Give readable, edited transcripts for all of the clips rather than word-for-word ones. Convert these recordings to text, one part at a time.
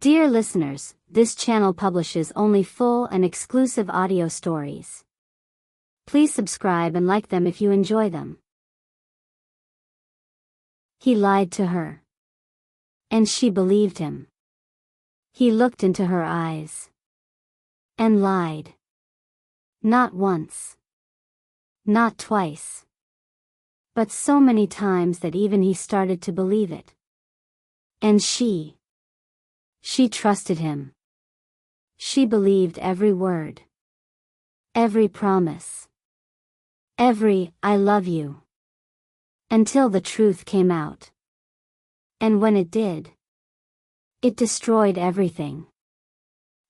Dear listeners, this channel publishes only full and exclusive audio stories. Please subscribe and like them if you enjoy them. He lied to her. And she believed him. He looked into her eyes. And lied. Not once. Not twice. But so many times that even he started to believe it. And she trusted him. She believed every word. Every promise. Every, "I love you." Until the truth came out. And when it did, it destroyed everything.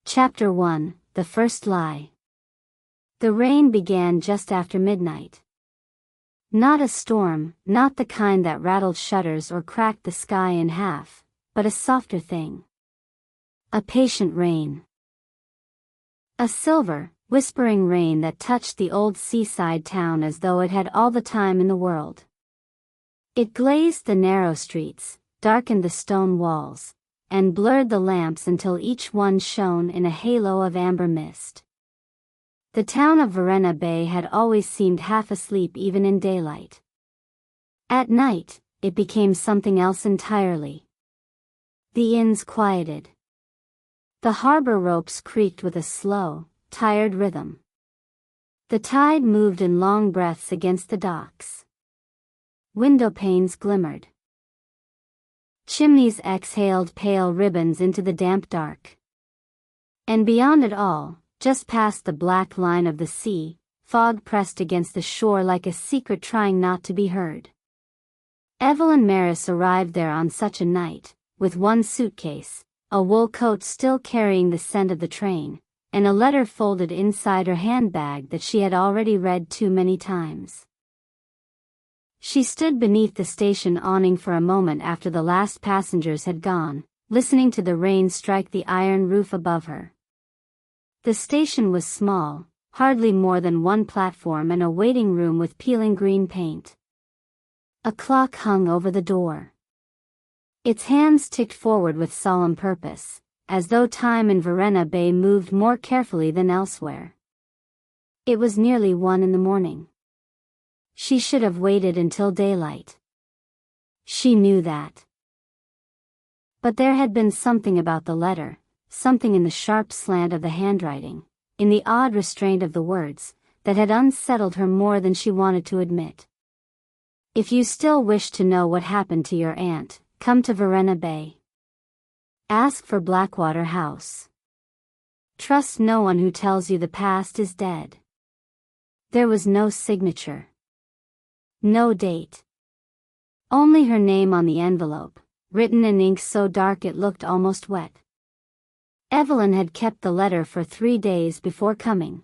Chapter 1, The First Lie. The rain began just after midnight. Not a storm, not the kind that rattled shutters or cracked the sky in half, but a softer thing. A patient rain. A silver, whispering rain that touched the old seaside town as though it had all the time in the world. It glazed the narrow streets, darkened the stone walls, and blurred the lamps until each one shone in a halo of amber mist. The town of Verena Bay had always seemed half asleep even in daylight. At night, it became something else entirely. The inns quieted. The harbor ropes creaked with a slow, tired rhythm. The tide moved in long breaths against the docks. Window panes glimmered. Chimneys exhaled pale ribbons into the damp dark. And beyond it all, just past the black line of the sea, fog pressed against the shore like a secret trying not to be heard. Evelyn Maris arrived there on such a night, with one suitcase, a wool coat still carrying the scent of the train, and a letter folded inside her handbag that she had already read too many times. She stood beneath the station awning for a moment after the last passengers had gone, listening to the rain strike the iron roof above her. The station was small, hardly more than one platform and a waiting room with peeling green paint. A clock hung over the door. Its hands ticked forward with solemn purpose, as though time in Verena Bay moved more carefully than elsewhere. It was nearly 1 a.m. She should have waited until daylight. She knew that. But there had been something about the letter, something in the sharp slant of the handwriting, in the odd restraint of the words, that had unsettled her more than she wanted to admit. If you still wish to know what happened to your aunt, come to Verena Bay. Ask for Blackwater House. Trust no one who tells you the past is dead. There was no signature. No date. Only her name on the envelope, written in ink so dark it looked almost wet. Evelyn had kept the letter for 3 days before coming.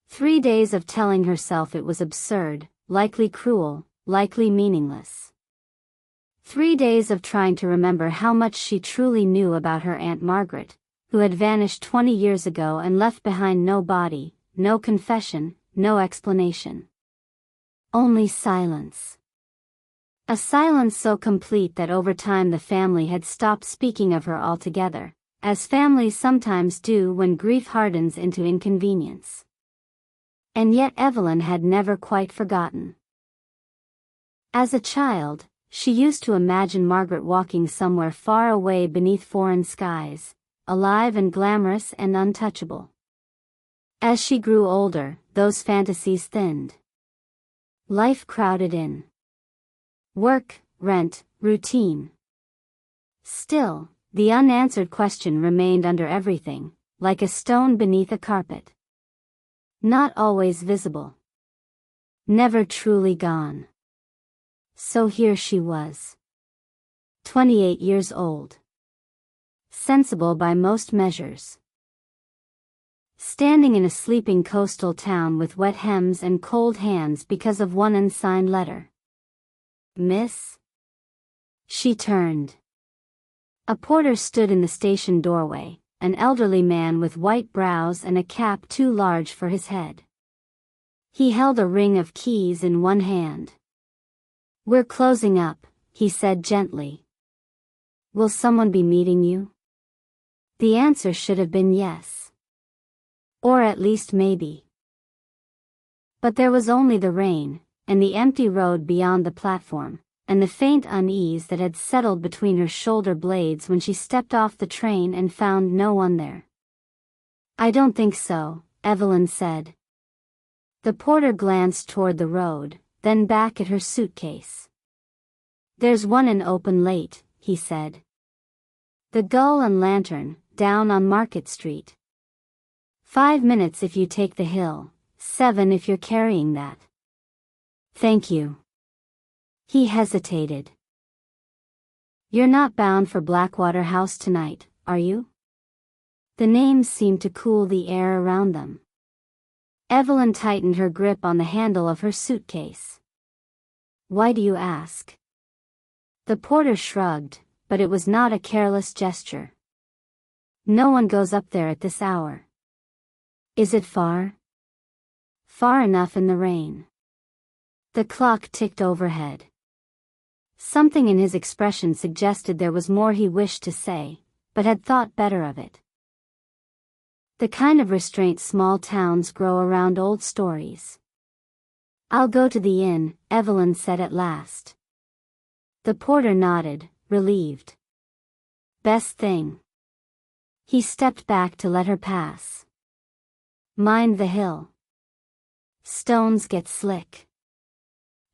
3 days of telling herself it was absurd, likely cruel, likely meaningless. 3 days of trying to remember how much she truly knew about her Aunt Margaret, who had vanished 20 years ago and left behind no body, no confession, no explanation. Only silence. A silence so complete that over time the family had stopped speaking of her altogether, as families sometimes do when grief hardens into inconvenience. And yet Evelyn had never quite forgotten. As a child, she used to imagine Margaret walking somewhere far away beneath foreign skies, alive and glamorous and untouchable. As she grew older, those fantasies thinned. Life crowded in. Work, rent, routine. Still, the unanswered question remained under everything, like a stone beneath a carpet. Not always visible. Never truly gone. So here she was. 28 years old. Sensible by most measures. Standing in a sleeping coastal town with wet hems and cold hands because of one unsigned letter. Miss? She turned. A porter stood in the station doorway, an elderly man with white brows and a cap too large for his head. He held a ring of keys in one hand. "We're closing up," he said gently. Will someone be meeting you? The answer should have been yes. Or at least maybe. But there was only the rain, and the empty road beyond the platform, and the faint unease that had settled between her shoulder blades when she stepped off the train and found no one there. I don't think so, Evelyn said. The porter glanced toward the road, then back at her suitcase. There's one in open late, he said. The Gull and Lantern, down on Market Street. 5 minutes if you take the hill, 7 if you're carrying that. Thank you. He hesitated. You're not bound for Blackwater House tonight, are you? The names seemed to cool the air around them. Evelyn tightened her grip on the handle of her suitcase. Why do you ask? The porter shrugged, but it was not a careless gesture. No one goes up there at this hour. Is it far? Far enough in the rain. The clock ticked overhead. Something in his expression suggested there was more he wished to say, but had thought better of it. The kind of restraint small towns grow around old stories. I'll go to the inn, Evelyn said at last. The porter nodded, relieved. Best thing. He stepped back to let her pass. Mind the hill. Stones get slick.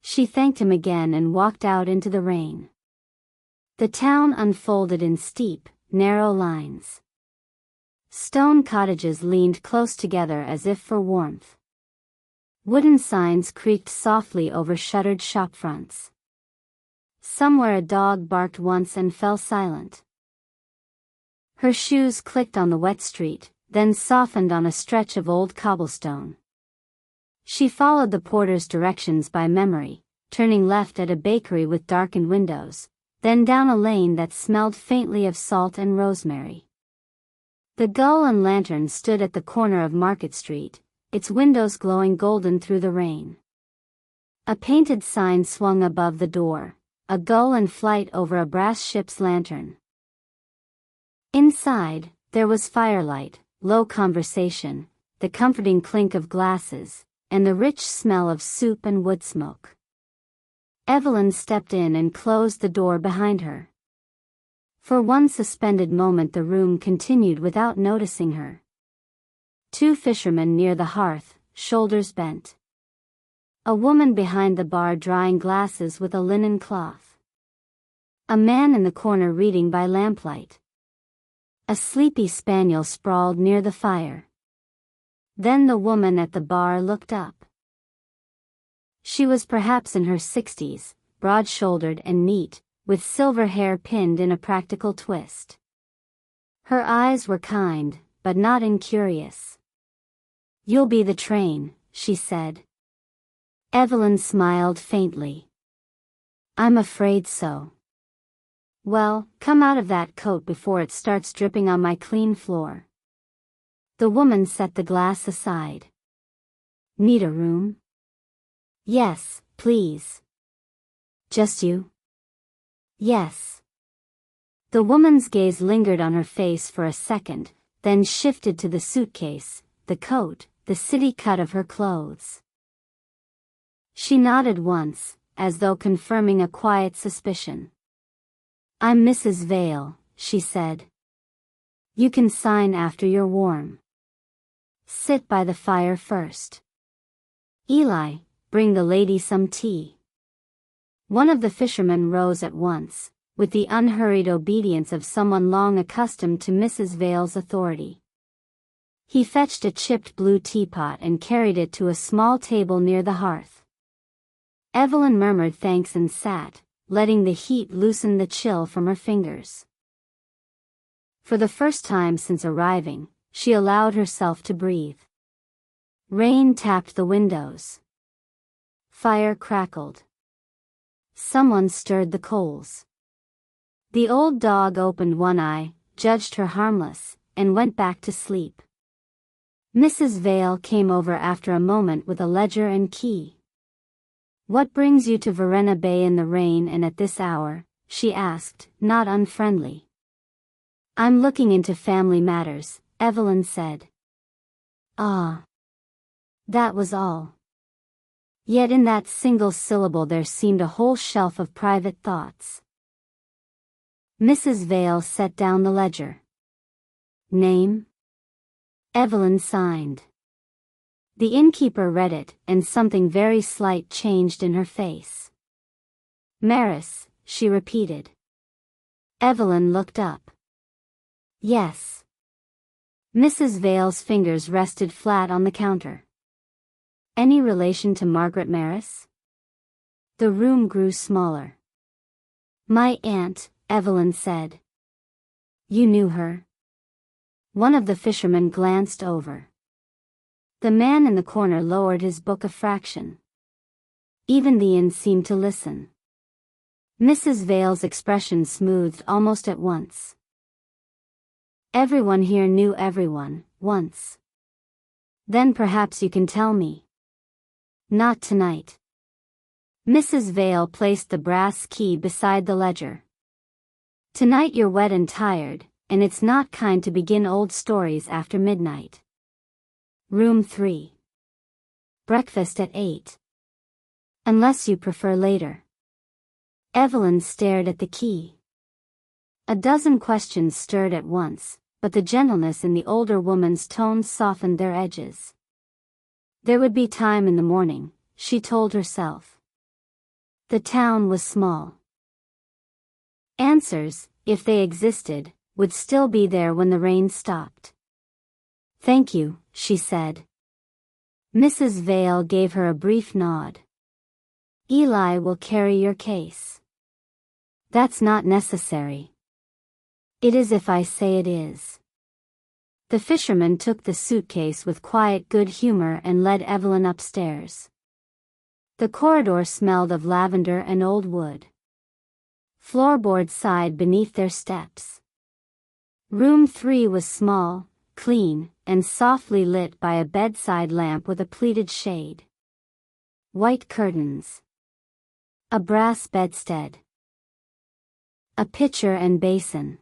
She thanked him again and walked out into the rain. The town unfolded in steep, narrow lines. Stone cottages leaned close together as if for warmth. Wooden signs creaked softly over shuttered shopfronts. Somewhere a dog barked once and fell silent. Her shoes clicked on the wet street, then softened on a stretch of old cobblestone. She followed the porter's directions by memory, turning left at a bakery with darkened windows, then down a lane that smelled faintly of salt and rosemary. The Gull and Lantern stood at the corner of Market Street, its windows glowing golden through the rain. A painted sign swung above the door, a gull in flight over a brass ship's lantern. Inside, there was firelight, low conversation, the comforting clink of glasses, and the rich smell of soup and wood smoke. Evelyn stepped in and closed the door behind her. For one suspended moment the room continued without noticing her. 2 fishermen near the hearth, shoulders bent. A woman behind the bar drying glasses with a linen cloth. A man in the corner reading by lamplight. A sleepy spaniel sprawled near the fire. Then the woman at the bar looked up. She was perhaps in her 60s, broad-shouldered and neat, with silver hair pinned in a practical twist. Her eyes were kind, but not incurious. You'll be the train, she said. Evelyn smiled faintly. I'm afraid so. Well, come out of that coat before it starts dripping on my clean floor. The woman set the glass aside. Need a room? Yes, please. Just you? Yes. The woman's gaze lingered on her face for a second, then shifted to the suitcase, the coat, the city cut of her clothes. She nodded once, as though confirming a quiet suspicion. I'm Mrs. Vale, she said. You can sign after you're warm. Sit by the fire first. Eli, bring the lady some tea. One of the fishermen rose at once, with the unhurried obedience of someone long accustomed to Mrs. Vale's authority. He fetched a chipped blue teapot and carried it to a small table near the hearth. Evelyn murmured thanks and sat, letting the heat loosen the chill from her fingers. For the first time since arriving, she allowed herself to breathe. Rain tapped the windows. Fire crackled. Someone stirred the coals. The old dog opened one eye, judged her harmless, and went back to sleep. Mrs. Vale came over after a moment with a ledger and key. What brings you to Varenna Bay in the rain and at this hour? she asked, not unfriendly. I'm looking into family matters, Evelyn said. Ah. That was all. Yet in that single syllable there seemed a whole shelf of private thoughts. Mrs. Vale set down the ledger. Name? Evelyn signed. The innkeeper read it, and something very slight changed in her face. Maris, she repeated. Evelyn looked up. Yes. Mrs. Vale's fingers rested flat on the counter. Any relation to Margaret Maris? The room grew smaller. My aunt, Evelyn said. You knew her? One of the fishermen glanced over. The man in the corner lowered his book a fraction. Even the inn seemed to listen. Mrs. Vale's expression smoothed almost at once. Everyone here knew everyone, once. Then perhaps you can tell me. Not tonight. Mrs. Vale placed the brass key beside the ledger. Tonight you're wet and tired, and it's not kind to begin old stories after midnight. Room 3. Breakfast at 8. Unless you prefer later. Evelyn stared at the key. A dozen questions stirred at once, but the gentleness in the older woman's tones softened their edges. There would be time in the morning, she told herself. The town was small. Answers, if they existed, would still be there when the rain stopped. Thank you, she said. Mrs. Vale gave her a brief nod. Eli will carry your case. That's not necessary. It is if I say it is. The fisherman took the suitcase with quiet good humor and led Evelyn upstairs. The corridor smelled of lavender and old wood. Floorboards sighed beneath their steps. Room 3 was small, clean, and softly lit by a bedside lamp with a pleated shade. White curtains. A brass bedstead. A pitcher and basin.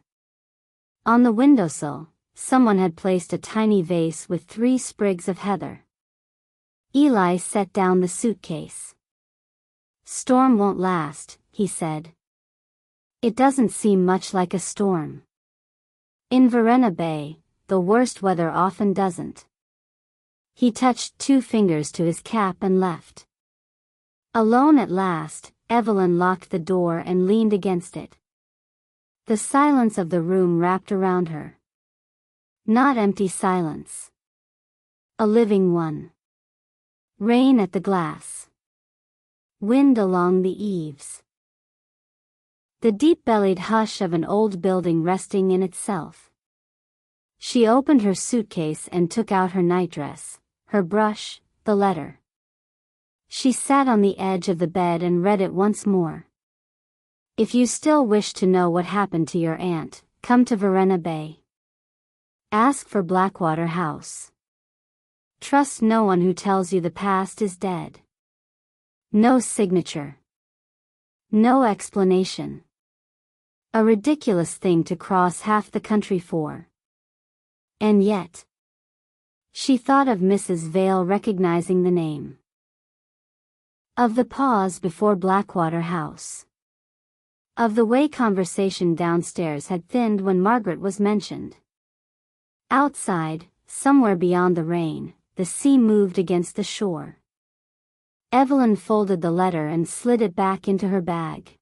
On the windowsill, someone had placed a tiny vase with 3 sprigs of heather. Eli set down the suitcase. Storm won't last, he said. It doesn't seem much like a storm. In Varenna Bay, the worst weather often doesn't. He touched 2 fingers to his cap and left. Alone at last, Evelyn locked the door and leaned against it. The silence of the room wrapped around her. Not empty silence. A living one. Rain at the glass. Wind along the eaves. The deep-bellied hush of an old building resting in itself. She opened her suitcase and took out her nightdress, her brush, the letter. She sat on the edge of the bed and read it once more. If you still wish to know what happened to your aunt, come to Varenna Bay. Ask for Blackwater House. Trust no one who tells you the past is dead. No signature. No explanation. A ridiculous thing to cross half the country for. And yet. She thought of Mrs. Vale recognizing the name. Of the pause before Blackwater House. Of the way conversation downstairs had thinned when Margaret was mentioned. Outside, somewhere beyond the rain, the sea moved against the shore. Evelyn folded the letter and slid it back into her bag.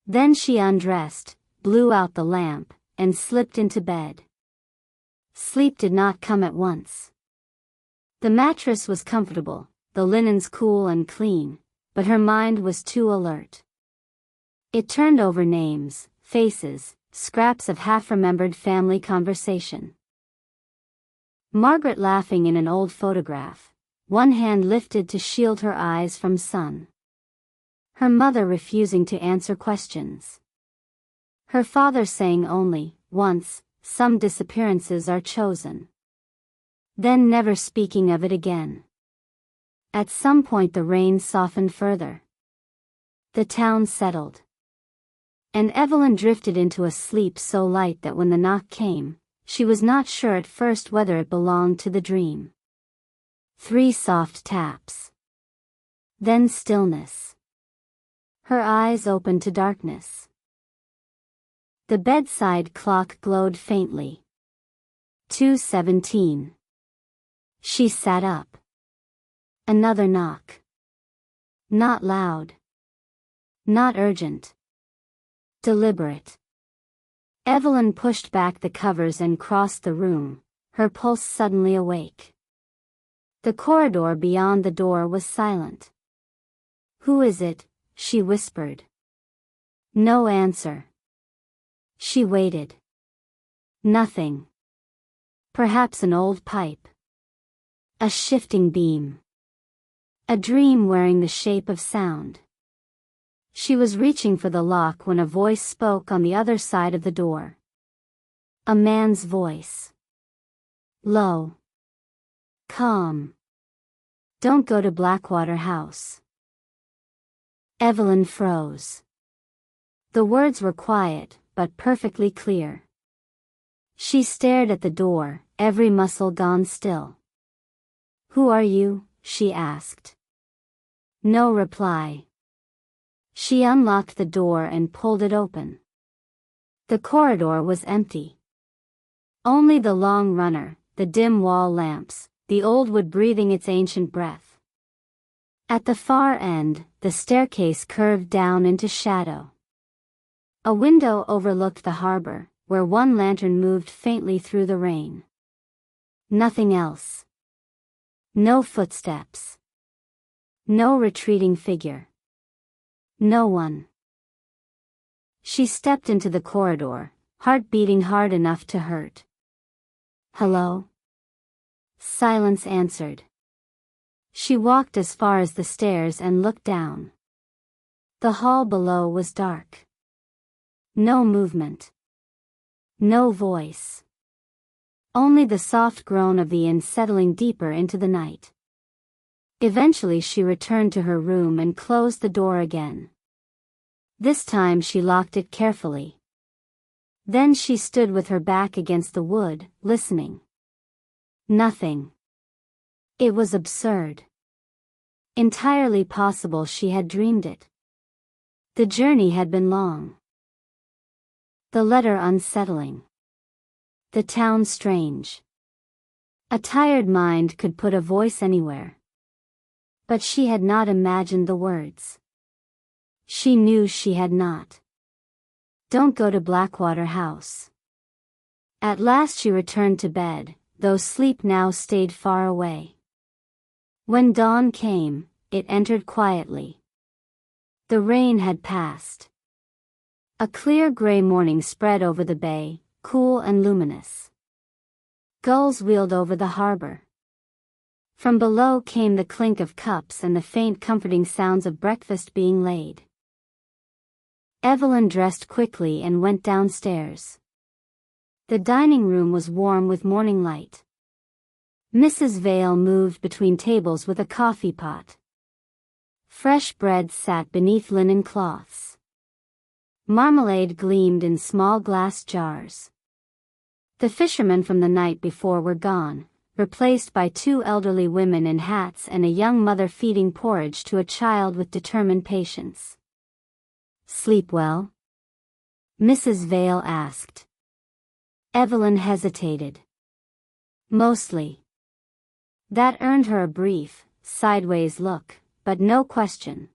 Then she undressed, blew out the lamp, and slipped into bed. Sleep did not come at once. The mattress was comfortable, the linens cool and clean, but her mind was too alert. It turned over names, faces, scraps of half-remembered family conversation. Margaret laughing in an old photograph, one hand lifted to shield her eyes from sun. Her mother refusing to answer questions. Her father saying only, once, some disappearances are chosen. Then never speaking of it again. At some point the rain softened further. The town settled. And Evelyn drifted into a sleep so light that when the knock came, she was not sure at first whether it belonged to the dream. 3 soft taps. Then stillness. Her eyes opened to darkness. The bedside clock glowed faintly. 2:17. She sat up. Another knock. Not loud. Not urgent. Deliberate. Evelyn pushed back the covers and crossed the room, her pulse suddenly awake. The corridor beyond the door was silent. "Who is it?" she whispered. No answer. She waited. Nothing. Perhaps an old pipe. A shifting beam. A dream wearing the shape of sound. She was reaching for the lock when a voice spoke on the other side of the door. A man's voice. Low. Calm. "Don't go to Blackwater House." Evelyn froze. The words were quiet, but perfectly clear. She stared at the door, every muscle gone still. "Who are you?" she asked. No reply. She unlocked the door and pulled it open. The corridor was empty. Only the long runner, the dim wall lamps, the old wood breathing its ancient breath. At the far end, the staircase curved down into shadow. A window overlooked the harbor, where one lantern moved faintly through the rain. Nothing else. No footsteps. No retreating figure. No one. She stepped into the corridor, heart beating hard enough to hurt. "Hello?" Silence answered. She walked as far as the stairs and looked down. The hall below was dark. No movement. No voice. Only the soft groan of the inn settling deeper into the night. Eventually she returned to her room and closed the door again. This time she locked it carefully. Then she stood with her back against the wood, listening. Nothing. It was absurd. Entirely possible she had dreamed it. The journey had been long. The letter unsettling. The town strange. A tired mind could put a voice anywhere. But she had not imagined the words. She knew she had not. "Don't go to Blackwater House." At last she returned to bed, though sleep now stayed far away. When dawn came, it entered quietly. The rain had passed. A clear gray morning spread over the bay, cool and luminous. Gulls wheeled over the harbor. From below came the clink of cups and the faint comforting sounds of breakfast being laid. Evelyn dressed quickly and went downstairs. The dining room was warm with morning light. Mrs. Vale moved between tables with a coffee pot. Fresh bread sat beneath linen cloths. Marmalade gleamed in small glass jars. The fishermen from the night before were gone, replaced by 2 elderly women in hats and a young mother feeding porridge to a child with determined patience. "Sleep well?" Mrs. Vale asked. Evelyn hesitated. "Mostly." That earned her a brief, sideways look, but no question.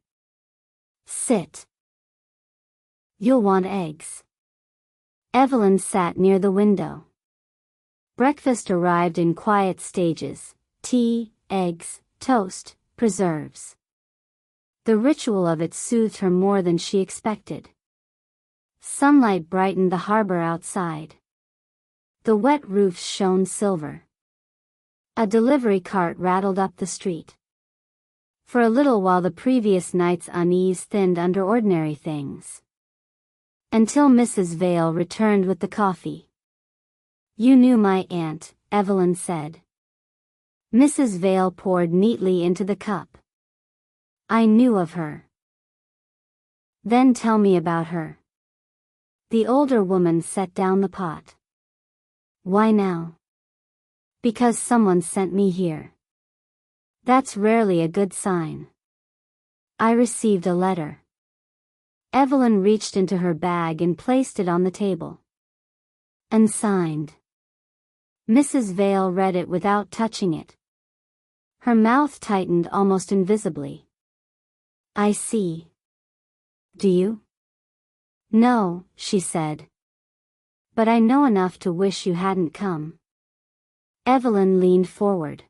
"Sit. You'll want eggs." Evelyn sat near the window. Breakfast arrived in quiet stages: tea, eggs, toast, preserves. The ritual of it soothed her more than she expected. Sunlight brightened the harbor outside. The wet roofs shone silver. A delivery cart rattled up the street. For a little while the previous night's unease thinned under ordinary things. Until Mrs. Vale returned with the coffee. "You knew my aunt," Evelyn said. Mrs. Vale poured neatly into the cup. "I knew of her." "Then tell me about her." The older woman set down the pot. Why now? Because someone sent me here. That's rarely a good sign. I received a letter. Evelyn reached into her bag and placed it on the table. Unsigned. Mrs. Vale read it without touching it. Her mouth tightened almost invisibly. I see. Do you? No, she said. But I know enough to wish you hadn't come. Evelyn leaned forward.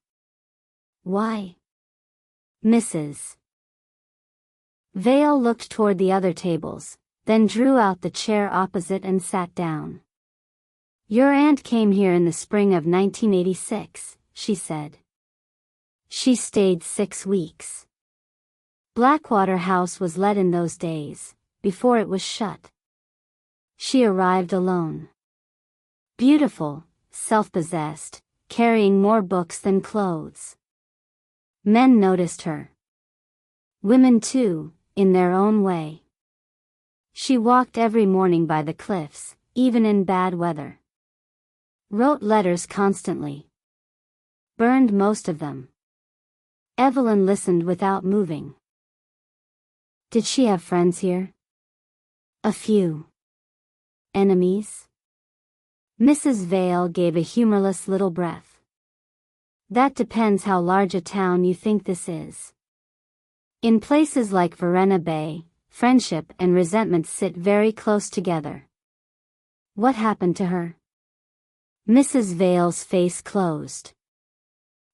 Why? Mrs. Vale looked toward the other tables, then drew out the chair opposite and sat down. Your aunt came here in the spring of 1986, she said. She stayed 6 weeks. Blackwater House was let in those days, before it was shut. She arrived alone. Beautiful, self-possessed, carrying more books than clothes. Men noticed her. Women too, in their own way. She walked every morning by the cliffs, even in bad weather. Wrote letters constantly. Burned most of them. Evelyn listened without moving. Did she have friends here? A few. Enemies? Mrs. Vale gave a humorless little breath. That depends how large a town you think this is. In places like Verena Bay, friendship and resentment sit very close together. What happened to her? Mrs. Vale's face closed.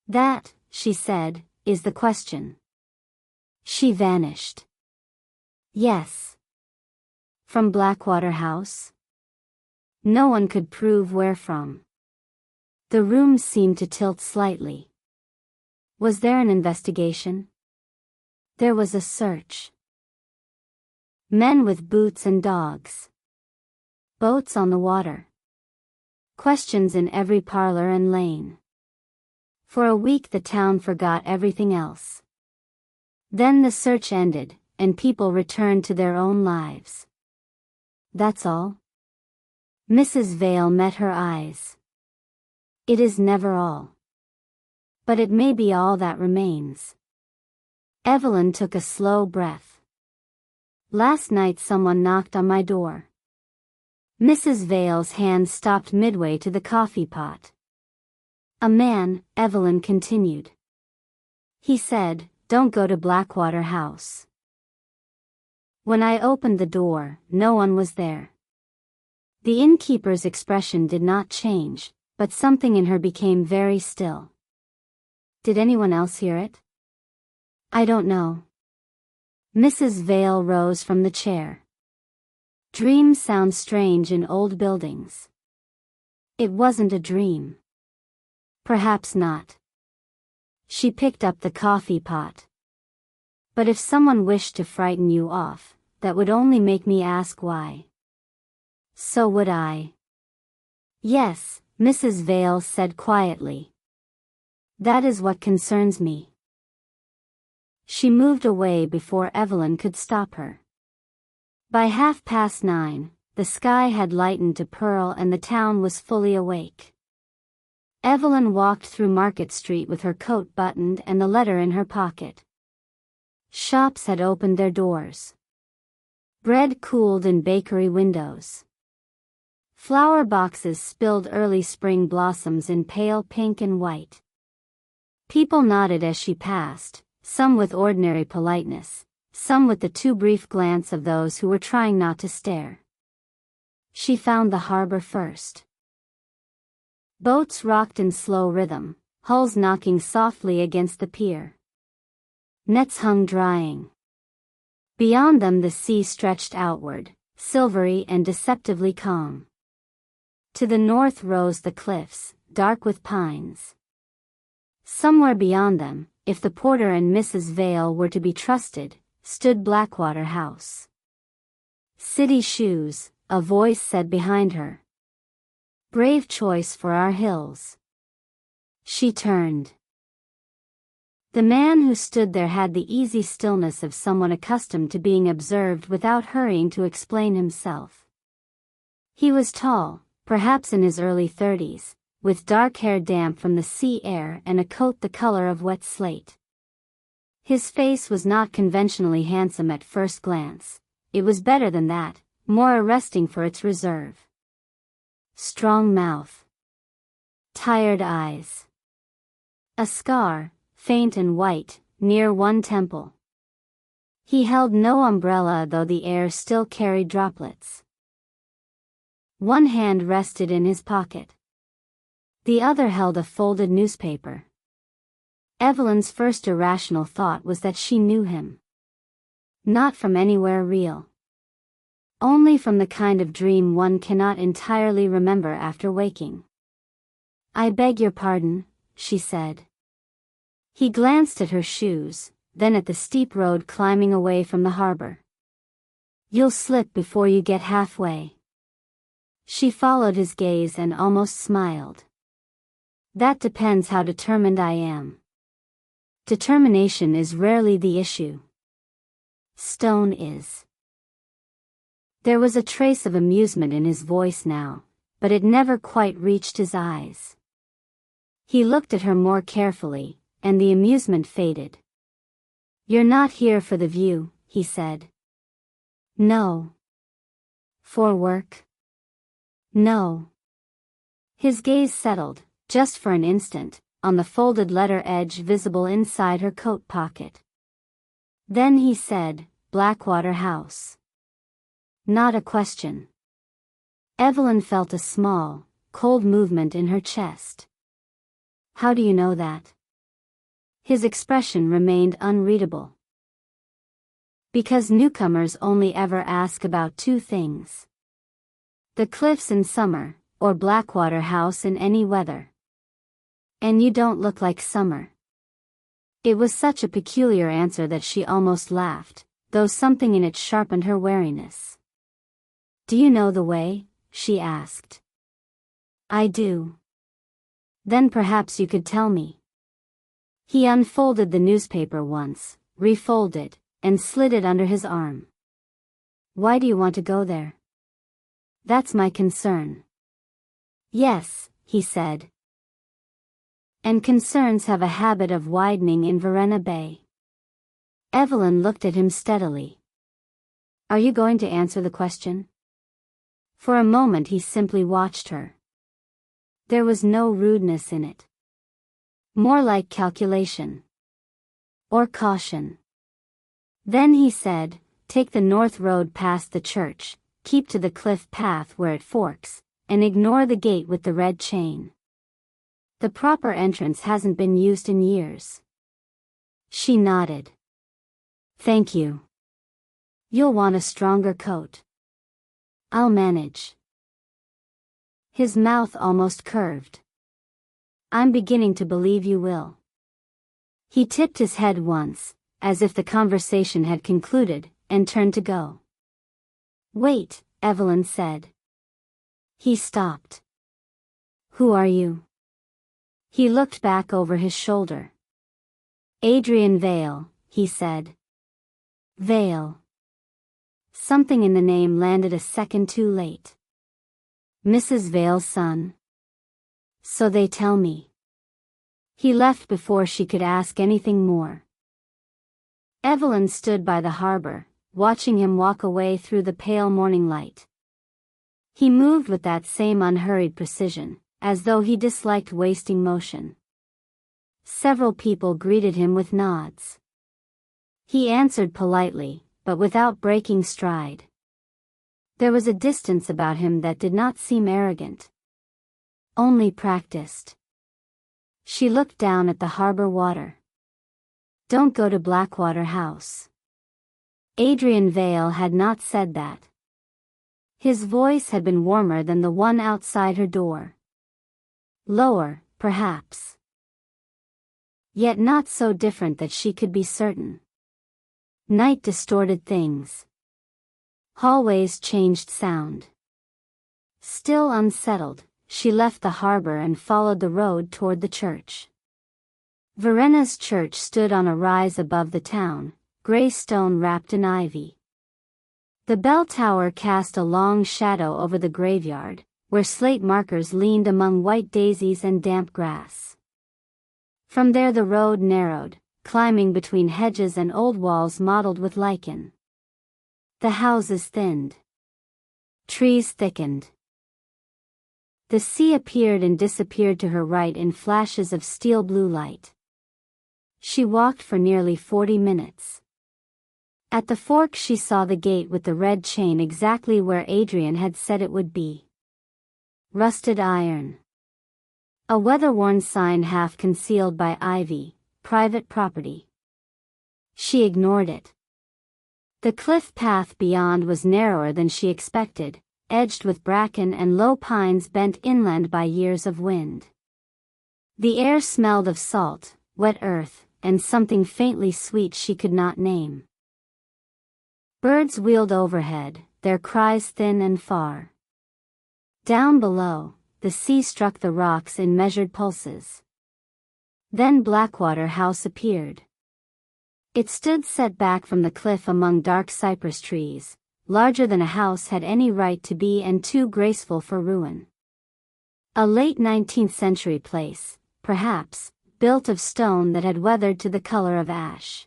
That, she said, is the question. She vanished. Yes. From Blackwater House? No one could prove where from. The room seemed to tilt slightly. Was there an investigation? There was a search. Men with boots and dogs. Boats on the water. Questions in every parlor and lane. For a week the town forgot everything else. Then the search ended, and people returned to their own lives. That's all? Mrs. Vale met her eyes. It is never all. But it may be all that remains. Evelyn took a slow breath. Last night someone knocked on my door. Mrs. Vale's hand stopped midway to the coffee pot. A man, Evelyn continued. He said, "Don't go to Blackwater House." When I opened the door, no one was there. The innkeeper's expression did not change, but something in her became very still. Did anyone else hear it? I don't know. Mrs. Vale rose from the chair. Dreams sound strange in old buildings. It wasn't a dream. Perhaps not. She picked up the coffee pot. But if someone wished to frighten you off, that would only make me ask why. So would I. Yes, Mrs. Vale said quietly. That is what concerns me. She moved away before Evelyn could stop her. By 9:30, the sky had lightened to pearl and the town was fully awake. Evelyn walked through Market Street with her coat buttoned and the letter in her pocket. Shops had opened their doors. Bread cooled in bakery windows. Flower boxes spilled early spring blossoms in pale pink and white. People nodded as she passed, some with ordinary politeness, some with the too brief glance of those who were trying not to stare. She found the harbor first. Boats rocked in slow rhythm, hulls knocking softly against the pier. Nets hung drying. Beyond them the sea stretched outward, silvery and deceptively calm. To the north rose the cliffs, dark with pines. Somewhere beyond them, if the porter and Mrs. Vale were to be trusted, stood Blackwater House. City shoes, a voice said behind her. Brave choice for our hills. She turned. The man who stood there had the easy stillness of someone accustomed to being observed without hurrying to explain himself. He was tall, perhaps in his early 30s, with dark hair damp from the sea air and a coat the color of wet slate. His face was not conventionally handsome at first glance. It was better than that, more arresting for its reserve. Strong mouth. Tired eyes. A scar, faint and white, near one temple. He held no umbrella though the air still carried droplets. One hand rested in his pocket. The other held a folded newspaper. Evelyn's first irrational thought was that she knew him. Not from anywhere real. Only from the kind of dream one cannot entirely remember after waking. "I beg your pardon," she said. He glanced at her shoes, then at the steep road climbing away from the harbor. "You'll slip before you get halfway." She followed his gaze and almost smiled. "That depends how determined I am." Determination is rarely the issue. Stone is. There was a trace of amusement in his voice now, but it never quite reached his eyes. He looked at her more carefully, and the amusement faded. "You're not here for the view," he said. "No." "For work?" "No." His gaze settled, just for an instant, on the folded letter edge visible inside her coat pocket. Then he said, "Blackwater House." Not a question. Evelyn felt a small, cold movement in her chest. "How do you know that?" His expression remained unreadable. "Because newcomers only ever ask about two things. The cliffs in summer, or Blackwater House in any weather. And you don't look like summer." It was such a peculiar answer that she almost laughed, though something in it sharpened her wariness. "Do you know the way?" she asked. "I do." "Then perhaps you could tell me." He unfolded the newspaper once, refolded, and slid it under his arm. "Why do you want to go there?" "That's my concern." "Yes," he said. "And concerns have a habit of widening in Varenna Bay." Evelyn looked at him steadily. "Are you going to answer the question?" For a moment he simply watched her. There was no rudeness in it. More like calculation. Or caution. Then he said, "Take the north road past the church, keep to the cliff path where it forks, and ignore the gate with the red chain. The proper entrance hasn't been used in years." She nodded. "Thank you. You'll want a stronger coat." "I'll manage." His mouth almost curved. "I'm beginning to believe you will." He tipped his head once, as if the conversation had concluded, and turned to go. "Wait," Evelyn said. He stopped. "Who are you?" He looked back over his shoulder. "Adrian Vale," he said. Vale. Something in the name landed a second too late. "Mrs. Vale's son?" "So they tell me." He left before she could ask anything more. Evelyn stood by the harbor, watching him walk away through the pale morning light. He moved with that same unhurried precision, as though he disliked wasting motion. Several people greeted him with nods. He answered politely, but without breaking stride. There was a distance about him that did not seem arrogant. Only practiced. She looked down at the harbor water. "Don't go to Blackwater House." Adrian Vale had not said that. His voice had been warmer than the one outside her door. Lower, perhaps. Yet not so different that she could be certain. Night distorted things. Hallways changed sound. Still unsettled, she left the harbor and followed the road toward the church. Varenna's church stood on a rise above the town, gray stone wrapped in ivy. The bell tower cast a long shadow over the graveyard, where slate markers leaned among white daisies and damp grass. From there the road narrowed, climbing between hedges and old walls mottled with lichen. The houses thinned. Trees thickened. The sea appeared and disappeared to her right in flashes of steel blue light. She walked for nearly 40 minutes. At the fork she saw the gate with the red chain exactly where Adrian had said it would be. Rusted iron. A weather-worn sign half concealed by ivy, private property. She ignored it. The cliff path beyond was narrower than she expected, edged with bracken and low pines bent inland by years of wind. The air smelled of salt, wet earth, and something faintly sweet she could not name. Birds wheeled overhead, their cries thin and far. Down below, the sea struck the rocks in measured pulses. Then Blackwater House appeared. It stood set back from the cliff among dark cypress trees, larger than a house had any right to be and too graceful for ruin. A late 19th century place, perhaps, built of stone that had weathered to the color of ash.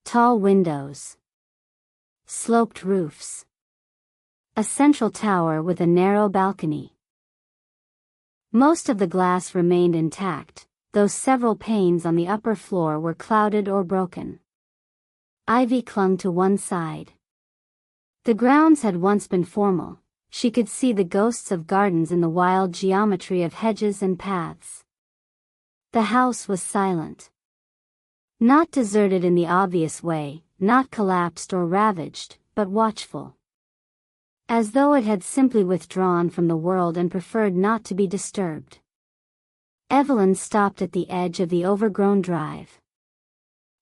Tall windows. Sloped roofs. A central tower with a narrow balcony. Most of the glass remained intact, though several panes on the upper floor were clouded or broken. Ivy clung to one side. The grounds had once been formal. She could see the ghosts of gardens in the wild geometry of hedges and paths. The house was silent. Not deserted in the obvious way, not collapsed or ravaged, but watchful. As though it had simply withdrawn from the world and preferred not to be disturbed. Evelyn stopped at the edge of the overgrown drive.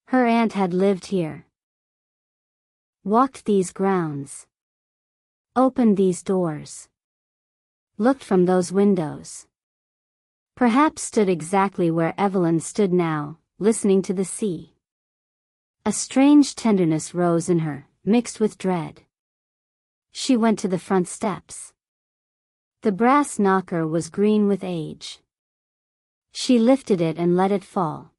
Her aunt had lived here. Walked these grounds. Opened these doors. Looked from those windows. Perhaps stood exactly where Evelyn stood now, listening to the sea. A strange tenderness rose in her, mixed with dread. She went to the front steps. The brass knocker was green with age. She lifted it and let it fall.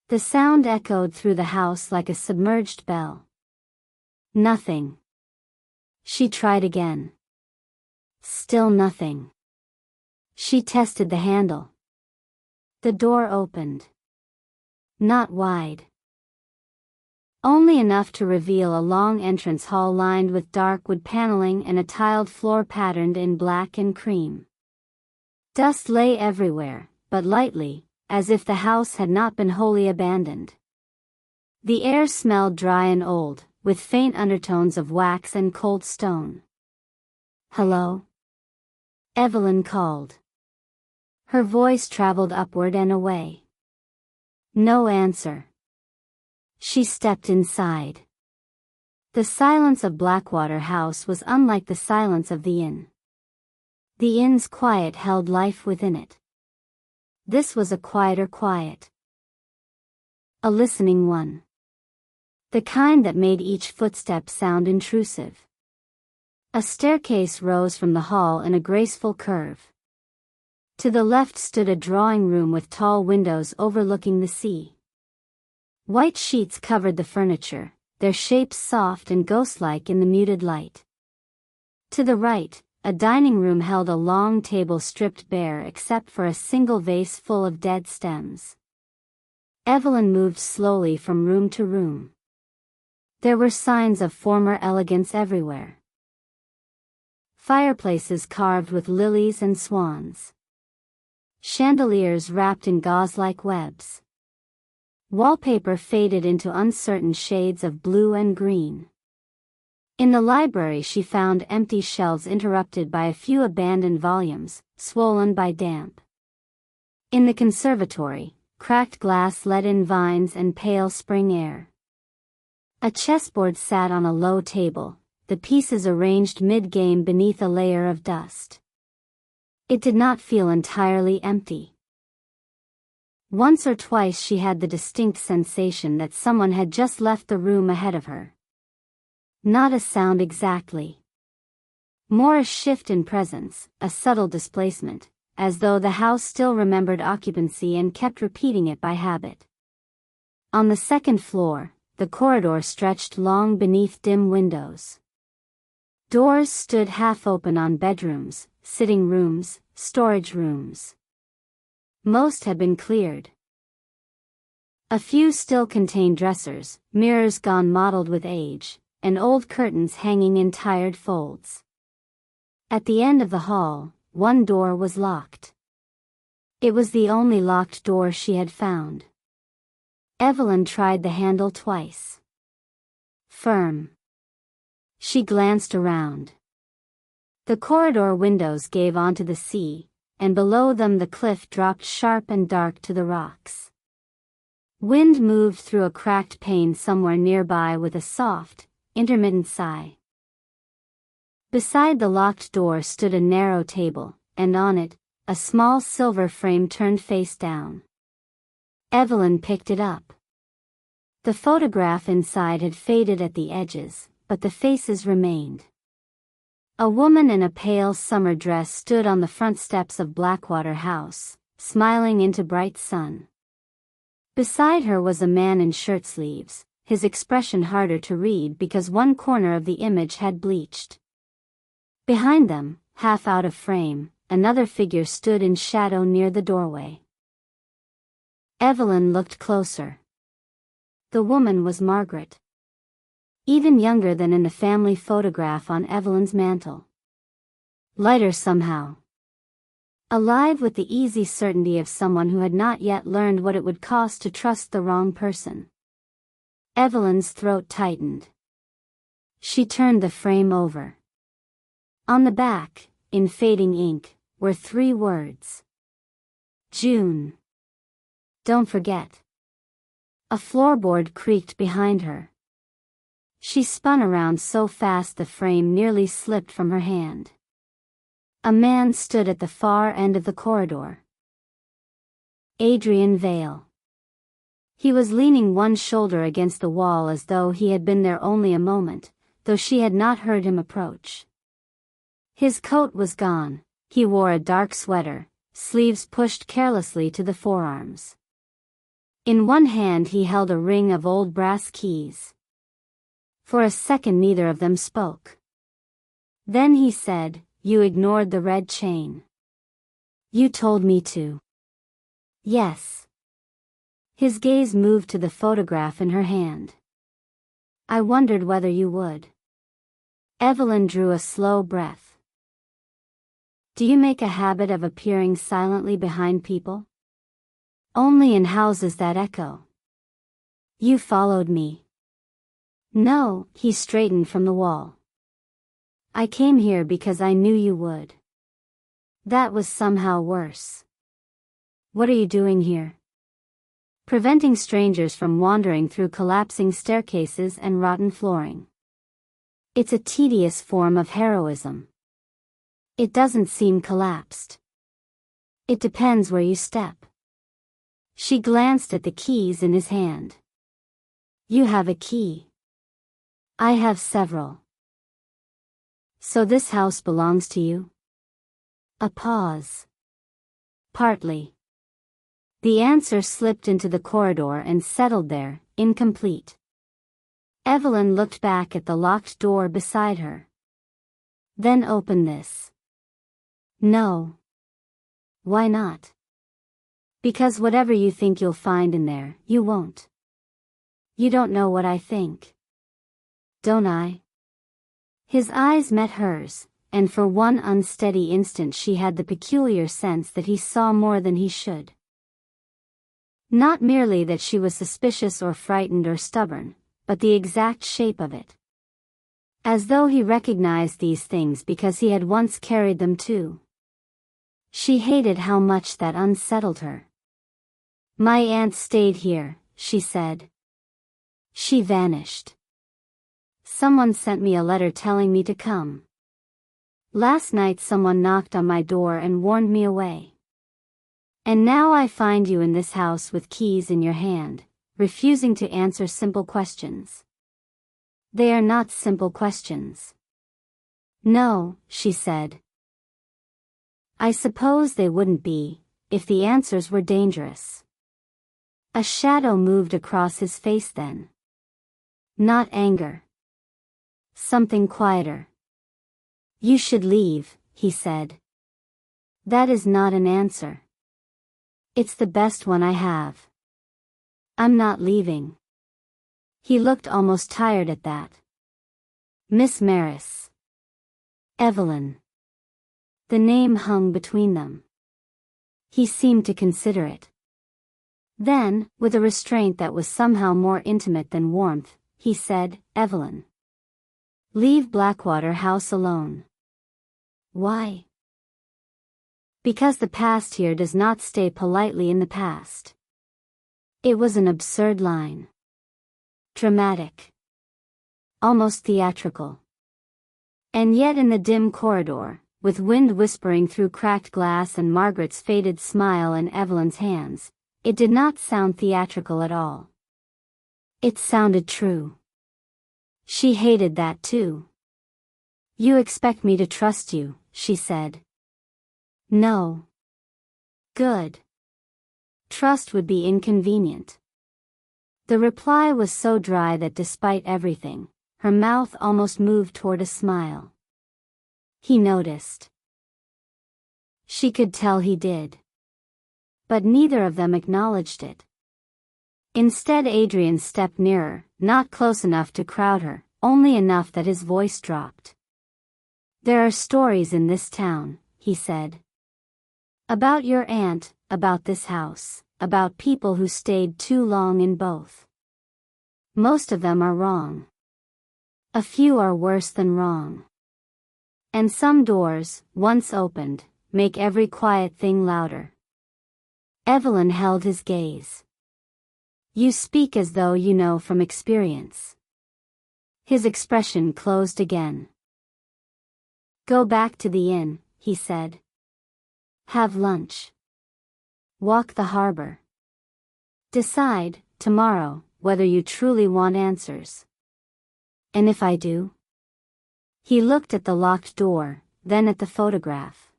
The sound echoed through the house like a submerged bell. Nothing. She tried again. Still nothing. She tested the handle. The door opened. Not wide. Only enough to reveal a long entrance hall lined with dark wood paneling and a tiled floor patterned in black and cream. Dust lay everywhere, but lightly, as if the house had not been wholly abandoned. The air smelled dry and old, with faint undertones of wax and cold stone. "Hello?" Evelyn called. Her voice traveled upward and away. No answer. She stepped inside. The silence of Blackwater House was unlike the silence of the inn. The inn's quiet held life within it. This was a quieter quiet. A listening one. The kind that made each footstep sound intrusive. A staircase rose from the hall in a graceful curve. To the left stood a drawing room with tall windows overlooking the sea. White sheets covered the furniture, their shapes soft and ghost-like in the muted light. To the right, a dining room held a long table stripped bare except for a single vase full of dead stems. Evelyn moved slowly from room to room. There were signs of former elegance everywhere. Fireplaces carved with lilies and swans. Chandeliers wrapped in gauze-like webs. Wallpaper faded into uncertain shades of blue and green. In the library she found empty shelves interrupted by a few abandoned volumes, swollen by damp. In the conservatory, cracked glass let in vines and pale spring air. A chessboard sat on a low table, the pieces arranged mid-game beneath a layer of dust. It did not feel entirely empty. Once or twice she had the distinct sensation that someone had just left the room ahead of her. Not a sound exactly. More a shift in presence, a subtle displacement, as though the house still remembered occupancy and kept repeating it by habit. On the second floor, the corridor stretched long beneath dim windows. Doors stood half open on bedrooms, sitting rooms, storage rooms. Most had been cleared. A few still contained dressers, mirrors gone mottled with age, and old curtains hanging in tired folds. At the end of the hall, one door was locked. It was the only locked door she had found. Evelyn tried the handle twice. Firm. She glanced around. The corridor windows gave onto the sea, and below them the cliff dropped sharp and dark to the rocks. Wind moved through a cracked pane somewhere nearby with a soft, intermittent sigh. Beside the locked door stood a narrow table, and on it, a small silver frame turned face down. Evelyn picked it up. The photograph inside had faded at the edges, but the faces remained. A woman in a pale summer dress stood on the front steps of Blackwater House, smiling into bright sun. Beside her was a man in shirt sleeves, his expression harder to read because one corner of the image had bleached. Behind them, half out of frame, another figure stood in shadow near the doorway. Evelyn looked closer. The woman was Margaret. Even younger than in the family photograph on Evelyn's mantel. Lighter somehow. Alive with the easy certainty of someone who had not yet learned what it would cost to trust the wrong person. Evelyn's throat tightened. She turned the frame over. On the back, in fading ink, were 3 words. June. Don't forget. A floorboard creaked behind her. She spun around so fast the frame nearly slipped from her hand. A man stood at the far end of the corridor. Adrian Vale. He was leaning one shoulder against the wall as though he had been there only a moment, though she had not heard him approach. His coat was gone, he wore a dark sweater, sleeves pushed carelessly to the forearms. In one hand he held a ring of old brass keys. For a second neither of them spoke. Then he said, "You ignored the red chain. You told me to." "Yes." His gaze moved to the photograph in her hand. "I wondered whether you would." Evelyn drew a slow breath. "Do you make a habit of appearing silently behind people?" "Only in houses that echo." "You followed me." "No," he straightened from the wall. "I came here because I knew you would." That was somehow worse. "What are you doing here?" "Preventing strangers from wandering through collapsing staircases and rotten flooring." It's a tedious form of heroism. It doesn't seem collapsed. It depends where you step. She glanced at the keys in his hand. "You have a key." "I have several." "So this house belongs to you?" A pause. "Partly." The answer slipped into the corridor and settled there, incomplete. Evelyn looked back at the locked door beside her. "Then open this." "No." "Why not?" "Because whatever you think you'll find in there, you won't." "You don't know what I think." "Don't I?" His eyes met hers, and for one unsteady instant she had the peculiar sense that he saw more than he should. Not merely that she was suspicious or frightened or stubborn, but the exact shape of it. As though he recognized these things because he had once carried them too. She hated how much that unsettled her. "My aunt stayed here," she said. She vanished. "Someone sent me a letter telling me to come. Last night someone knocked on my door and warned me away. And now I find you in this house with keys in your hand, refusing to answer simple questions. They are not simple questions. No, she said. I suppose they wouldn't be, if the answers were dangerous. A shadow moved across his face then. Not anger. Something quieter. You should leave, he said. That is not an answer. It's the best one I have. I'm not leaving. He looked almost tired at that. Miss Maris. Evelyn. The name hung between them. He seemed to consider it. Then, with a restraint that was somehow more intimate than warmth, he said, Evelyn. Leave Blackwater House alone. Why? Because the past here does not stay politely in the past. It was an absurd line. Dramatic. Almost theatrical. And yet in the dim corridor, with wind whispering through cracked glass and Margaret's faded smile in Evelyn's hands, it did not sound theatrical at all. It sounded true. She hated that too. You expect me to trust you, she said. No. Good. Trust would be inconvenient. The reply was so dry that despite everything, her mouth almost moved toward a smile. He noticed. She could tell he did. But neither of them acknowledged it. Instead, Adrian stepped nearer, not close enough to crowd her, only enough that his voice dropped. There are stories in this town, he said. About your aunt, about this house, about people who stayed too long in both. Most of them are wrong. A few are worse than wrong. And some doors, once opened, make every quiet thing louder. Evelyn held his gaze. You speak as though you know from experience. His expression closed again. Go back to the inn, he said. Have lunch. Walk the harbor. Decide, tomorrow, whether you truly want answers. And if I do? He looked at the locked door, then at the photograph.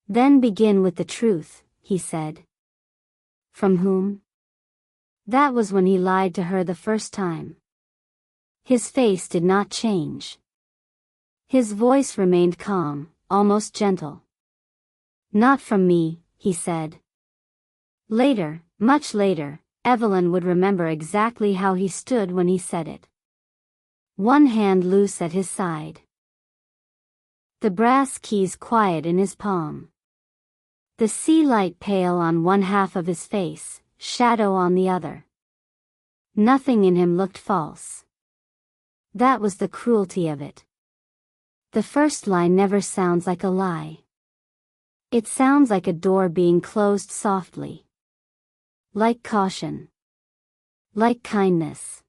Then begin with the truth, he said. From whom? That was when he lied to her the first time. His face did not change. His voice remained calm, almost gentle. Not from me, he said. Later, much later, Evelyn would remember exactly how he stood when he said it. One hand loose at his side. The brass keys quiet in his palm. The sea light pale on one half of his face, shadow on the other. Nothing in him looked false. That was the cruelty of it. The first line never sounds like a lie. It sounds like a door being closed softly. Like caution. Like kindness.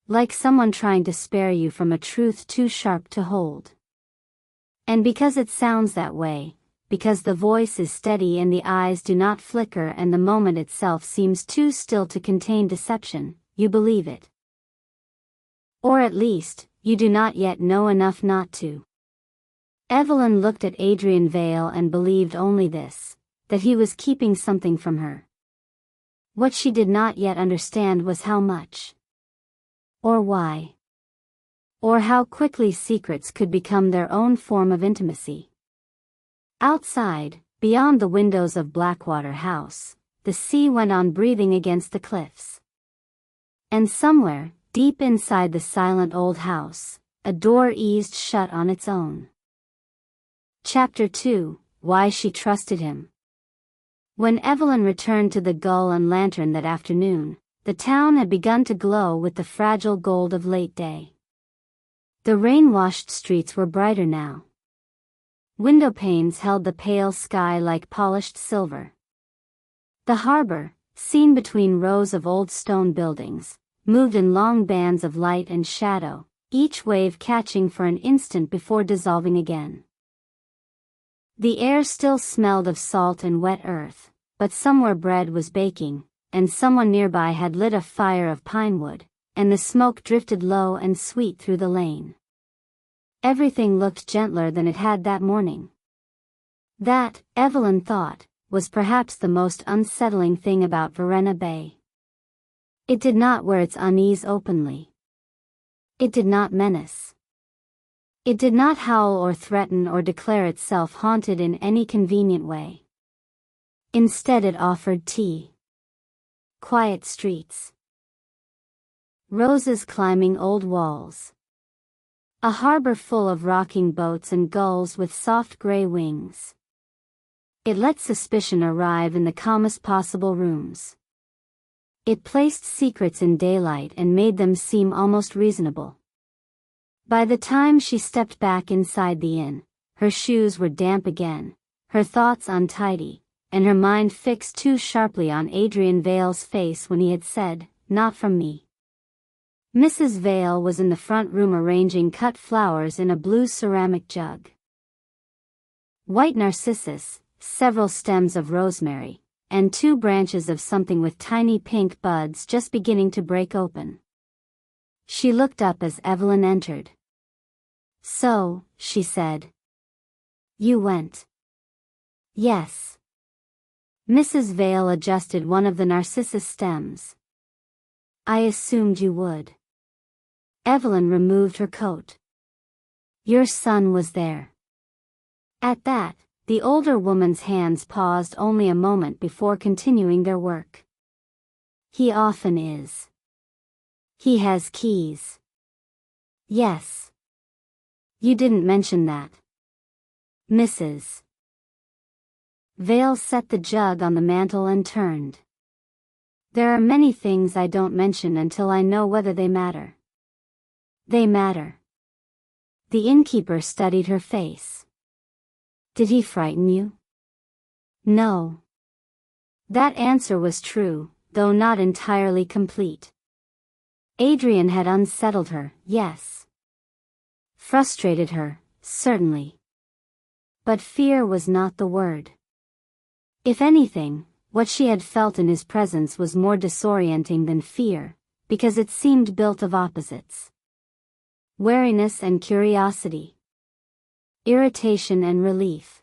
Like someone trying to spare you from a truth too sharp to hold. And because it sounds that way, because the voice is steady and the eyes do not flicker and the moment itself seems too still to contain deception, you believe it. Or at least, you do not yet know enough not to. Evelyn looked at Adrian Vale and believed only this, that he was keeping something from her. What she did not yet understand was how much. Or why. Or how quickly secrets could become their own form of intimacy. Outside, beyond the windows of Blackwater House, the sea went on breathing against the cliffs. And somewhere, deep inside the silent old house, a door eased shut on its own. Chapter 2, Why She Trusted Him. When Evelyn returned to the Gull and Lantern that afternoon, the town had begun to glow with the fragile gold of late day. The rain-washed streets were brighter now. Window panes held the pale sky like polished silver. The harbor, seen between rows of old stone buildings, moved in long bands of light and shadow, each wave catching for an instant before dissolving again. The air still smelled of salt and wet earth, but somewhere bread was baking, and someone nearby had lit a fire of pine wood, and the smoke drifted low and sweet through the lane. Everything looked gentler than it had that morning. That, Evelyn thought, was perhaps the most unsettling thing about Varenna Bay. It did not wear its unease openly. It did not menace. It did not howl or threaten or declare itself haunted in any convenient way. Instead it offered tea. Quiet streets. Roses climbing old walls. A harbor full of rocking boats and gulls with soft gray wings. It let suspicion arrive in the calmest possible rooms. It placed secrets in daylight and made them seem almost reasonable. By the time she stepped back inside the inn, her shoes were damp again, her thoughts untidy, and her mind fixed too sharply on Adrian Vale's face when he had said, "Not from me." Mrs. Vale was in the front room arranging cut flowers in a blue ceramic jug. White narcissus, several stems of rosemary, and 2 branches of something with tiny pink buds just beginning to break open. She looked up as Evelyn entered. "So," she said. "You went." "Yes." Mrs. Vale adjusted one of the narcissus stems. "I assumed you would." Evelyn removed her coat. "Your son was there." At that, the older woman's hands paused only a moment before continuing their work. "He often is. He has keys." "Yes. You didn't mention that." Mrs. Vale set the jug on the mantel and turned. "There are many things I don't mention until I know whether they matter." "They matter." The innkeeper studied her face. "Did he frighten you?" "No." That answer was true, though not entirely complete. Adrian had unsettled her, yes. Frustrated her, certainly. But fear was not the word. If anything, what she had felt in his presence was more disorienting than fear, because it seemed built of opposites. Wariness and curiosity. Irritation and relief.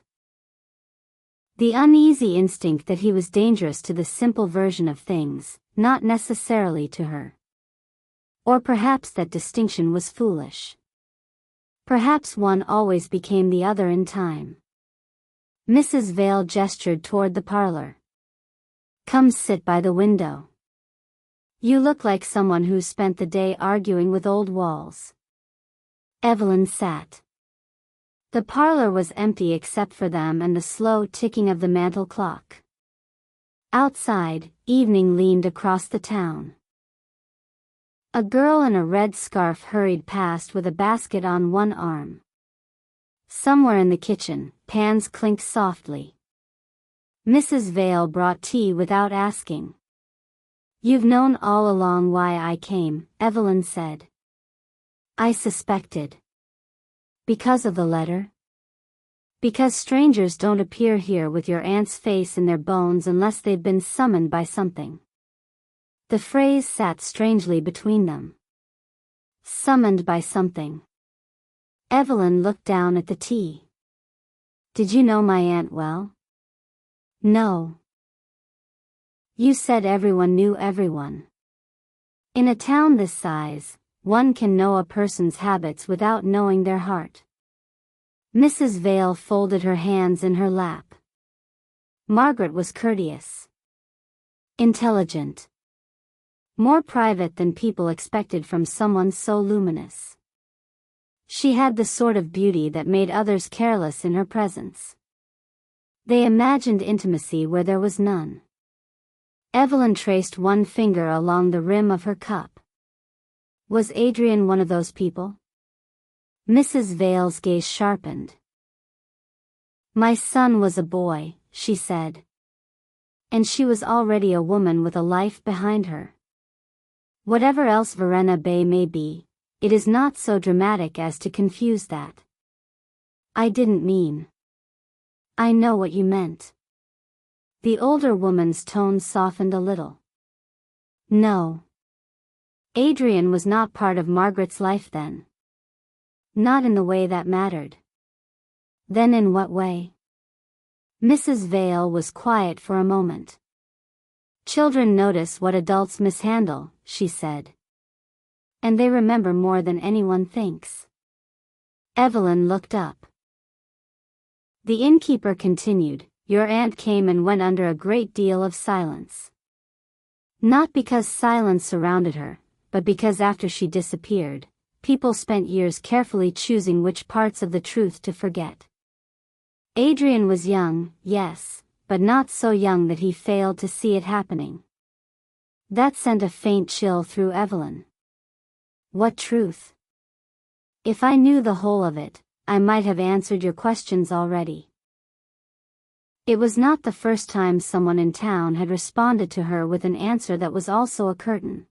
The uneasy instinct that he was dangerous to the simple version of things, not necessarily to her. Or perhaps that distinction was foolish. Perhaps one always became the other in time. Mrs. Vale gestured toward the parlor. "Come sit by the window. You look like someone who spent the day arguing with old walls." Evelyn sat. The parlor was empty except for them and the slow ticking of the mantel clock. Outside, evening leaned across the town. A girl in a red scarf hurried past with a basket on one arm. Somewhere in the kitchen, pans clinked softly. Mrs. Vale brought tea without asking. "You've known all along why I came," Evelyn said. "I suspected." "Because of the letter?" "Because strangers don't appear here with your aunt's face in their bones unless they've been summoned by something." The phrase sat strangely between them. Summoned by something. Evelyn looked down at the tea. "Did you know my aunt well?" "No." "You said everyone knew everyone." In a town this size, one can know a person's habits without knowing their heart. Mrs. Vale folded her hands in her lap. Margaret was courteous. Intelligent. More private than people expected from someone so luminous. She had the sort of beauty that made others careless in her presence. They imagined intimacy where there was none. Evelyn traced one finger along the rim of her cup. Was Adrian one of those people? Mrs. Vale's gaze sharpened. "My son was a boy," she said. And she was already a woman with a life behind her. Whatever else Varenna Bay may be, it is not so dramatic as to confuse that. "I didn't mean." "I know what you meant." The older woman's tone softened a little. "No. Adrian was not part of Margaret's life then. Not in the way that mattered. Then in what way? Mrs. Vale was quiet for a moment. Children notice what adults mishandle, she said. And they remember more than anyone thinks. Evelyn looked up. The innkeeper continued, your aunt came and went under a great deal of silence. Not because silence surrounded her, but because after she disappeared, people spent years carefully choosing which parts of the truth to forget. Adrian was young, yes, but not so young that he failed to see it happening. That sent a faint chill through Evelyn. What truth? If I knew the whole of it, I might have answered your questions already. It was not the first time someone in town had responded to her with an answer that was also a curtain.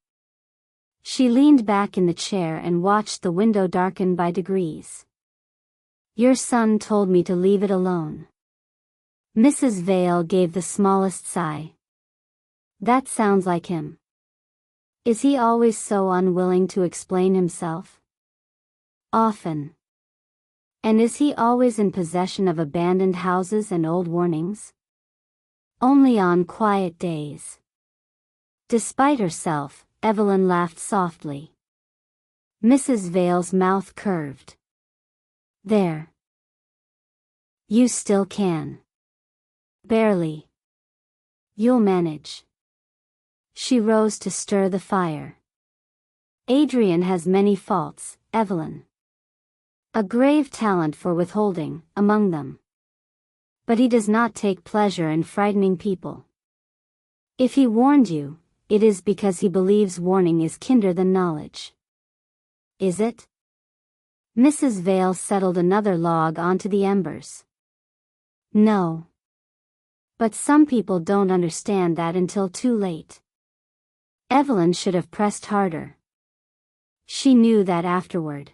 She leaned back in the chair and watched the window darken by degrees. Your son told me to leave it alone. Mrs. Vale gave the smallest sigh. That sounds like him. Is he always so unwilling to explain himself? Often. And is he always in possession of abandoned houses and old warnings? Only on quiet days. Despite herself, Evelyn laughed softly. Mrs. Vale's mouth curved. There. You still can. Barely. You'll manage. She rose to stir the fire. Adrian has many faults, Evelyn. A grave talent for withholding, among them. But he does not take pleasure in frightening people. If he warned you, it is because he believes warning is kinder than knowledge. Is it? Mrs. Vale settled another log onto the embers. No. But some people don't understand that until too late. Evelyn should have pressed harder. She knew that afterward.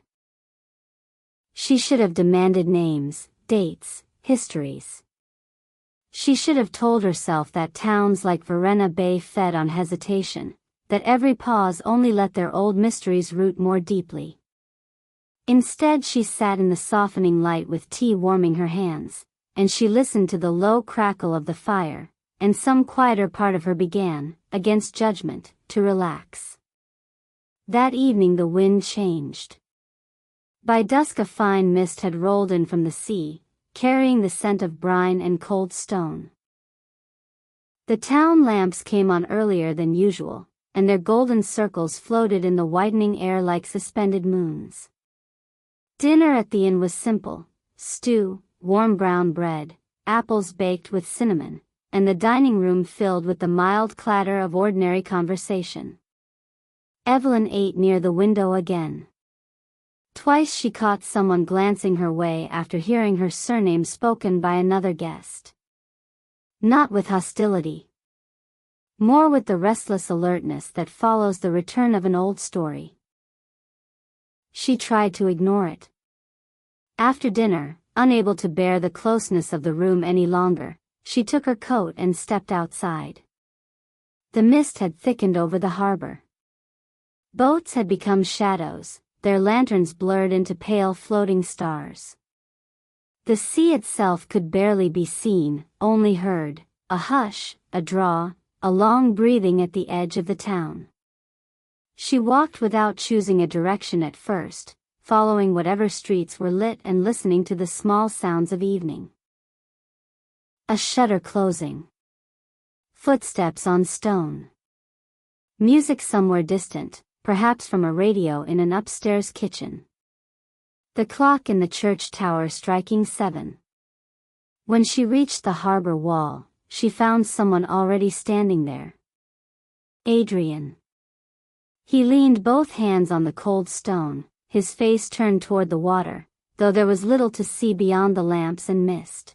She should have demanded names, dates, histories. She should have told herself that towns like Verena Bay fed on hesitation, that every pause only let their old mysteries root more deeply. Instead she sat in the softening light with tea warming her hands, and she listened to the low crackle of the fire, and some quieter part of her began, against judgment, to relax. That evening the wind changed. By dusk a fine mist had rolled in from the sea, carrying the scent of brine and cold stone. The town lamps came on earlier than usual, and their golden circles floated in the widening air like suspended moons. Dinner at the inn was simple: stew, warm brown bread, apples baked with cinnamon, and the dining room filled with the mild clatter of ordinary conversation. Evelyn ate near the window again. Twice she caught someone glancing her way after hearing her surname spoken by another guest. Not with hostility. More with the restless alertness that follows the return of an old story. She tried to ignore it. After dinner, unable to bear the closeness of the room any longer, she took her coat and stepped outside. The mist had thickened over the harbor. Boats had become shadows, their lanterns blurred into pale floating stars. The sea itself could barely be seen, only heard, a hush, a draw, a long breathing at the edge of the town. She walked without choosing a direction at first, following whatever streets were lit and listening to the small sounds of evening. A shutter closing. Footsteps on stone. Music somewhere distant, perhaps from a radio in an upstairs kitchen. The clock in the church tower striking 7. When she reached the harbor wall, she found someone already standing there. Adrian. He leaned both hands on the cold stone, his face turned toward the water, though there was little to see beyond the lamps and mist.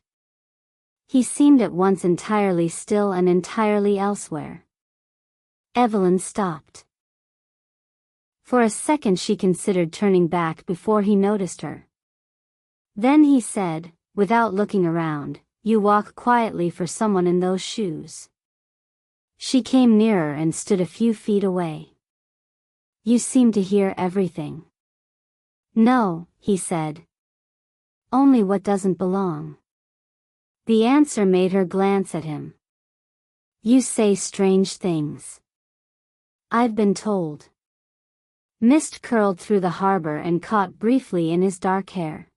He seemed at once entirely still and entirely elsewhere. Evelyn stopped. For a second she considered turning back before he noticed her. Then he said, without looking around, "You walk quietly for someone in those shoes." She came nearer and stood a few feet away. You seem to hear everything. No, he said. Only what doesn't belong. The answer made her glance at him. You say strange things. I've been told. Mist curled through the harbor and caught briefly in his dark hair.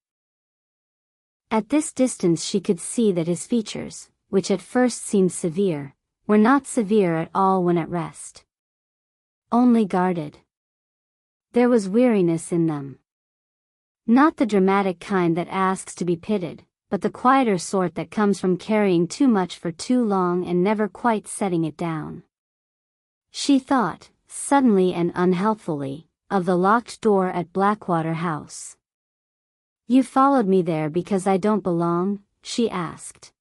At this distance she could see that his features, which at first seemed severe, were not severe at all when at rest. Only guarded. There was weariness in them. Not the dramatic kind that asks to be pitied, but the quieter sort that comes from carrying too much for too long and never quite setting it down. She thought, suddenly and unhelpfully, of the locked door at Blackwater House. You followed me there because I don't belong? She asked.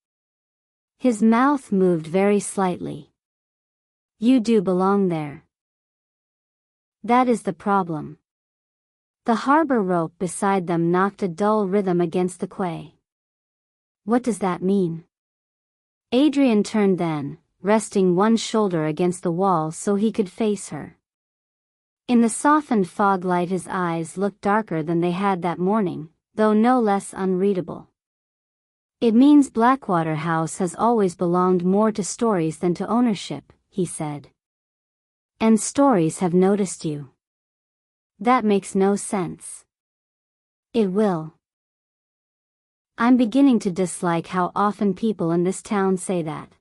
His mouth moved very slightly. You do belong there. That is the problem. The harbor rope beside them knocked a dull rhythm against the quay. What does that mean? Adrian turned then, resting one shoulder against the wall so he could face her. In the softened fog light his eyes looked darker than they had that morning, though no less unreadable. It means Blackwater House has always belonged more to stories than to ownership, he said. And stories have noticed you. That makes no sense. It will. I'm beginning to dislike how often people in this town say that.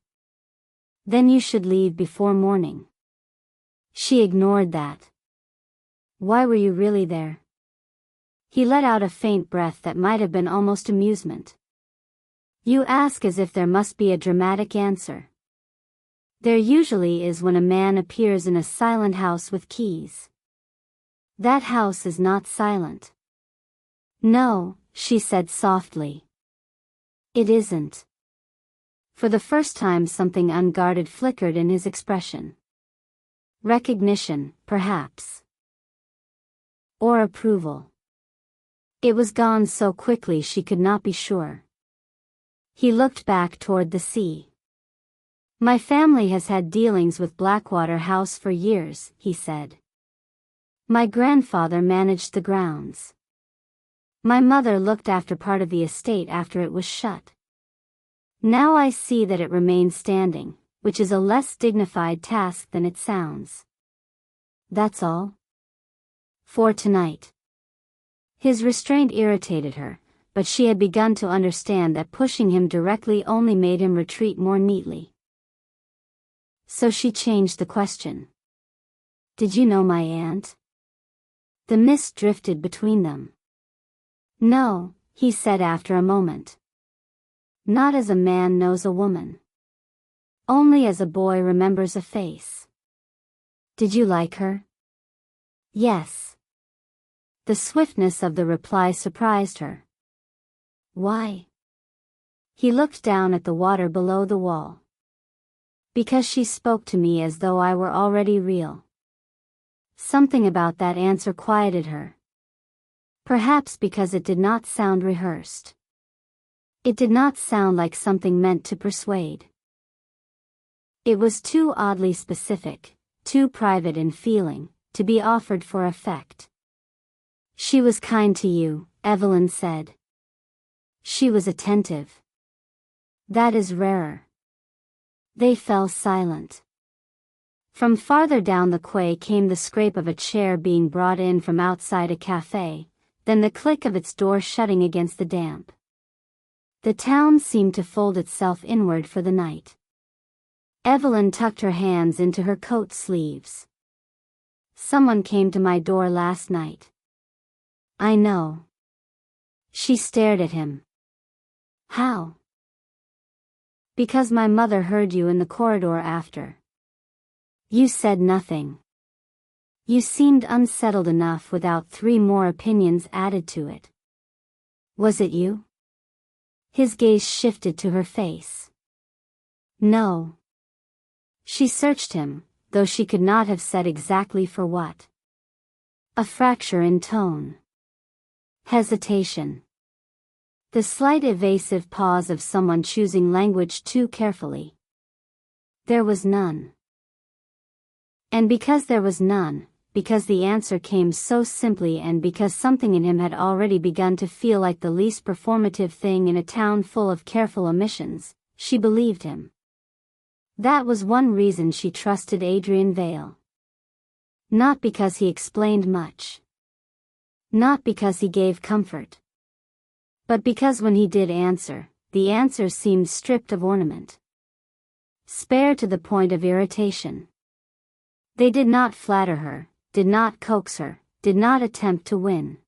Then you should leave before morning. She ignored that. Why were you really there? He let out a faint breath that might have been almost amusement. You ask as if there must be a dramatic answer. There usually is when a man appears in a silent house with keys. That house is not silent. No, she said softly. It isn't. For the first time something unguarded flickered in his expression. Recognition, perhaps. Or approval. It was gone so quickly she could not be sure. He looked back toward the sea. My family has had dealings with Blackwater House for years, he said. My grandfather managed the grounds. My mother looked after part of the estate after it was shut. Now I see that it remains standing, which is a less dignified task than it sounds. That's all? For tonight. His restraint irritated her, but she had begun to understand that pushing him directly only made him retreat more neatly. So she changed the question. Did you know my aunt? The mist drifted between them. No, he said after a moment. Not as a man knows a woman. Only as a boy remembers a face. Did you like her? Yes. The swiftness of the reply surprised her. Why? He looked down at the water below the wall. Because she spoke to me as though I were already real. Something about that answer quieted her. Perhaps because it did not sound rehearsed. It did not sound like something meant to persuade. It was too oddly specific, too private in feeling, to be offered for effect. She was kind to you, Evelyn said. She was attentive. That is rarer. They fell silent. From farther down the quay came the scrape of a chair being brought in from outside a cafe, then the click of its door shutting against the damp. The town seemed to fold itself inward for the night. Evelyn tucked her hands into her coat sleeves. Someone came to my door last night. I know. She stared at him. How? Because my mother heard you in the corridor after. You said nothing. You seemed unsettled enough without 3 more opinions added to it. Was it you? His gaze shifted to her face. No. She searched him, though she could not have said exactly for what. A fracture in tone. Hesitation. The slight evasive pause of someone choosing language too carefully. There was none. And because there was none, because the answer came so simply and because something in him had already begun to feel like the least performative thing in a town full of careful omissions, she believed him. That was one reason she trusted Adrian Vale. Not because he explained much. Not because he gave comfort. But because when he did answer, the answers seemed stripped of ornament. Spare to the point of irritation. They did not flatter her, did not coax her, did not attempt to win.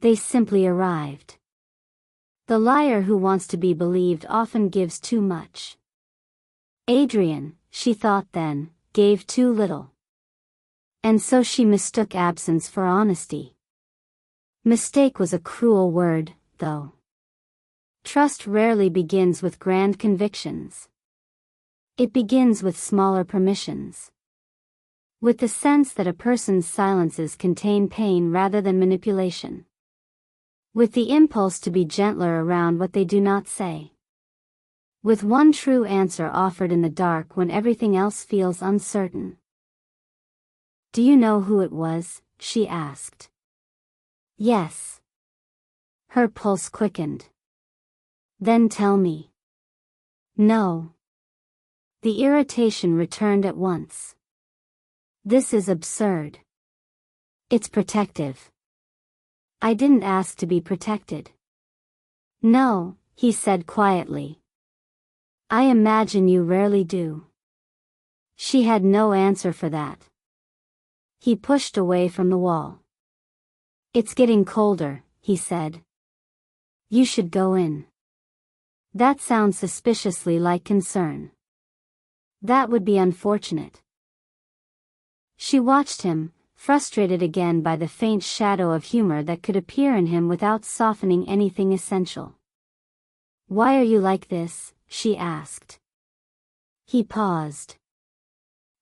They simply arrived. The liar who wants to be believed often gives too much. Adrian, she thought then, gave too little. And so she mistook absence for honesty. Mistake was a cruel word, though. Trust rarely begins with grand convictions. It begins with smaller permissions. With the sense that a person's silences contain pain rather than manipulation. With the impulse to be gentler around what they do not say. With one true answer offered in the dark when everything else feels uncertain. "Do you know who it was?" she asked. "Yes." Her pulse quickened. "Then tell me." "No." The irritation returned at once. "This is absurd. It's protective." "I didn't ask to be protected." "No," he said quietly. "I imagine you rarely do." She had no answer for that. He pushed away from the wall. "It's getting colder," he said. "You should go in." That sounds suspiciously like concern. That would be unfortunate. She watched him, frustrated again by the faint shadow of humor that could appear in him without softening anything essential. "Why are you like this?" she asked. He paused.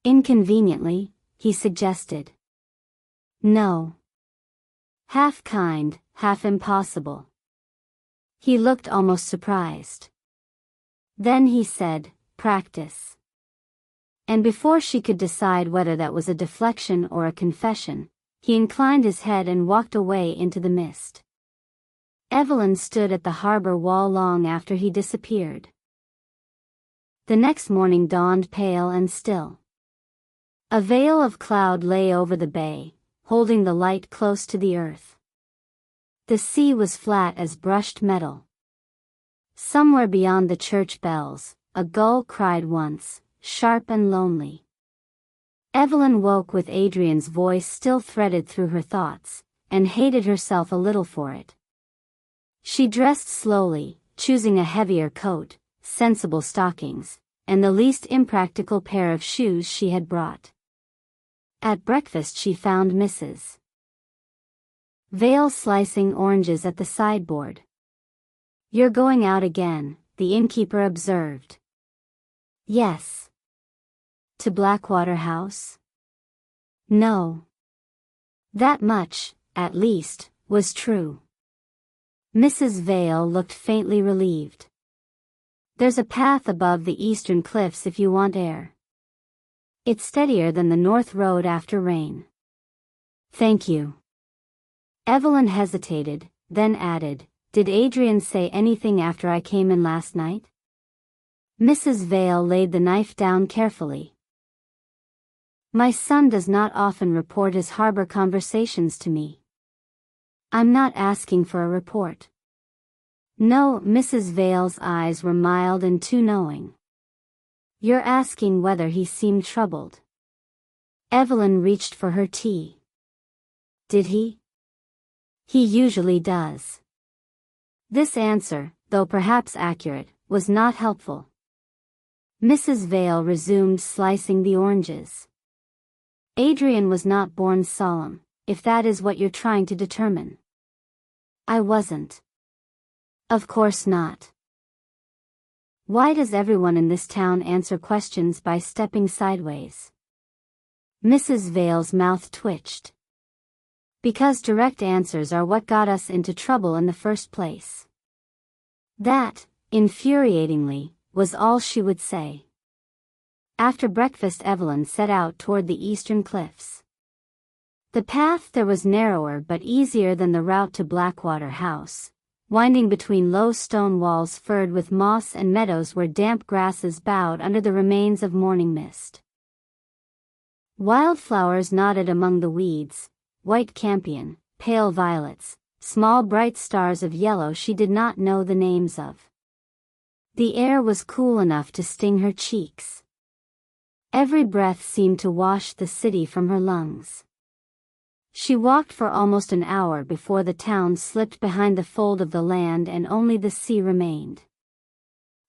"Inconveniently," he suggested. "No." Half kind, half impossible. He looked almost surprised. Then he said, "Practice." And before she could decide whether that was a deflection or a confession, he inclined his head and walked away into the mist. Evelyn stood at the harbor wall long after he disappeared. The next morning dawned pale and still. A veil of cloud lay over the bay, holding the light close to the earth. The sea was flat as brushed metal. Somewhere beyond the church bells, a gull cried once, sharp and lonely. Evelyn woke with Adrian's voice still threaded through her thoughts, and hated herself a little for it. She dressed slowly, choosing a heavier coat, sensible stockings, and the least impractical pair of shoes she had brought. At breakfast she found Mrs. Vale slicing oranges at the sideboard. "You're going out again," the innkeeper observed. "Yes." "To Blackwater House?" "No." That much, at least, was true. Mrs. Vale looked faintly relieved. "There's a path above the eastern cliffs if you want air. It's steadier than the north road after rain." "Thank you." Evelyn hesitated, then added, "Did Adrian say anything after I came in last night?" Mrs. Vale laid the knife down carefully. "My son does not often report his harbor conversations to me." "I'm not asking for a report." "No," Mrs. Vale's eyes were mild and too knowing. "You're asking whether he seemed troubled." Evelyn reached for her tea. "Did he?" "He usually does." This answer, though perhaps accurate, was not helpful. Mrs. Vale resumed slicing the oranges. "Adrian was not born solemn, if that is what you're trying to determine." "I wasn't." "Of course not." "Why does everyone in this town answer questions by stepping sideways?" Mrs. Vale's mouth twitched. "Because direct answers are what got us into trouble in the first place." That, infuriatingly, was all she would say. After breakfast Evelyn set out toward the eastern cliffs. The path there was narrower but easier than the route to Blackwater House, winding between low stone walls furred with moss and meadows where damp grasses bowed under the remains of morning mist. Wildflowers nodded among the weeds, white campion, pale violets, small bright stars of yellow she did not know the names of. The air was cool enough to sting her cheeks. Every breath seemed to wash the city from her lungs. She walked for almost an hour before the town slipped behind the fold of the land and only the sea remained.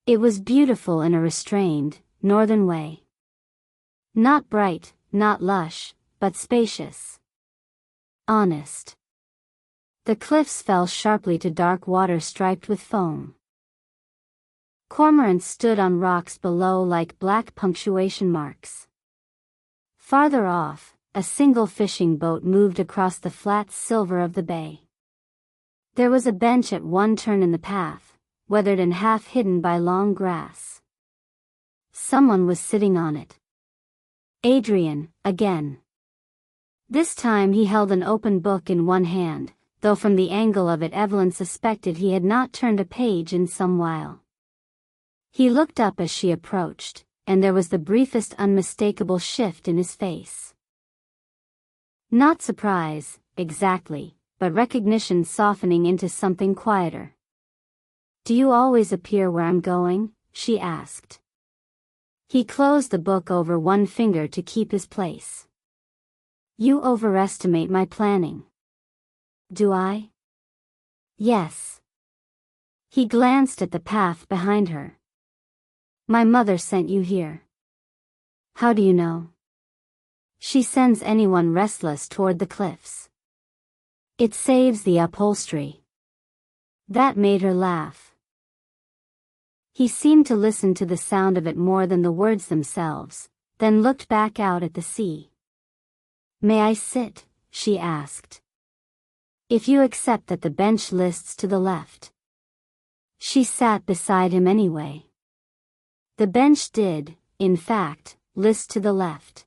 It was beautiful in a restrained, northern way. Not bright, not lush, but spacious. Honest. The cliffs fell sharply to dark water striped with foam. Cormorants stood on rocks below like black punctuation marks. Farther off, a single fishing boat moved across the flat silver of the bay. There was a bench at one turn in the path, weathered and half hidden by long grass. Someone was sitting on it. Adrian, again. This time he held an open book in one hand, though from the angle of it Evelyn suspected he had not turned a page in some while. He looked up as she approached, and there was the briefest unmistakable shift in his face. Not surprise, exactly, but recognition softening into something quieter. "Do you always appear where I'm going?" she asked. He closed the book over one finger to keep his place. "You overestimate my planning." "Do I?" "Yes." He glanced at the path behind her. "My mother sent you here." "How do you know?" "She sends anyone restless toward the cliffs. It saves the upholstery." That made her laugh. He seemed to listen to the sound of it more than the words themselves, then looked back out at the sea. "May I sit?" she asked. "If you accept that the bench lists to the left." She sat beside him anyway. The bench did, in fact, list to the left.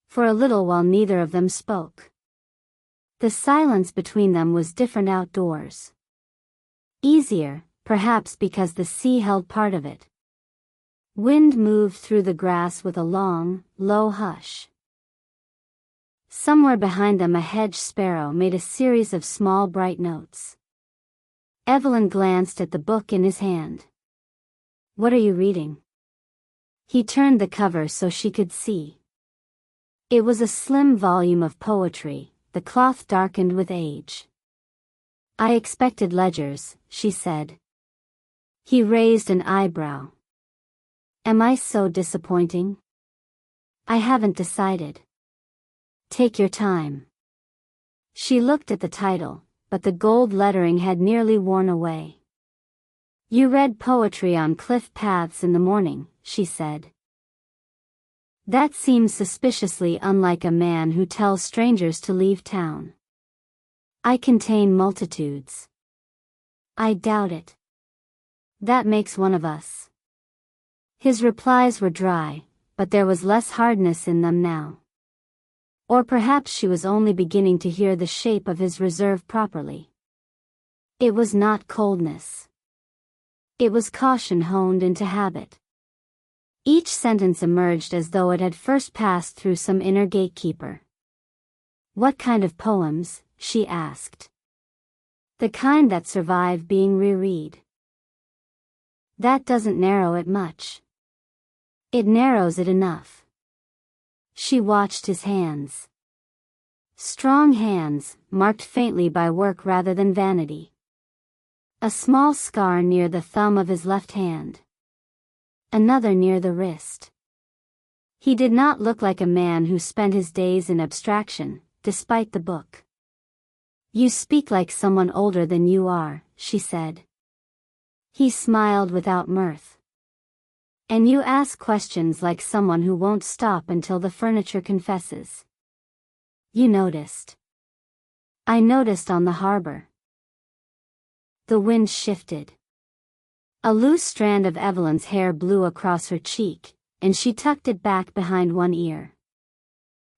For a little while neither of them spoke. The silence between them was different outdoors. Easier, perhaps because the sea held part of it. Wind moved through the grass with a long, low hush. Somewhere behind them a hedge sparrow made a series of small bright notes. Evelyn glanced at the book in his hand. "What are you reading?" He turned the cover so she could see. It was a slim volume of poetry, the cloth darkened with age. "I expected ledgers," she said. He raised an eyebrow. "Am I so disappointing?" "I haven't decided." "Take your time." She looked at the title, but the gold lettering had nearly worn away. "You read poetry on cliff paths in the morning," she said. That seems suspiciously unlike a man who tells strangers to leave town. "I contain multitudes." "I doubt it." "That makes one of us." His replies were dry, but there was less hardness in them now. Or perhaps she was only beginning to hear the shape of his reserve properly. It was not coldness. It was caution honed into habit. Each sentence emerged as though it had first passed through some inner gatekeeper. "What kind of poems?" she asked. "The kind that survive being reread." "That doesn't narrow it much." "It narrows it enough." She watched his hands. Strong hands, marked faintly by work rather than vanity. A small scar near the thumb of his left hand. Another near the wrist. He did not look like a man who spent his days in abstraction, despite the book. "You speak like someone older than you are," she said. He smiled without mirth. "And you ask questions like someone who won't stop until the furniture confesses." "You noticed." "I noticed on the harbor." The wind shifted. A loose strand of Evelyn's hair blew across her cheek, and she tucked it back behind one ear.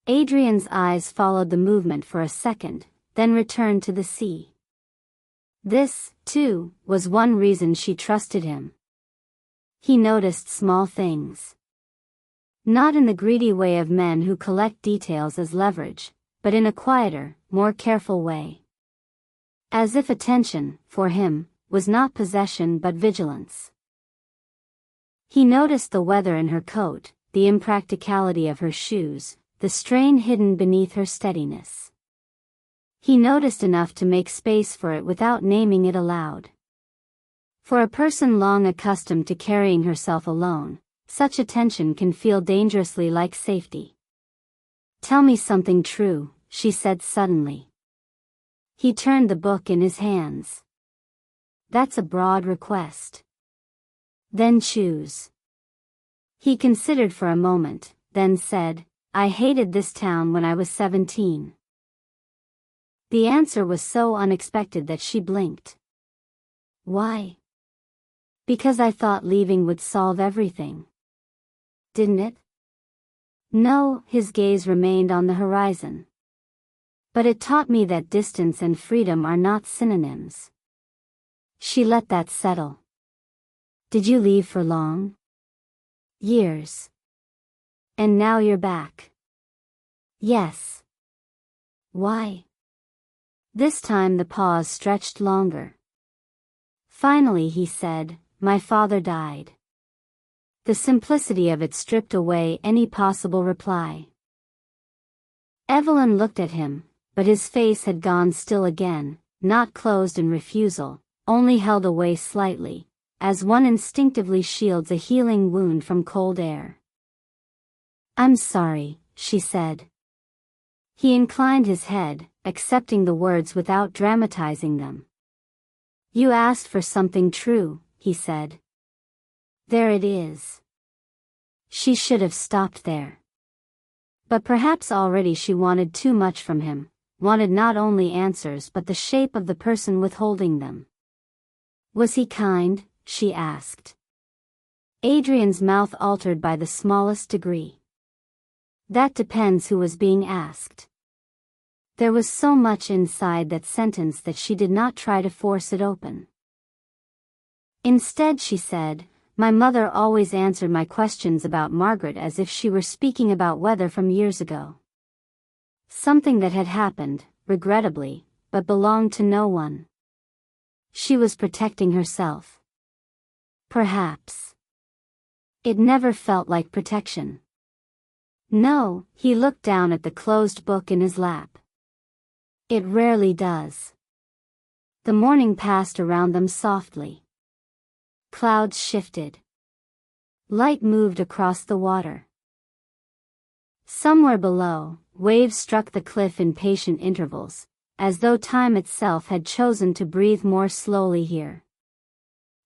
Adrian's eyes followed the movement for a second, then returned to the sea. This, too, was one reason she trusted him. He noticed small things. Not in the greedy way of men who collect details as leverage, but in a quieter, more careful way. As if attention, for him, was not possession but vigilance. He noticed the weather in her coat, the impracticality of her shoes, the strain hidden beneath her steadiness. He noticed enough to make space for it without naming it aloud. For a person long accustomed to carrying herself alone, such attention can feel dangerously like safety. "Tell me something true," she said suddenly. He turned the book in his hands. "That's a broad request." "Then choose." He considered for a moment, then said, "I hated this town when I was 17. The answer was so unexpected that she blinked. "Why?" "Because I thought leaving would solve everything." "Didn't it?" "No," his gaze remained on the horizon. "But it taught me that distance and freedom are not synonyms." She let that settle. "Did you leave for long?" "Years." "And now you're back?" "Yes." "Why?" This time the pause stretched longer. Finally he said, "My father died." The simplicity of it stripped away any possible reply. Evelyn looked at him, but his face had gone still again, not closed in refusal, only held away slightly, as one instinctively shields a healing wound from cold air. "I'm sorry," she said. He inclined his head, accepting the words without dramatizing them. "You asked for something true," he said. "There it is." She should have stopped there. But perhaps already she wanted too much from him, wanted not only answers but the shape of the person withholding them. "Was he kind?" she asked. Adrian's mouth altered by the smallest degree. "That depends who was being asked." There was so much inside that sentence that she did not try to force it open. Instead she said, "My mother always answered my questions about Margaret as if she were speaking about weather from years ago. Something that had happened, regrettably, but belonged to no one. She was protecting herself. Perhaps. It never felt like protection." "No," he looked down at the closed book in his lap. "It rarely does." The morning passed around them softly. Clouds shifted. Light moved across the water. Somewhere below, waves struck the cliff in patient intervals, as though time itself had chosen to breathe more slowly here.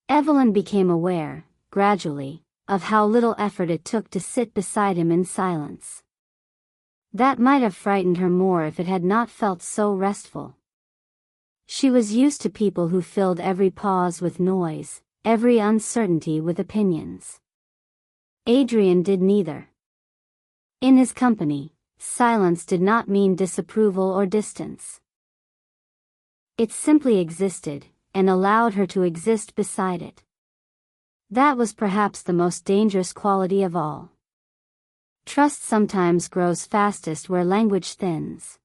Evelyn became aware, gradually, of how little effort it took to sit beside him in silence. That might have frightened her more if it had not felt so restful. She was used to people who filled every pause with noise, every uncertainty with opinions. Adrian did neither. In his company, silence did not mean disapproval or distance. It simply existed, and allowed her to exist beside it. That was perhaps the most dangerous quality of all. Trust sometimes grows fastest where language thins.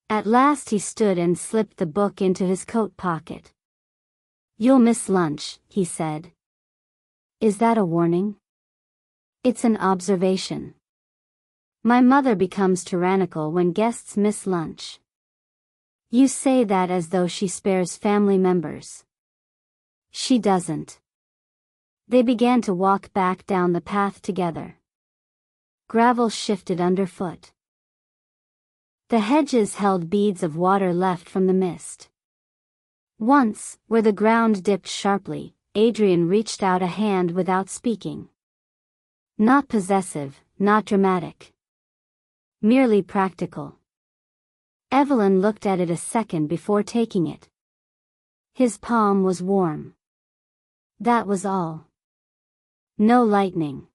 At last he stood and slipped the book into his coat pocket. "You'll miss lunch," he said. "Is that a warning?" "It's an observation. My mother becomes tyrannical when guests miss lunch." "You say that as though she spares family members." "She doesn't." They began to walk back down the path together. Gravel shifted underfoot. The hedges held beads of water left from the mist. Once, where the ground dipped sharply, Adrian reached out a hand without speaking. Not possessive, not dramatic. Merely practical. Evelyn looked at it a second before taking it. His palm was warm. That was all. No lightning.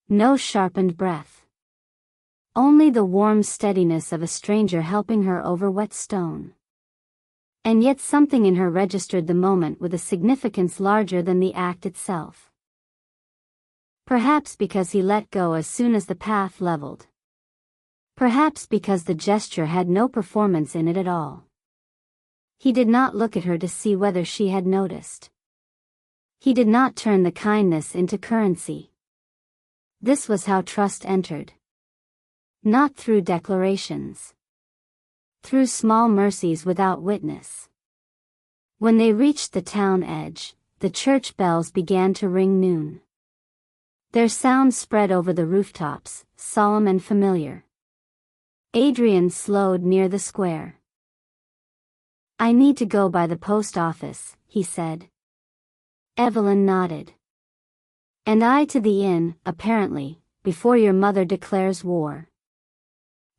No sharpened breath. only the warm steadiness of a stranger helping her over wet stone. And yet something in her registered the moment with a significance larger than the act itself. Perhaps because he let go as soon as the path leveled. Perhaps because the gesture had no performance in it at all. He did not look at her to see whether she had noticed. He did not turn the kindness into currency. This was how trust entered. Not through declarations. Through small mercies without witness. When they reached the town edge, the church bells began to ring noon. Their sound spread over the rooftops, solemn and familiar. Adrian slowed near the square. "I need to go by the post office," he said. Evelyn nodded. "And I to the inn, apparently, before your mother declares war."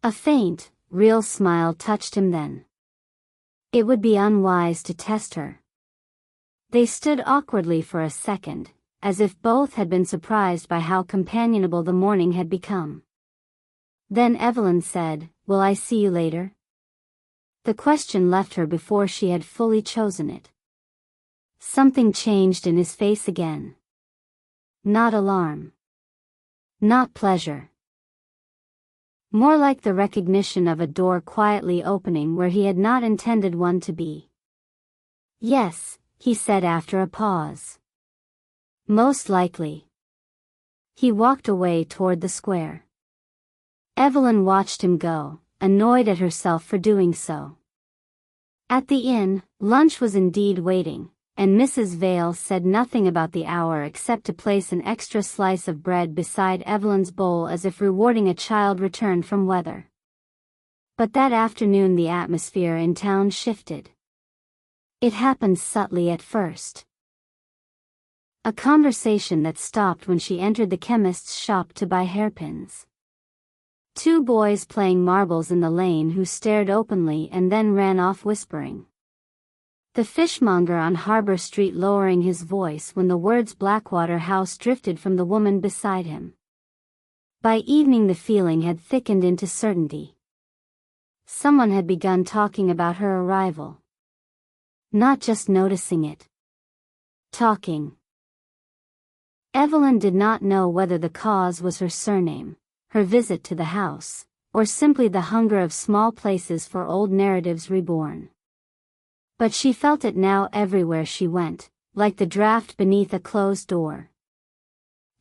A faint, real smile touched him then. It would be unwise to test her. They stood awkwardly for a second, as if both had been surprised by how companionable the morning had become. Then Evelyn said, "Will I see you later?" The question left her before she had fully chosen it. Something changed in his face again. Not alarm. Not pleasure. More like the recognition of a door quietly opening where he had not intended one to be. "Yes," he said after a pause. "Most likely." He walked away toward the square. Evelyn watched him go, annoyed at herself for doing so. At the inn, lunch was indeed waiting, and Mrs. Vale said nothing about the hour except to place an extra slice of bread beside Evelyn's bowl as if rewarding a child returned from weather. But that afternoon the atmosphere in town shifted. It happened subtly at first. A conversation that stopped when she entered the chemist's shop to buy hairpins. Two boys playing marbles in the lane who stared openly and then ran off whispering. The fishmonger on Harbor Street lowering his voice when the words Blackwater House drifted from the woman beside him. By evening the feeling had thickened into certainty. Someone had begun talking about her arrival. Not just noticing it. Talking. Evelyn did not know whether the cause was her surname, her visit to the house, or simply the hunger of small places for old narratives reborn. But she felt it now everywhere she went, like the draft beneath a closed door.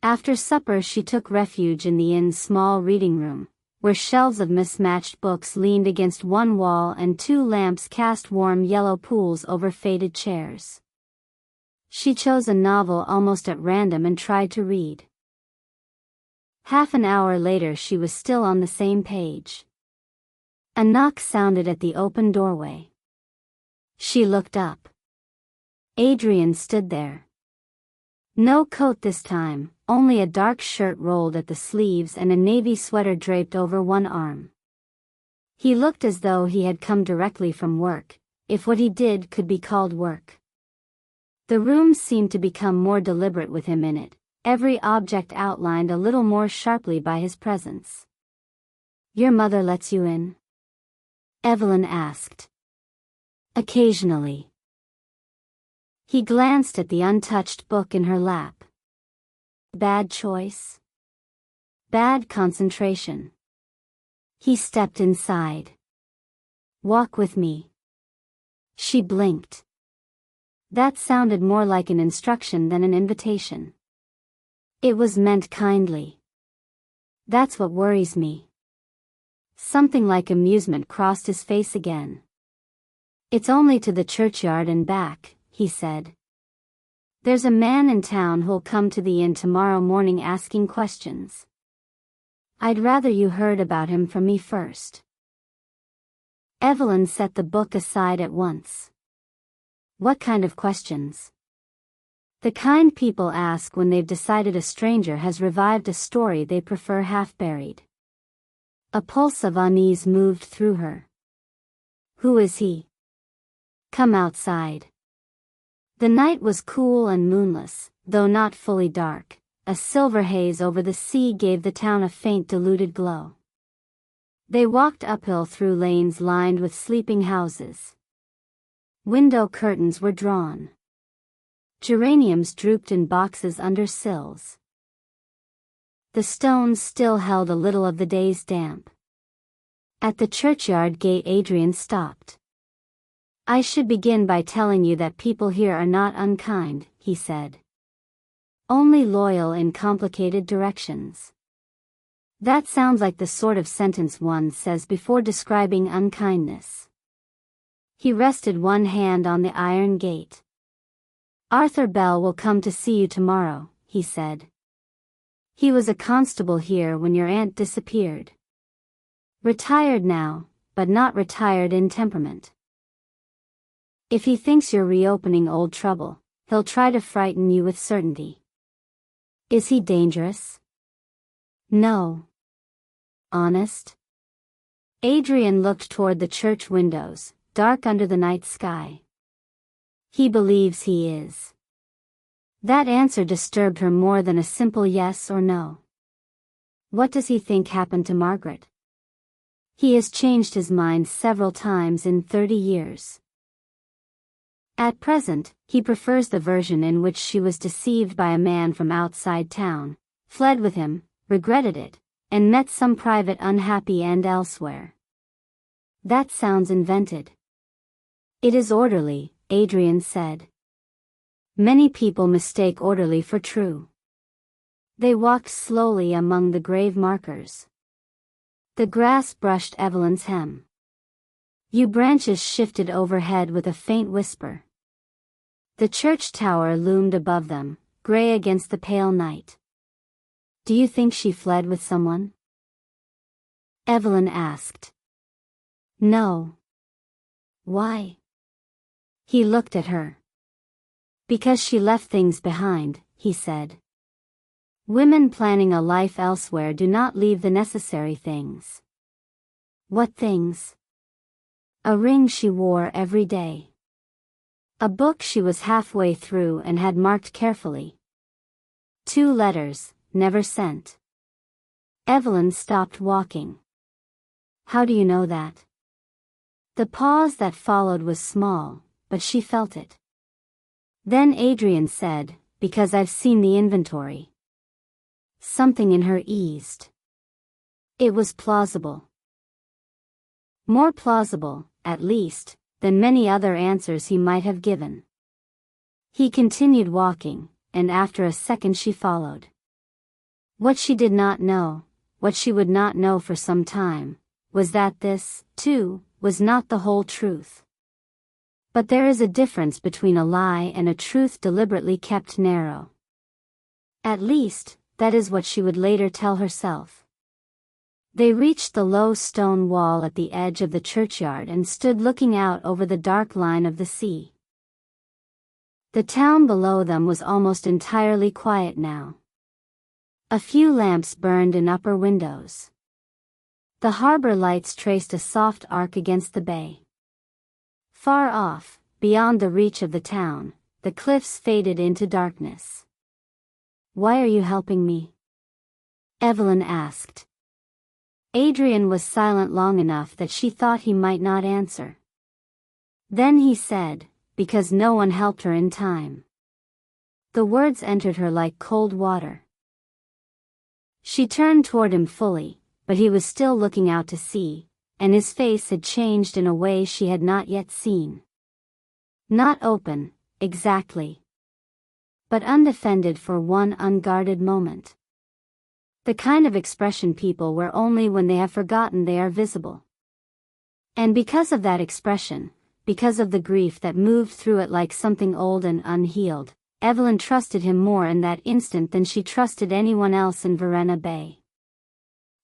After supper she took refuge in the inn's small reading room, where shelves of mismatched books leaned against one wall and two lamps cast warm yellow pools over faded chairs. She chose a novel almost at random and tried to read. Half an hour later she was still on the same page. A knock sounded at the open doorway. She looked up. Adrian stood there. No coat this time, only a dark shirt rolled at the sleeves and a navy sweater draped over one arm. He looked as though he had come directly from work, if what he did could be called work. The room seemed to become more deliberate with him in it, every object outlined a little more sharply by his presence. "Your mother lets you in?" Evelyn asked. "Occasionally." He glanced at the untouched book in her lap. Bad choice? Bad concentration. He stepped inside. "Walk with me." She blinked. That sounded more like an instruction than an invitation. It was meant kindly. "That's what worries me." Something like amusement crossed his face again. "It's only to the churchyard and back," he said. "There's a man in town who'll come to the inn tomorrow morning asking questions. I'd rather you heard about him from me first." Evelyn set the book aside at once. "What kind of questions?" "The kind people ask when they've decided a stranger has revived a story they prefer half-buried." A pulse of unease moved through her. "Who is he?" "Come outside." The night was cool and moonless, though not fully dark. A silver haze over the sea gave the town a faint diluted glow. They walked uphill through lanes lined with sleeping houses. Window curtains were drawn. Geraniums drooped in boxes under sills. The stones still held a little of the day's damp. At the churchyard gate Adrian stopped. "I should begin by telling you that people here are not unkind," he said. "Only loyal in complicated directions." That sounds like the sort of sentence one says before describing unkindness. He rested one hand on the iron gate. "Arthur Bell will come to see you tomorrow," he said. "He was a constable here when your aunt disappeared. Retired now, but not retired in temperament. If he thinks you're reopening old trouble, he'll try to frighten you with certainty." "Is he dangerous?" "No." "Honest?" Adrian looked toward the church windows, dark under the night sky. "He believes he is." That answer disturbed her more than a simple yes or no. "What does he think happened to Margaret?" "He has changed his mind several times in 30 years. At present, he prefers the version in which she was deceived by a man from outside town, fled with him, regretted it, and met some private unhappy end elsewhere." "That sounds invented." "It is orderly," Adrian said. "Many people mistake orderly for true." They walked slowly among the grave markers. The grass brushed Evelyn's hem. Yew branches shifted overhead with a faint whisper. The church tower loomed above them, gray against the pale night. "Do you think she fled with someone?" Evelyn asked. "No." "Why?" He looked at her. "Because she left things behind," he said. "Women planning a life elsewhere do not leave the necessary things." "What things?" "A ring she wore every day. A book she was halfway through and had marked carefully. 2 letters, never sent." Evelyn stopped walking. "How do you know that?" The pause that followed was small, but she felt it. Then Adrian said, "Because I've seen the inventory." Something in her eased. It was plausible. More plausible, at least, than many other answers he might have given. He continued walking, and after a second she followed. What she did not know, what she would not know for some time, was that this, too, was not the whole truth. But there is a difference between a lie and a truth deliberately kept narrow. At least, that is what she would later tell herself. They reached the low stone wall at the edge of the churchyard and stood looking out over the dark line of the sea. The town below them was almost entirely quiet now. A few lamps burned in upper windows. The harbor lights traced a soft arc against the bay. Far off, beyond the reach of the town, the cliffs faded into darkness. "Why are you helping me?" Evelyn asked. Adrian was silent long enough that she thought he might not answer. Then he said, "Because no one helped her in time." The words entered her like cold water. She turned toward him fully, but he was still looking out to sea, and his face had changed in a way she had not yet seen. Not open, exactly, but undefended for one unguarded moment. The kind of expression people wear only when they have forgotten they are visible. And because of that expression, because of the grief that moved through it like something old and unhealed, Evelyn trusted him more in that instant than she trusted anyone else in Varenna Bay.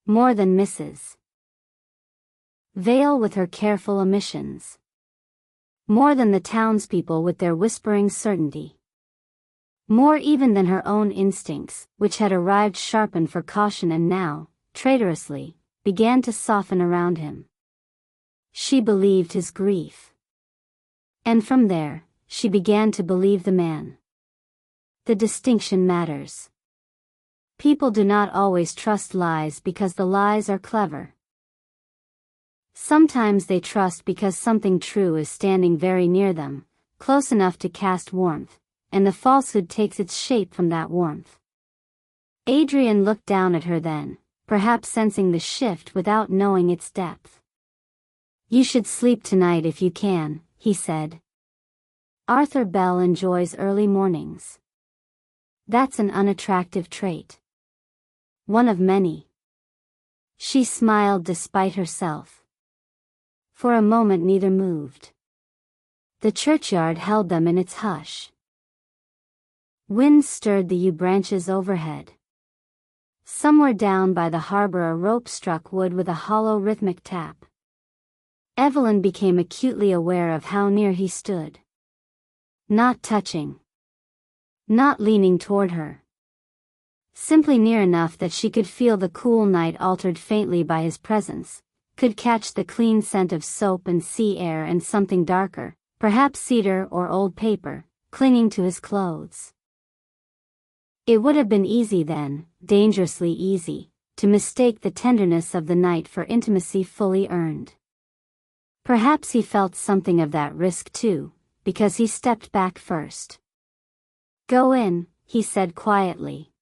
More than Mrs. Vale with her careful omissions. More than the townspeople with their whispering certainty. More even than her own instincts, which had arrived sharpened for caution and now, traitorously, began to soften around him. She believed his grief. And from there, she began to believe the man. The distinction matters. People do not always trust lies because the lies are clever. Sometimes they trust because something true is standing very near them, close enough to cast warmth, and the falsehood takes its shape from that warmth. Adrian looked down at her then, perhaps sensing the shift without knowing its depth. "You should sleep tonight if you can," he said. "Arthur Bell enjoys early mornings. That's an unattractive trait. One of many." She smiled despite herself. For a moment neither moved. The churchyard held them in its hush. Wind stirred the yew branches overhead. Somewhere down by the harbor a rope struck wood with a hollow rhythmic tap. Evelyn became acutely aware of how near he stood. Not touching. Not leaning toward her. Simply near enough that she could feel the cool night altered faintly by his presence, could catch the clean scent of soap and sea air and something darker, perhaps cedar or old paper, clinging to his clothes. It would have been easy then, dangerously easy, to mistake the tenderness of the night for intimacy fully earned. Perhaps he felt something of that risk too, because he stepped back first. "Go in," he said quietly.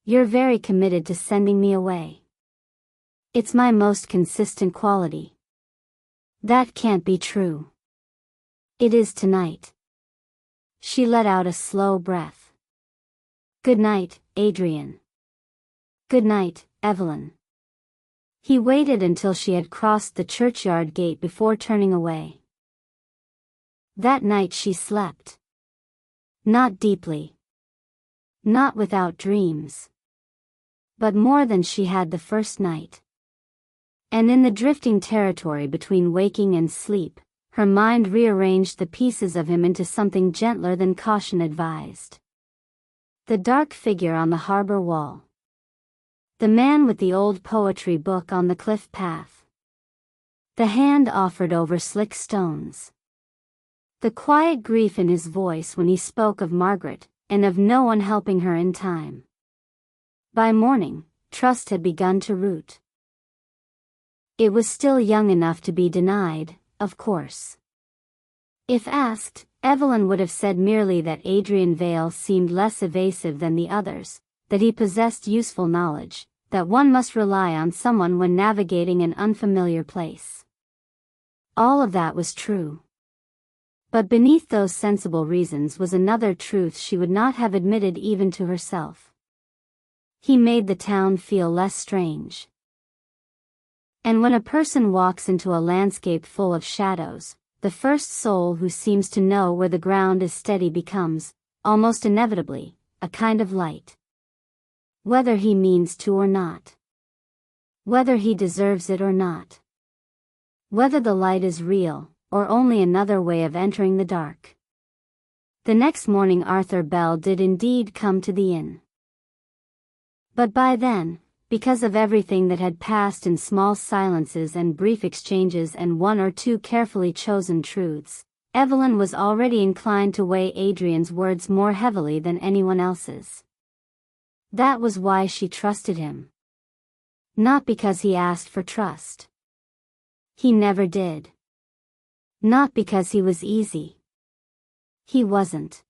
"You're very committed to sending me away. It's my most consistent quality." "That can't be true." "It is tonight." She let out a slow breath. "Good night, Adrian." "Good night, Evelyn." He waited until she had crossed the churchyard gate before turning away. That night she slept. Not deeply. Not without dreams. But more than she had the first night. And in the drifting territory between waking and sleep, her mind rearranged the pieces of him into something gentler than caution advised. The dark figure on the harbor wall. The man with the old poetry book on the cliff path. The hand offered over slick stones. The quiet grief in his voice when he spoke of Margaret, and of no one helping her in time. By morning, trust had begun to root. It was still young enough to be denied, of course. If asked, Evelyn would have said merely that Adrian Vale seemed less evasive than the others, that he possessed useful knowledge, that one must rely on someone when navigating an unfamiliar place. All of that was true. But beneath those sensible reasons was another truth she would not have admitted even to herself. He made the town feel less strange. And when a person walks into a landscape full of shadows, the first soul who seems to know where the ground is steady becomes, almost inevitably, a kind of light. Whether he means to or not. Whether he deserves it or not. Whether the light is real, or only another way of entering the dark. The next morning Arthur Bell did indeed come to the inn. But by then, because of everything that had passed in small silences and brief exchanges and one or two carefully chosen truths, Evelyn was already inclined to weigh Adrian's words more heavily than anyone else's. That was why she trusted him. Not because he asked for trust. He never did. Not because he was easy. He wasn't.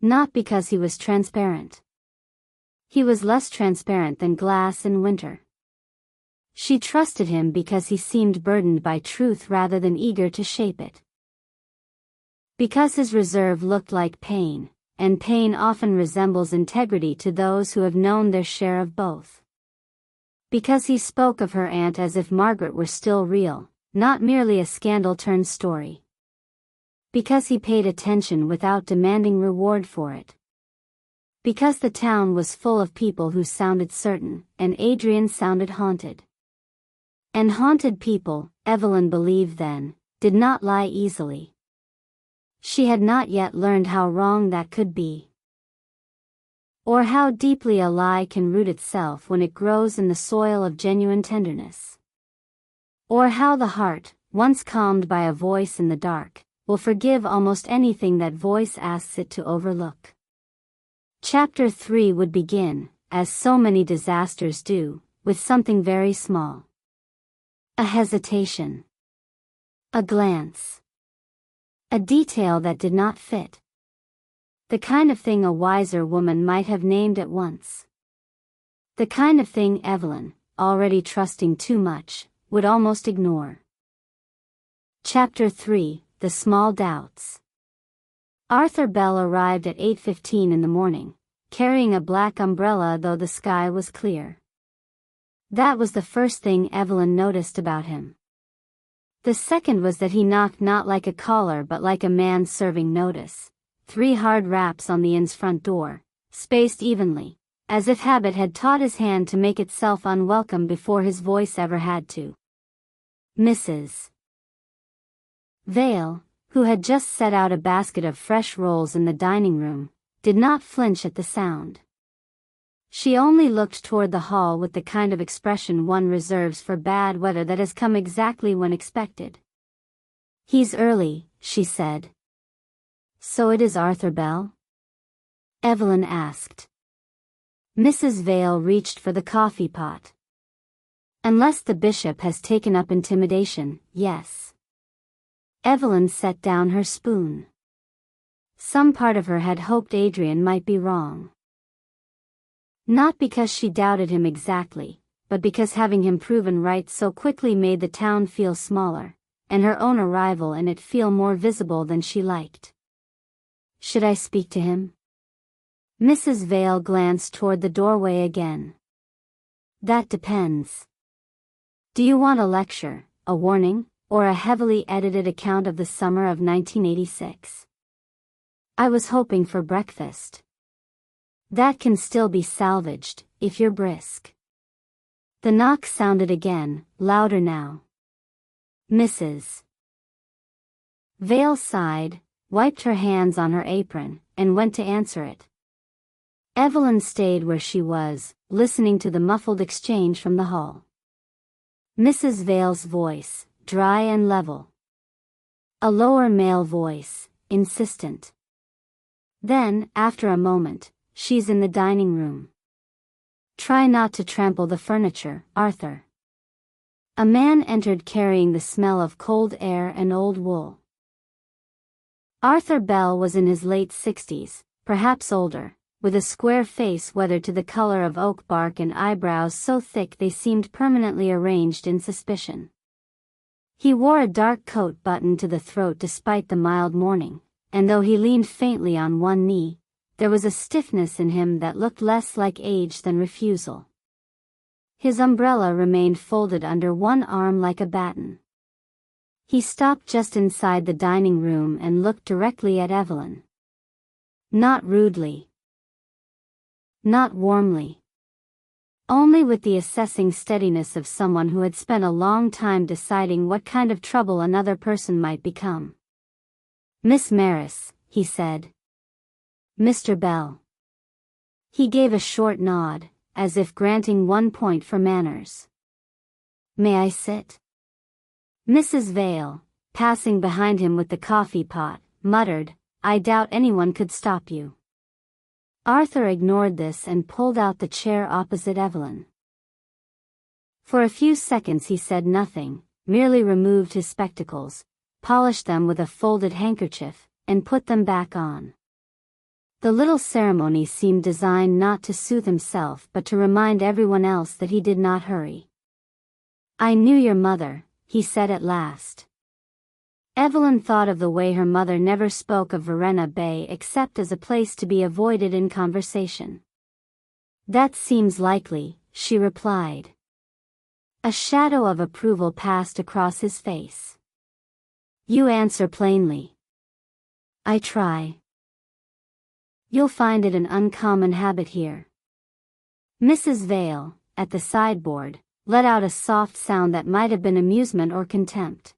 Not because he was transparent. He was less transparent than glass in winter. She trusted him because he seemed burdened by truth rather than eager to shape it. Because his reserve looked like pain, and pain often resembles integrity to those who have known their share of both. Because he spoke of her aunt as if Margaret were still real, not merely a scandal-turned story. Because he paid attention without demanding reward for it. Because the town was full of people who sounded certain, and Adrian sounded haunted. And haunted people, Evelyn believed then, did not lie easily. She had not yet learned how wrong that could be. Or how deeply a lie can root itself when it grows in the soil of genuine tenderness. Or how the heart, once calmed by a voice in the dark, will forgive almost anything that voice asks it to overlook. Chapter 3 would begin, as so many disasters do, with something very small. A hesitation. A glance. A detail that did not fit. The kind of thing a wiser woman might have named at once. The kind of thing Evelyn, already trusting too much, would almost ignore. Chapter 3, The Small Doubts. Arthur Bell arrived at 8:15 in the morning, carrying a black umbrella though the sky was clear. That was the first thing Evelyn noticed about him. The second was that he knocked not like a caller but like a man serving notice. 3 hard raps on the inn's front door, spaced evenly, as if habit had taught his hand to make itself unwelcome before his voice ever had to. Mrs. Vale, who had just set out a basket of fresh rolls in the dining room, did not flinch at the sound. She only looked toward the hall with the kind of expression one reserves for bad weather that has come exactly when expected. "He's early," she said. "So it is Arthur Bell?" Evelyn asked. Mrs. Vale reached for the coffee pot. "Unless the bishop has taken up intimidation, yes." Evelyn set down her spoon. Some part of her had hoped Adrian might be wrong. Not because she doubted him exactly, but because having him proven right so quickly made the town feel smaller, and her own arrival in it feel more visible than she liked. "Should I speak to him?" Mrs. Vale glanced toward the doorway again. "That depends. Do you want a lecture, a warning, or a heavily edited account of the summer of 1986? I was hoping for breakfast. That can still be salvaged, if you're brisk." The knock sounded again, louder now. Mrs. Vale sighed, wiped her hands on her apron, and went to answer it. Evelyn stayed where she was, listening to the muffled exchange from the hall. Mrs. Vale's voice, dry and level. A lower male voice, insistent. Then, after a moment, "She's in the dining room. Try not to trample the furniture, Arthur." A man entered carrying the smell of cold air and old wool. Arthur Bell was in his late 60s, perhaps older, with a square face weathered to the color of oak bark and eyebrows so thick they seemed permanently arranged in suspicion. He wore a dark coat buttoned to the throat despite the mild morning, and though he leaned faintly on one knee, there was a stiffness in him that looked less like age than refusal. His umbrella remained folded under one arm like a baton. He stopped just inside the dining room and looked directly at Evelyn. Not rudely. Not warmly. Only with the assessing steadiness of someone who had spent a long time deciding what kind of trouble another person might become. "Miss Maris," he said. "Mr. Bell." He gave a short nod, as if granting 1 point for manners. "May I sit?" Mrs. Vale, passing behind him with the coffee pot, muttered, "I doubt anyone could stop you." Arthur ignored this and pulled out the chair opposite Evelyn. For a few seconds he said nothing, merely removed his spectacles, polished them with a folded handkerchief, and put them back on. The little ceremony seemed designed not to soothe himself but to remind everyone else that he did not hurry. "I knew your mother," he said at last. Evelyn thought of the way her mother never spoke of Varenna Bay except as a place to be avoided in conversation. "That seems likely," she replied. A shadow of approval passed across his face. "You answer plainly." "I try." "You'll find it an uncommon habit here." Mrs. Vale, at the sideboard, let out a soft sound that might have been amusement or contempt.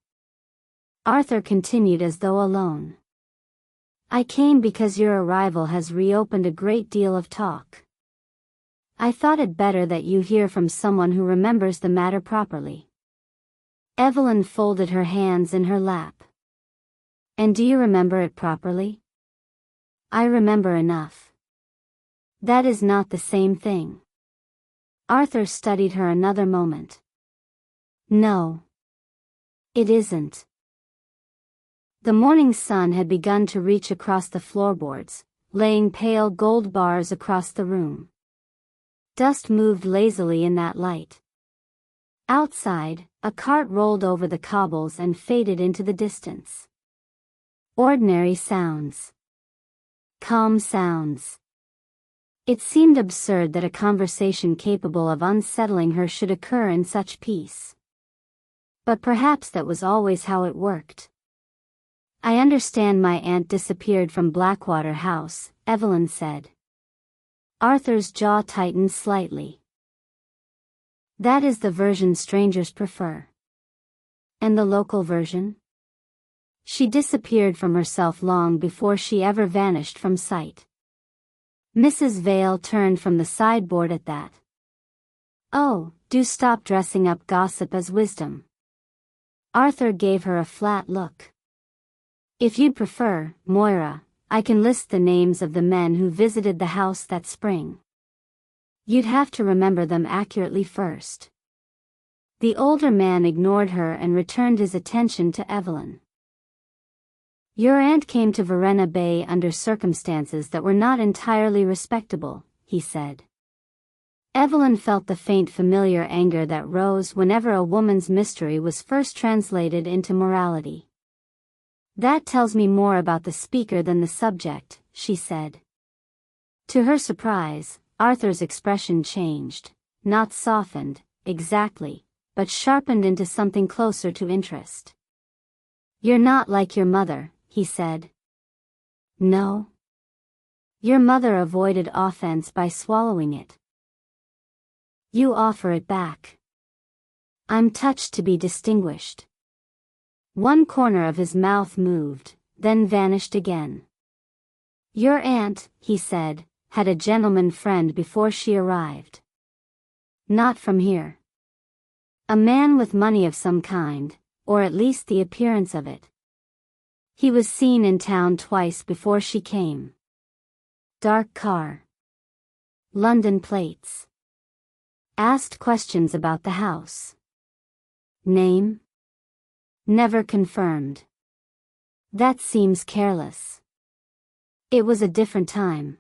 Arthur continued as though alone. "I came because your arrival has reopened a great deal of talk. I thought it better that you hear from someone who remembers the matter properly." Evelyn folded her hands in her lap. "And do you remember it properly?" "I remember enough." "That is not the same thing." Arthur studied her another moment. "No, It isn't. The morning sun had begun to reach across the floorboards, laying pale gold bars across the room. Dust moved lazily in that light. Outside, a cart rolled over the cobbles and faded into the distance. Ordinary sounds. Calm sounds. It seemed absurd that a conversation capable of unsettling her should occur in such peace. But perhaps that was always how it worked. I understand my aunt disappeared from Blackwater House, Evelyn said. Arthur's jaw tightened slightly. That is the version strangers prefer. And the local version? She disappeared from herself long before she ever vanished from sight. Mrs. Vale turned from the sideboard at that. Oh, do stop dressing up gossip as wisdom. Arthur gave her a flat look. If you'd prefer, Moira, I can list the names of the men who visited the house that spring. You'd have to remember them accurately first. The older man ignored her and returned his attention to Evelyn. Your aunt came to Varenna Bay under circumstances that were not entirely respectable, he said. Evelyn felt the faint familiar anger that rose whenever a woman's mystery was first translated into morality. That tells me more about the speaker than the subject, she said. To her surprise, Arthur's expression changed, not softened, exactly, but sharpened into something closer to interest. You're not like your mother, he said. No. Your mother avoided offense by swallowing it. You offer it back. I'm touched to be distinguished. One corner of his mouth moved, then vanished again. Your aunt, he said, had a gentleman friend before she arrived. Not from here. A man with money of some kind, or at least the appearance of it. He was seen in town twice before she came. Dark car. London plates. Asked questions about the house. Name? Never confirmed. That seems careless. It was a different time.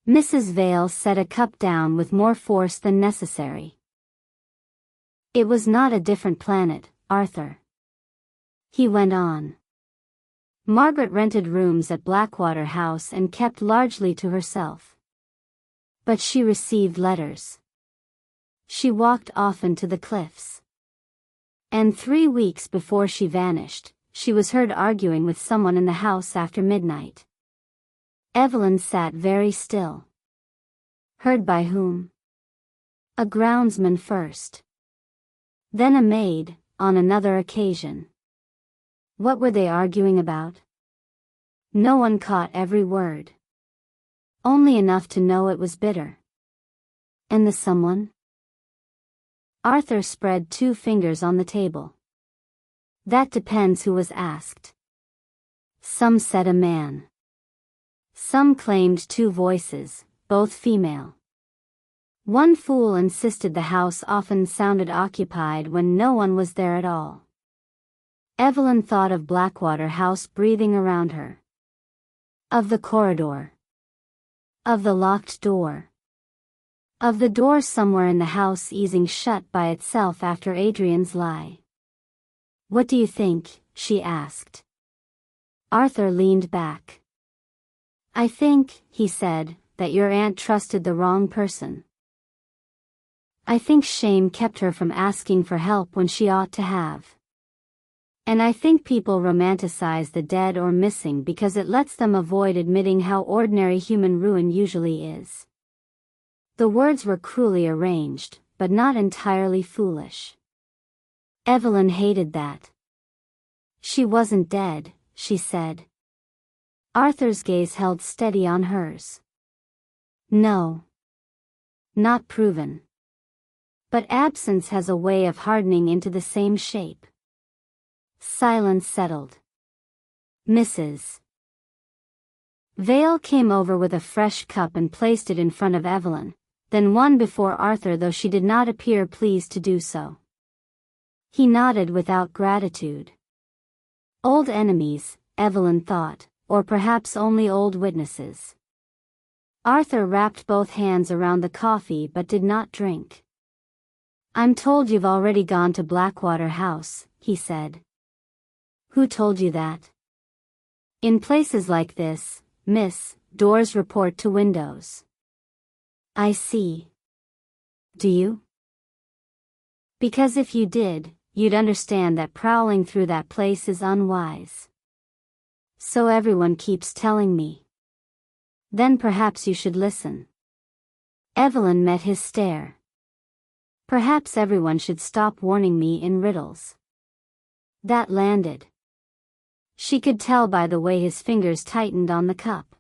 Mrs. Vale set a cup down with more force than necessary. It was not a different planet, Arthur. He went on. Margaret rented rooms at Blackwater House and kept largely to herself. But she received letters. She walked often to the cliffs. And 3 weeks before she vanished, she was heard arguing with someone in the house after midnight. Evelyn sat very still. Heard by whom? A groundsman first. Then a maid, on another occasion. What were they arguing about? No one caught every word. Only enough to know it was bitter. And the someone? Arthur spread 2 fingers on the table. That depends who was asked. Some said a man. Some claimed 2 voices, both female. One fool insisted the house often sounded occupied when no one was there at all. Evelyn thought of Blackwater House breathing around her. Of the corridor. Of the locked door. Of the door somewhere in the house easing shut by itself after Adrian's lie. What do you think? She asked. Arthur leaned back. I think, he said, that your aunt trusted the wrong person. I think shame kept her from asking for help when she ought to have. And I think people romanticize the dead or missing because it lets them avoid admitting how ordinary human ruin usually is. The words were cruelly arranged, but not entirely foolish. Evelyn hated that. She wasn't dead, she said. Arthur's gaze held steady on hers. No. Not proven. But absence has a way of hardening into the same shape. Silence settled. Mrs. Vale came over with a fresh cup and placed it in front of Evelyn, then one before Arthur, though she did not appear pleased to do so. He nodded without gratitude. Old enemies, Evelyn thought, or perhaps only old witnesses. Arthur wrapped both hands around the coffee but did not drink. "I'm told you've already gone to Blackwater House," he said. "Who told you that?" "In places like this, miss, doors report to windows." "I see. Do you?" "Because if you did, you'd understand that prowling through that place is unwise." "So everyone keeps telling me." "Then perhaps you should listen." Evelyn met his stare. "Perhaps everyone should stop warning me in riddles." That landed. She could tell by the way his fingers tightened on the cup.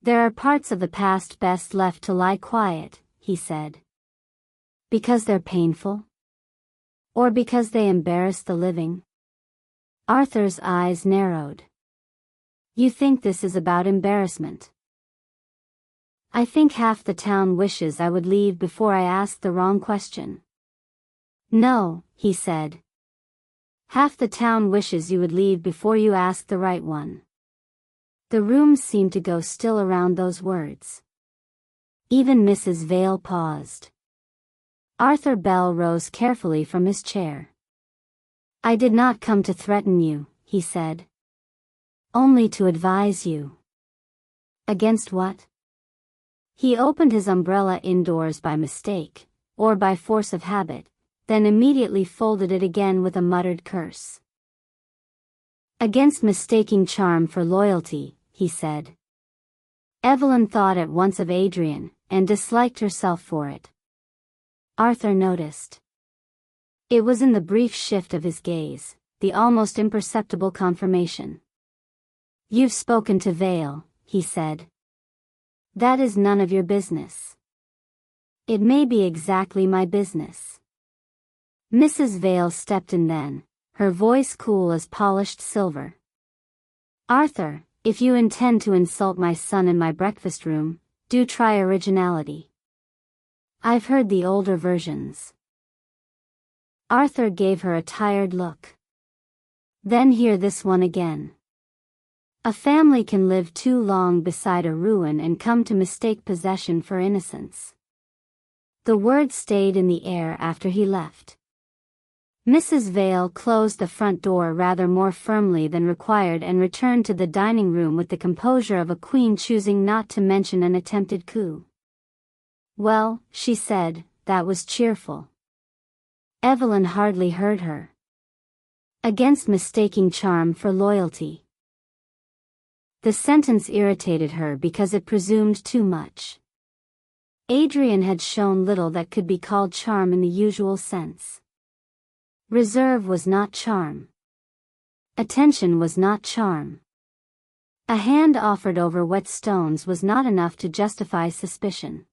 "There are parts of the past best left to lie quiet," he said. "Because they're painful? Or because they embarrass the living?" Arthur's eyes narrowed. "You think this is about embarrassment?" "I think half the town wishes I would leave before I asked the wrong question." "No," he said. "Half the town wishes you would leave before you ask the right one." The room seemed to go still around those words. Even Mrs. Vale paused. Arthur Bell rose carefully from his chair. "I did not come to threaten you," he said. "Only to advise you." "Against what?" He opened his umbrella indoors by mistake, or by force of habit, then immediately folded it again with a muttered curse. "Against mistaking charm for loyalty," he said. Evelyn thought at once of Adrian, and disliked herself for it. Arthur noticed. It was in the brief shift of his gaze, the almost imperceptible confirmation. "You've spoken to Vale," he said. "That is none of your business." "It may be exactly my business." Mrs. Vale stepped in then, her voice cool as polished silver. "Arthur, if you intend to insult my son in my breakfast room, do try originality. I've heard the older versions." Arthur gave her a tired look. "Then hear this one again. A family can live too long beside a ruin and come to mistake possession for innocence." The words stayed in the air after he left. Mrs. Vale closed the front door rather more firmly than required and returned to the dining room with the composure of a queen choosing not to mention an attempted coup. "Well," she said, "that was cheerful." Evelyn hardly heard her. "Against mistaking charm for loyalty." The sentence irritated her because it presumed too much. Adrian had shown little that could be called charm in the usual sense. Reserve was not charm. Attention was not charm. A hand offered over wet stones was not enough to justify suspicion.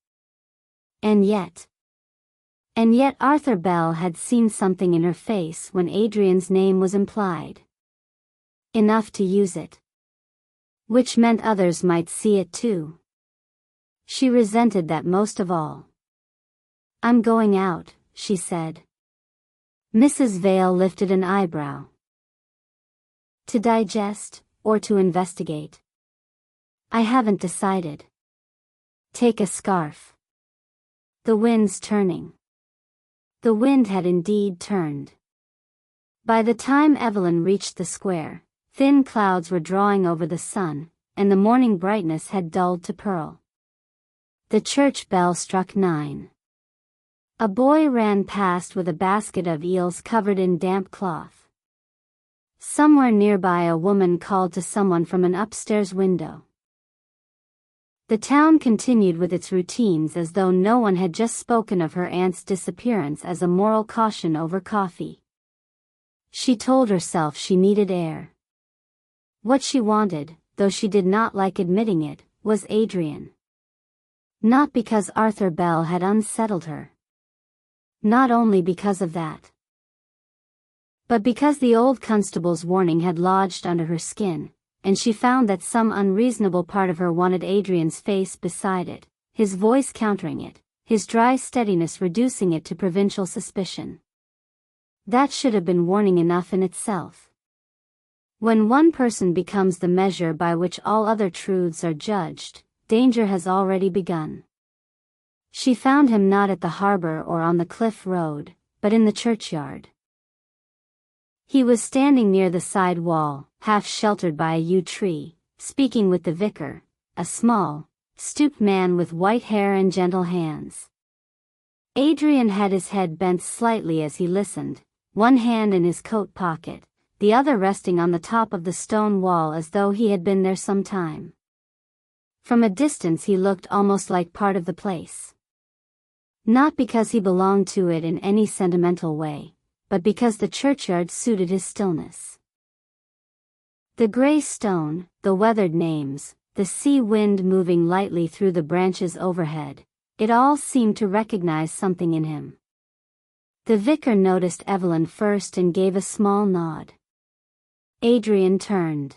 And yet Arthur Bell had seen something in her face when Adrian's name was implied. Enough to use it. Which meant others might see it too. She resented that most of all. "I'm going out," she said. Mrs. Vale lifted an eyebrow. "To digest, or to investigate?" "I haven't decided." "Take a scarf. The wind's turning." The wind had indeed turned. By the time Evelyn reached the square, thin clouds were drawing over the sun, and the morning brightness had dulled to pearl. The church bell struck 9. A boy ran past with a basket of eels covered in damp cloth. Somewhere nearby a woman called to someone from an upstairs window. The town continued with its routines as though no one had just spoken of her aunt's disappearance as a moral caution over coffee. She told herself she needed air. What she wanted, though she did not like admitting it, was Adrian. Not because Arthur Bell had unsettled her. Not only because of that. But because the old constable's warning had lodged under her skin, and she found that some unreasonable part of her wanted Adrian's face beside it, his voice countering it, his dry steadiness reducing it to provincial suspicion. That should have been warning enough in itself. When one person becomes the measure by which all other truths are judged, danger has already begun. She found him not at the harbor or on the cliff road, but in the churchyard. He was standing near the side wall, half sheltered by a yew tree, speaking with the vicar, a small, stooped man with white hair and gentle hands. Adrian had his head bent slightly as he listened, one hand in his coat pocket, the other resting on the top of the stone wall as though he had been there some time. From a distance he looked almost like part of the place. Not because he belonged to it in any sentimental way, but because the churchyard suited his stillness. The grey stone, the weathered names, the sea wind moving lightly through the branches overhead, it all seemed to recognize something in him. The vicar noticed Evelyn first and gave a small nod. Adrian turned.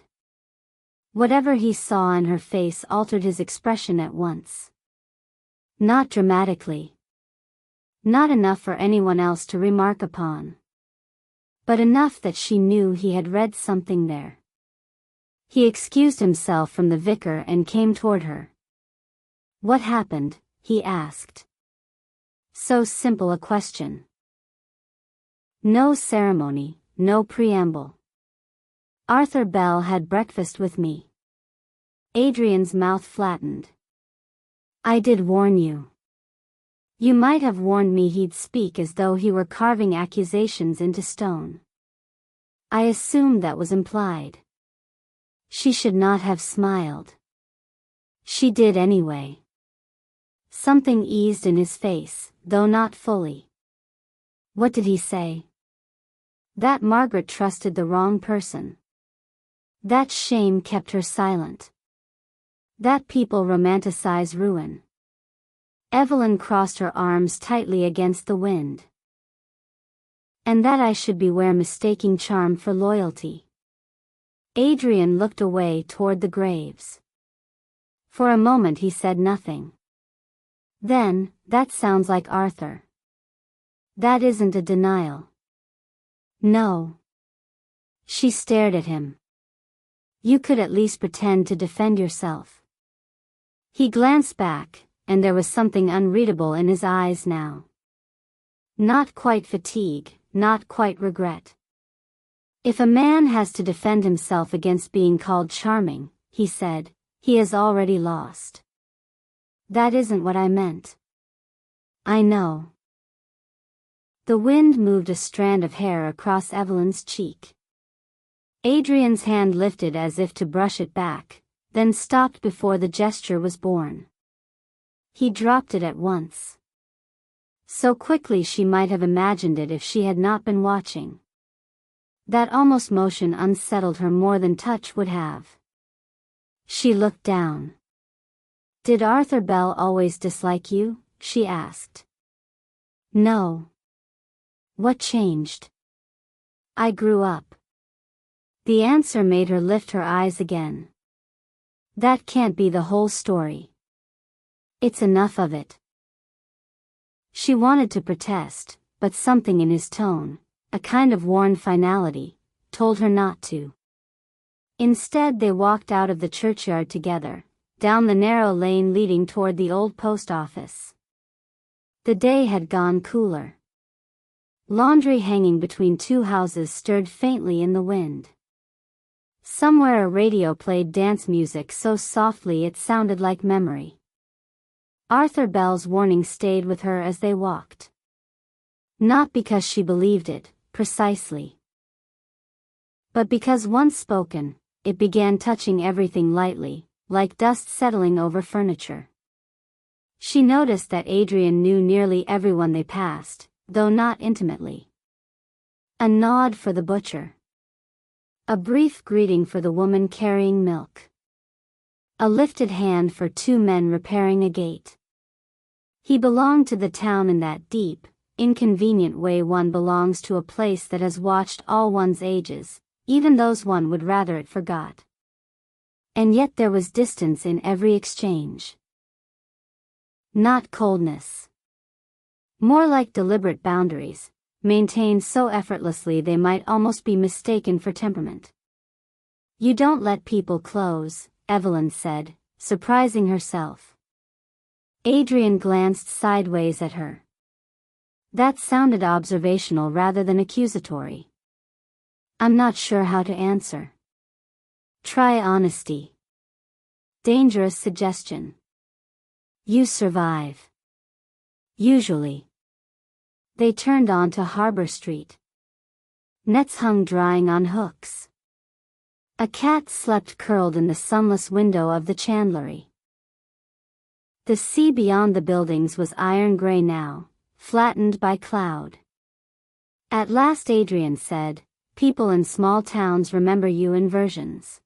Whatever he saw in her face altered his expression at once. Not dramatically. Not enough for anyone else to remark upon. But enough that she knew he had read something there. He excused himself from the vicar and came toward her. "What happened?" he asked. So simple a question. No ceremony, no preamble. "Arthur Bell had breakfast with me." Adrian's mouth flattened. "I did warn you. You might have warned me." He'd speak as though he were carving accusations into stone. "I assumed that was implied." She should not have smiled. She did anyway. Something eased in his face, though not fully. What did he say? That Margaret trusted the wrong person. That shame kept her silent. That people romanticize ruin. Evelyn crossed her arms tightly against the wind. And that I should beware mistaking charm for loyalty. Adrian looked away toward the graves. For a moment he said nothing. Then, "That sounds like Arthur." "That isn't a denial." "No." She stared at him. "You could at least pretend to defend yourself." He glanced back, and there was something unreadable in his eyes now. Not quite fatigue, not quite regret. "If a man has to defend himself against being called charming," he said, "he has already lost." "That isn't what I meant." "I know." The wind moved a strand of hair across Evelyn's cheek. Adrian's hand lifted as if to brush it back, then stopped before the gesture was born. He dropped it at once. So quickly she might have imagined it if she had not been watching. That almost motion unsettled her more than touch would have. She looked down. "Did Arthur Bell always dislike you?" she asked. "No." "What changed?" "I grew up." The answer made her lift her eyes again. "That can't be the whole story." "It's enough of it." She wanted to protest, but something in his tone, a kind of worn finality, told her not to. Instead they walked out of the churchyard together, down the narrow lane leading toward the old post office. The day had gone cooler. Laundry hanging between two houses stirred faintly in the wind. Somewhere a radio played dance music so softly it sounded like memory. Arthur Bell's warning stayed with her as they walked. Not because she believed it, precisely. But because once spoken, it began touching everything lightly, like dust settling over furniture. She noticed that Adrian knew nearly everyone they passed, though not intimately. A nod for the butcher. A brief greeting for the woman carrying milk. A lifted hand for two men repairing a gate. He belonged to the town in that deep, inconvenient way one belongs to a place that has watched all one's ages, even those one would rather it forgot. And yet there was distance in every exchange. Not coldness. More like deliberate boundaries, maintained so effortlessly they might almost be mistaken for temperament. "You don't let people close," Evelyn said, surprising herself. Adrian glanced sideways at her. That sounded observational rather than accusatory. "I'm not sure how to answer." "Try honesty." Dangerous suggestion. "You survive." "Usually." They turned onto Harbor Street. Nets hung drying on hooks. A cat slept curled in the sunless window of the chandlery. The sea beyond the buildings was iron gray now, flattened by cloud. At last Adrian said, "People in small towns remember you in versions.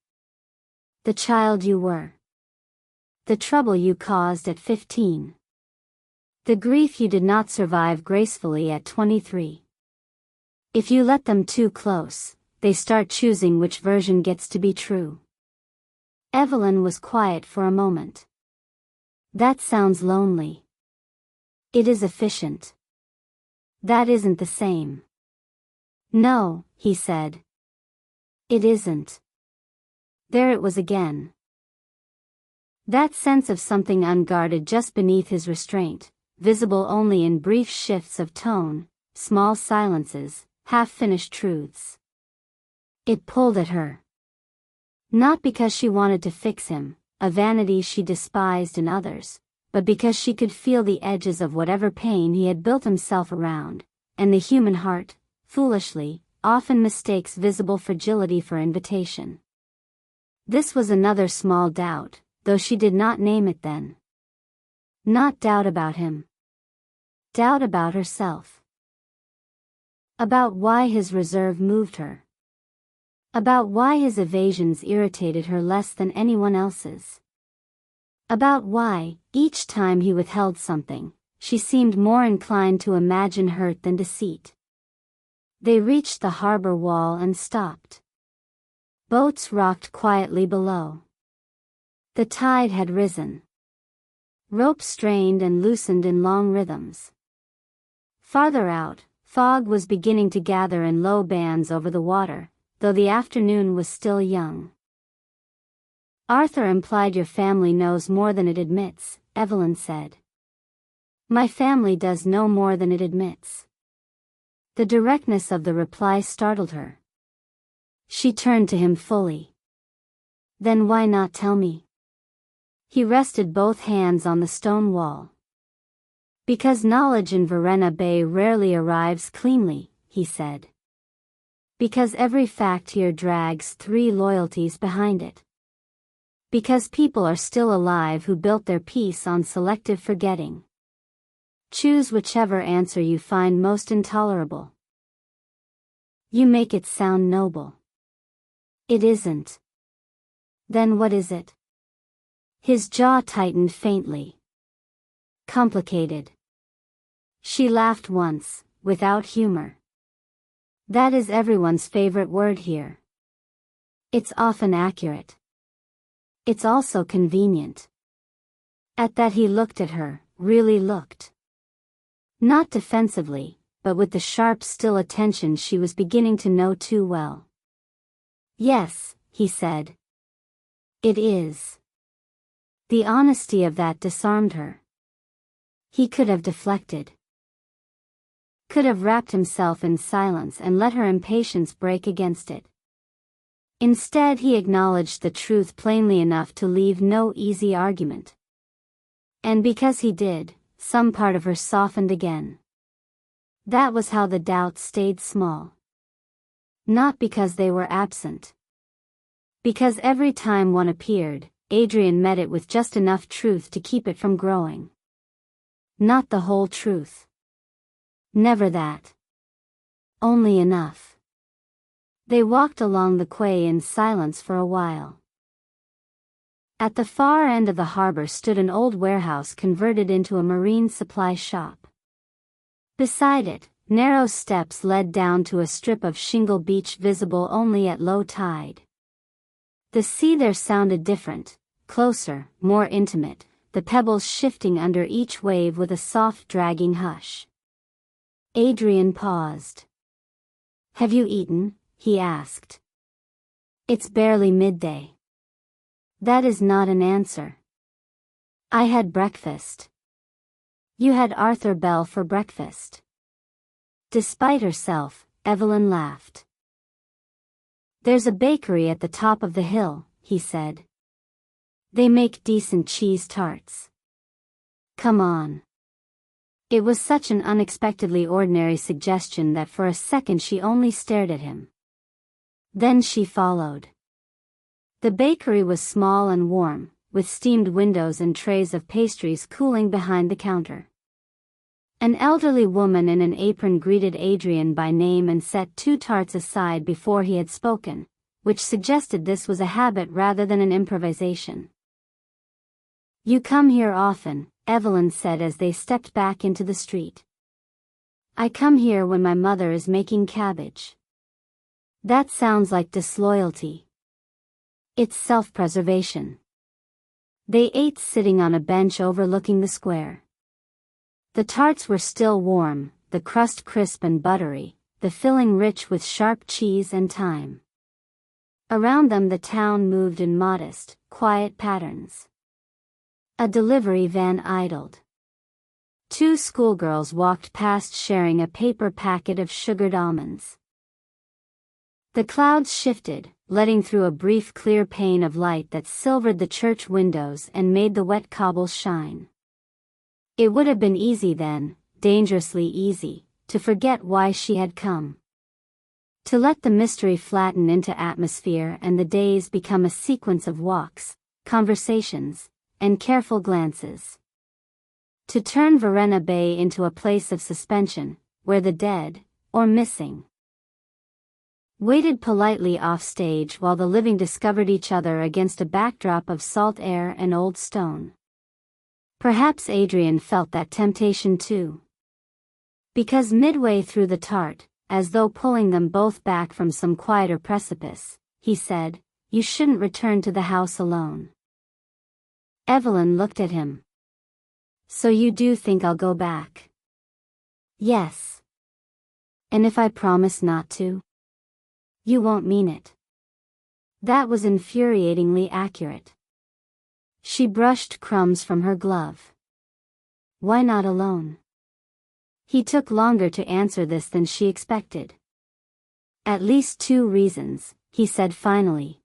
The child you were. The trouble you caused at 15. The grief you did not survive gracefully at 23. If you let them too close, they start choosing which version gets to be true." Evelyn was quiet for a moment. "That sounds lonely." "It is efficient." "That isn't the same." "No," he said. "It isn't." There it was again. That sense of something unguarded just beneath his restraint, visible only in brief shifts of tone, small silences, half-finished truths. It pulled at her. Not because she wanted to fix him, a vanity she despised in others, but because she could feel the edges of whatever pain he had built himself around, and the human heart, foolishly, often mistakes visible fragility for invitation. This was another small doubt, though she did not name it then. Not doubt about him. Doubt about herself. About why his reserve moved her. About why his evasions irritated her less than anyone else's. About why, each time he withheld something, she seemed more inclined to imagine hurt than deceit. They reached the harbor wall and stopped. Boats rocked quietly below. The tide had risen. Ropes strained and loosened in long rhythms. Farther out, fog was beginning to gather in low bands over the water, though the afternoon was still young. "Arthur implied your family knows more than it admits," Evelyn said. "My family does no more than it admits." The directness of the reply startled her. She turned to him fully. "Then why not tell me?" He rested both hands on the stone wall. "Because knowledge in Varenna Bay rarely arrives cleanly," he said. "Because every fact here drags 3 loyalties behind it. Because people are still alive who built their peace on selective forgetting. Choose whichever answer you find most intolerable." "You make it sound noble." "It isn't." "Then what is it?" His jaw tightened faintly. "Complicated." She laughed once, without humor. "That is everyone's favorite word here. It's often accurate. It's also convenient." At that he looked at her, really looked. Not defensively, but with the sharp still attention she was beginning to know too well. "Yes," he said. "It is." The honesty of that disarmed her. He could have deflected. Could have wrapped himself in silence and let her impatience break against it. Instead he acknowledged the truth plainly enough to leave no easy argument. And because he did, some part of her softened again. That was how the doubts stayed small. Not because they were absent. Because every time one appeared, Adrian met it with just enough truth to keep it from growing. Not the whole truth. Never that. Only enough. They walked along the quay in silence for a while. At the far end of the harbor stood an old warehouse converted into a marine supply shop. Beside it, narrow steps led down to a strip of shingle beach visible only at low tide. The sea there sounded different, closer, more intimate, the pebbles shifting under each wave with a soft dragging hush. Adrian paused. Have you eaten? He asked. It's barely midday. That is not an answer. I had breakfast. You had Arthur Bell for breakfast. Despite herself, Evelyn laughed. There's a bakery at the top of the hill, he said. They make decent cheese tarts. Come on. It was such an unexpectedly ordinary suggestion that for a second she only stared at him. Then she followed. The bakery was small and warm, with steamed windows and trays of pastries cooling behind the counter. An elderly woman in an apron greeted Adrian by name and set 2 tarts aside before he had spoken, which suggested this was a habit rather than an improvisation. You come here often, Evelyn said as they stepped back into the street. I come here when my mother is making cabbage. That sounds like disloyalty. It's self-preservation. They ate sitting on a bench overlooking the square. The tarts were still warm, the crust crisp and buttery, the filling rich with sharp cheese and thyme. Around them the town moved in modest, quiet patterns. A delivery van idled. 2 schoolgirls walked past sharing a paper packet of sugared almonds. The clouds shifted, letting through a brief clear pane of light that silvered the church windows and made the wet cobbles shine. It would have been easy then, dangerously easy, to forget why she had come. To let the mystery flatten into atmosphere and the days become a sequence of walks, conversations, and careful glances. To turn Varenna Bay into a place of suspension, where the dead, or missing, waited politely off stage while the living discovered each other against a backdrop of salt air and old stone. Perhaps Adrian felt that temptation too. Because midway through the tart, as though pulling them both back from some quieter precipice, he said, You shouldn't return to the house alone. Evelyn looked at him. So you do think I'll go back? Yes. And if I promise not to? You won't mean it. That was infuriatingly accurate. She brushed crumbs from her glove. Why not alone? He took longer to answer this than she expected. At least 2 reasons, he said finally.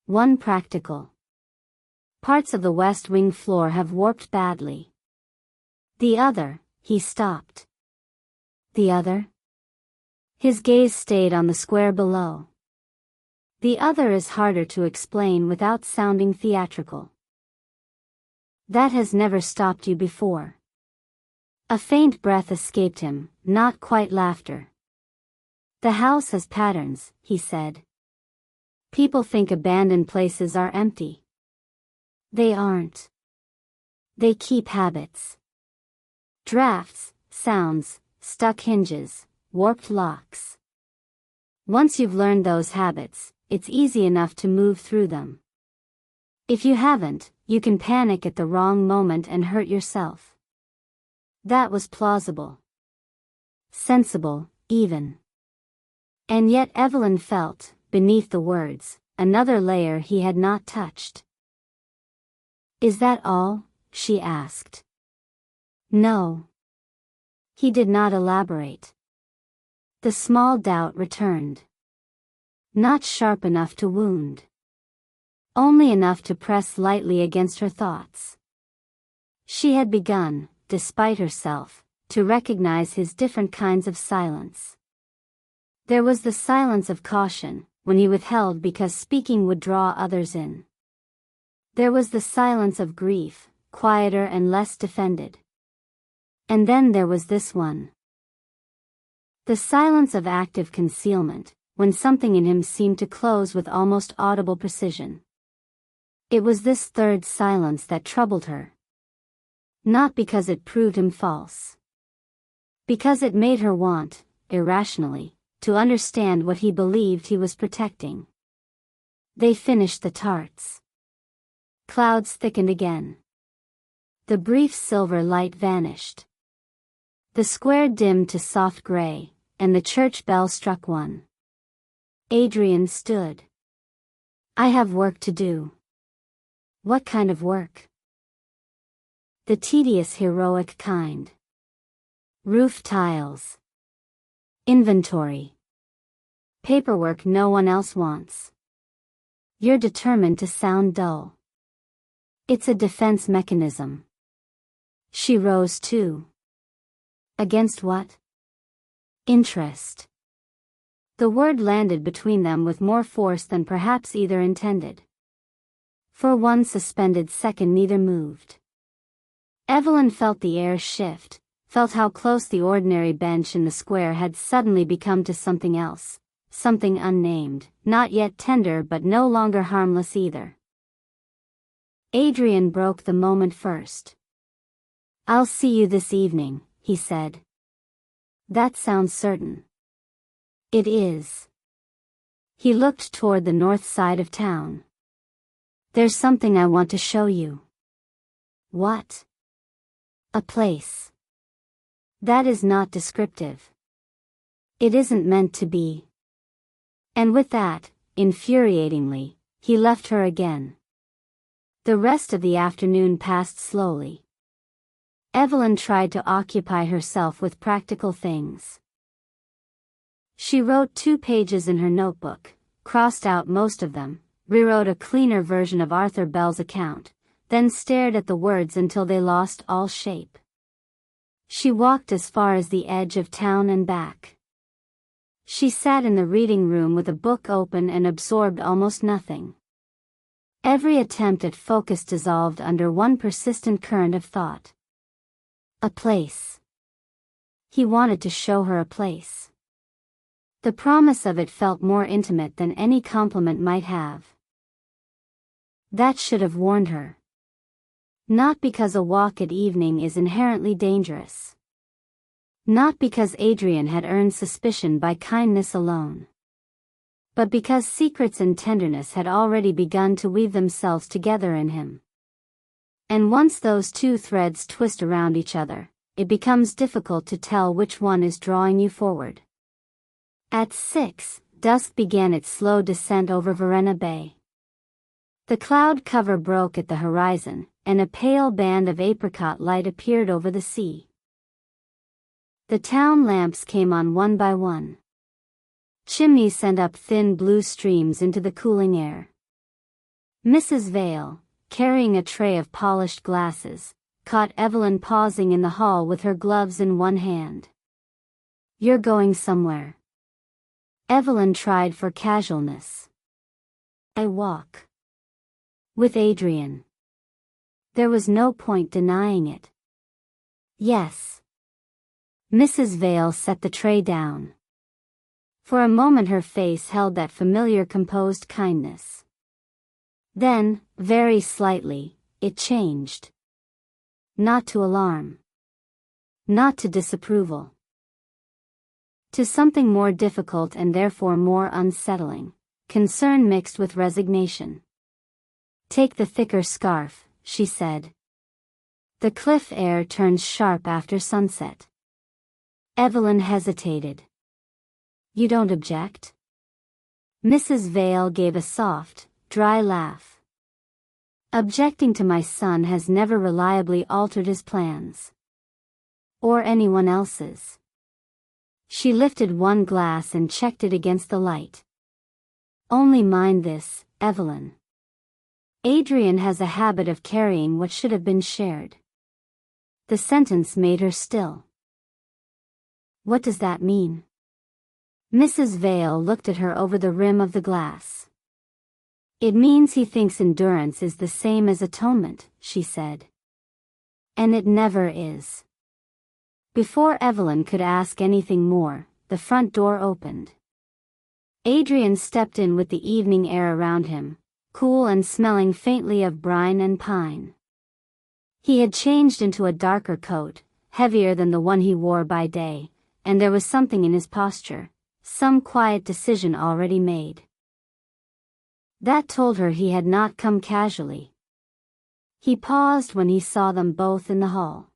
1 practical. Parts of the West Wing floor have warped badly. The other, he stopped. The other? His gaze stayed on the square below. The other is harder to explain without sounding theatrical. That has never stopped you before. A faint breath escaped him, not quite laughter. The house has patterns, he said. People think abandoned places are empty. They aren't. They keep habits. Drafts, sounds, stuck hinges, warped locks. Once you've learned those habits, it's easy enough to move through them. If you haven't, you can panic at the wrong moment and hurt yourself. That was plausible. Sensible, even. And yet Evelyn felt, beneath the words, another layer he had not touched. Is that all? She asked. No. He did not elaborate. The small doubt returned. Not sharp enough to wound. Only enough to press lightly against her thoughts. She had begun, despite herself, to recognize his different kinds of silence. There was the silence of caution, when he withheld because speaking would draw others in. There was the silence of grief, quieter and less defended. And then there was this one. The silence of active concealment, when something in him seemed to close with almost audible precision. It was this third silence that troubled her. Not because it proved him false. Because it made her want, irrationally, to understand what he believed he was protecting. They finished the tarts. Clouds thickened again. The brief silver light vanished. The square dimmed to soft gray, and the church bell struck 1. Adrian stood. I have work to do. What kind of work? The tedious heroic kind. Roof tiles. Inventory. Paperwork no one else wants. You're determined to sound dull. It's a defense mechanism. She rose too. Against what? Interest. The word landed between them with more force than perhaps either intended. For one suspended second neither moved. Evelyn felt the air shift, felt how close the ordinary bench in the square had suddenly become to something else, something unnamed, not yet tender but no longer harmless either. Adrian broke the moment first. I'll see you this evening, he said. That sounds certain. It is. He looked toward the north side of town. There's something I want to show you. What? A place. That is not descriptive. It isn't meant to be. And with that, infuriatingly, he left her again. The rest of the afternoon passed slowly. Evelyn tried to occupy herself with practical things. She wrote 2 pages in her notebook, crossed out most of them, rewrote a cleaner version of Arthur Bell's account, then stared at the words until they lost all shape. She walked as far as the edge of town and back. She sat in the reading room with a book open and absorbed almost nothing. Every attempt at focus dissolved under one persistent current of thought. A place. He wanted to show her a place. The promise of it felt more intimate than any compliment might have. That should have warned her. Not because a walk at evening is inherently dangerous. Not because Adrian had earned suspicion by kindness alone. But because secrets and tenderness had already begun to weave themselves together in him. And once those 2 threads twist around each other, it becomes difficult to tell which one is drawing you forward. At 6, dusk began its slow descent over Varenna Bay. The cloud cover broke at the horizon, and a pale band of apricot light appeared over the sea. The town lamps came on one by one. Chimneys sent up thin blue streams into the cooling air. Mrs. Vale, carrying a tray of polished glasses, caught Evelyn pausing in the hall with her gloves in one hand. You're going somewhere. Evelyn tried for casualness. I walk. With Adrian. There was no point denying it. Yes. Mrs. Vale set the tray down. For a moment her face held that familiar composed kindness. Then, very slightly, it changed. Not to alarm. Not to disapproval. To something more difficult and therefore more unsettling, concern mixed with resignation. Take the thicker scarf, she said. The cliff air turns sharp after sunset. Evelyn hesitated. You don't object? Mrs. Vale gave a soft, dry laugh. Objecting to my son has never reliably altered his plans. Or anyone else's. She lifted one glass and checked it against the light. Only mind this, Evelyn. Adrian has a habit of carrying what should have been shared. The sentence made her still. What does that mean? Mrs. Vale looked at her over the rim of the glass. It means he thinks endurance is the same as atonement, she said. And it never is. Before Evelyn could ask anything more, the front door opened. Adrian stepped in with the evening air around him, cool and smelling faintly of brine and pine. He had changed into a darker coat, heavier than the one he wore by day, and there was something in his posture, some quiet decision already made. That told her he had not come casually. He paused when he saw them both in the hall.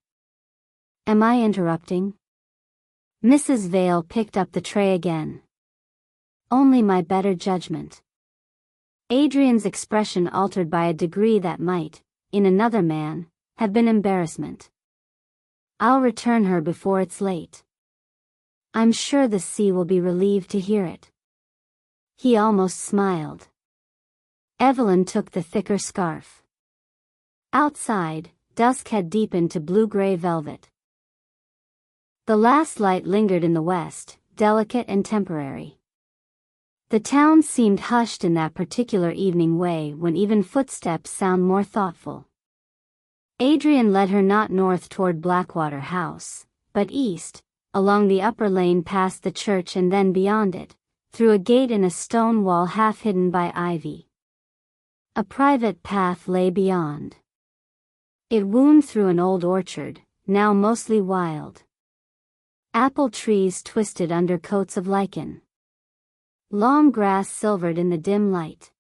Am I interrupting? Mrs. Vale picked up the tray again. Only my better judgment. Adrian's expression altered by a degree that might, in another man, have been embarrassment. I'll return her before it's late. I'm sure the sea will be relieved to hear it. He almost smiled. Evelyn took the thicker scarf. Outside, dusk had deepened to blue-gray velvet. The last light lingered in the west, delicate and temporary. The town seemed hushed in that particular evening way when even footsteps sound more thoughtful. Adrian led her not north toward Blackwater House, but east, along the upper lane past the church and then beyond it, through a gate in a stone wall half hidden by ivy. A private path lay beyond. It wound through an old orchard, now mostly wild. Apple trees twisted under coats of lichen. Long grass silvered in the dim light.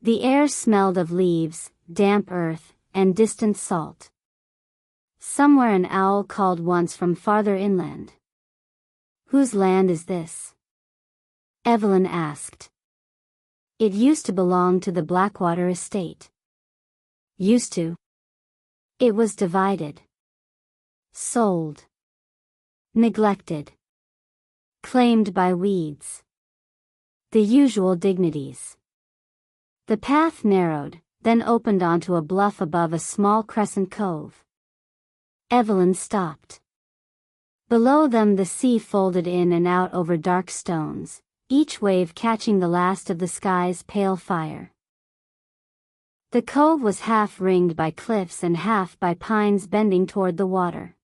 The air smelled of leaves, damp earth, and distant salt. Somewhere an owl called once from farther inland. Whose land is this? Evelyn asked. It used to belong to the Blackwater estate. Used to. It was divided. Sold. Neglected. Claimed by weeds. The usual dignities. The path narrowed, then opened onto a bluff above a small crescent cove. Evelyn stopped. Below them the sea folded in and out over dark stones, each wave catching the last of the sky's pale fire. The cove was half ringed by cliffs and half by pines bending toward the water.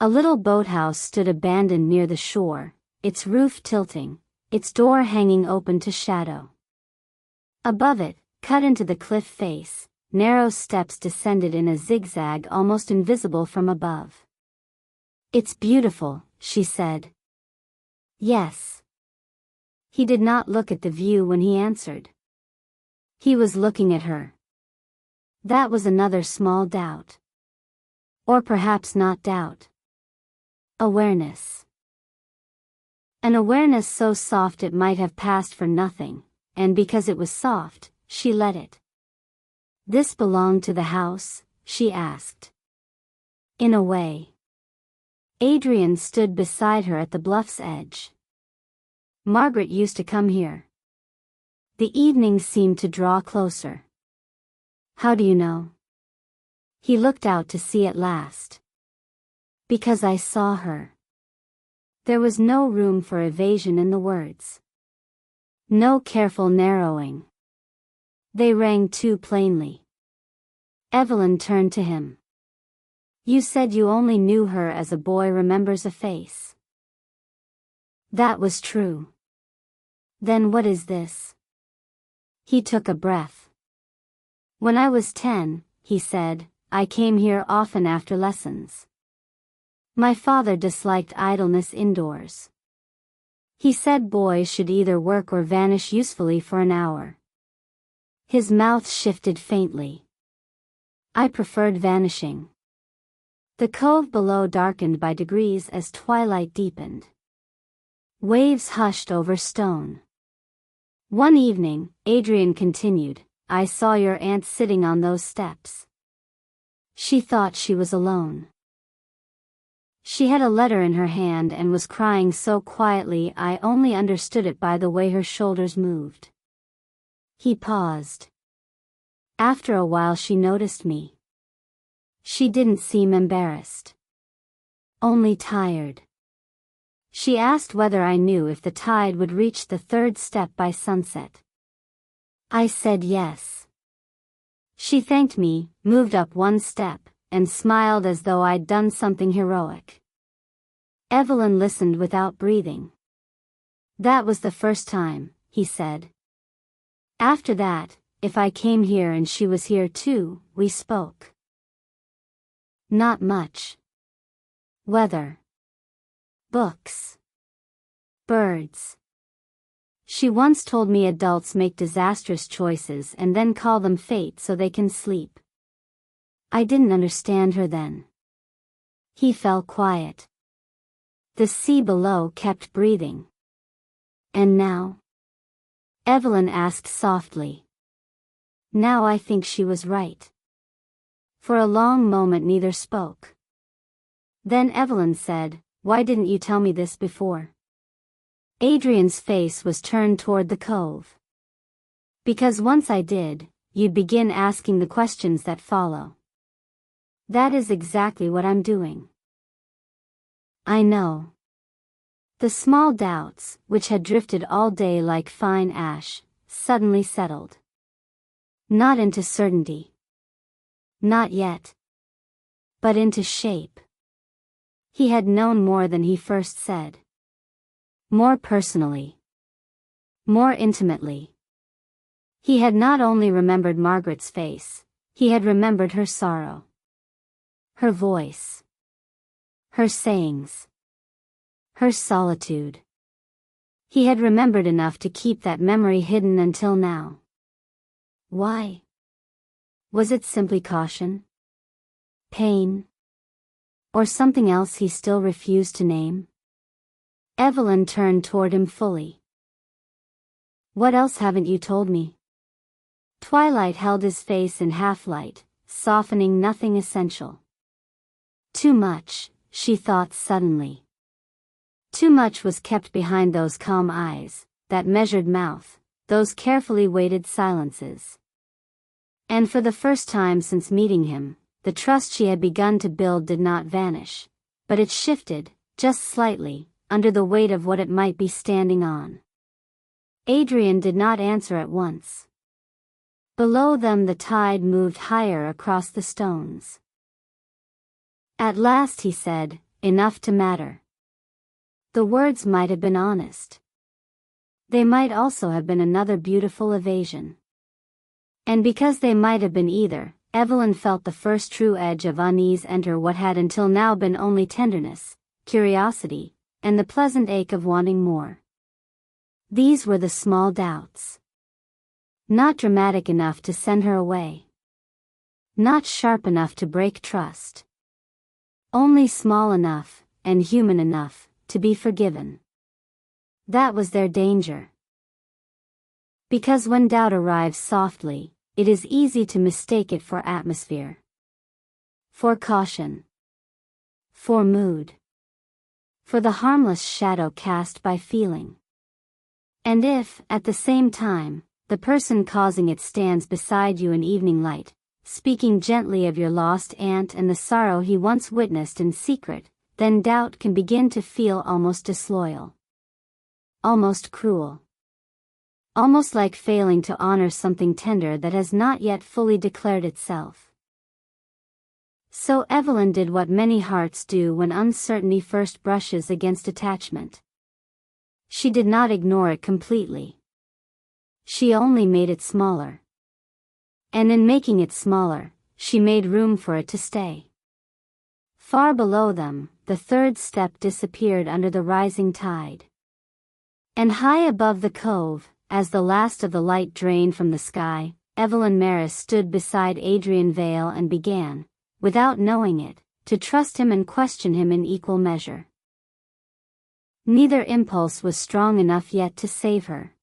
A little boathouse stood abandoned near the shore, its roof tilting, its door hanging open to shadow. Above it, cut into the cliff face, narrow steps descended in a zigzag almost invisible from above. It's beautiful, she said. Yes. He did not look at the view when he answered. He was looking at her. That was another small doubt. Or perhaps not doubt. Awareness. An awareness so soft it might have passed for nothing, and because it was soft, she let it. This belonged to the house, she asked. In a way. Adrian stood beside her at the bluff's edge. Margaret used to come here. The evening seemed to draw closer. How do you know? He looked out to sea at last. Because I saw her. There was no room for evasion in the words. No careful narrowing. They rang too plainly. Evelyn turned to him. You said you only knew her as a boy remembers a face. That was true. Then what is this? He took a breath. When I was 10, he said, I came here often after lessons. My father disliked idleness indoors. He said boys should either work or vanish usefully for an hour. His mouth shifted faintly. I preferred vanishing. The cove below darkened by degrees as twilight deepened. Waves hushed over stone. One evening, Adrian continued, I saw your aunt sitting on those steps. She thought she was alone. She had a letter in her hand and was crying so quietly I only understood it by the way her shoulders moved. He paused. After a while she noticed me. She didn't seem embarrassed. Only tired. She asked whether I knew if the tide would reach the third step by sunset. I said yes. She thanked me, moved up one step, and smiled as though I'd done something heroic. Evelyn listened without breathing. That was the first time, he said. After that, if I came here and she was here too, we spoke. Not much. Weather. Books. Birds. She once told me adults make disastrous choices and then call them fate so they can sleep. I didn't understand her then. He fell quiet. The sea below kept breathing. And now? Evelyn asked softly. Now I think she was right. For a long moment neither spoke. Then Evelyn said, "Why didn't you tell me this before?" Adrian's face was turned toward the cove. "Because once I did, you'd begin asking the questions that follow. That is exactly what I'm doing." "I know." The small doubts, which had drifted all day like fine ash, suddenly settled. Not into certainty. Not yet. But into shape. He had known more than he first said. More personally. More intimately. He had not only remembered Margaret's face, he had remembered her sorrow. Her voice. Her sayings. Her solitude. He had remembered enough to keep that memory hidden until now. Why? Was it simply caution? Pain? Or something else he still refused to name? Evelyn turned toward him fully. "What else haven't you told me?" Twilight held his face in half-light, softening nothing essential. Too much, she thought suddenly. Too much was kept behind those calm eyes, that measured mouth, those carefully weighted silences. And for the first time since meeting him, the trust she had begun to build did not vanish, but it shifted, just slightly, under the weight of what it might be standing on. Adrian did not answer at once. Below them the tide moved higher across the stones. At last he said, "Enough to matter." The words might have been honest. They might also have been another beautiful evasion. And because they might have been either, Evelyn felt the first true edge of unease enter what had until now been only tenderness, curiosity, and the pleasant ache of wanting more. These were the small doubts. Not dramatic enough to send her away. Not sharp enough to break trust. Only small enough, and human enough, to be forgiven. That was their danger. Because when doubt arrives softly, it is easy to mistake it for atmosphere. For caution. For mood. For the harmless shadow cast by feeling. And if, at the same time, the person causing it stands beside you in evening light, speaking gently of your lost aunt and the sorrow he once witnessed in secret, then doubt can begin to feel almost disloyal. Almost cruel. Almost like failing to honor something tender that has not yet fully declared itself. So Evelyn did what many hearts do when uncertainty first brushes against attachment. She did not ignore it completely. She only made it smaller. And in making it smaller, she made room for it to stay. Far below them, the third step disappeared under the rising tide. And high above the cove, as the last of the light drained from the sky, Evelyn Maris stood beside Adrian Vale and began, without knowing it, to trust him and question him in equal measure. Neither impulse was strong enough yet to save her.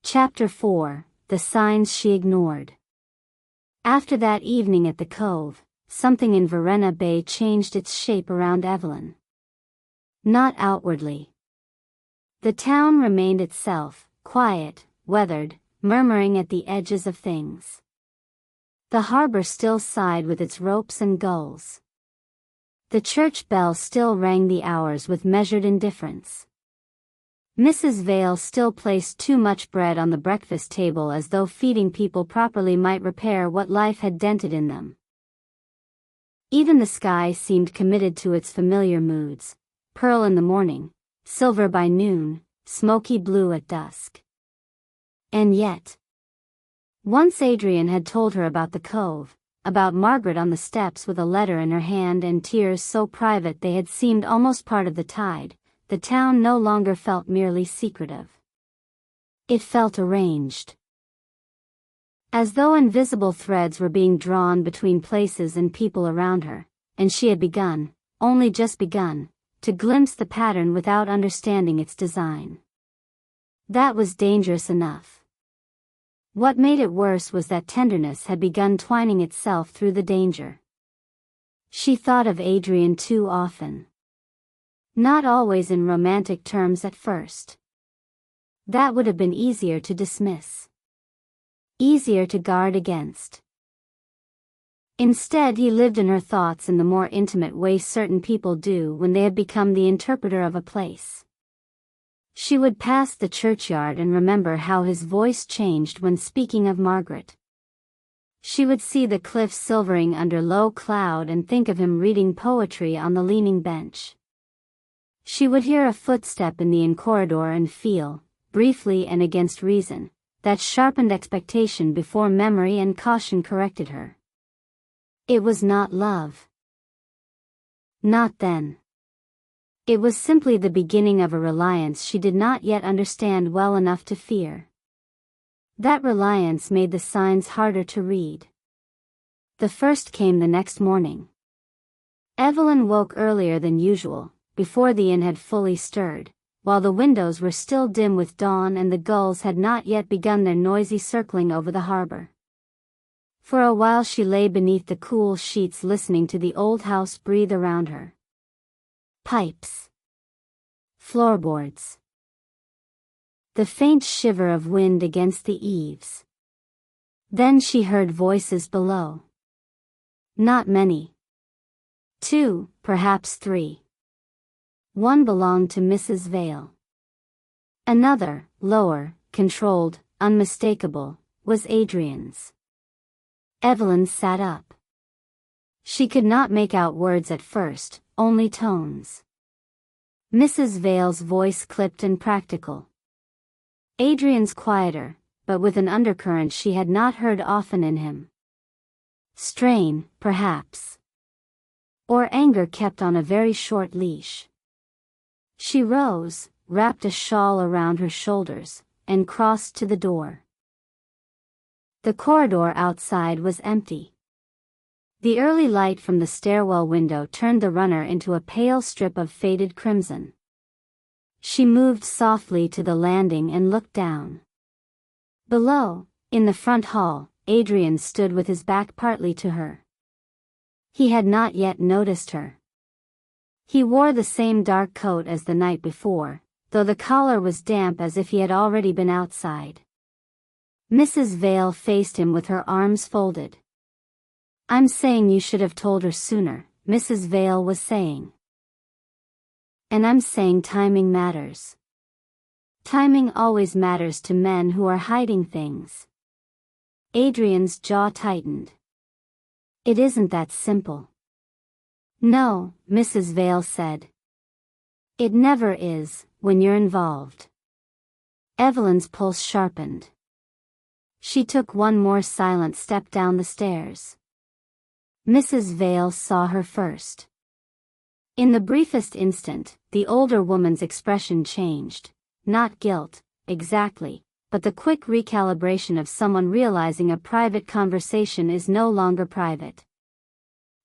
Chapter 4, The Signs She Ignored. After that evening at the cove, something in Varenna Bay changed its shape around Evelyn. Not outwardly. The town remained itself, quiet, weathered, murmuring at the edges of things. The harbor still sighed with its ropes and gulls. The church bell still rang the hours with measured indifference. Mrs. Vale still placed too much bread on the breakfast table as though feeding people properly might repair what life had dented in them. Even the sky seemed committed to its familiar moods, pearl in the morning, silver by noon, smoky blue at dusk. And yet, once Adrian had told her about the cove, about Margaret on the steps with a letter in her hand and tears so private they had seemed almost part of the tide, the town no longer felt merely secretive. It felt arranged. As though invisible threads were being drawn between places and people around her, and she had begun, only just begun, to glimpse the pattern without understanding its design. That was dangerous enough. What made it worse was that tenderness had begun twining itself through the danger. She thought of Adrian too often. Not always in romantic terms at first. That would have been easier to dismiss. Easier to guard against. Instead, he lived in her thoughts in the more intimate way certain people do when they have become the interpreter of a place. She would pass the churchyard and remember how his voice changed when speaking of Margaret. She would see the cliffs silvering under low cloud and think of him reading poetry on the leaning bench. She would hear a footstep in the inn corridor and feel, briefly and against reason, that sharpened expectation before memory and caution corrected her. It was not love. Not then. It was simply the beginning of a reliance she did not yet understand well enough to fear. That reliance made the signs harder to read. The first came the next morning. Evelyn woke earlier than usual, before the inn had fully stirred, while the windows were still dim with dawn and the gulls had not yet begun their noisy circling over the harbor. For a while she lay beneath the cool sheets listening to the old house breathe around her. Pipes. Floorboards. The faint shiver of wind against the eaves. Then she heard voices below. Not many. 2, perhaps 3. One belonged to Mrs. Vale. Another, lower, controlled, unmistakable, was Adrian's. Evelyn sat up. She could not make out words at first, only tones. Mrs. Vale's voice clipped and practical. Adrian's quieter, but with an undercurrent she had not heard often in him. Strain, perhaps. Or anger kept on a very short leash. She rose, wrapped a shawl around her shoulders, and crossed to the door. The corridor outside was empty. The early light from the stairwell window turned the runner into a pale strip of faded crimson. She moved softly to the landing and looked down. Below, in the front hall, Adrian stood with his back partly to her. He had not yet noticed her. He wore the same dark coat as the night before, though the collar was damp as if he had already been outside. Mrs. Vale faced him with her arms folded. "I'm saying you should have told her sooner," Mrs. Vale was saying. "And I'm saying timing matters. Timing always matters to men who are hiding things." Adrian's jaw tightened. "It isn't that simple." "No," Mrs. Vale said. "It never is, when you're involved." Evelyn's pulse sharpened. She took one more silent step down the stairs. Mrs. Vale saw her first. In the briefest instant, the older woman's expression changed. Not guilt, exactly, but the quick recalibration of someone realizing a private conversation is no longer private.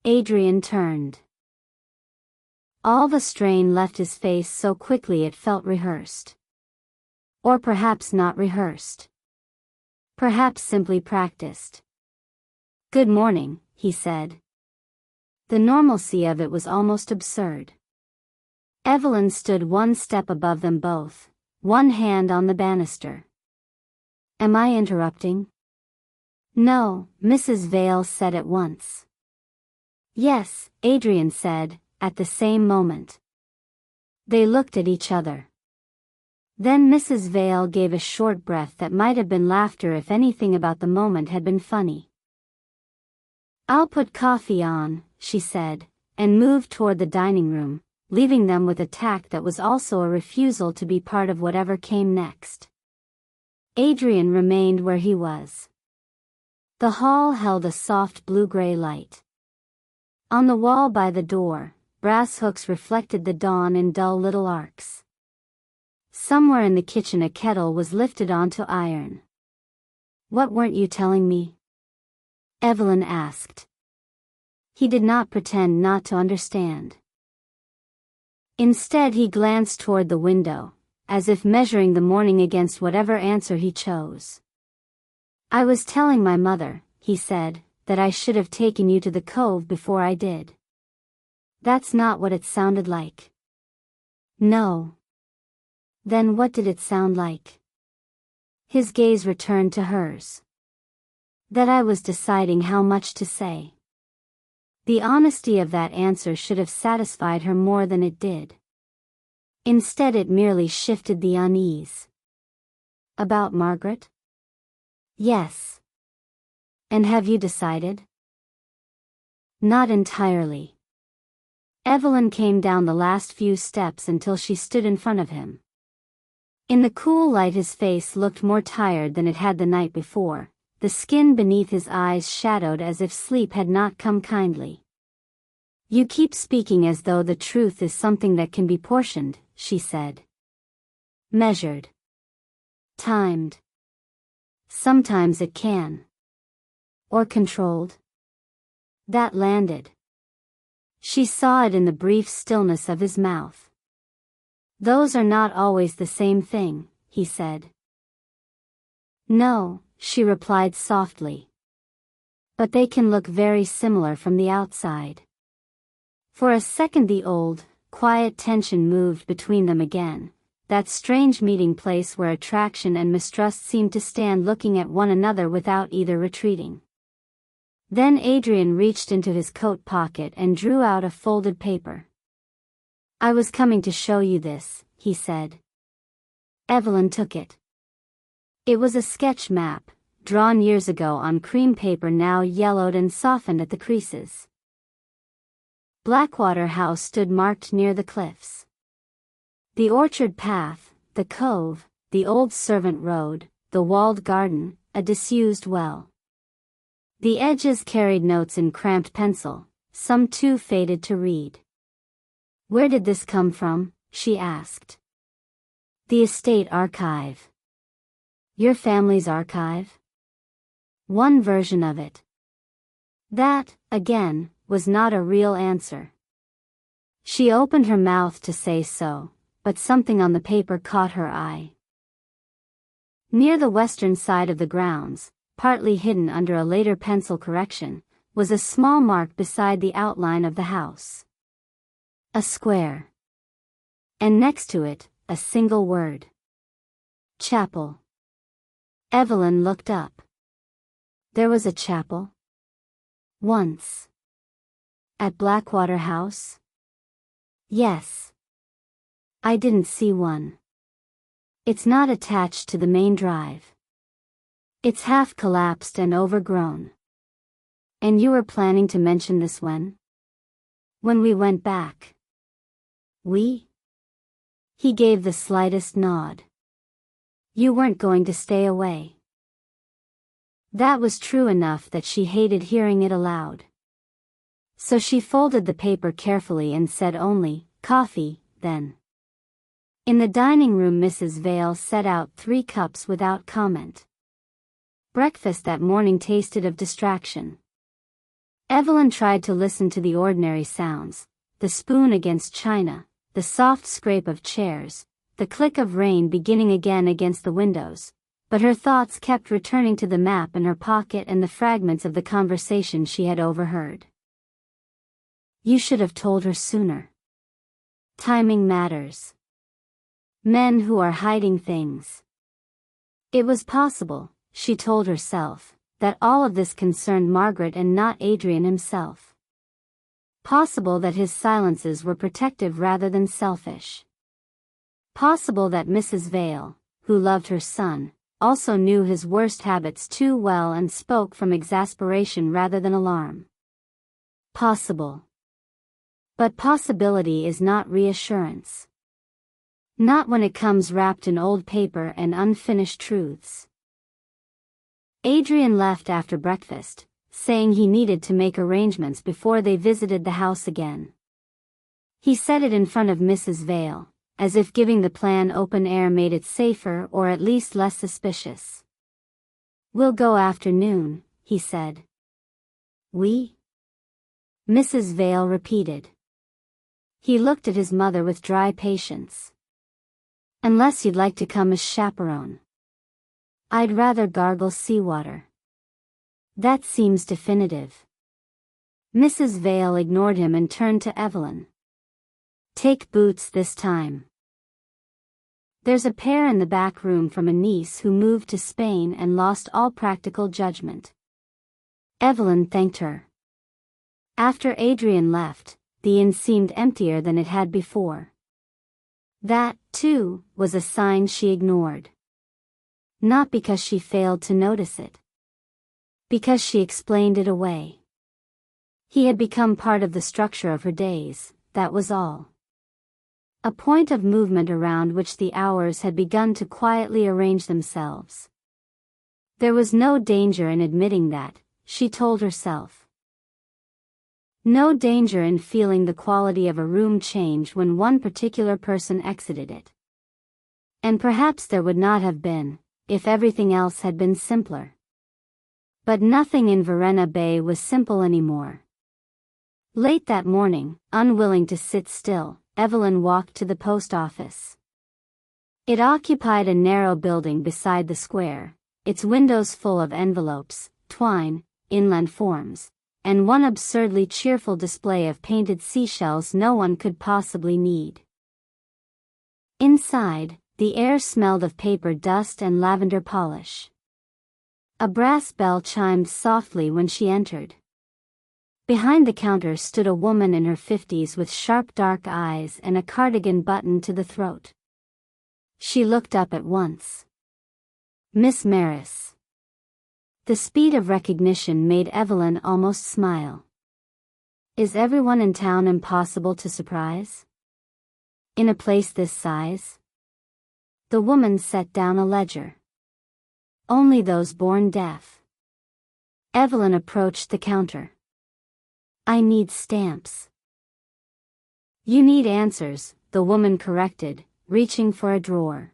Adrian turned. All the strain left his face so quickly it felt rehearsed. Or perhaps not rehearsed. Perhaps simply practiced. "Good morning," he said. The normalcy of it was almost absurd. Evelyn stood one step above them both, one hand on the banister. "Am I interrupting?" "No," Mrs. Vale said at once. "Yes," Adrian said, at the same moment. They looked at each other. Then Mrs. Vale gave a short breath that might have been laughter if anything about the moment had been funny. "I'll put coffee on," she said, and moved toward the dining room, leaving them with a tact that was also a refusal to be part of whatever came next. Adrian remained where he was. The hall held a soft blue-gray light. On the wall by the door, brass hooks reflected the dawn in dull little arcs. Somewhere in the kitchen a kettle was lifted onto iron. "What weren't you telling me?" Evelyn asked. He did not pretend not to understand. Instead he glanced toward the window, as if measuring the morning against whatever answer he chose. "I was telling my mother," he said, "that I should have taken you to the cove before I did." "That's not what it sounded like." "No." "Then what did it sound like?" His gaze returned to hers. "That I was deciding how much to say." The honesty of that answer should have satisfied her more than it did. Instead it merely shifted the unease. "About Margaret?" "Yes." "And have you decided?" "Not entirely." Evelyn came down the last few steps until she stood in front of him. In the cool light his face looked more tired than it had the night before, the skin beneath his eyes shadowed as if sleep had not come kindly. "You keep speaking as though the truth is something that can be portioned," she said. "Measured. Timed. Sometimes it can. Or controlled." That landed. She saw it in the brief stillness of his mouth. "Those are not always the same thing," he said. "No," she replied softly. "But they can look very similar from the outside." For a second the old, quiet tension moved between them again, that strange meeting place where attraction and mistrust seemed to stand looking at one another without either retreating. Then Adrian reached into his coat pocket and drew out a folded paper. "I was coming to show you this," he said. Evelyn took it. It was a sketch map, drawn years ago on cream paper now yellowed and softened at the creases. Blackwater House stood marked near the cliffs. The orchard path, the cove, the old servant road, the walled garden, a disused well. The edges carried notes in cramped pencil, some too faded to read. "Where did this come from?" she asked. "The estate archive." "Your family's archive?" "One version of it." That, again, was not a real answer. She opened her mouth to say so, but something on the paper caught her eye. Near the western side of the grounds, partly hidden under a later pencil correction, was a small mark beside the outline of the house. A square. And next to it, a single word. Chapel. Evelyn looked up. There was a chapel? Once. At Blackwater House? Yes. I didn't see one. It's not attached to the main drive. It's half collapsed and overgrown. And you were planning to mention this when? When we went back. We? He gave the slightest nod. You weren't going to stay away. That was true enough that she hated hearing it aloud. So she folded the paper carefully and said only, "Coffee, then." In the dining room Mrs. Vale set out 3 cups without comment. Breakfast that morning tasted of distraction. Evelyn tried to listen to the ordinary sounds, the spoon against china, the soft scrape of chairs, the click of rain beginning again against the windows, but her thoughts kept returning to the map in her pocket and the fragments of the conversation she had overheard. You should have told her sooner. Timing matters. Men who are hiding things. It was possible, she told herself, that all of this concerned Margaret and not Adrian himself. Possible that his silences were protective rather than selfish. Possible that Mrs. Vale, who loved her son, also knew his worst habits too well and spoke from exasperation rather than alarm. Possible. But possibility is not reassurance. Not when it comes wrapped in old paper and unfinished truths. Adrian left after breakfast, saying he needed to make arrangements before they visited the house again. He said it in front of Mrs. Vale, as if giving the plan open air made it safer or at least less suspicious. We'll go afternoon, he said. We? Mrs. Vale repeated. He looked at his mother with dry patience. Unless you'd like to come as chaperone. I'd rather gargle seawater. That seems definitive. Mrs. Vale ignored him and turned to Evelyn. Take boots this time. There's a pair in the back room from a niece who moved to Spain and lost all practical judgment. Evelyn thanked her. After Adrian left, the inn seemed emptier than it had before. That, too, was a sign she ignored. Not because she failed to notice it. Because she explained it away. He had become part of the structure of her days, that was all. A point of movement around which the hours had begun to quietly arrange themselves. There was no danger in admitting that, she told herself. No danger in feeling the quality of a room change when one particular person exited it. And perhaps there would not have been, if everything else had been simpler. But nothing in Varenna Bay was simple anymore. Late that morning, unwilling to sit still, Evelyn walked to the post office. It occupied a narrow building beside the square, its windows full of envelopes, twine, inland forms, and one absurdly cheerful display of painted seashells no one could possibly need. Inside, the air smelled of paper dust and lavender polish. A brass bell chimed softly when she entered. Behind the counter stood a woman in her 50s with sharp dark eyes and a cardigan buttoned to the throat. She looked up at once. Miss Maris. The speed of recognition made Evelyn almost smile. Is everyone in town impossible to surprise? In a place this size? The woman set down a ledger. Only those born deaf. Evelyn approached the counter. I need stamps. You need answers, the woman corrected, reaching for a drawer.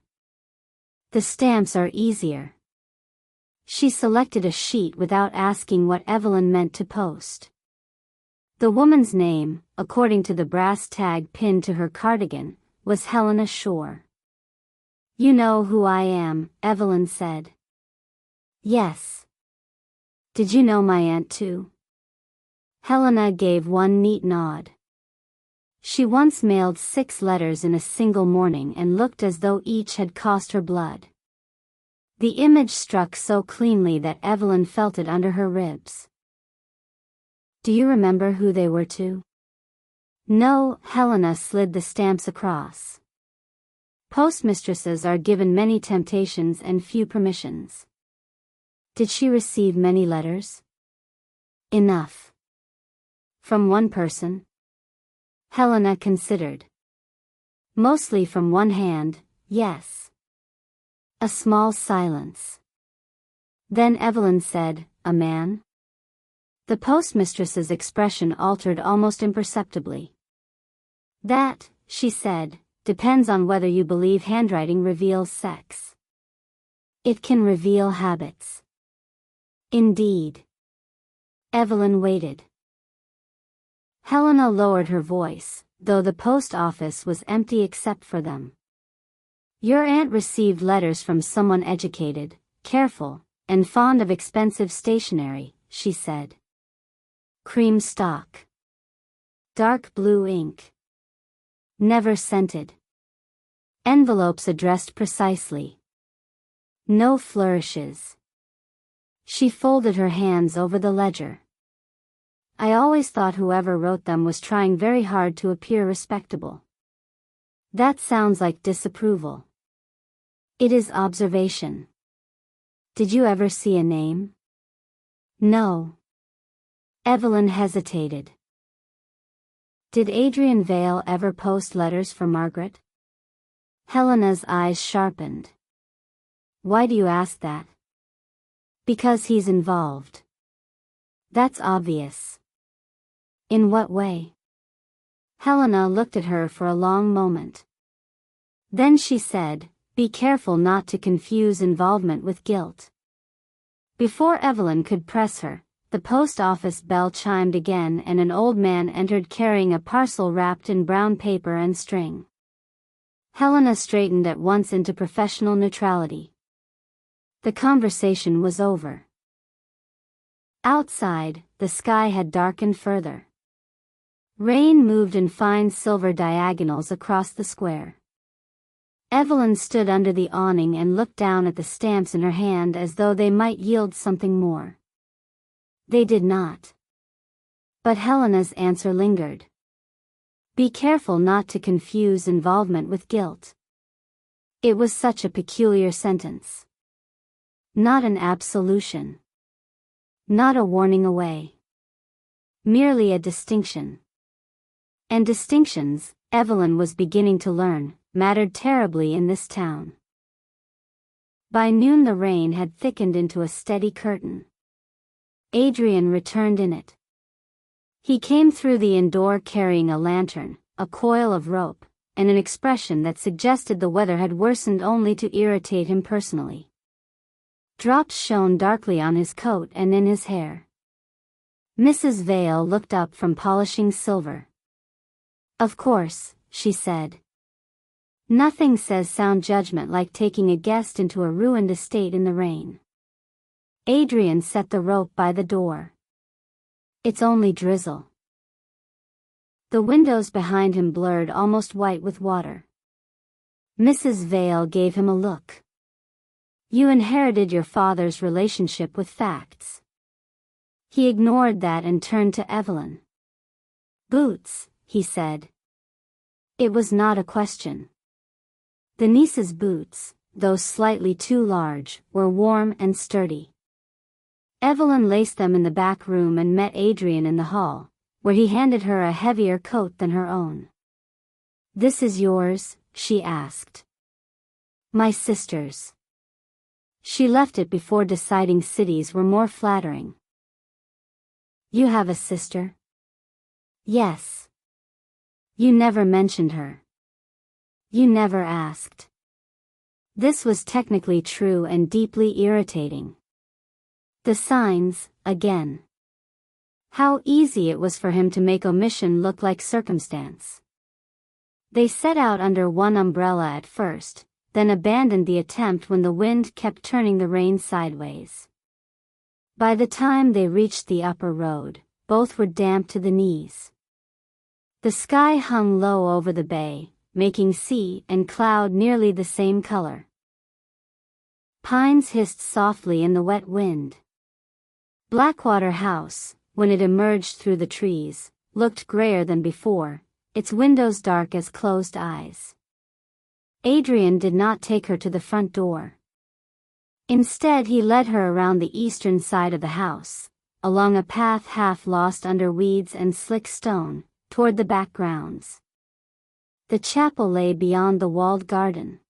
The stamps are easier. She selected a sheet without asking what Evelyn meant to post. The woman's name, according to the brass tag pinned to her cardigan, was Helena Shore. You know who I am, Evelyn said. Yes. Did you know my aunt too? Helena gave one neat nod. She once mailed 6 letters in a single morning and looked as though each had cost her blood. The image struck so cleanly that Evelyn felt it under her ribs. Do you remember who they were to? No, Helena slid the stamps across. Postmistresses are given many temptations and few permissions. Did she receive many letters? Enough. From one person? Helena considered. Mostly from one hand, yes. A small silence. Then Evelyn said, a man? The postmistress's expression altered almost imperceptibly. That, she said, depends on whether you believe handwriting reveals sex. It can reveal habits. Indeed. Evelyn waited. Helena lowered her voice, though the post office was empty except for them. Your aunt received letters from someone educated, careful, and fond of expensive stationery, she said. Cream stock. Dark blue ink. Never scented. Envelopes addressed precisely. No flourishes. She folded her hands over the ledger. I always thought whoever wrote them was trying very hard to appear respectable. That sounds like disapproval. It is observation. Did you ever see a name? No. Evelyn hesitated. Did Adrian Vale ever post letters for Margaret? Helena's eyes sharpened. Why do you ask that? Because he's involved. That's obvious. In what way? Helena looked at her for a long moment. Then she said, be careful not to confuse involvement with guilt. Before Evelyn could press her, the post office bell chimed again and an old man entered carrying a parcel wrapped in brown paper and string. Helena straightened at once into professional neutrality. The conversation was over. Outside, the sky had darkened further. Rain moved in fine silver diagonals across the square. Evelyn stood under the awning and looked down at the stamps in her hand as though they might yield something more. They did not. But Helena's answer lingered. Be careful not to confuse involvement with guilt. It was such a peculiar sentence. Not an absolution. Not a warning away. Merely a distinction. And distinctions, Evelyn was beginning to learn, mattered terribly in this town. By noon the rain had thickened into a steady curtain. Adrian returned in it. He came through the indoor carrying a lantern, a coil of rope, and an expression that suggested the weather had worsened only to irritate him personally. Drops shone darkly on his coat and in his hair. Mrs. Vale looked up from polishing silver. Of course, she said. Nothing says sound judgment like taking a guest into a ruined estate in the rain. Adrian set the rope by the door. It's only drizzle. The windows behind him blurred almost white with water. Mrs. Vale gave him a look. You inherited your father's relationship with facts. He ignored that and turned to Evelyn. Boots, he said. It was not a question. The niece's boots, though slightly too large, were warm and sturdy. Evelyn laced them in the back room and met Adrian in the hall, where he handed her a heavier coat than her own. This is yours, she asked. My sister's. She left it before deciding cities were more flattering. You have a sister? Yes. You never mentioned her. You never asked. This was technically true and deeply irritating. The signs, again. How easy it was for him to make omission look like circumstance. They set out under one umbrella at first, then abandoned the attempt when the wind kept turning the rain sideways. By the time they reached the upper road, both were damp to the knees. The sky hung low over the bay, making sea and cloud nearly the same color. Pines hissed softly in the wet wind. Blackwater House, when it emerged through the trees, looked grayer than before, its windows dark as closed eyes. Adrian did not take her to the front door. Instead he led her around the eastern side of the house, along a path half lost under weeds and slick stone, toward the back grounds. The chapel lay beyond the walled garden.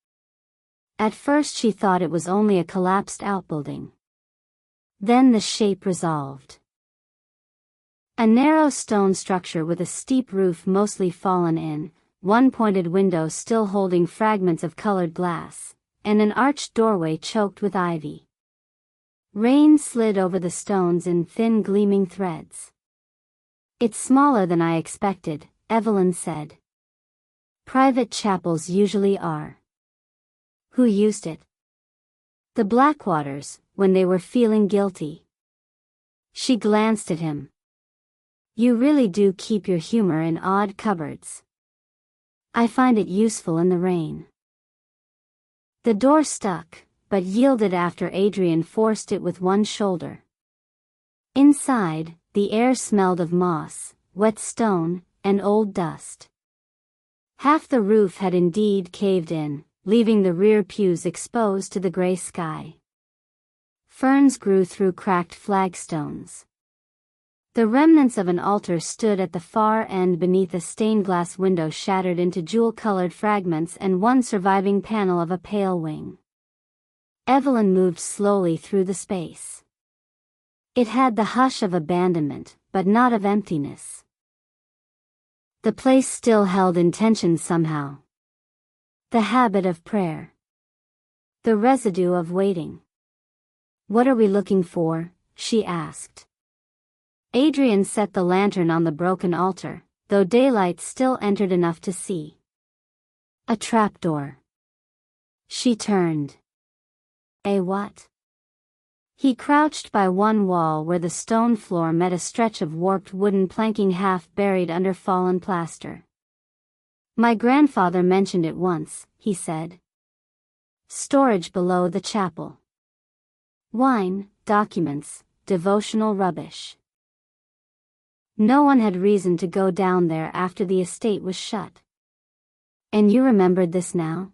At first she thought it was only a collapsed outbuilding. Then the shape resolved. A narrow stone structure with a steep roof mostly fallen in, one pointed window still holding fragments of colored glass, and an arched doorway choked with ivy. Rain slid over the stones in thin gleaming threads. It's smaller than I expected, Evelyn said. Private chapels usually are. Who used it? The Blackwaters, when they were feeling guilty. She glanced at him. You really do keep your humor in odd cupboards. I find it useful in the rain. The door stuck, but yielded after Adrian forced it with one shoulder. Inside, the air smelled of moss, wet stone, and old dust. Half the roof had indeed caved in, leaving the rear pews exposed to the gray sky. Ferns grew through cracked flagstones. The remnants of an altar stood at the far end beneath a stained glass window shattered into jewel-colored fragments and one surviving panel of a pale wing. Evelyn moved slowly through the space. It had the hush of abandonment, but not of emptiness. The place still held intention somehow. The habit of prayer. The residue of waiting. What are we looking for? She asked. Adrian set the lantern on the broken altar, though daylight still entered enough to see. A trapdoor. She turned. A what? He crouched by one wall where the stone floor met a stretch of warped wooden planking half buried under fallen plaster. My grandfather mentioned it once, he said. Storage below the chapel. Wine, documents, devotional rubbish. No one had reason to go down there after the estate was shut. And you remembered this now?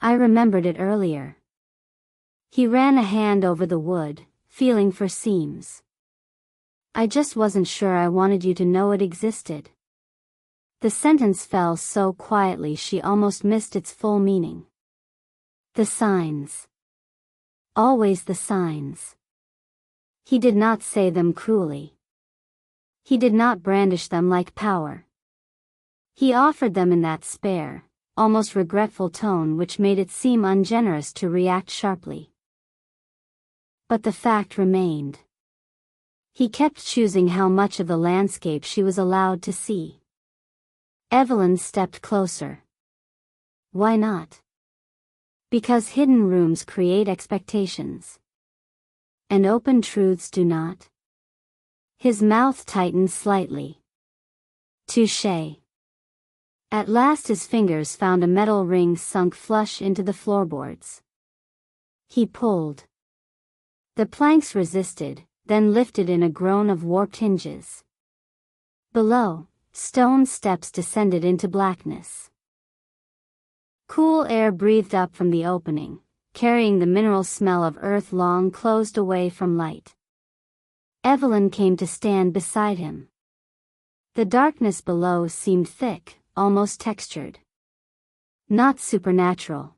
I remembered it earlier. He ran a hand over the wood, feeling for seams. I just wasn't sure I wanted you to know it existed. The sentence fell so quietly she almost missed its full meaning. The signs. Always the signs. He did not say them cruelly. He did not brandish them like power. He offered them in that spare, almost regretful tone which made it seem ungenerous to react sharply. But the fact remained. He kept choosing how much of the landscape she was allowed to see. Evelyn stepped closer. Why not? Because hidden rooms create expectations. And open truths do not. His mouth tightened slightly. Touché. At last his fingers found a metal ring sunk flush into the floorboards. He pulled. The planks resisted, then lifted in a groan of warped hinges. Below, stone steps descended into blackness. Cool air breathed up from the opening, carrying the mineral smell of earth long closed away from light. Evelyn came to stand beside him. The darkness below seemed thick, almost textured. Not supernatural.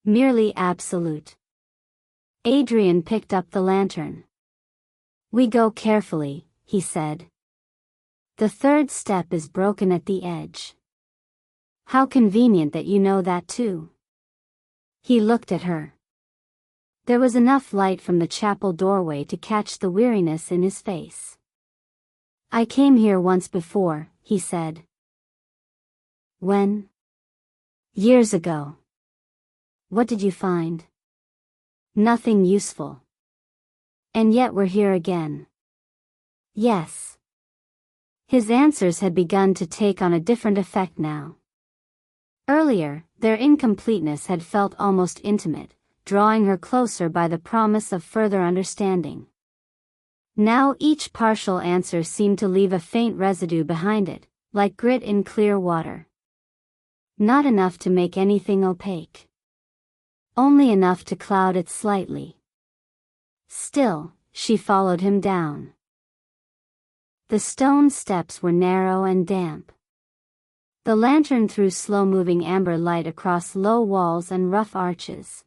Merely absolute. Adrian picked up the lantern. We go carefully, he said. The third step is broken at the edge. How convenient that you know that too. He looked at her. There was enough light from the chapel doorway to catch the weariness in his face. I came here once before, he said. When? Years ago. What did you find? Nothing useful. And yet we're here again. Yes. His answers had begun to take on a different effect now. Earlier, their incompleteness had felt almost intimate, drawing her closer by the promise of further understanding. Now each partial answer seemed to leave a faint residue behind it, like grit in clear water. Not enough to make anything opaque. Only enough to cloud it slightly. Still, she followed him down. The stone steps were narrow and damp. The lantern threw slow-moving amber light across low walls and rough arches.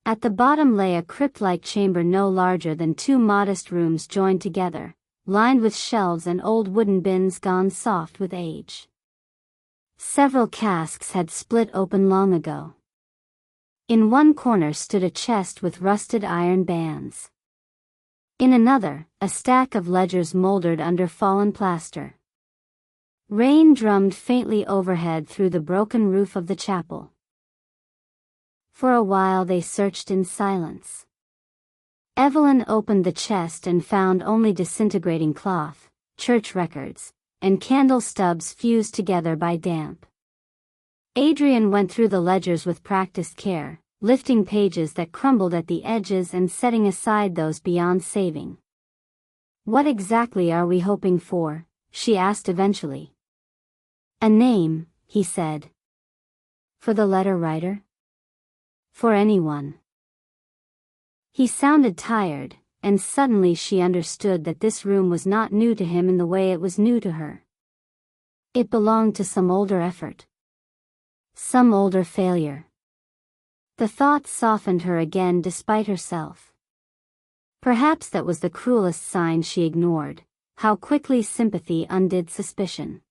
At the bottom lay a crypt-like chamber no larger than two modest rooms joined together, lined with shelves and old wooden bins gone soft with age. Several casks had split open long ago. In one corner stood a chest with rusted iron bands. In another, a stack of ledgers mouldered under fallen plaster. Rain drummed faintly overhead through the broken roof of the chapel. For a while they searched in silence. Evelyn opened the chest and found only disintegrating cloth, church records, and candle stubs fused together by damp. Adrian went through the ledgers with practiced care, lifting pages that crumbled at the edges and setting aside those beyond saving. What exactly are we hoping for? She asked eventually. A name, he said. For the letter writer? For anyone. He sounded tired, and suddenly she understood that this room was not new to him in the way it was new to her. It belonged to some older effort. Some older failure. The thought softened her again despite herself. Perhaps that was the cruelest sign she ignored, how quickly sympathy undid suspicion.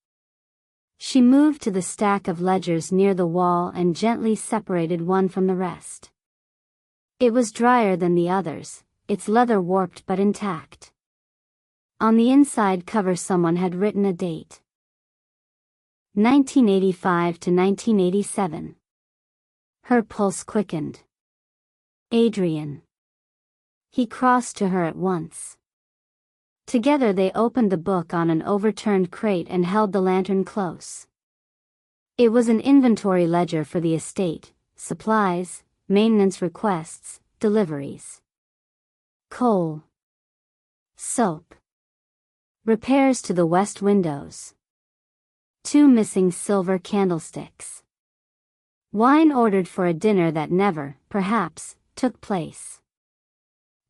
She moved to the stack of ledgers near the wall and gently separated one from the rest. It was drier than the others, its leather warped but intact. On the inside cover someone had written a date. 1985 to 1987. Her pulse quickened. Adrian. He crossed to her at once. Together they opened the book on an overturned crate and held the lantern close. It was an inventory ledger for the estate, supplies, maintenance requests, deliveries. Coal. Soap. Repairs to the west windows. 2 missing silver candlesticks. Wine ordered for a dinner that never, perhaps, took place.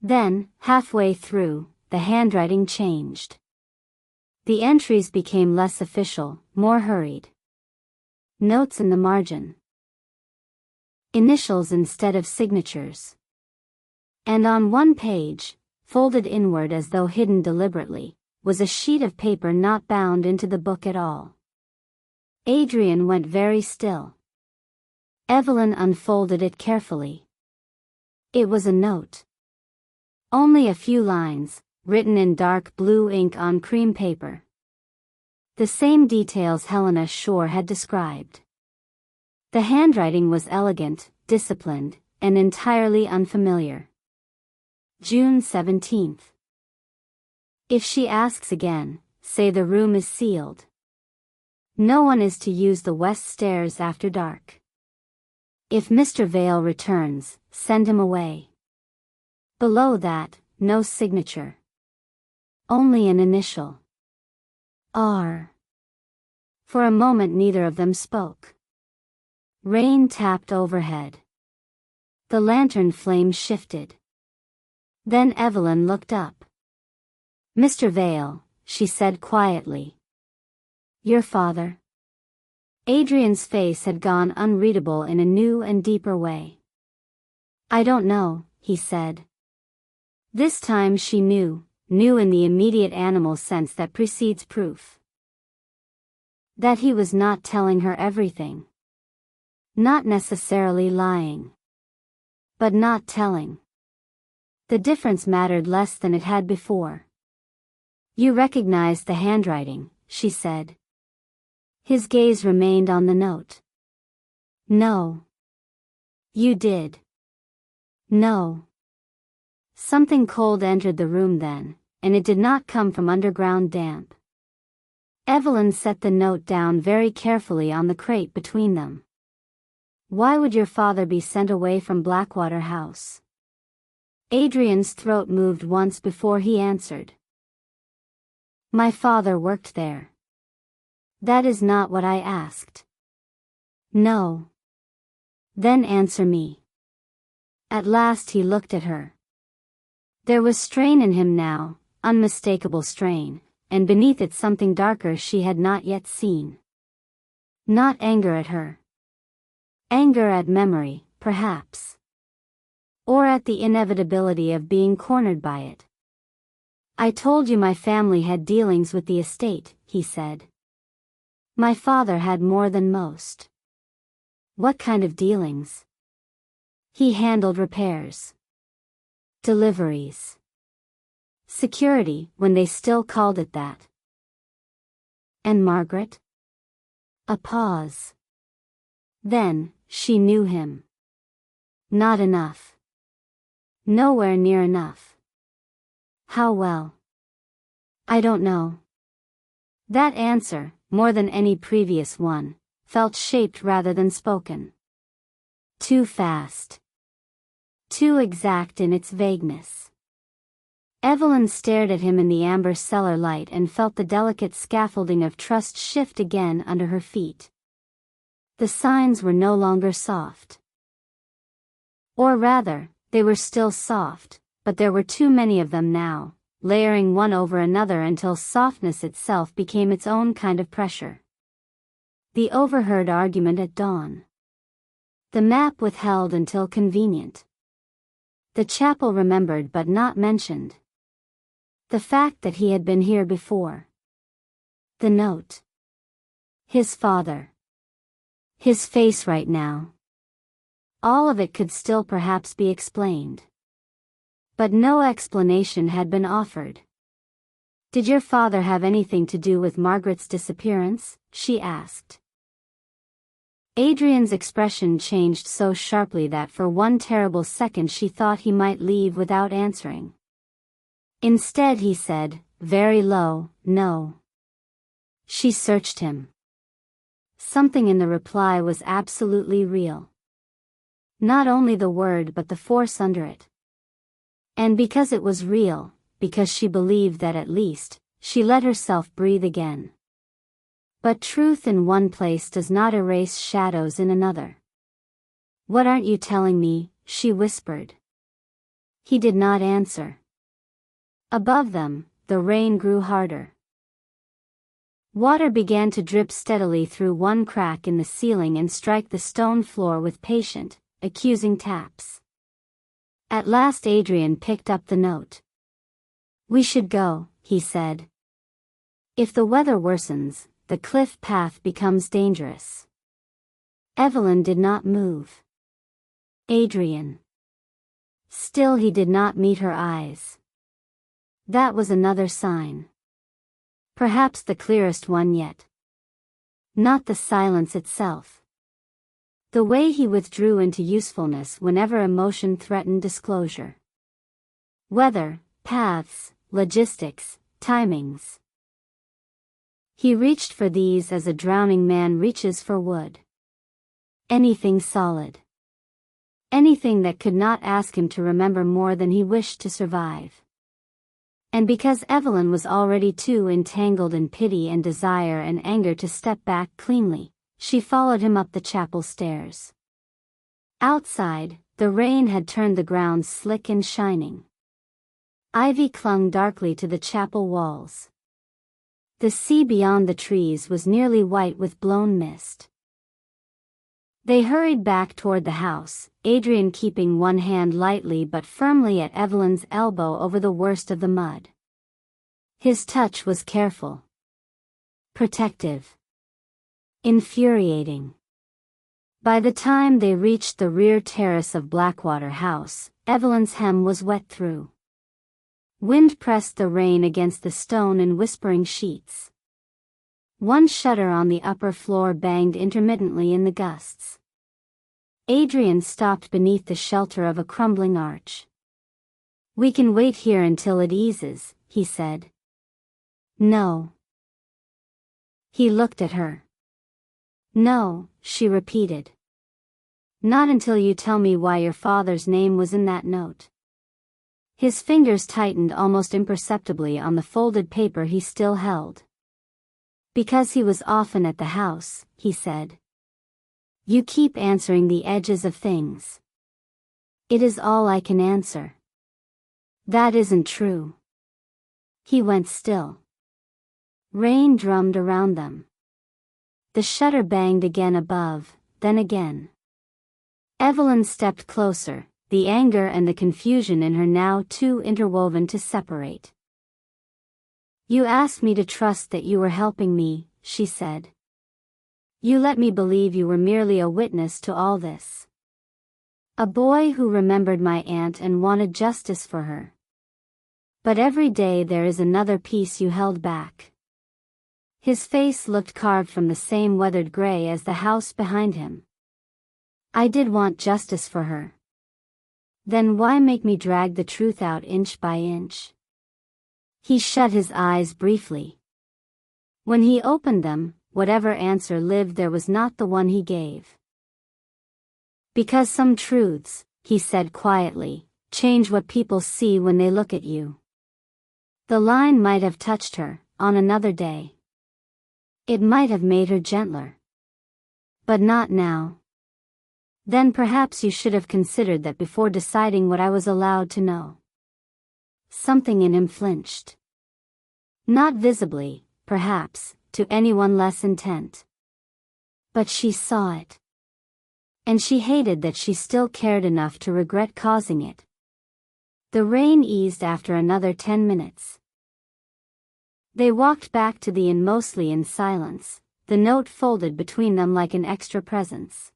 Then, halfway through, the handwriting changed. The entries became less official, more hurried. Notes in the margin. Initials instead of signatures. And on one page, folded inward as though hidden deliberately, was a sheet of paper not bound into the book at all. Adrian went very still. Evelyn unfolded it carefully. It was a note. Only a few lines, written in dark blue ink on cream paper. The same details Helena Shore had described. The handwriting was elegant, disciplined, and entirely unfamiliar. June 17th. If she asks again, say the room is sealed. No one is to use the west stairs after dark. If Mr. Vale returns, send him away. Below that, no signature. Only an initial. R. For a moment neither of them spoke. Rain tapped overhead. The lantern flame shifted. Then Evelyn looked up. Mr. Vale, she said quietly. Your father? Adrian's face had gone unreadable in a new and deeper way. I don't know, he said. This time she knew in the immediate animal sense that precedes proof. That he was not telling her everything. Not necessarily lying. But not telling. The difference mattered less than it had before. You recognized the handwriting, she said. His gaze remained on the note. No. You did. No. Something cold entered the room then, and it did not come from underground damp. Evelyn set the note down very carefully on the crate between them. Why would your father be sent away from Blackwater House? Adrian's throat moved once before he answered. My father worked there. That is not what I asked. No. Then answer me. At last he looked at her. There was strain in him now, unmistakable strain, and beneath it something darker she had not yet seen. Not anger at her. Anger at memory, perhaps. Or at the inevitability of being cornered by it. I told you my family had dealings with the estate, he said. My father had more than most. What kind of dealings? He handled repairs. Deliveries. Security, when they still called it that. And Margaret? A pause. Then, she knew him. Not enough. Nowhere near enough. How well? I don't know. That answer, more than any previous one, felt shaped rather than spoken. Too fast. Too exact in its vagueness. Evelyn stared at him in the amber cellar light and felt the delicate scaffolding of trust shift again under her feet. The signs were no longer soft. Or rather, they were still soft, but there were too many of them now, layering one over another until softness itself became its own kind of pressure. The overheard argument at dawn. The map withheld until convenient. The chapel remembered but not mentioned. The fact that he had been here before. The note. His father. His face right now. All of it could still perhaps be explained. But no explanation had been offered. Did your father have anything to do with Margaret's disappearance? She asked. Adrian's expression changed so sharply that for one terrible second she thought he might leave without answering. Instead he said, very low, no. She searched him. Something in the reply was absolutely real. Not only the word but the force under it. And because it was real, because she believed that at least, she let herself breathe again. But truth in one place does not erase shadows in another. What aren't you telling me? She whispered. He did not answer. Above them, the rain grew harder. Water began to drip steadily through one crack in the ceiling and strike the stone floor with patient, accusing taps. At last Adrian picked up the note. We should go, he said. If the weather worsens, the cliff path becomes dangerous. Evelyn did not move. Adrian. Still he did not meet her eyes. That was another sign. Perhaps the clearest one yet. Not the silence itself. The way he withdrew into usefulness whenever emotion threatened disclosure. Weather, paths, logistics, timings. He reached for these as a drowning man reaches for wood. Anything solid. Anything that could not ask him to remember more than he wished to survive. And because Evelyn was already too entangled in pity and desire and anger to step back cleanly, she followed him up the chapel stairs. Outside, the rain had turned the ground slick and shining. Ivy clung darkly to the chapel walls. The sea beyond the trees was nearly white with blown mist. They hurried back toward the house, Adrian keeping one hand lightly but firmly at Evelyn's elbow over the worst of the mud. His touch was careful. Protective. Infuriating. By the time they reached the rear terrace of Blackwater House, Evelyn's hem was wet through. Wind pressed the rain against the stone in whispering sheets. One shutter on the upper floor banged intermittently in the gusts. Adrian stopped beneath the shelter of a crumbling arch. We can wait here until it eases, he said. No. He looked at her. No, she repeated. Not until you tell me why your father's name was in that note. His fingers tightened almost imperceptibly on the folded paper he still held. Because he was often at the house, he said. You keep answering the edges of things. It is all I can answer. That isn't true. He went still. Rain drummed around them. The shutter banged again above, then again. Evelyn stepped closer, the anger and the confusion in her now too interwoven to separate. You asked me to trust that you were helping me, she said. You let me believe you were merely a witness to all this. A boy who remembered my aunt and wanted justice for her. But every day there is another piece you held back. His face looked carved from the same weathered gray as the house behind him. I did want justice for her. Then why make me drag the truth out inch by inch? He shut his eyes briefly. When he opened them, whatever answer lived there was not the one he gave. Because some truths, he said quietly, change what people see when they look at you. The line might have touched her, on another day. It might have made her gentler. But not now. Then perhaps you should have considered that before deciding what I was allowed to know. Something in him flinched. Not visibly, perhaps, to anyone less intent. But she saw it. And she hated that she still cared enough to regret causing it. The rain eased after another 10 minutes. They walked back to the inn mostly in silence, the note folded between them like an extra presence.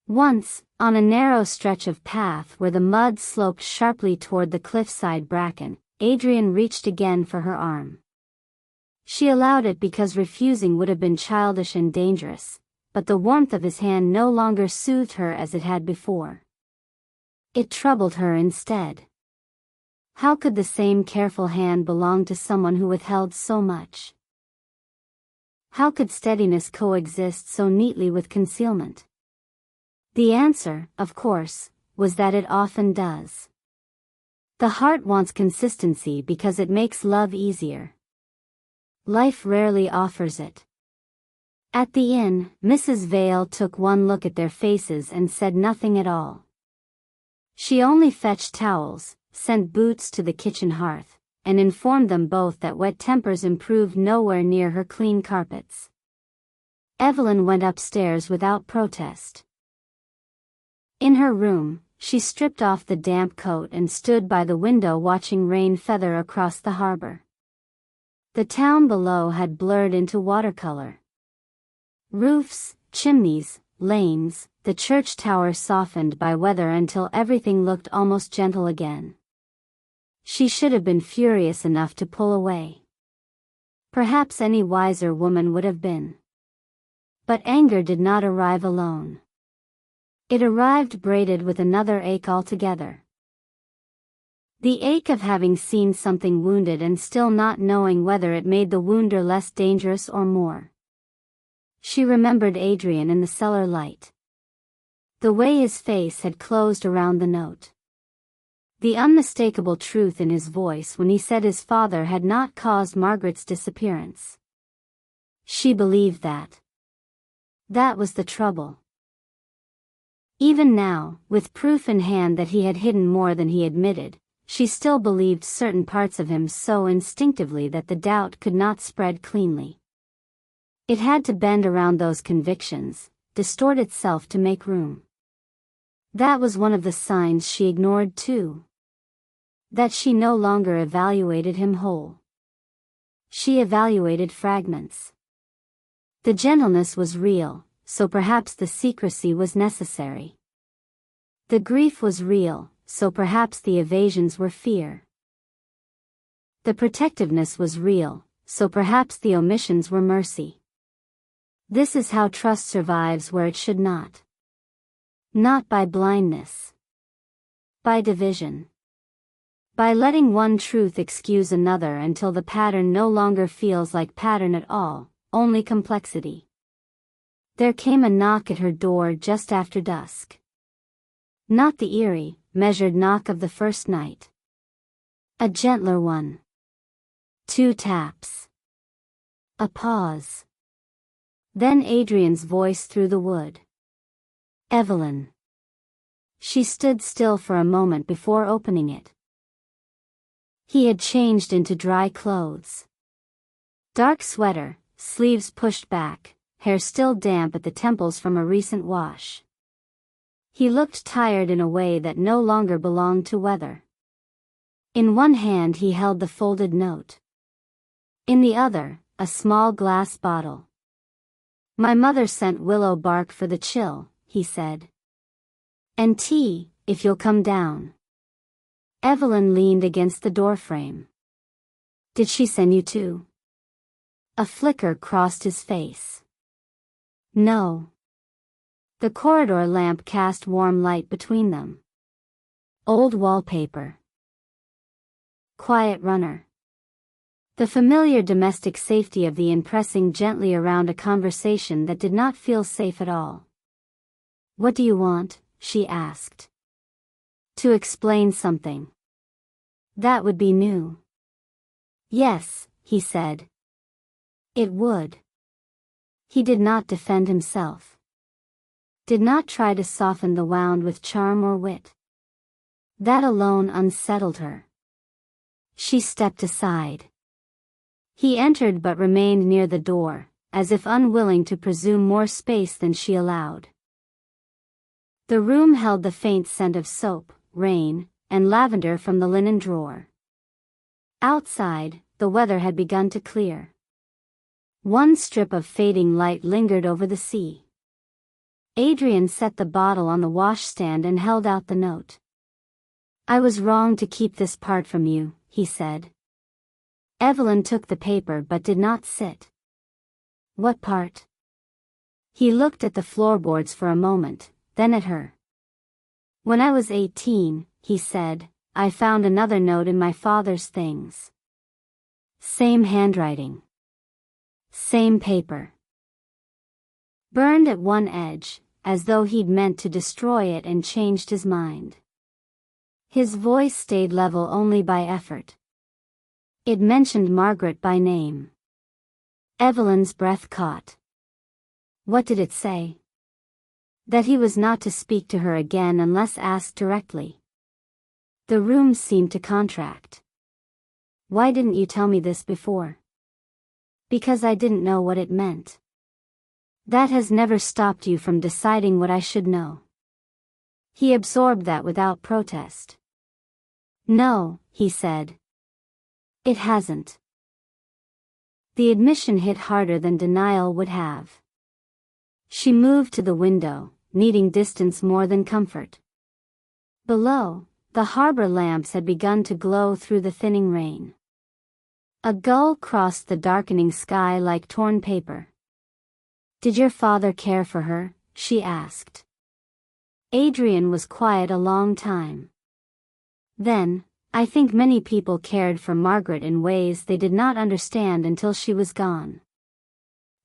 Once, on a narrow stretch of path where the mud sloped sharply toward the cliffside bracken, Adrian reached again for her arm. She allowed it because refusing would have been childish and dangerous, but the warmth of his hand no longer soothed her as it had before. It troubled her instead. How could the same careful hand belong to someone who withheld so much? How could steadiness coexist so neatly with concealment? The answer, of course, was that it often does. The heart wants consistency because it makes love easier. Life rarely offers it. At the inn, Mrs. Vale took one look at their faces and said nothing at all. She only fetched towels, sent Boots to the kitchen hearth, and informed them both that wet tempers improved nowhere near her clean carpets. Evelyn went upstairs without protest. In her room, she stripped off the damp coat and stood by the window watching rain feather across the harbor. The town below had blurred into watercolor. Roofs, chimneys, lanes, the church tower softened by weather until everything looked almost gentle again. She should have been furious enough to pull away. Perhaps any wiser woman would have been. But anger did not arrive alone. It arrived braided with another ache altogether. The ache of having seen something wounded and still not knowing whether it made the wounder less dangerous or more. She remembered Adrian in the cellar light. The way his face had closed around the note. The unmistakable truth in his voice when he said his father had not caused Margaret's disappearance. She believed that. That was the trouble. Even now, with proof in hand that he had hidden more than he admitted, she still believed certain parts of him so instinctively that the doubt could not spread cleanly. It had to bend around those convictions, distort itself to make room. That was one of the signs she ignored too. That she no longer evaluated him whole. She evaluated fragments. The gentleness was real, so perhaps the secrecy was necessary. The grief was real, so perhaps the evasions were fear. The protectiveness was real, so perhaps the omissions were mercy. This is how trust survives where it should not. Not by blindness. By division. By letting one truth excuse another until the pattern no longer feels like pattern at all, only complexity. There came a knock at her door just after dusk. Not the eerie, measured knock of the first night. A gentler one. 2 taps. A pause. Then Adrian's voice through the wood. Evelyn. She stood still for a moment before opening it. He had changed into dry clothes. Dark sweater, sleeves pushed back, hair still damp at the temples from a recent wash. He looked tired in a way that no longer belonged to weather. In one hand he held the folded note. In the other, a small glass bottle. My mother sent willow bark for the chill, he said. And tea, if you'll come down. Evelyn leaned against the doorframe. Did she send you too? A flicker crossed his face. No. The corridor lamp cast warm light between them. Old wallpaper. Quiet runner. The familiar domestic safety of the inn pressing gently around a conversation that did not feel safe at all. What do you want? She asked. To explain something. That would be new. Yes, he said. It would. He did not defend himself. Did not try to soften the wound with charm or wit. That alone unsettled her. She stepped aside. He entered but remained near the door, as if unwilling to presume more space than she allowed. The room held the faint scent of soap, rain, and lavender from the linen drawer. Outside, the weather had begun to clear. One strip of fading light lingered over the sea. Adrian set the bottle on the washstand and held out the note. I was wrong to keep this part from you, he said. Evelyn took the paper but did not sit. What part? He looked at the floorboards for a moment, then at her. When I was 18, he said, I found another note in my father's things. Same handwriting. Same paper. Burned at one edge, as though he'd meant to destroy it and changed his mind. His voice stayed level only by effort. It mentioned Margaret by name. Evelyn's breath caught. What did it say? That he was not to speak to her again unless asked directly. The room seemed to contract. Why didn't you tell me this before? Because I didn't know what it meant. That has never stopped you from deciding what I should know. He absorbed that without protest. No, he said. It hasn't. The admission hit harder than denial would have. She moved to the window, needing distance more than comfort. Below, the harbor lamps had begun to glow through the thinning rain. A gull crossed the darkening sky like torn paper. Did your father care for her? She asked. Adrian was quiet a long time. Then, I think many people cared for Margaret in ways they did not understand until she was gone.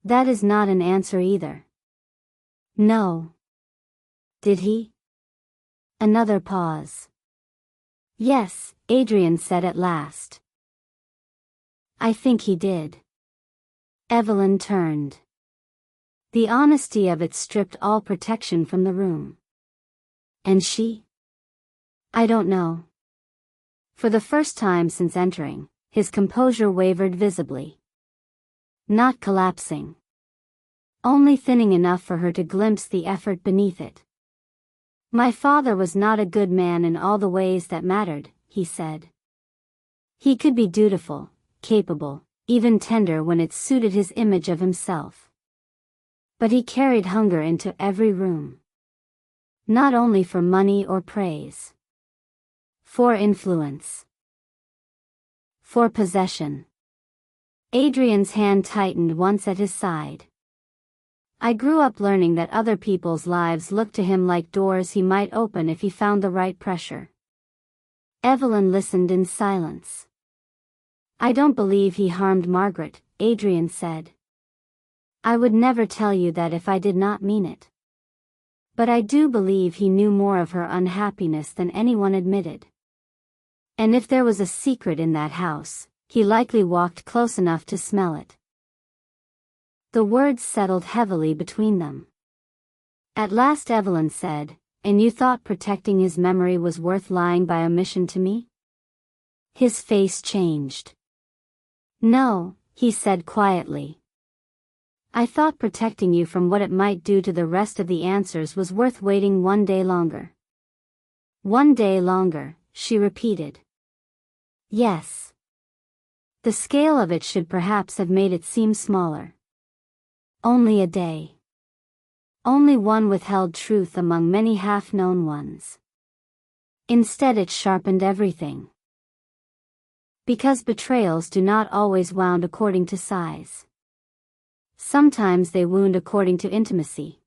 That is not an answer either. No. Did he? Another pause. Yes, Adrian said at last. I think he did. Evelyn turned. The honesty of it stripped all protection from the room. And she? I don't know. For the first time since entering, his composure wavered visibly. Not collapsing. Only thinning enough for her to glimpse the effort beneath it. My father was not a good man in all the ways that mattered, he said. He could be dutiful, capable, even tender when it suited his image of himself. But he carried hunger into every room. Not only for money or praise. For influence. For possession. Adrian's hand tightened once at his side. I grew up learning that other people's lives looked to him like doors he might open if he found the right pressure. Evelyn listened in silence. I don't believe he harmed Margaret, Adrian said. I would never tell you that if I did not mean it. But I do believe he knew more of her unhappiness than anyone admitted. And if there was a secret in that house, he likely walked close enough to smell it. The words settled heavily between them. At last Evelyn said, and you thought protecting his memory was worth lying by omission to me? His face changed. No, he said quietly. I thought protecting you from what it might do to the rest of the answers was worth waiting one day longer. One day longer, she repeated. Yes. The scale of it should perhaps have made it seem smaller. Only a day. Only one withheld truth among many half-known ones. Instead it sharpened everything. Because betrayals do not always wound according to size. Sometimes they wound according to intimacy.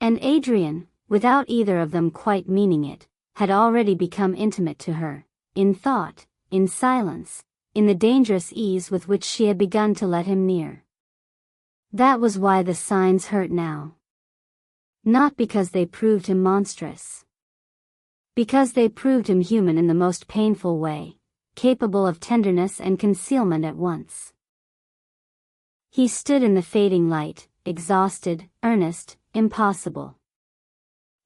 And Adrian, without either of them quite meaning it, had already become intimate to her, in thought, in silence, in the dangerous ease with which she had begun to let him near. That was why the signs hurt now. Not because they proved him monstrous. Because they proved him human in the most painful way, capable of tenderness and concealment at once. He stood in the fading light, exhausted, earnest, impossible.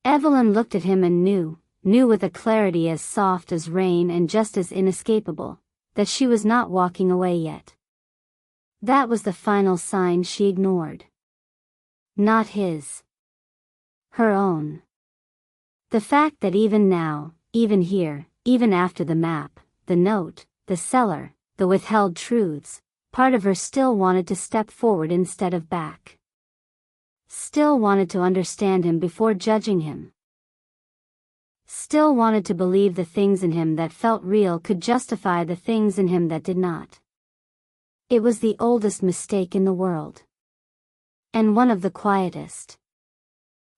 Evelyn looked at him and knew with a clarity as soft as rain and just as inescapable, that she was not walking away yet. That was the final sign she ignored. Not his. Her own. The fact that even now, even here, even after the map, the note, the cellar, the withheld truths, part of her still wanted to step forward instead of back. Still wanted to understand him before judging him. still wanted to believe the things in him that felt real could justify the things in him that did not. It was the oldest mistake in the world. And one of the quietest.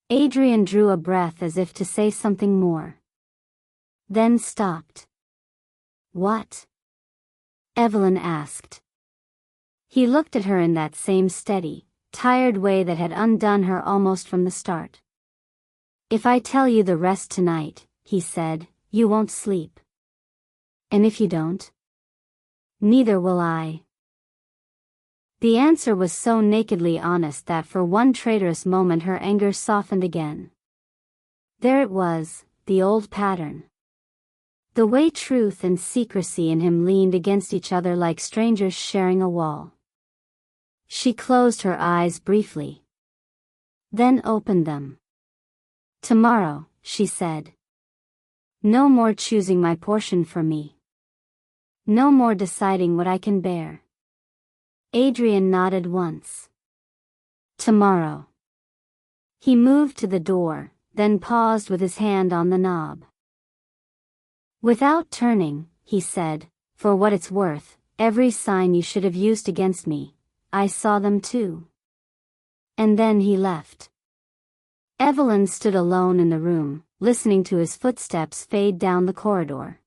Adrian drew a breath as if to say something more. Then stopped. What? Evelyn asked. He looked at her in that same steady, tired way that had undone her almost from the start. If I tell you the rest tonight, he said, you won't sleep. And if you don't? Neither will I. The answer was so nakedly honest that for one traitorous moment her anger softened again. There it was, the old pattern. The way truth and secrecy in him leaned against each other like strangers sharing a wall. She closed her eyes briefly. Then opened them. Tomorrow, she said. No more choosing my portion for me. No more deciding what I can bear. Adrian nodded once. Tomorrow. He moved to the door, then paused with his hand on the knob. Without turning, he said, for what it's worth, every sign you should have used against me, I saw them too. And then he left. Evelyn stood alone in the room, listening to his footsteps fade down the corridor.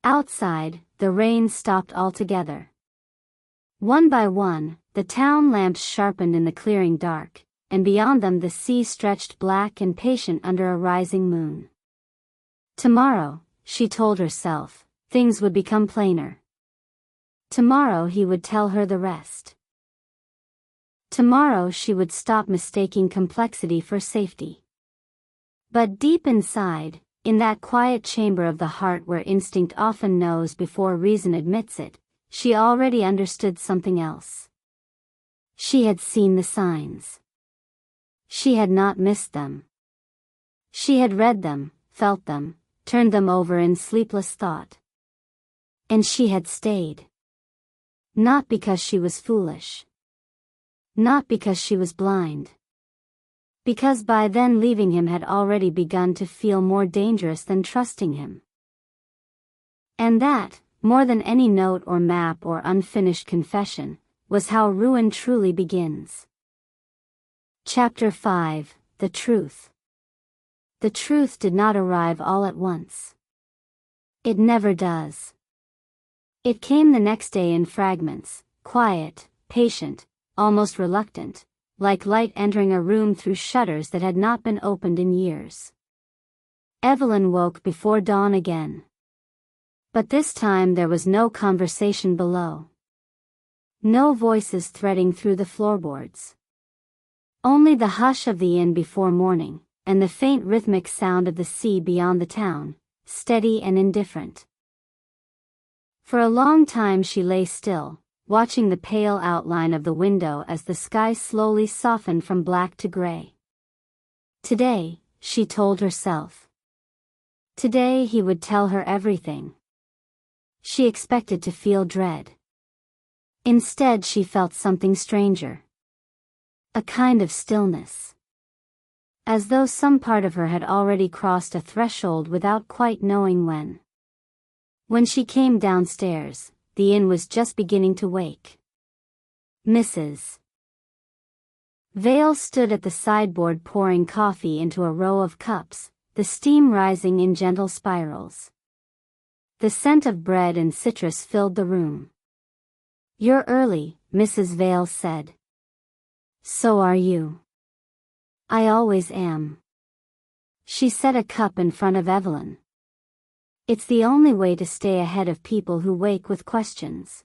Outside, the rain stopped altogether. One by one, the town lamps sharpened in the clearing dark, and beyond them the sea stretched black and patient under a rising moon. Tomorrow, she told herself, things would become plainer. Tomorrow he would tell her the rest. Tomorrow she would stop mistaking complexity for safety. But deep inside, in that quiet chamber of the heart where instinct often knows before reason admits it, she already understood something else. She had seen the signs. She had not missed them. She had read them, felt them, turned them over in sleepless thought. And she had stayed. Not because she was foolish. Not because she was blind. Because by then leaving him had already begun to feel more dangerous than trusting him. And that, more than any note or map or unfinished confession, was how ruin truly begins. Chapter 5, The Truth. The truth did not arrive all at once. It never does. It came the next day in fragments, quiet, patient, almost reluctant, like light entering a room through shutters that had not been opened in years. Evelyn woke before dawn again. But this time there was no conversation below. No voices threading through the floorboards. Only the hush of the inn before morning, and the faint rhythmic sound of the sea beyond the town, steady and indifferent. For a long time she lay still, watching the pale outline of the window as the sky slowly softened from black to gray. Today, she told herself. Today he would tell her everything. She expected to feel dread. Instead she felt something stranger. A kind of stillness. As though some part of her had already crossed a threshold without quite knowing when. When she came downstairs, the inn was just beginning to wake. Mrs. Vale stood at the sideboard pouring coffee into a row of cups, the steam rising in gentle spirals. The scent of bread and citrus filled the room. "You're early," Mrs. Vale said. "So are you." "I always am." She set a cup in front of Evelyn. "It's the only way to stay ahead of people who wake with questions."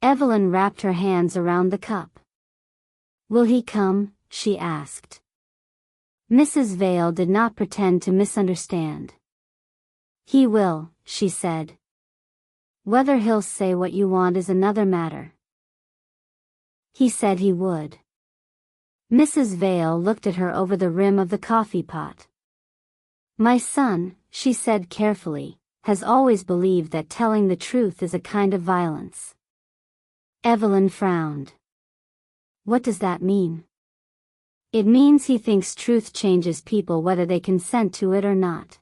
Evelyn wrapped her hands around the cup. "Will he come?" she asked. Mrs. Vale did not pretend to misunderstand. "He will," she said. "Whether he'll say what you want is another matter." "He said he would." Mrs. Vale looked at her over the rim of the coffee pot. "My son," she said carefully, "has always believed that telling the truth is a kind of violence." Evelyn frowned. "What does that mean?" It means he thinks truth changes people whether they consent to it or not.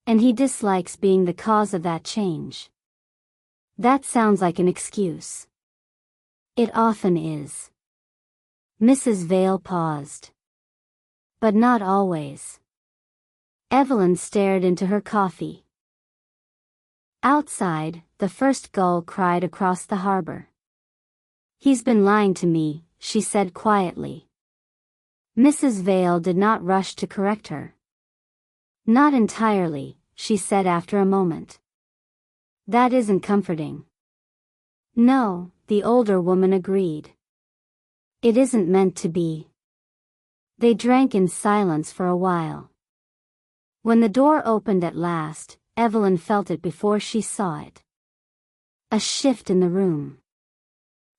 And he dislikes being the cause of that change. That sounds like an excuse. It often is. Mrs. Vale paused. But not always. Evelyn stared into her coffee. Outside, the first gull cried across the harbor. He's been lying to me, she said quietly. Mrs. Vale did not rush to correct her. Not entirely, she said after a moment. That isn't comforting. No, the older woman agreed. It isn't meant to be. They drank in silence for a while. When the door opened at last, Evelyn felt it before she saw it. A shift in the room.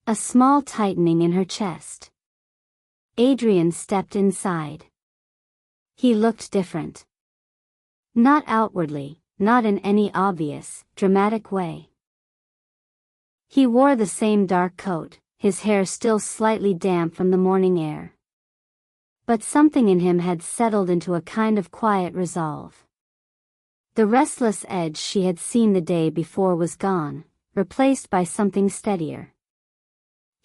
A small tightening in her chest. Adrian stepped inside. He looked different. Not outwardly, not in any obvious, dramatic way. He wore the same dark coat, his hair still slightly damp from the morning air. But something in him had settled into a kind of quiet resolve. The restless edge she had seen the day before was gone, replaced by something steadier.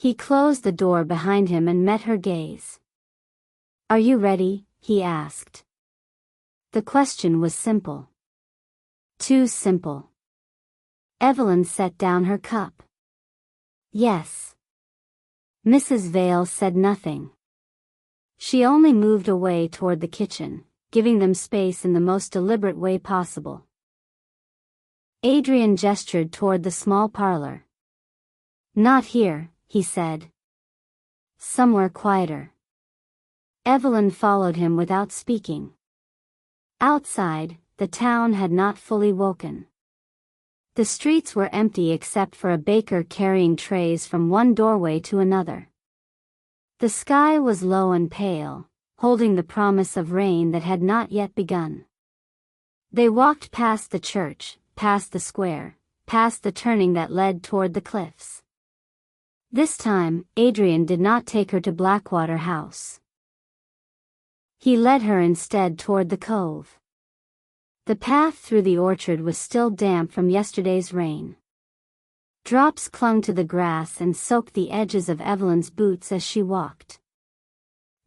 He closed the door behind him and met her gaze. Are you ready? He asked. The question was simple. Too simple. Evelyn set down her cup. Yes. Mrs. Vale said nothing. She only moved away toward the kitchen, giving them space in the most deliberate way possible. Adrian gestured toward the small parlor. Not here, he said. Somewhere quieter. Evelyn followed him without speaking. Outside, the town had not fully woken. The streets were empty except for a baker carrying trays from one doorway to another. The sky was low and pale, holding the promise of rain that had not yet begun. They walked past the church, past the square, past the turning that led toward the cliffs. This time, Adrian did not take her to Blackwater House. He led her instead toward the cove. The path through the orchard was still damp from yesterday's rain. Drops clung to the grass and soaked the edges of Evelyn's boots as she walked.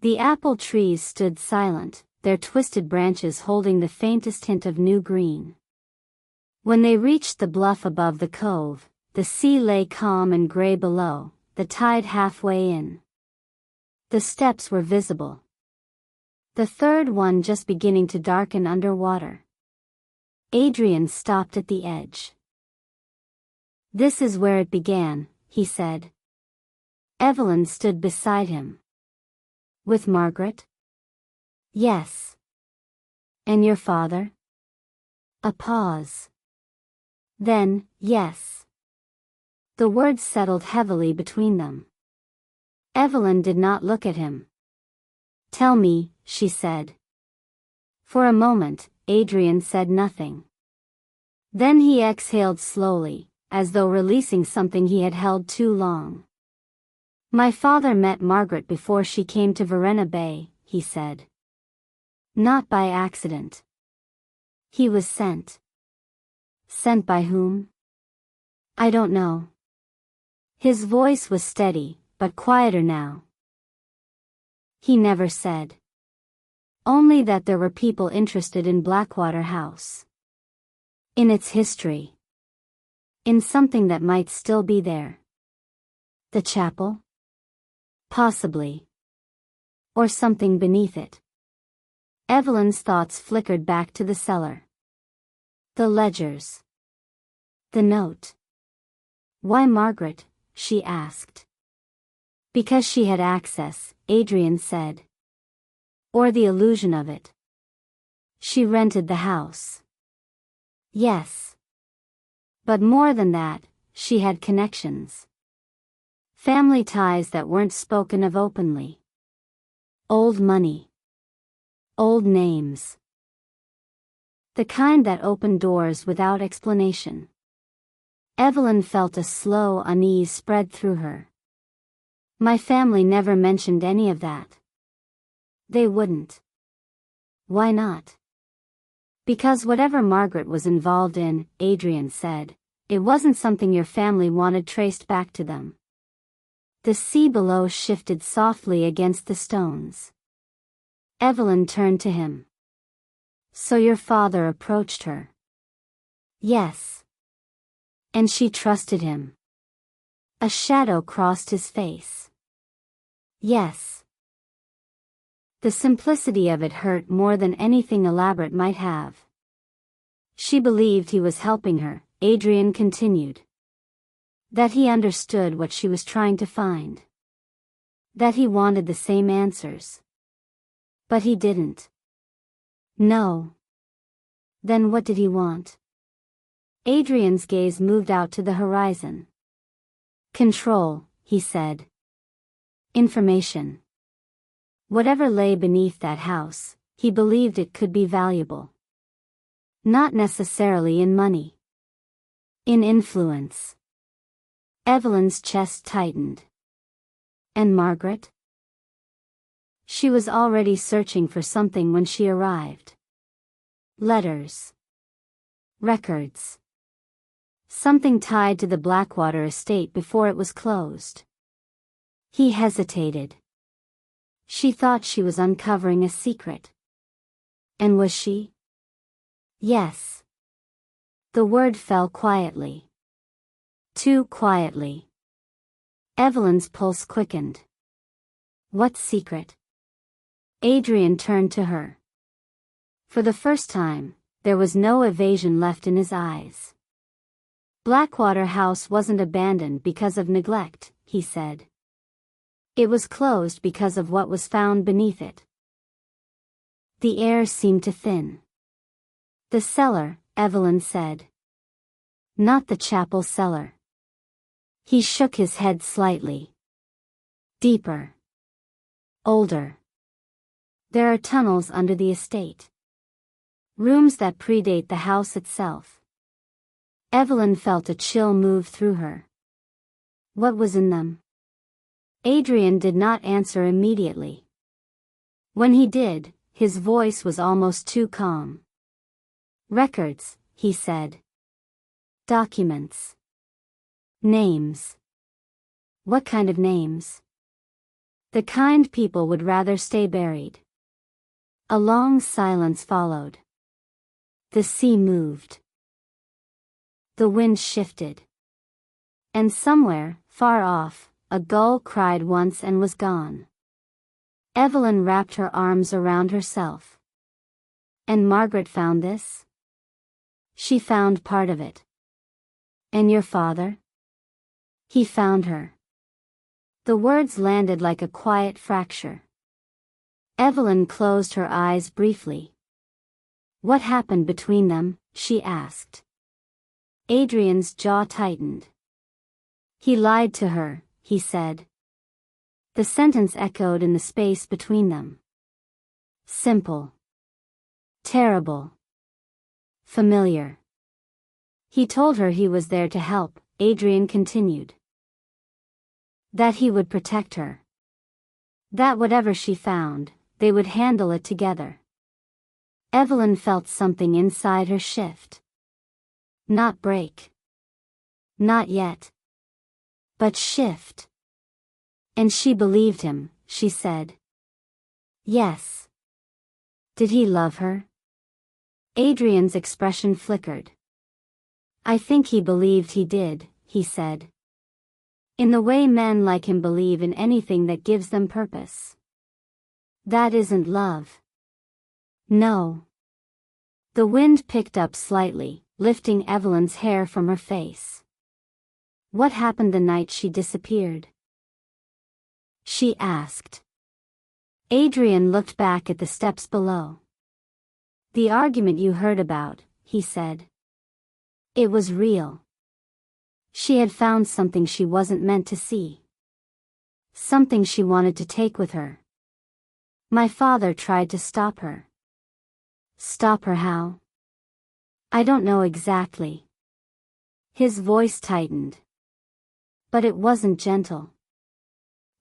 The apple trees stood silent, their twisted branches holding the faintest hint of new green. When they reached the bluff above the cove, the sea lay calm and gray below, the tide halfway in. The steps were visible. The third one just beginning to darken underwater. Adrian stopped at the edge. This is where it began, he said. Evelyn stood beside him. With Margaret? Yes. And your father? A pause. Then, yes. The words settled heavily between them. Evelyn did not look at him. Tell me, she said. For a moment, Adrian said nothing. Then he exhaled slowly, as though releasing something he had held too long. My father met Margaret before she came to Verena Bay, he said. Not by accident. He was sent. Sent by whom? I don't know. His voice was steady, but quieter now. He never said. Only that there were people interested in Blackwater House. In its history. In something that might still be there. The chapel? Possibly. Or something beneath it. Evelyn's thoughts flickered back to the cellar. The ledgers. The note. Why Margaret? She asked. Because she had access, Adrian said. Or the illusion of it. She rented the house. Yes. But more than that, she had connections. Family ties that weren't spoken of openly. Old money. Old names. The kind that opened doors without explanation. Evelyn felt a slow unease spread through her. My family never mentioned any of that. They wouldn't. Why not? Because whatever Margaret was involved in, Adrian said, it wasn't something your family wanted traced back to them. The sea below shifted softly against the stones. Evelyn turned to him. So your father approached her? Yes. And she trusted him. A shadow crossed his face. Yes. The simplicity of it hurt more than anything elaborate might have. She believed he was helping her, Adrian continued. That he understood what she was trying to find. That he wanted the same answers. But he didn't. No. Then what did he want? Adrian's gaze moved out to the horizon. Control, he said. Information. Whatever lay beneath that house, he believed it could be valuable. Not necessarily in money. In influence. Evelyn's chest tightened. And Margaret? She was already searching for something when she arrived. Letters. Records. Something tied to the Blackwater estate before it was closed. He hesitated. She thought she was uncovering a secret. And was she? Yes. The word fell quietly. Too quietly. Evelyn's pulse quickened. What secret? Adrian turned to her. For the first time, there was no evasion left in his eyes. Blackwater House wasn't abandoned because of neglect, he said. It was closed because of what was found beneath it. The air seemed to thin. The cellar, Evelyn said. Not the chapel cellar. He shook his head slightly. Deeper. Older. There are tunnels under the estate. Rooms that predate the house itself. Evelyn felt a chill move through her. What was in them? Adrian did not answer immediately. When he did, his voice was almost too calm. Records, he said. Documents. Names. What kind of names? The kind people would rather stay buried. A long silence followed. The sea moved. The wind shifted. And somewhere, far off, a gull cried once and was gone. Evelyn wrapped her arms around herself. And Margaret found this? She found part of it. And your father? He found her. The words landed like a quiet fracture. Evelyn closed her eyes briefly. What happened between them? She asked. Adrian's jaw tightened. He lied to her, he said. The sentence echoed in the space between them. Simple. Terrible. Familiar. He told her he was there to help, Adrian continued. That he would protect her. That whatever she found, they would handle it together. Evelyn felt something inside her shift. Not break. Not yet. But shift. And she believed him, she said. Yes. Did he love her? Adrian's expression flickered. I think he believed he did, he said. In the way men like him believe in anything that gives them purpose. That isn't love. No. The wind picked up slightly, lifting Evelyn's hair from her face. What happened the night she disappeared? She asked. Adrian looked back at the steps below. The argument you heard about, he said. It was real. She had found something she wasn't meant to see. Something she wanted to take with her. My father tried to stop her. Stop her how? I don't know exactly. His voice tightened. But it wasn't gentle.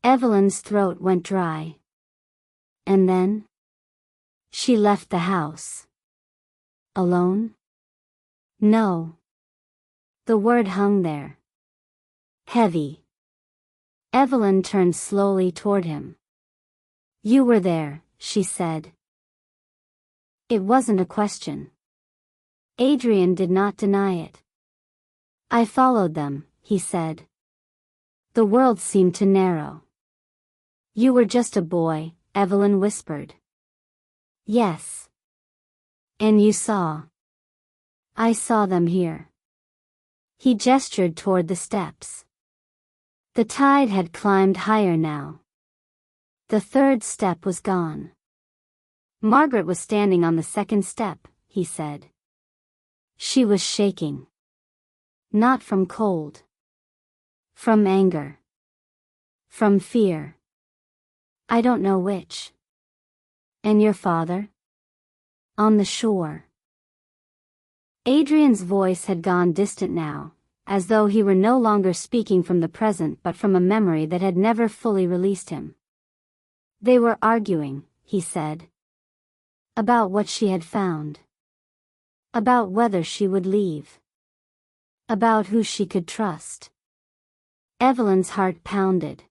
Evelyn's throat went dry. And then? She left the house. Alone? No. The word hung there. Heavy. Evelyn turned slowly toward him. You were there, she said. It wasn't a question. Adrian did not deny it. I followed them, he said. The world seemed to narrow. You were just a boy, Evelyn whispered. Yes. And you saw. I saw them here. He gestured toward the steps. The tide had climbed higher now. The third step was gone. Margaret was standing on the second step, he said. She was shaking. Not from cold. From anger. From fear. I don't know which. And your father? On the shore. Adrian's voice had gone distant now, as though he were no longer speaking from the present but from a memory that had never fully released him. They were arguing, he said. About what she had found. About whether she would leave. About who she could trust. Evelyn's heart pounded.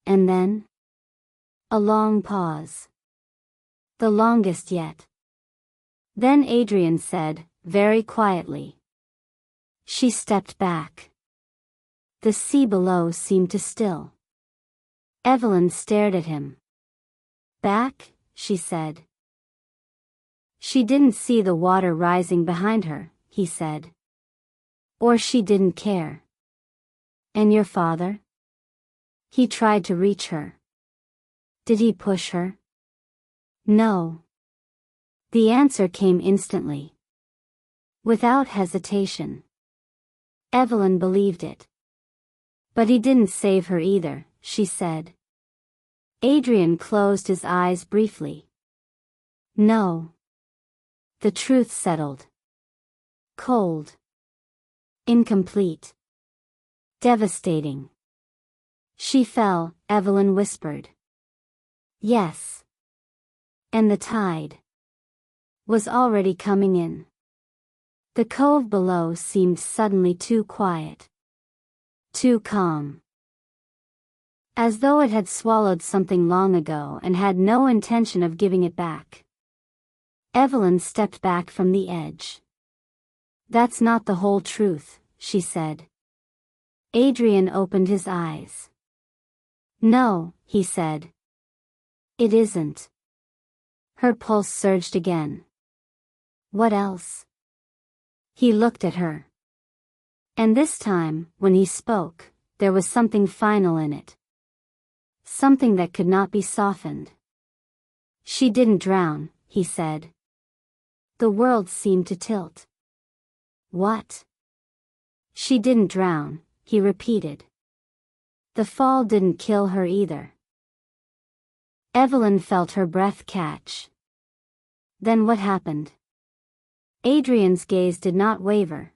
And then? A long pause. The longest yet. Then Adrian said, very quietly. She stepped back. The sea below seemed to still. Evelyn stared at him. Back, she said. She didn't see the water rising behind her, he said. Or she didn't care. And your father? He tried to reach her. Did he push her? No. The answer came instantly. Without hesitation. Evelyn believed it. But he didn't save her either, she said. Adrian closed his eyes briefly. No. The truth settled. Cold. Incomplete. Devastating. She fell, Evelyn whispered. Yes. And the tide was already coming in. The cove below seemed suddenly too quiet. Too calm. As though it had swallowed something long ago and had no intention of giving it back. Evelyn stepped back from the edge. That's not the whole truth, she said. Adrian opened his eyes. No, he said. It isn't. Her pulse surged again. What else? He looked at her. And this time, when he spoke, there was something final in it. Something that could not be softened. She didn't drown, he said. The world seemed to tilt. What? She didn't drown, he repeated. The fall didn't kill her either. Evelyn felt her breath catch. Then what happened? Adrian's gaze did not waver.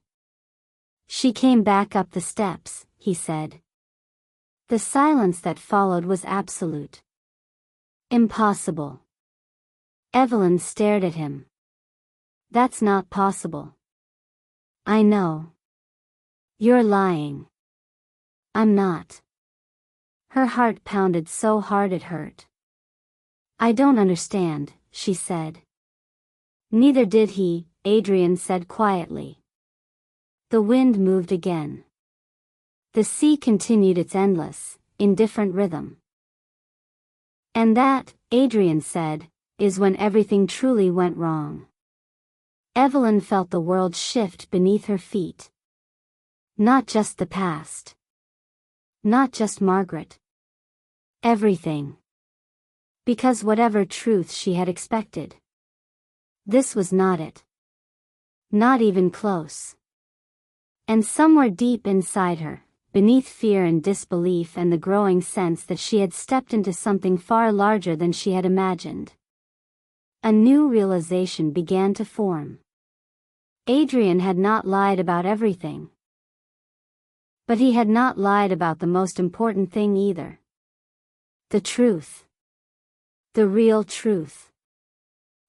She came back up the steps, he said. The silence that followed was absolute. Impossible. Evelyn stared at him. That's not possible. I know. You're lying. I'm not. Her heart pounded so hard it hurt. I don't understand, she said. Neither did he, Adrian said quietly. The wind moved again. The sea continued its endless, indifferent rhythm. And that, Adrian said, is when everything truly went wrong. Evelyn felt the world shift beneath her feet. Not just the past. Not just Margaret. Everything. Because whatever truth she had expected. This was not it. Not even close. And somewhere deep inside her, beneath fear and disbelief and the growing sense that she had stepped into something far larger than she had imagined, a new realization began to form. Adrian had not lied about everything. But he had not lied about the most important thing either. The truth. The real truth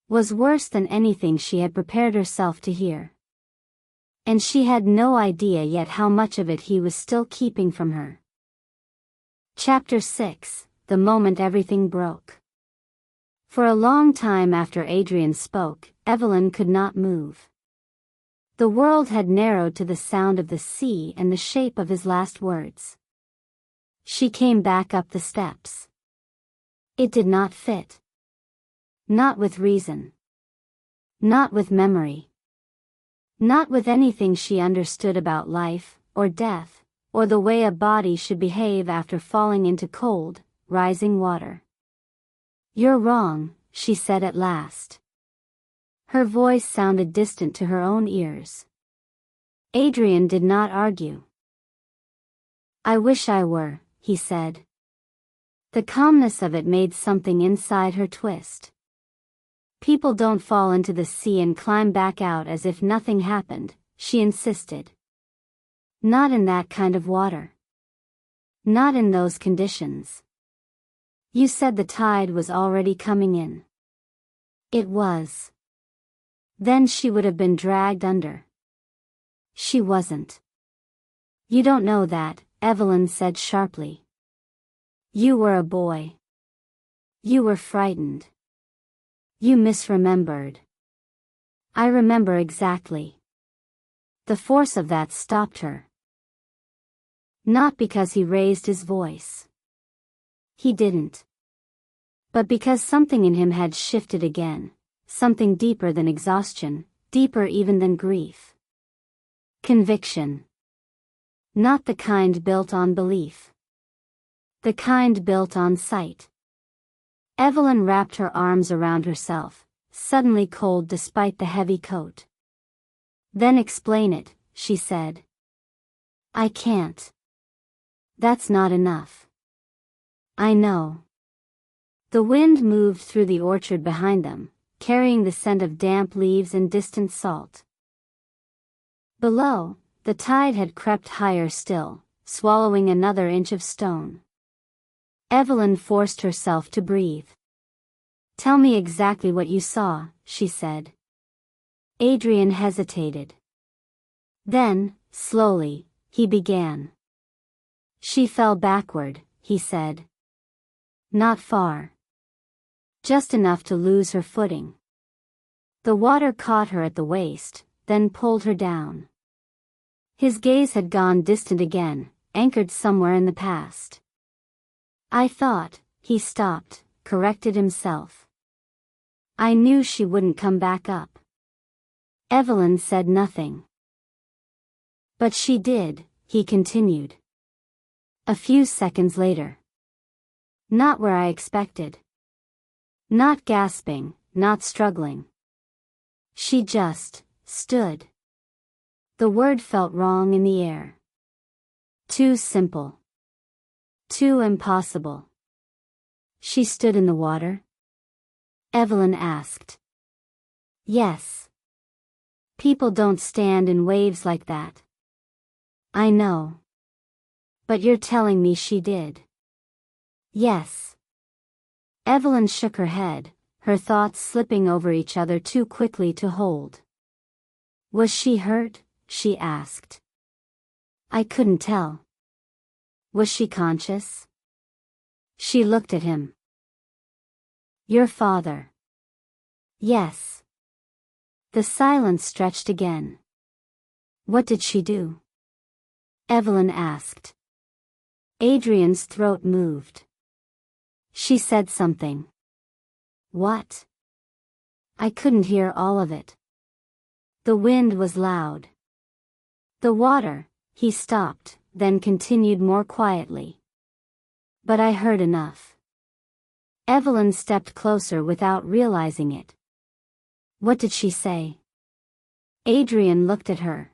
was worse than anything she had prepared herself to hear. And she had no idea yet how much of it he was still keeping from her. Chapter 6: The Moment Everything Broke. For a long time after Adrian spoke, Evelyn could not move. The world had narrowed to the sound of the sea and the shape of his last words. She came back up the steps. It did not fit. Not with reason. Not with memory. Not with anything she understood about life, or death, or the way a body should behave after falling into cold, rising water. "You're wrong," she said at last. Her voice sounded distant to her own ears. Adrian did not argue. "I wish I were," he said. The calmness of it made something inside her twist. "People don't fall into the sea and climb back out as if nothing happened," she insisted. "Not in that kind of water. Not in those conditions. You said the tide was already coming in." It was. Then she would have been dragged under. She wasn't. "You don't know that," Evelyn said sharply. "You were a boy. You were frightened. You misremembered." "I remember exactly." The force of that stopped her. Not because he raised his voice. He didn't. But because something in him had shifted again, something deeper than exhaustion, deeper even than grief. Conviction. Not the kind built on belief. The kind built on sight. Evelyn wrapped her arms around herself, suddenly cold despite the heavy coat. "Then explain it," she said. "I can't. That's not enough." "I know." The wind moved through the orchard behind them, carrying the scent of damp leaves and distant salt. Below, the tide had crept higher still, swallowing another inch of stone. Evelyn forced herself to breathe. "Tell me exactly what you saw," she said. Adrian hesitated. Then, slowly, he began. "She fell backward," he said. "Not far. Just enough to lose her footing. The water caught her at the waist, then pulled her down." His gaze had gone distant again, anchored somewhere in the past. "I thought," he stopped, corrected himself. "I knew she wouldn't come back up." Evelyn said nothing. "But she did," he continued. "A few seconds later. Not where I expected. Not gasping, not struggling. She just stood." The word felt wrong in the air. Too simple. Too impossible. "She stood in the water?" Evelyn asked. "Yes. People don't stand in waves like that." "I know. But you're telling me she did." "Yes." Evelyn shook her head, her thoughts slipping over each other too quickly to hold. "Was she hurt?" she asked. "I couldn't tell." "Was she conscious?" She looked at him. "Your father." "Yes." The silence stretched again. "What did she do?" Evelyn asked. Adrian's throat moved. "She said something." "What?" "I couldn't hear all of it. The wind was loud." "The water," he stopped, then continued more quietly. "But I heard enough." Evelyn stepped closer without realizing it. "What did she say?" Adrian looked at her.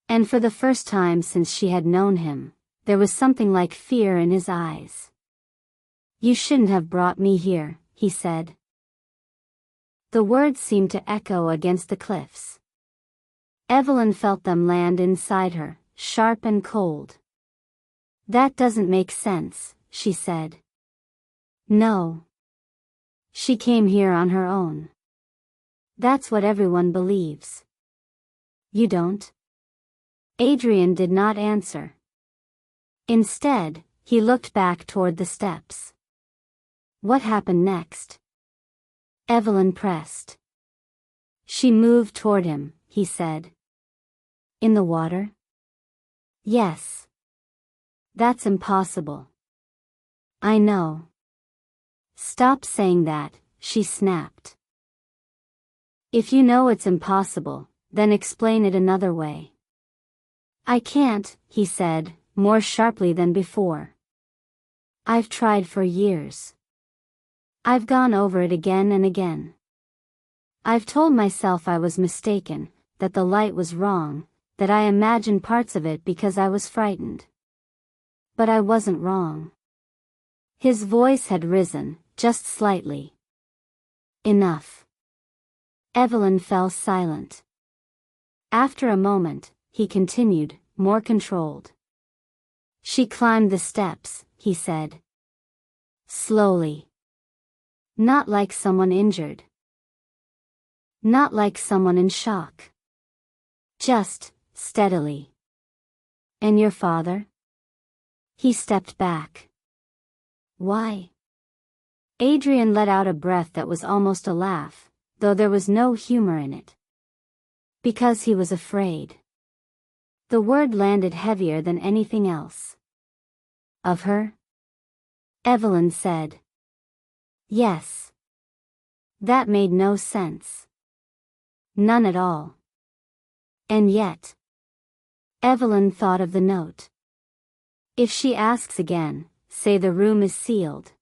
And for the first time since she had known him, there was something like fear in his eyes. "You shouldn't have brought me here," he said. The words seemed to echo against the cliffs. Evelyn felt them land inside her, sharp and cold. "That doesn't make sense," she said. "No. She came here on her own. That's what everyone believes. You don't? Adrian did not answer. Instead, he looked back toward the steps. What happened next? Evelyn pressed. She moved toward him, he said. In the water? Yes. That's impossible. I know. Stop saying that, she snapped. If you know it's impossible, then explain it another way. I can't, he said, more sharply than before. I've tried for years. I've gone over it again and again. I've told myself I was mistaken, that the light was wrong, that I imagined parts of it because I was frightened. But I wasn't wrong. His voice had risen, just slightly. Enough. Evelyn fell silent. After a moment, he continued, more controlled. She climbed the steps, he said. Slowly. Not like someone injured. Not like someone in shock. Just, steadily. And your father? He stepped back. Why? Adrian let out a breath that was almost a laugh, though there was no humor in it. Because he was afraid. The word landed heavier than anything else. Of her? Evelyn said. Yes. That made no sense. None at all. And yet. Evelyn thought of the note. If she asks again, say the room is sealed.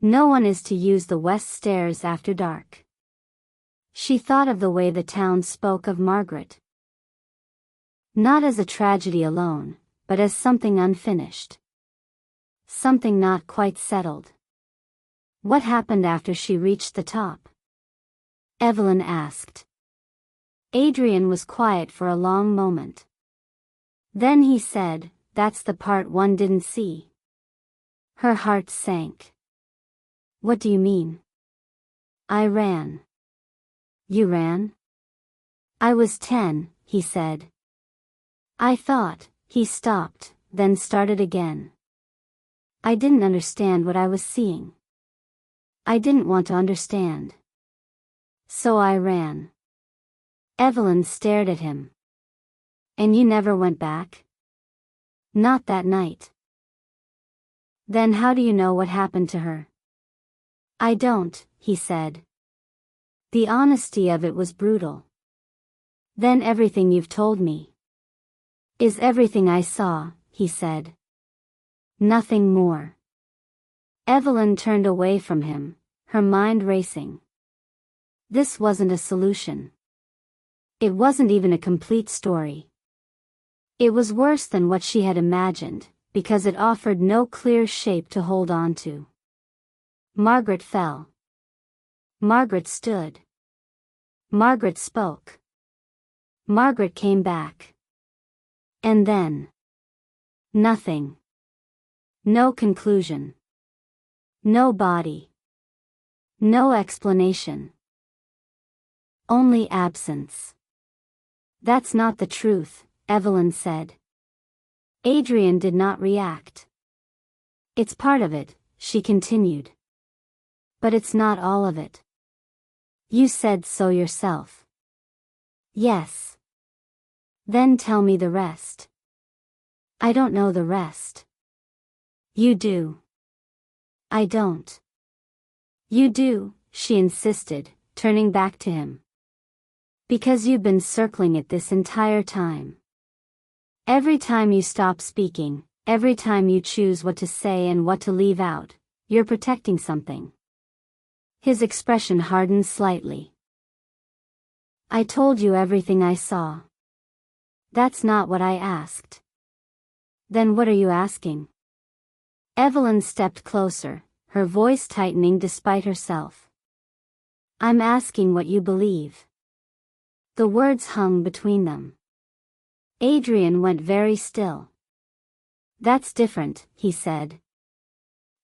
No one is to use the west stairs after dark. She thought of the way the town spoke of Margaret. Not as a tragedy alone, but as something unfinished. Something not quite settled. What happened after she reached the top? Evelyn asked. Adrian was quiet for a long moment. Then he said, that's the part one didn't see. Her heart sank. What do you mean? I ran. You ran? I was 10, he said. I thought, he stopped, then started again. I didn't understand what I was seeing. I didn't want to understand. So I ran. Evelyn stared at him. And you never went back? Not that night. Then how do you know what happened to her? I don't, he said. The honesty of it was brutal. Then everything you've told me is everything I saw, he said. Nothing more. Evelyn turned away from him, her mind racing. This wasn't a solution. It wasn't even a complete story. It was worse than what she had imagined, because it offered no clear shape to hold on to. Margaret fell. Margaret stood. Margaret spoke. Margaret came back. And then. Nothing. No conclusion. No body. No explanation. Only absence. That's not the truth, Evelyn said. Adrian did not react. It's part of it, she continued. But it's not all of it. You said so yourself. Yes. Then tell me the rest. I don't know the rest. You do. I don't. You do, she insisted, turning back to him. Because you've been circling it this entire time. Every time you stop speaking, every time you choose what to say and what to leave out, you're protecting something. His expression hardened slightly. I told you everything I saw. That's not what I asked. Then what are you asking? Evelyn stepped closer, her voice tightening despite herself. I'm asking what you believe. The words hung between them. Adrian went very still. That's different, he said.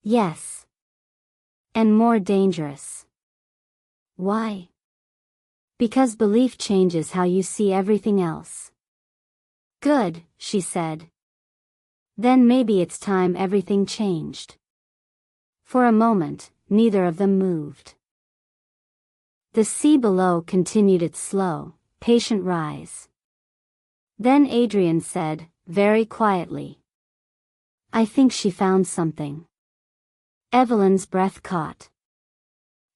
Yes. And more dangerous. Why? Because belief changes how you see everything else. Good, she said. Then maybe it's time everything changed. For a moment, neither of them moved. The sea below continued its slow, patient rise. Then Adrian said, very quietly, "I think she found something." Evelyn's breath caught.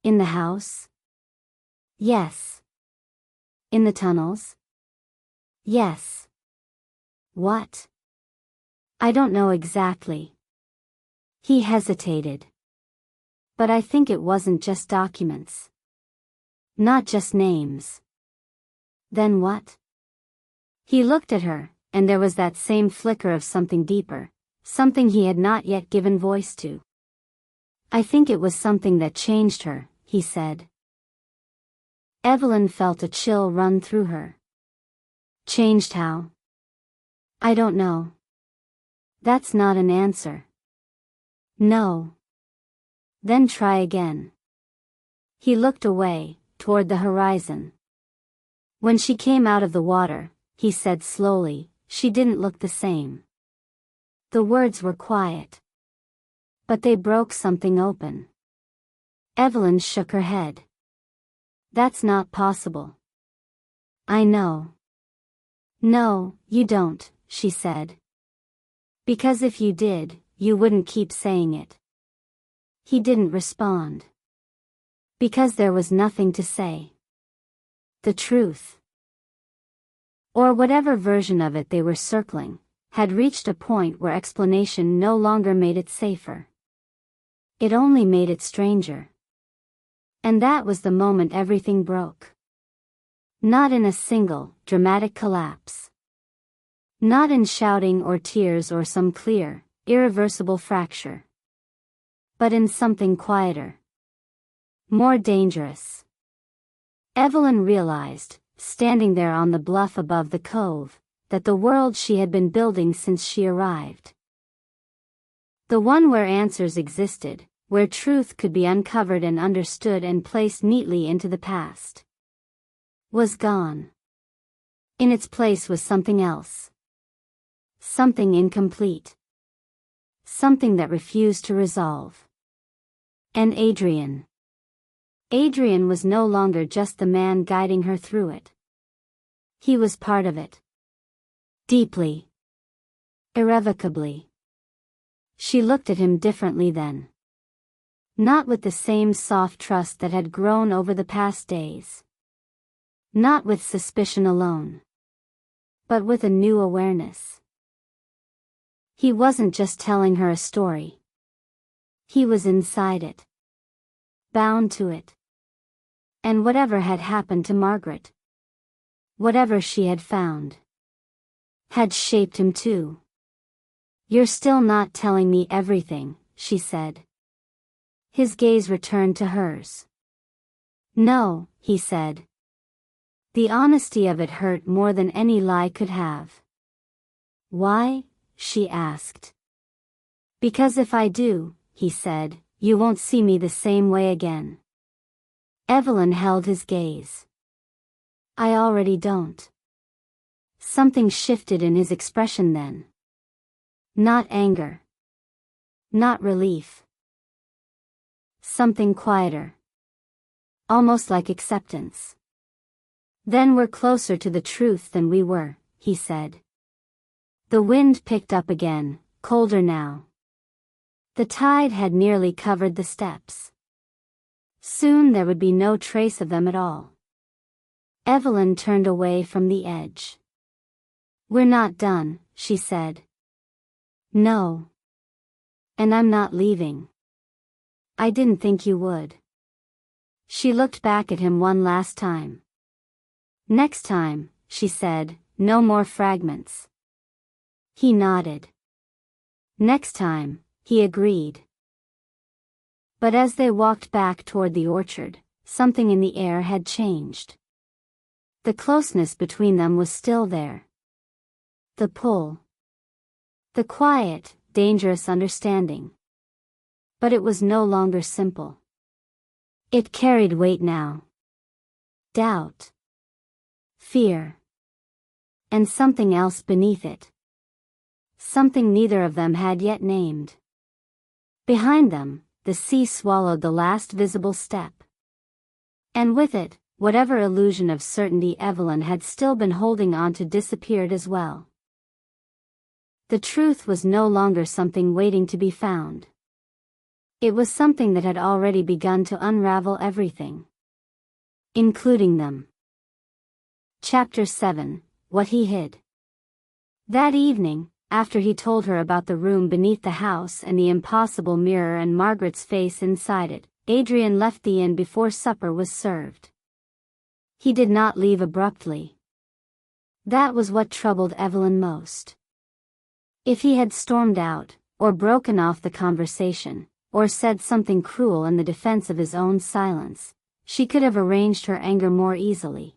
In the house? Yes. In the tunnels? Yes. What? I don't know exactly. He hesitated. But I think it wasn't just documents. Not just names. Then what? He looked at her, and there was that same flicker of something deeper, something he had not yet given voice to. I think it was something that changed her, he said. Evelyn felt a chill run through her. Changed how? I don't know. That's not an answer. No. Then try again. He looked away, toward the horizon. When she came out of the water, he said slowly, she didn't look the same. The words were quiet. But they broke something open. Evelyn shook her head. That's not possible. I know. No, you don't, she said. Because if you did, you wouldn't keep saying it. He didn't respond. Because there was nothing to say. The truth, or whatever version of it they were circling, had reached a point where explanation no longer made it safer. It only made it stranger. And that was the moment everything broke. Not in a single, dramatic collapse. Not in shouting or tears or some clear, irreversible fracture. But in something quieter. More dangerous. Evelyn realized, standing there on the bluff above the cove, that the world she had been building since she arrived. The one where answers existed, where truth could be uncovered and understood and placed neatly into the past, was gone. In its place was something else. Something incomplete. Something that refused to resolve. And Adrian. Adrian was no longer just the man guiding her through it. He was part of it. Deeply. Irrevocably. She looked at him differently then. Not with the same soft trust that had grown over the past days. Not with suspicion alone. But with a new awareness. He wasn't just telling her a story. He was inside it. Bound to it. And whatever had happened to Margaret, whatever she had found, had shaped him too. You're still not telling me everything, she said. His gaze returned to hers. No, he said. The honesty of it hurt more than any lie could have. Why? She asked. Because if I do, he said, you won't see me the same way again. Evelyn held his gaze. I already don't. Something shifted in his expression then. Not anger. Not relief. Something quieter. Almost like acceptance. Then we're closer to the truth than we were, he said. The wind picked up again, colder now. The tide had nearly covered the steps. Soon there would be no trace of them at all. Evelyn turned away from the edge. We're not done, she said. No. And I'm not leaving. I didn't think you would. She looked back at him one last time. Next time, she said, no more fragments. He nodded. Next time, he agreed. But as they walked back toward the orchard, something in the air had changed. The closeness between them was still there. The pull. The quiet, dangerous understanding. But it was no longer simple. It carried weight now. Doubt. Fear. And something else beneath it. Something neither of them had yet named. Behind them, the sea swallowed the last visible step. And with it, whatever illusion of certainty Evelyn had still been holding on to disappeared as well. The truth was no longer something waiting to be found. It was something that had already begun to unravel everything. Including them. Chapter 7, What He Hid. That evening, after he told her about the room beneath the house and the impossible mirror and Margaret's face inside it, Adrian left the inn before supper was served. He did not leave abruptly. That was what troubled Evelyn most. If he had stormed out, or broken off the conversation, or said something cruel in the defense of his own silence, she could have arranged her anger more easily.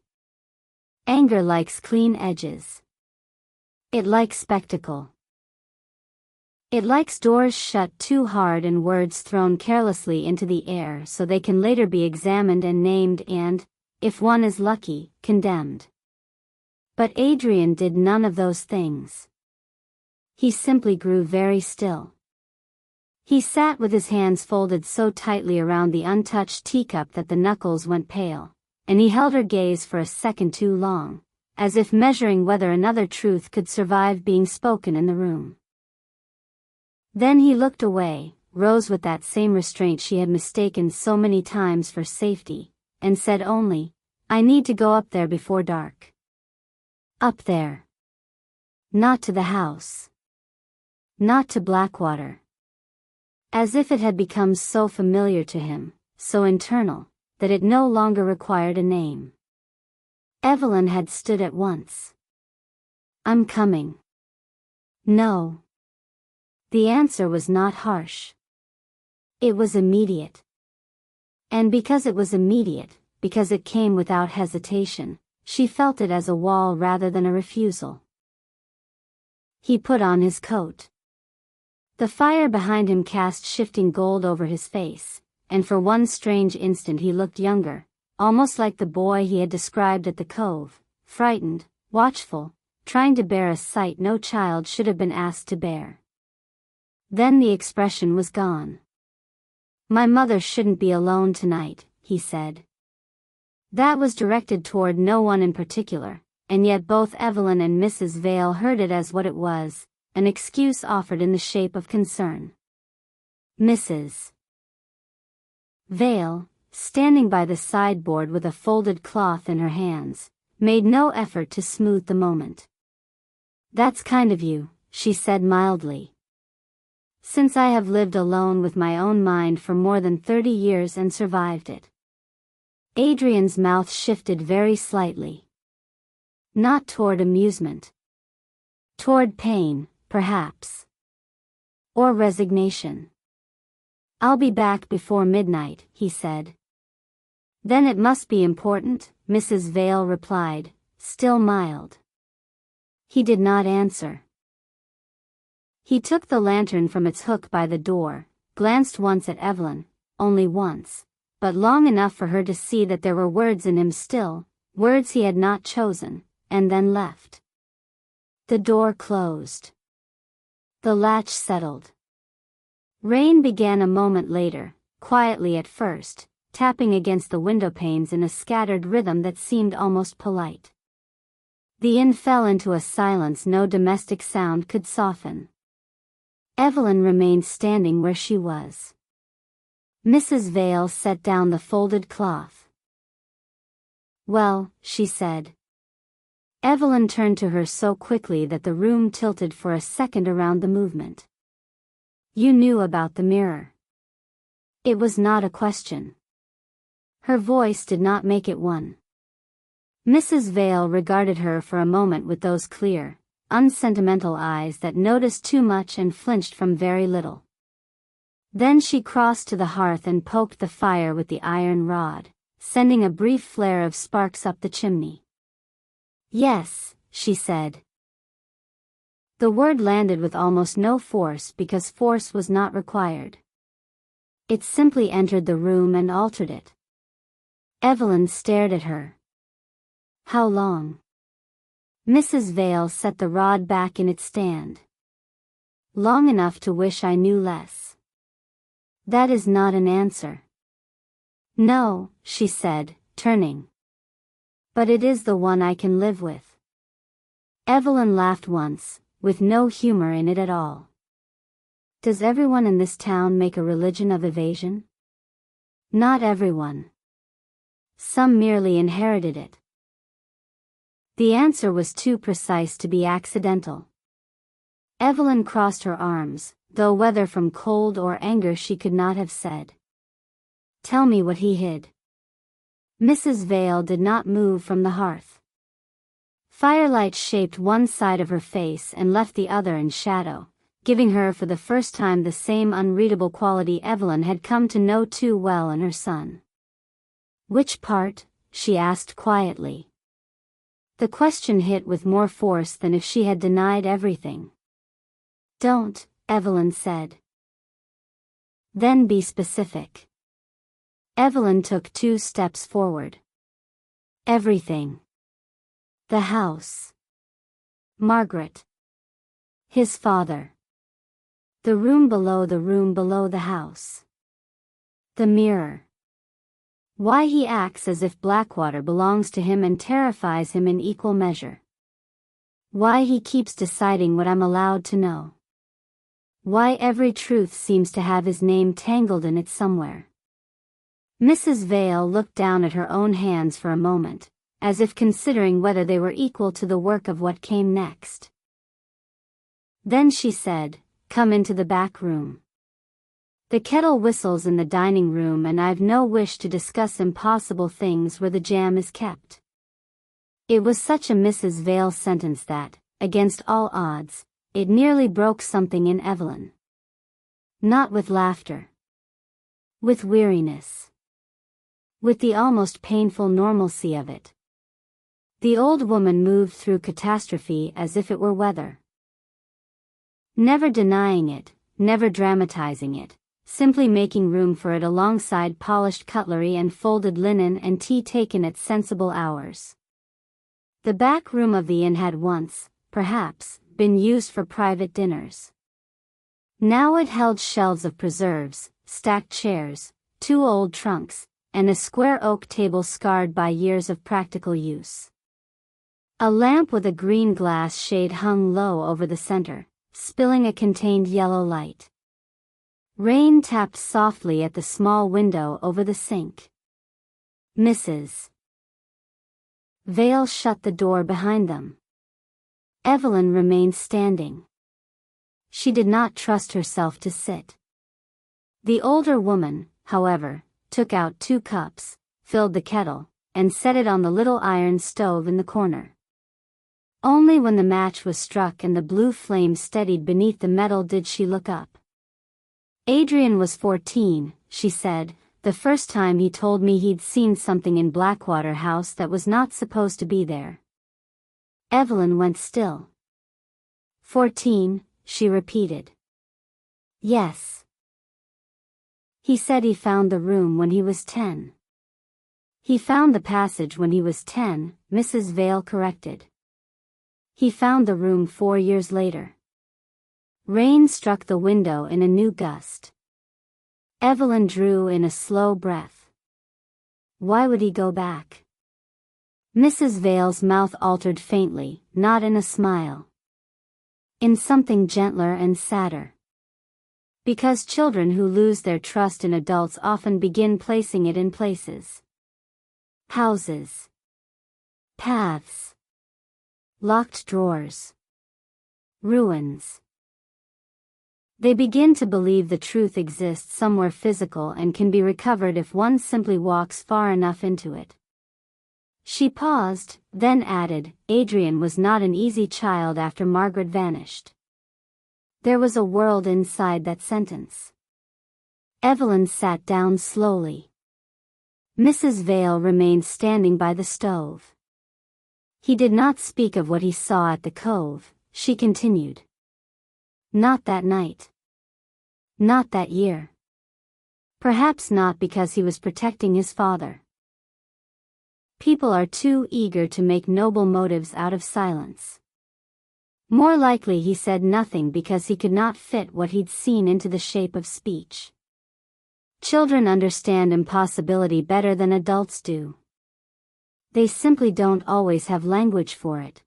Anger likes clean edges. It likes spectacle. It likes doors shut too hard and words thrown carelessly into the air so they can later be examined and named and, if one is lucky, condemned. But Adrian did none of those things. He simply grew very still. He sat with his hands folded so tightly around the untouched teacup that the knuckles went pale, and he held her gaze for a second too long, as if measuring whether another truth could survive being spoken in the room. Then he looked away, rose with that same restraint she had mistaken so many times for safety, and said only, "I need to go up there before dark." Up there. Not to the house. Not to Blackwater. As if it had become so familiar to him, so internal, that it no longer required a name. Evelyn had stood at once. "I'm coming." No. The answer was not harsh. It was immediate. And because it was immediate, because it came without hesitation, she felt it as a wall rather than a refusal. He put on his coat. The fire behind him cast shifting gold over his face, and for one strange instant he looked younger, almost like the boy he had described at the cove, frightened, watchful, trying to bear a sight no child should have been asked to bear. Then the expression was gone. "My mother shouldn't be alone tonight," he said. That was directed toward no one in particular, and yet both Evelyn and Mrs. Vale heard it as what it was, an excuse offered in the shape of concern. Mrs. Vale, standing by the sideboard with a folded cloth in her hands, made no effort to smooth the moment. "That's kind of you," she said mildly. "Since I have lived alone with my own mind for more than 30 years and survived it." Adrian's mouth shifted very slightly. Not toward amusement. Toward pain, perhaps. Or resignation. "I'll be back before midnight," he said. "Then it must be important," Mrs. Vale replied, still mild. He did not answer. He took the lantern from its hook by the door, glanced once at Evelyn, only once, but long enough for her to see that there were words in him still, words he had not chosen, and then left. The door closed. The latch settled. Rain began a moment later, quietly at first, tapping against the window panes in a scattered rhythm that seemed almost polite. The inn fell into a silence no domestic sound could soften. Evelyn remained standing where she was. Mrs. Vale set down the folded cloth. "Well," she said. Evelyn turned to her so quickly that the room tilted for a second around the movement. "You knew about the mirror." It was not a question. Her voice did not make it one. Mrs. Vale regarded her for a moment with those clear, unsentimental eyes that noticed too much and flinched from very little. Then she crossed to the hearth and poked the fire with the iron rod, sending a brief flare of sparks up the chimney. "Yes," she said. The word landed with almost no force because force was not required. It simply entered the room and altered it. Evelyn stared at her. How long? Mrs. Vale set the rod back in its stand. Long enough to wish I knew less. That is not an answer. No, she said, turning. But it is the one I can live with. Evelyn laughed once, with no humor in it at all. Does everyone in this town make a religion of evasion? Not everyone. Some merely inherited it. The answer was too precise to be accidental. Evelyn crossed her arms, though whether from cold or anger she could not have said. Tell me what he hid. Mrs. Vale did not move from the hearth. Firelight shaped one side of her face and left the other in shadow, giving her for the first time the same unreadable quality Evelyn had come to know too well in her son. Which part? She asked quietly. The question hit with more force than if she had denied everything. Don't, Evelyn said. Then be specific. Evelyn took 2 steps forward. Everything. The house. Margaret. His father. The room below the house. The mirror. Why he acts as if Blackwater belongs to him and terrifies him in equal measure. Why he keeps deciding what I'm allowed to know. Why every truth seems to have his name tangled in it somewhere. Mrs. Vale looked down at her own hands for a moment, as if considering whether they were equal to the work of what came next. Then she said, Come into the back room. The kettle whistles in the dining room and I've no wish to discuss impossible things where the jam is kept. It was such a Mrs. Vale sentence that, against all odds, it nearly broke something in Evelyn. Not with laughter. With weariness. With the almost painful normalcy of it. The old woman moved through catastrophe as if it were weather. Never denying it, never dramatizing it, simply making room for it alongside polished cutlery and folded linen and tea taken at sensible hours. The back room of the inn had once, perhaps, been used for private dinners. Now it held shelves of preserves, stacked chairs, 2 old trunks, and a square oak table scarred by years of practical use. A lamp with a green glass shade hung low over the center, spilling a contained yellow light. Rain tapped softly at the small window over the sink. Mrs. Vale shut the door behind them. Evelyn remained standing. She did not trust herself to sit. The older woman, however, took out 2 cups, filled the kettle, and set it on the little iron stove in the corner. Only when the match was struck and the blue flame steadied beneath the metal did she look up. Adrian was 14, she said, the first time he told me he'd seen something in Blackwater House that was not supposed to be there. Evelyn went still. 14, she repeated. Yes. He said he found the room when he was 10. He found the passage when he was 10, Mrs. Vale corrected. He found the room 4 years later. Rain struck the window in a new gust. Evelyn drew in a slow breath. Why would he go back? Mrs. Vale's mouth altered faintly, not in a smile. In something gentler and sadder. Because children who lose their trust in adults often begin placing it in places. Houses. Paths. Locked drawers. Ruins. They begin to believe the truth exists somewhere physical and can be recovered if one simply walks far enough into it. She paused, then added, Adrian was not an easy child after Margaret vanished. There was a world inside that sentence. Evelyn sat down slowly. Mrs. Vale remained standing by the stove. He did not speak of what he saw at the cove, she continued. Not that night. Not that year. Perhaps not because he was protecting his father. People are too eager to make noble motives out of silence. More likely he said nothing because he could not fit what he'd seen into the shape of speech. Children understand impossibility better than adults do. They simply don't always have language for it.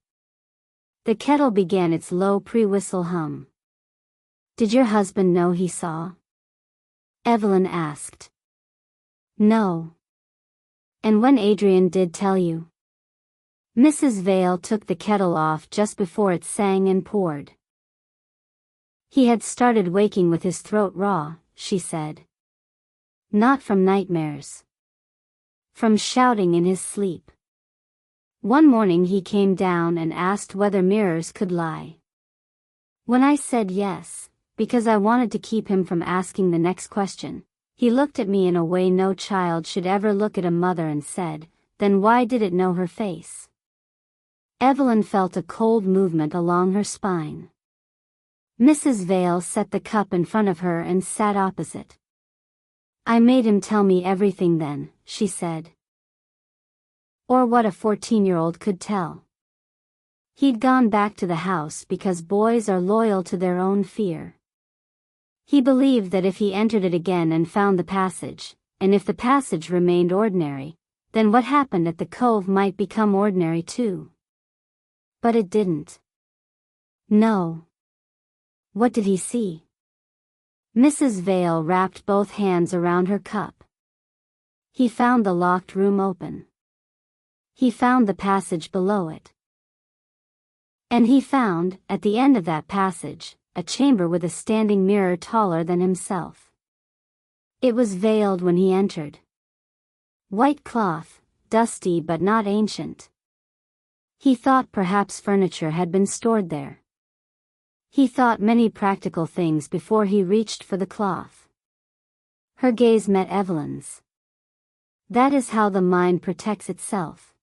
The kettle began its low pre-whistle hum. "Did your husband know he saw?" Evelyn asked. "No." "And when Adrian did tell you?" Mrs. Vale took the kettle off just before it sang and poured. "He had started waking with his throat raw," she said. "Not from nightmares. From shouting in his sleep. One morning he came down and asked whether mirrors could lie. When I said yes, because I wanted to keep him from asking the next question, he looked at me in a way no child should ever look at a mother and said, 'Then why did it know her face?'" Evelyn felt a cold movement along her spine. Mrs. Vale set the cup in front of her and sat opposite. "I made him tell me everything then," she said. Or what a 14-year-old could tell. He'd gone back to the house because boys are loyal to their own fear. He believed that if he entered it again and found the passage, and if the passage remained ordinary, then what happened at the cove might become ordinary too. But it didn't. No. What did he see? Mrs. Vale wrapped both hands around her cup. He found the locked room open. He found the passage below it. And he found, at the end of that passage, a chamber with a standing mirror taller than himself. It was veiled when he entered. White cloth, dusty but not ancient. He thought perhaps furniture had been stored there. He thought many practical things before he reached for the cloth. Her gaze met Evelyn's. That is how the mind protects itself.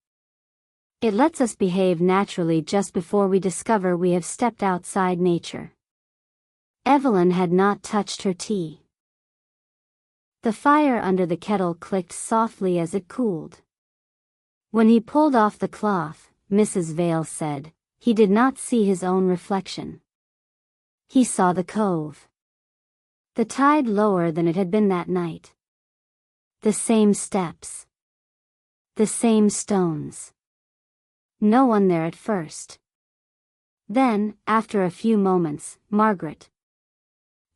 It lets us behave naturally just before we discover we have stepped outside nature. Evelyn had not touched her tea. The fire under the kettle clicked softly as it cooled. When he pulled off the cloth, Mrs. Vale said, he did not see his own reflection. He saw the cove. The tide lower than it had been that night. The same steps. The same stones. No one there at first. Then, after a few moments, Margaret.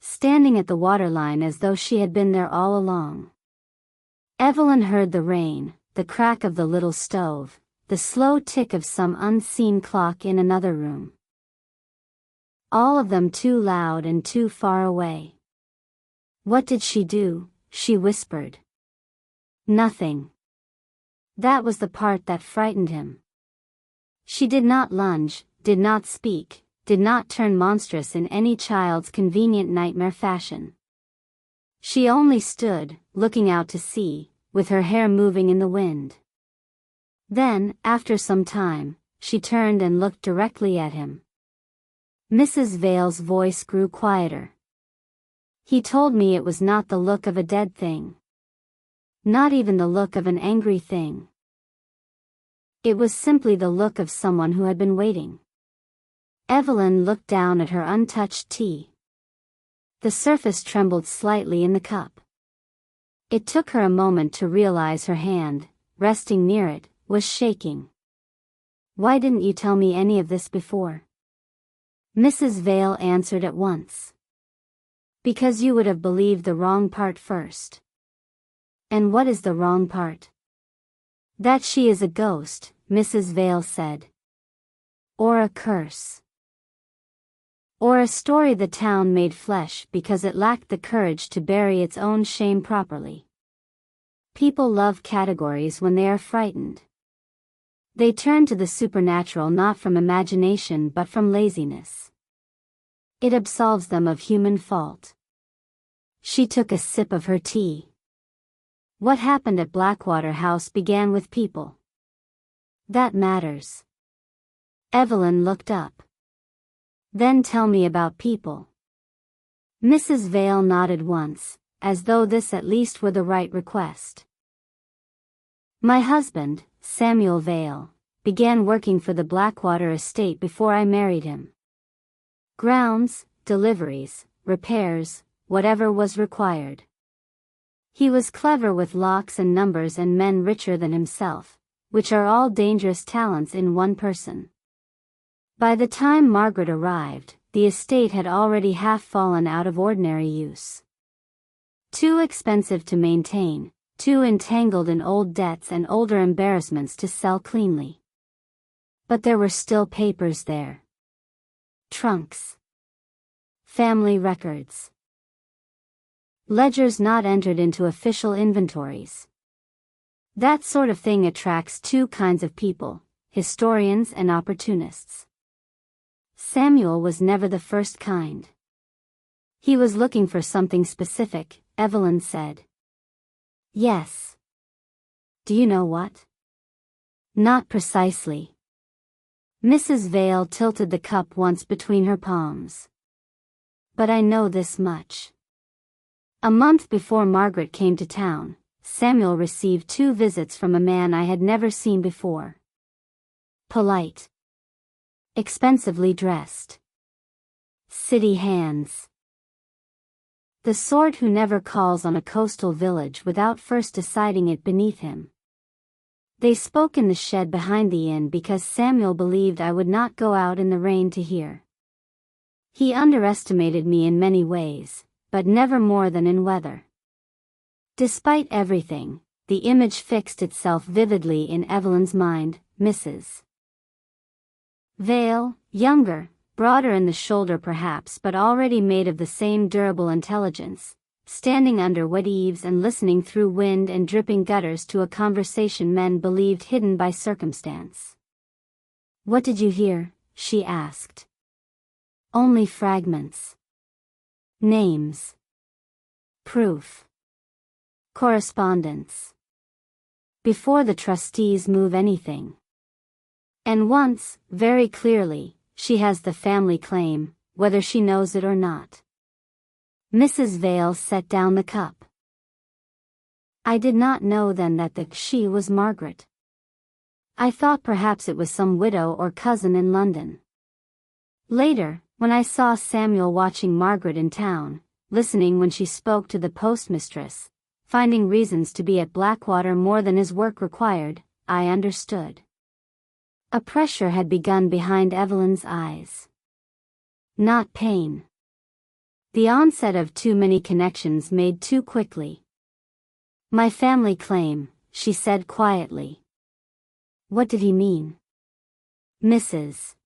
Standing at the waterline as though she had been there all along. Evelyn heard the rain, the crack of the little stove, the slow tick of some unseen clock in another room. All of them too loud and too far away. "What did she do?" she whispered. "Nothing." That was the part that frightened him. She did not lunge, did not speak, did not turn monstrous in any child's convenient nightmare fashion. She only stood, looking out to sea, with her hair moving in the wind. Then, after some time, she turned and looked directly at him. Mrs. Vale's voice grew quieter. "He told me it was not the look of a dead thing. Not even the look of an angry thing. It was simply the look of someone who had been waiting." Evelyn looked down at her untouched tea. The surface trembled slightly in the cup. It took her a moment to realize her hand, resting near it, was shaking. "Why didn't you tell me any of this before?" Mrs. Vale answered at once. "Because you would have believed the wrong part first." "And what is the wrong part?" "That she is a ghost," Mrs. Vale said. "Or a curse. Or a story the town made flesh because it lacked the courage to bury its own shame properly. People love categories when they are frightened. They turn to the supernatural not from imagination but from laziness. It absolves them of human fault." She took a sip of her tea. "What happened at Blackwater House began with people. That matters." Evelyn looked up. "Then tell me about people." Mrs. Vale nodded once, as though this at least were the right request. My husband, Samuel Vale, began working for the Blackwater estate before I married him. Grounds, deliveries, repairs, whatever was required. He was clever with locks and numbers and men richer than himself, which are all dangerous talents in one person. By the time Margaret arrived, the estate had already half fallen out of ordinary use. Too expensive to maintain, too entangled in old debts and older embarrassments to sell cleanly. But there were still papers there. Trunks. Family records. Ledgers not entered into official inventories. That sort of thing attracts two kinds of people, historians and opportunists. Samuel was never the first kind. He was looking for something specific, Evelyn said. Yes. Do you know what? Not precisely. Mrs. Vale tilted the cup once between her palms. But I know this much. A month before Margaret came to town, Samuel received 2 visits from a man I had never seen before. Polite. Expensively dressed. City hands. The sort who never calls on a coastal village without first deciding it beneath him. They spoke in the shed behind the inn because Samuel believed I would not go out in the rain to hear. He underestimated me in many ways, but never more than in weather. Despite everything, the image fixed itself vividly in Evelyn's mind, Mrs. Vale, younger, broader in the shoulder perhaps but already made of the same durable intelligence, standing under wet eaves and listening through wind and dripping gutters to a conversation men believed hidden by circumstance. "What did you hear?" she asked. "Only fragments. Names. Proof. Correspondence. Before the trustees move anything. And once, very clearly, she has the family claim, whether she knows it or not." Mrs. Vale set down the cup. I did not know then that the she was Margaret. I thought perhaps it was some widow or cousin in London. Later, when I saw Samuel watching Margaret in town, listening when she spoke to the postmistress, finding reasons to be at Blackwater more than his work required, I understood. A pressure had begun behind Evelyn's eyes. Not pain. The onset of too many connections made too quickly. "My family claim," she said quietly. What did he mean? Mrs.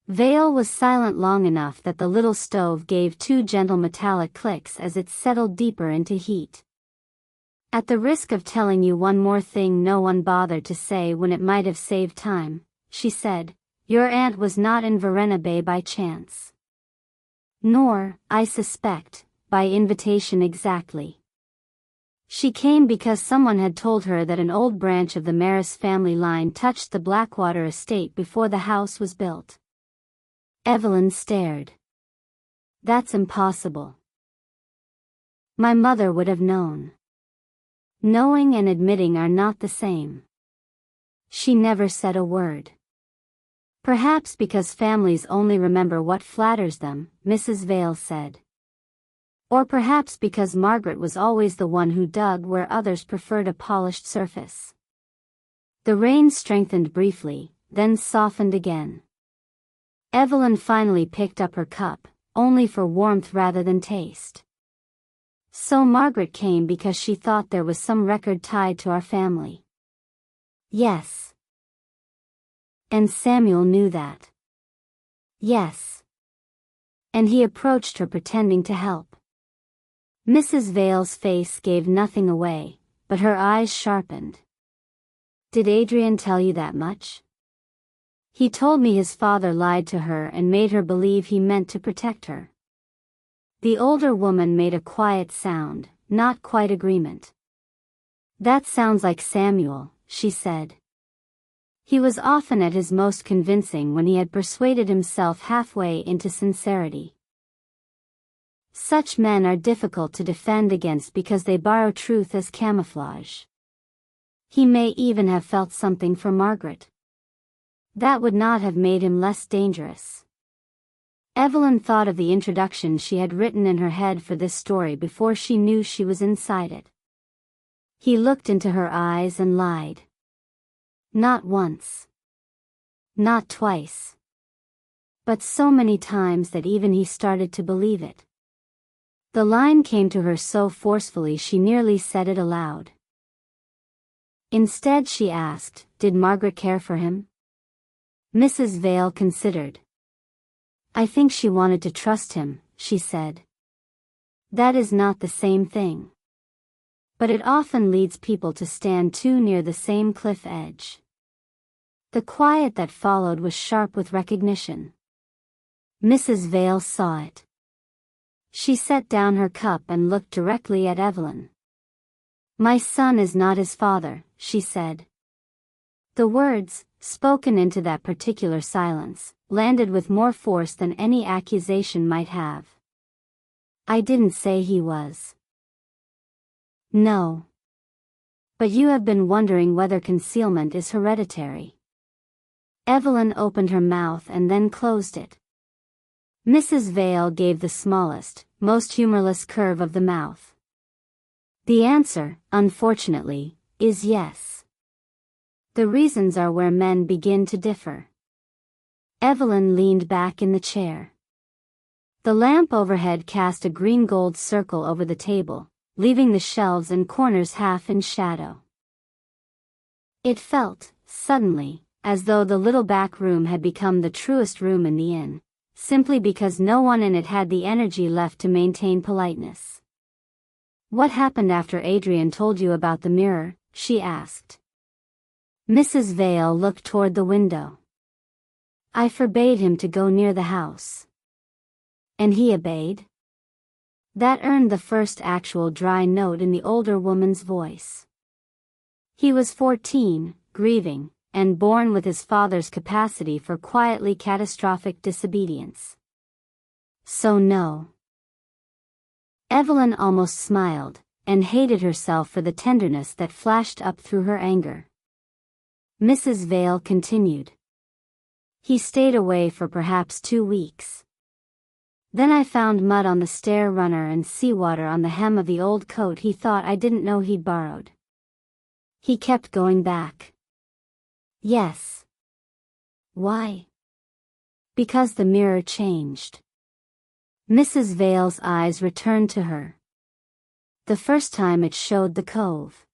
Vale was silent long enough that the little stove gave 2 gentle metallic clicks as it settled deeper into heat. "At the risk of telling you one more thing no one bothered to say when it might have saved time," she said, "your aunt was not in Varenna Bay by chance. Nor, I suspect, by invitation exactly. She came because someone had told her that an old branch of the Maris family line touched the Blackwater estate before the house was built." Evelyn stared. "That's impossible." "My mother would have known." Knowing and admitting are not the same. She never said a word. "Perhaps because families only remember what flatters them," Mrs. Vale said. "Or perhaps because Margaret was always the one who dug where others preferred a polished surface." The rain strengthened briefly, then softened again. Evelyn finally picked up her cup, only for warmth rather than taste. "So Margaret came because she thought there was some record tied to our family." "Yes." "And Samuel knew that." "Yes." "And he approached her pretending to help." Mrs. Vale's face gave nothing away, but her eyes sharpened. "Did Adrian tell you that much?" "He told me his father lied to her and made her believe he meant to protect her." The older woman made a quiet sound, not quite agreement. "That sounds like Samuel," she said. He was often at his most convincing when he had persuaded himself halfway into sincerity. Such men are difficult to defend against because they borrow truth as camouflage. He may even have felt something for Margaret. That would not have made him less dangerous. Evelyn thought of the introduction she had written in her head for this story before she knew she was inside it. He looked into her eyes and lied. Not once. Not twice. But so many times that even he started to believe it. The line came to her so forcefully she nearly said it aloud. Instead she asked, did Margaret care for him? Mrs. Vale considered. I think she wanted to trust him, she said. That is not the same thing. But it often leads people to stand too near the same cliff edge. The quiet that followed was sharp with recognition. Mrs. Vale saw it. She set down her cup and looked directly at Evelyn. My son is not his father, she said. The words, spoken into that particular silence, landed with more force than any accusation might have. I didn't say he was. No. But you have been wondering whether concealment is hereditary. Evelyn opened her mouth and then closed it. Mrs. Vale gave the smallest, most humorless curve of the mouth. The answer, unfortunately, is yes. The reasons are where men begin to differ. Evelyn leaned back in the chair. The lamp overhead cast a green-gold circle over the table, leaving the shelves and corners half in shadow. It felt, suddenly, as though the little back room had become the truest room in the inn, simply because no one in it had the energy left to maintain politeness. What happened after Adrian told you about the mirror? She asked. Mrs. Vale looked toward the window. I forbade him to go near the house. And he obeyed? That earned the first actual dry note in the older woman's voice. He was 14, grieving, and born with his father's capacity for quietly catastrophic disobedience. So no. Evelyn almost smiled, and hated herself for the tenderness that flashed up through her anger. Mrs. Vale continued. He stayed away for perhaps 2 weeks. Then I found mud on the stair runner and seawater on the hem of the old coat he thought I didn't know he'd borrowed. He kept going back. Yes. Why? Because the mirror changed. Mrs. Vale's eyes returned to her. The first time it showed the cove.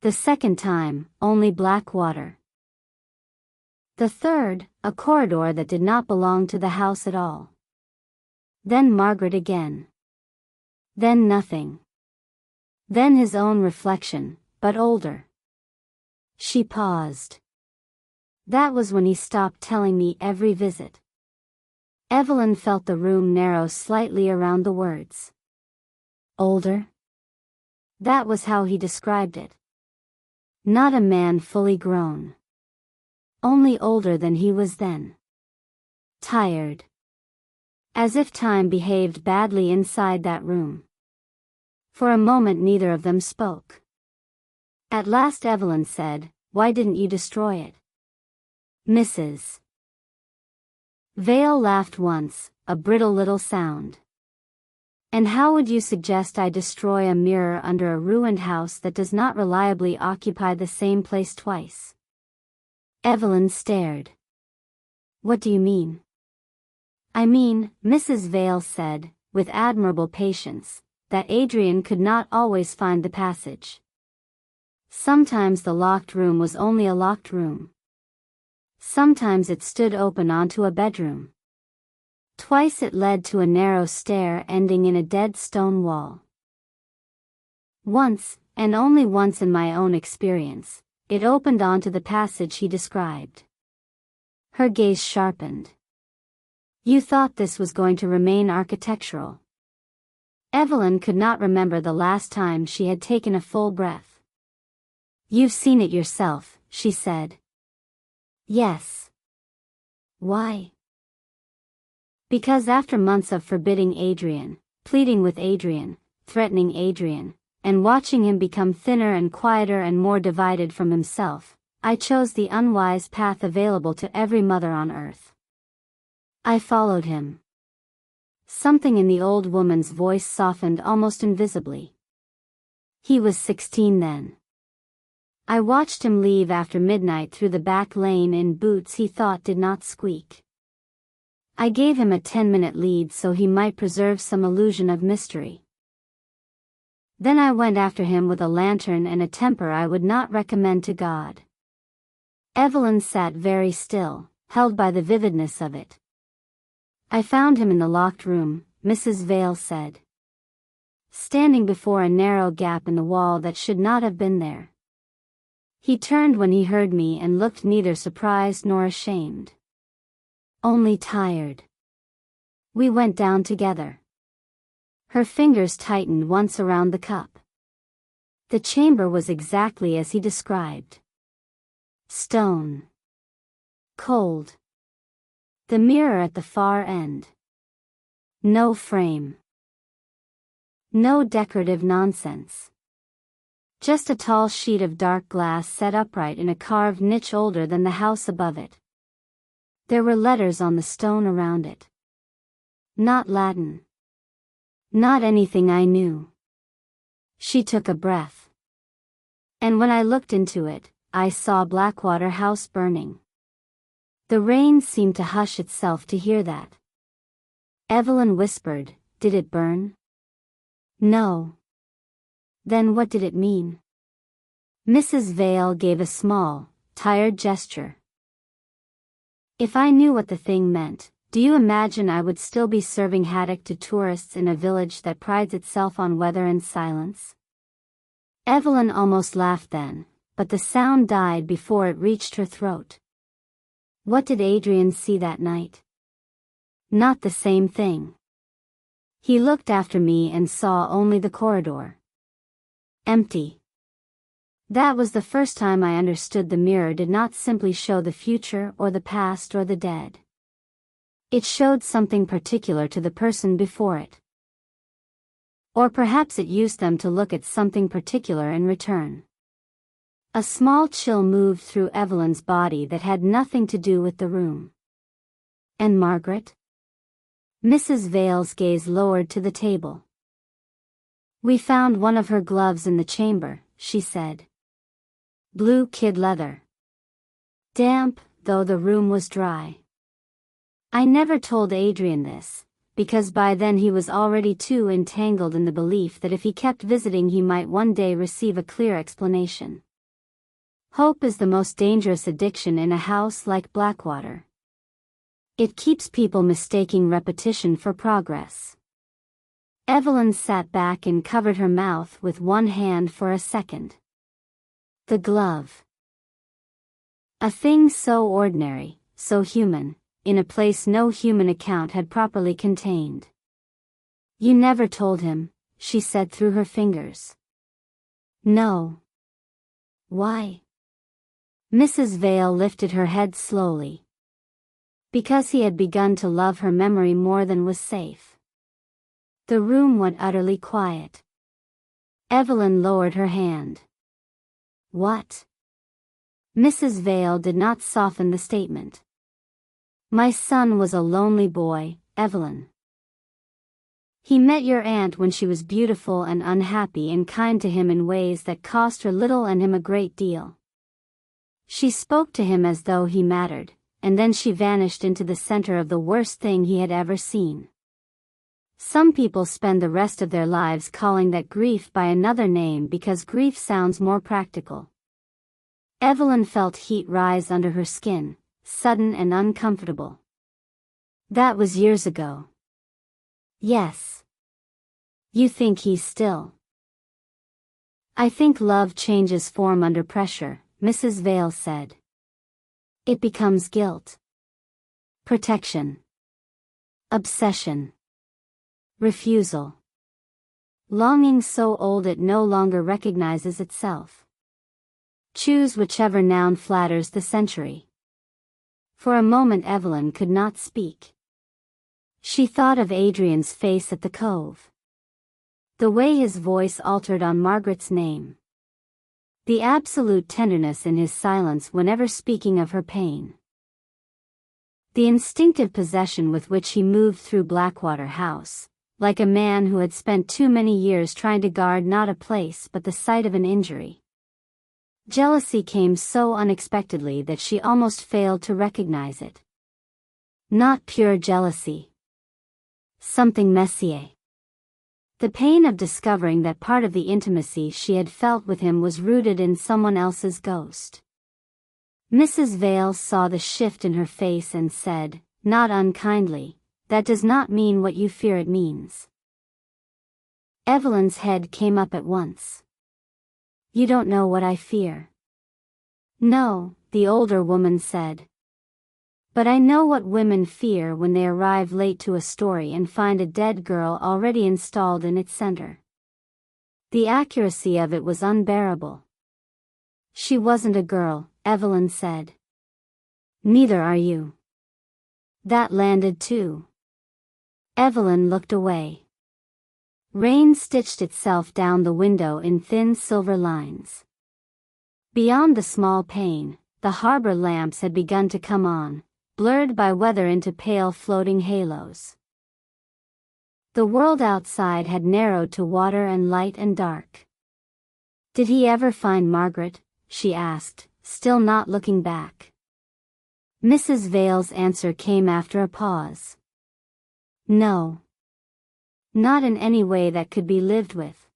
The second time, only black water. The third, a corridor that did not belong to the house at all. Then Margaret again. Then nothing. Then his own reflection, but older. She paused. That was when he stopped telling me every visit. Evelyn felt the room narrow slightly around the words. Older? That was how he described it. Not a man fully grown. Only older than he was then. Tired. As if time behaved badly inside that room. For a moment neither of them spoke. At last Evelyn said, Why didn't you destroy it? Mrs. Vale laughed once, a brittle little sound. And how would you suggest I destroy a mirror under a ruined house that does not reliably occupy the same place twice? Evelyn stared. What do you mean? I mean, Mrs. Vale said, with admirable patience, that Adrian could not always find the passage. Sometimes the locked room was only a locked room. Sometimes it stood open onto a bedroom. Twice it led to a narrow stair ending in a dead stone wall. Once, and only once in my own experience, it opened onto the passage he described. Her gaze sharpened. You thought this was going to remain architectural. Evelyn could not remember the last time she had taken a full breath. You've seen it yourself, she said. Yes. Why? Because after months of forbidding Adrian, pleading with Adrian, threatening Adrian, and watching him become thinner and quieter and more divided from himself, I chose the unwise path available to every mother on earth. I followed him. Something in the old woman's voice softened almost invisibly. He was 16 then. I watched him leave after midnight through the back lane in boots he thought did not squeak. I gave him a 10-minute lead so he might preserve some illusion of mystery. Then I went after him with a lantern and a temper I would not recommend to God. Evelyn sat very still, held by the vividness of it. I found him in the locked room, Mrs. Vale said. Standing before a narrow gap in the wall that should not have been there. He turned when he heard me and looked neither surprised nor ashamed. Only tired. We went down together. Her fingers tightened once around the cup. The chamber was exactly as he described. Stone. Cold. The mirror at the far end. No frame. No decorative nonsense. Just a tall sheet of dark glass set upright in a carved niche older than the house above it. There were letters on the stone around it. Not Latin. Not anything I knew. She took a breath. And when I looked into it, I saw Blackwater House burning. The rain seemed to hush itself to hear that. Evelyn whispered, "Did it burn?" "No." "Then what did it mean?" Mrs. Vale gave a small, tired gesture. "If I knew what the thing meant, do you imagine I would still be serving haddock to tourists in a village that prides itself on weather and silence?" Evelyn almost laughed then, but the sound died before it reached her throat. What did Adrian see that night? Not the same thing. He looked after me and saw only the corridor. Empty. That was the first time I understood the mirror did not simply show the future or the past or the dead. It showed something particular to the person before it. Or perhaps it used them to look at something particular in return. A small chill moved through Evelyn's body that had nothing to do with the room. And Margaret? Mrs. Vale's gaze lowered to the table. "We found one of her gloves in the chamber," she said. "Blue kid leather. Damp, though the room was dry." I never told Adrian this, because by then he was already too entangled in the belief that if he kept visiting he might one day receive a clear explanation. Hope is the most dangerous addiction in a house like Blackwater. It keeps people mistaking repetition for progress. Evelyn sat back and covered her mouth with one hand for a second. The glove. A thing so ordinary, so human, in a place no human account had properly contained. "You never told him," she said through her fingers. "No." "Why?" Mrs. Vale lifted her head slowly. Because he had begun to love her memory more than was safe. The room went utterly quiet. Evelyn lowered her hand. "What?" Mrs. Vale did not soften the statement. "My son was a lonely boy, Evelyn. He met your aunt when she was beautiful and unhappy and kind to him in ways that cost her little and him a great deal. She spoke to him as though he mattered, and then she vanished into the center of the worst thing he had ever seen. Some people spend the rest of their lives calling that grief by another name because grief sounds more practical." Evelyn felt heat rise under her skin, sudden and uncomfortable. "That was years ago." "Yes." "You think he's still?" "I think love changes form under pressure," Mrs. Vale said. "It becomes guilt. Protection. Obsession. Refusal. Longing so old it no longer recognizes itself. Choose whichever noun flatters the century." For a moment Evelyn could not speak. She thought of Adrian's face at the cove. The way his voice altered on Margaret's name. The absolute tenderness in his silence whenever speaking of her pain. The instinctive possession with which he moved through Blackwater House, like a man who had spent too many years trying to guard not a place but the site of an injury. Jealousy came so unexpectedly that she almost failed to recognize it. Not pure jealousy. Something messier. The pain of discovering that part of the intimacy she had felt with him was rooted in someone else's ghost. Mrs. Vale saw the shift in her face and said, not unkindly, "That does not mean what you fear it means." Evelyn's head came up at once. "You don't know what I fear." "No," the older woman said. "But I know what women fear when they arrive late to a story and find a dead girl already installed in its center." The accuracy of it was unbearable. "She wasn't a girl," Evelyn said. "Neither are you." That landed too. Evelyn looked away. Rain stitched itself down the window in thin silver lines. Beyond the small pane, the harbor lamps had begun to come on, blurred by weather into pale floating halos. The world outside had narrowed to water and light and dark. "Did he ever find Margaret?" she asked, still not looking back. Mrs. Vale's answer came after a pause. "No. Not in any way that could be lived with."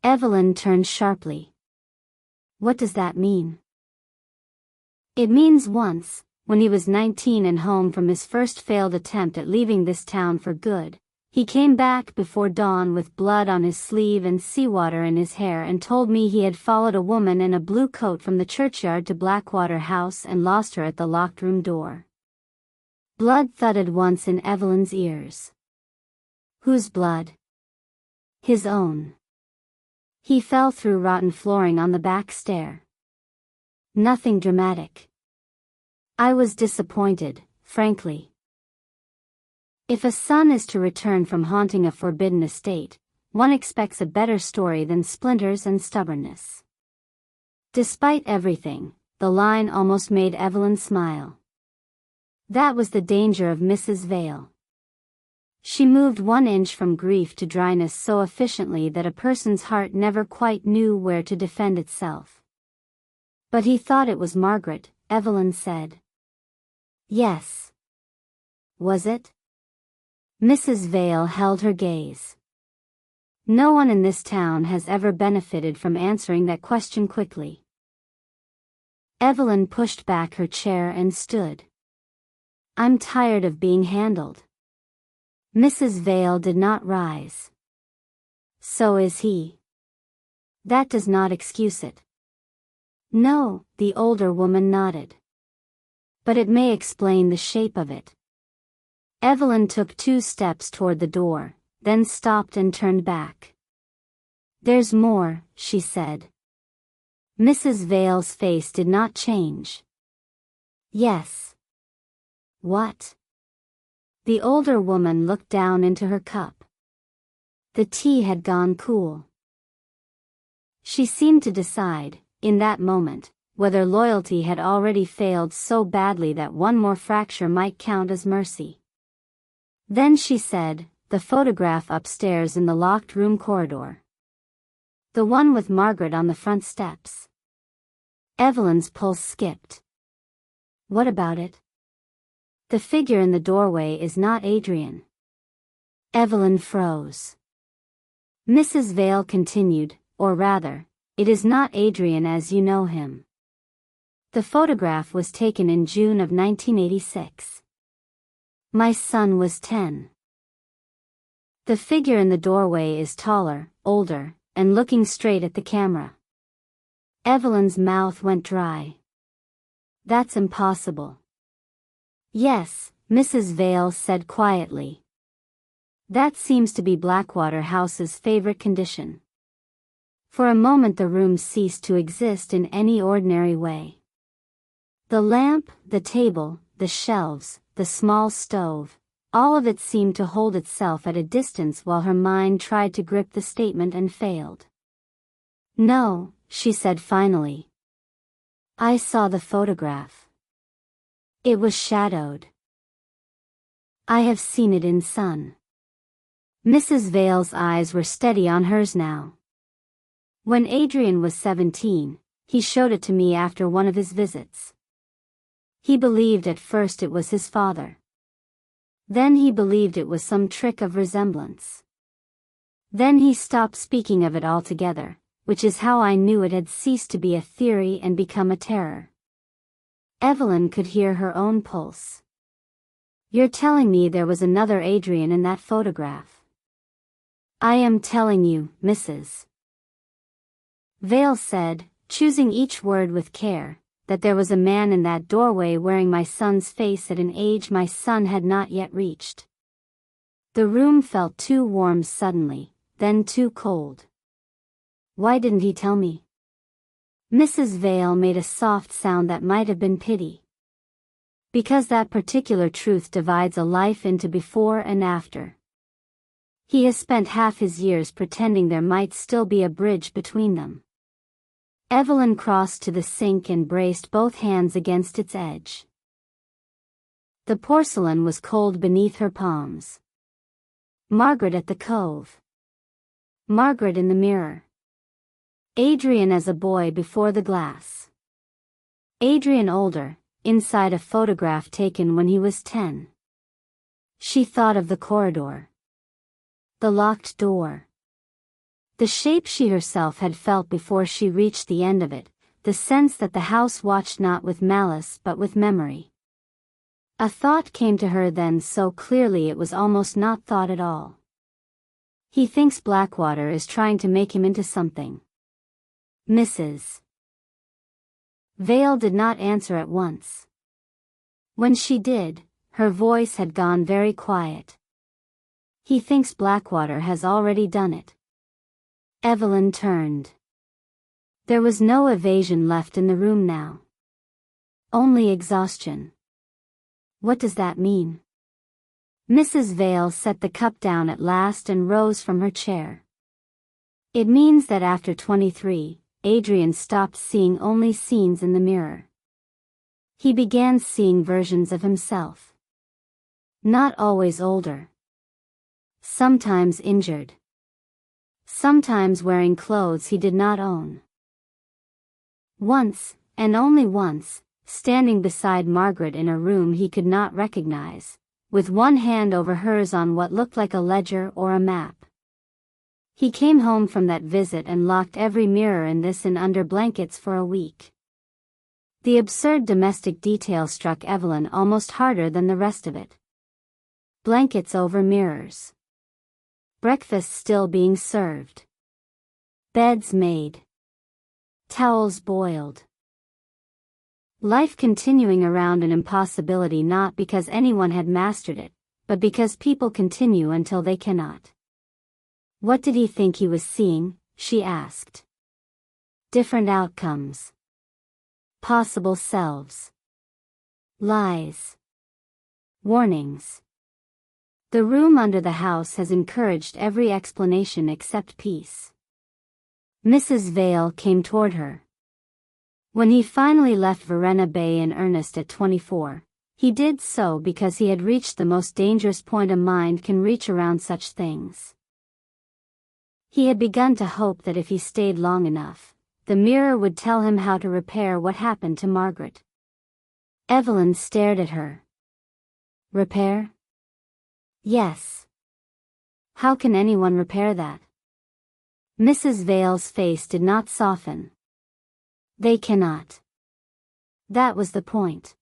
Evelyn turned sharply. "What does that mean?" "It means once, when he was 19 and home from his first failed attempt at leaving this town for good, he came back before dawn with blood on his sleeve and seawater in his hair and told me he had followed a woman in a blue coat from the churchyard to Blackwater House and lost her at the locked room door." Blood thudded once in Evelyn's ears. Whose blood? His own. He fell through rotten flooring on the back stair. Nothing dramatic. I was disappointed, frankly. If a son is to return from haunting a forbidden estate, one expects a better story than splinters and stubbornness. Despite everything, the line almost made Evelyn smile. That was the danger of Mrs. Vale. She moved 1 inch from grief to dryness so efficiently that a person's heart never quite knew where to defend itself. "But he thought it was Margaret," Evelyn said. "Yes." "Was it?" Mrs. Vale held her gaze. No one in this town has ever benefited from answering that question quickly. Evelyn pushed back her chair and stood. "I'm tired of being handled." Mrs. Vale did not rise. "So is he." "That does not excuse it." "No," the older woman nodded. "But it may explain the shape of it." Evelyn took 2 steps toward the door, then stopped and turned back. "There's more," she said. Mrs. Vale's face did not change. "Yes." "What?" The older woman looked down into her cup. The tea had gone cool. She seemed to decide, in that moment, whether loyalty had already failed so badly that one more fracture might count as mercy. Then she said, "The photograph upstairs in the locked room corridor. The one with Margaret on the front steps." Evelyn's pulse skipped. "What about it?" "The figure in the doorway is not Adrian." Evelyn froze. Mrs. Vale continued, "Or rather, it is not Adrian as you know him. The photograph was taken in June of 1986. My son was 10. The figure in the doorway is taller, older, and looking straight at the camera." Evelyn's mouth went dry. "That's impossible." "Yes," Mrs. Vale said quietly. "That seems to be Blackwater House's favorite condition." For a moment the room ceased to exist in any ordinary way. The lamp, the table, the shelves, the small stove, All of it seemed to hold itself at a distance while her mind tried to grip the statement and failed. "No," she said finally. "I saw the photograph. It was shadowed. I have seen it in sun." Mrs. Vale's eyes were steady on hers now. "When Adrian was 17, he showed it to me after one of his visits. He believed at first it was his father. Then he believed it was some trick of resemblance. Then he stopped speaking of it altogether, which is how I knew it had ceased to be a theory and become a terror." Evelyn could hear her own pulse. "You're telling me there was another Adrian in that photograph?" "I am telling you, Mrs. Vale said, choosing each word with care, that there was a man in that doorway wearing my son's face at an age my son had not yet reached." The room felt too warm suddenly, then too cold. "Why didn't he tell me?" Mrs. Vale made a soft sound that might have been pity. "Because that particular truth divides a life into before and after. He has spent half his years pretending there might still be a bridge between them." Evelyn crossed to the sink and braced both hands against its edge. The porcelain was cold beneath her palms. Margaret at the cove. Margaret in the mirror. Adrian as a boy before the glass. Adrian older, inside a photograph taken when he was 10. She thought of the corridor. The locked door. The shape she herself had felt before she reached the end of it, the sense that the house watched not with malice but with memory. A thought came to her then so clearly it was almost not thought at all. "He thinks Blackwater is trying to make him into something." Mrs. Vale did not answer at once. When she did, her voice had gone very quiet. "He thinks Blackwater has already done it." Evelyn turned. There was no evasion left in the room now. Only exhaustion. "What does that mean?" Mrs. Vale set the cup down at last and rose from her chair. "It means that after 23, Adrian stopped seeing only scenes in the mirror. He began seeing versions of himself. Not always older. Sometimes injured. Sometimes wearing clothes he did not own. Once, and only once, standing beside Margaret in a room he could not recognize, with one hand over hers on what looked like a ledger or a map. He came home from that visit and locked every mirror in this and under blankets for a week. The absurd domestic detail struck Evelyn almost harder than the rest of it. Blankets over mirrors. Breakfast still being served. Beds made. Towels boiled. Life continuing around an impossibility, not because anyone had mastered it, but because people continue until they cannot. What did he think he was seeing? She asked. Different outcomes. Possible selves. Lies. Warnings. The room under the house has encouraged every explanation except peace. Mrs. Vale came toward her. When he finally left Varenna Bay in earnest at 24, he did so because he had reached the most dangerous point a mind can reach around such things. He had begun to hope that if he stayed long enough, the mirror would tell him how to repair what happened to Margaret. Evelyn stared at her. Repair? Yes. How can anyone repair that? Mrs. Vale's face did not soften. They cannot. That was the point.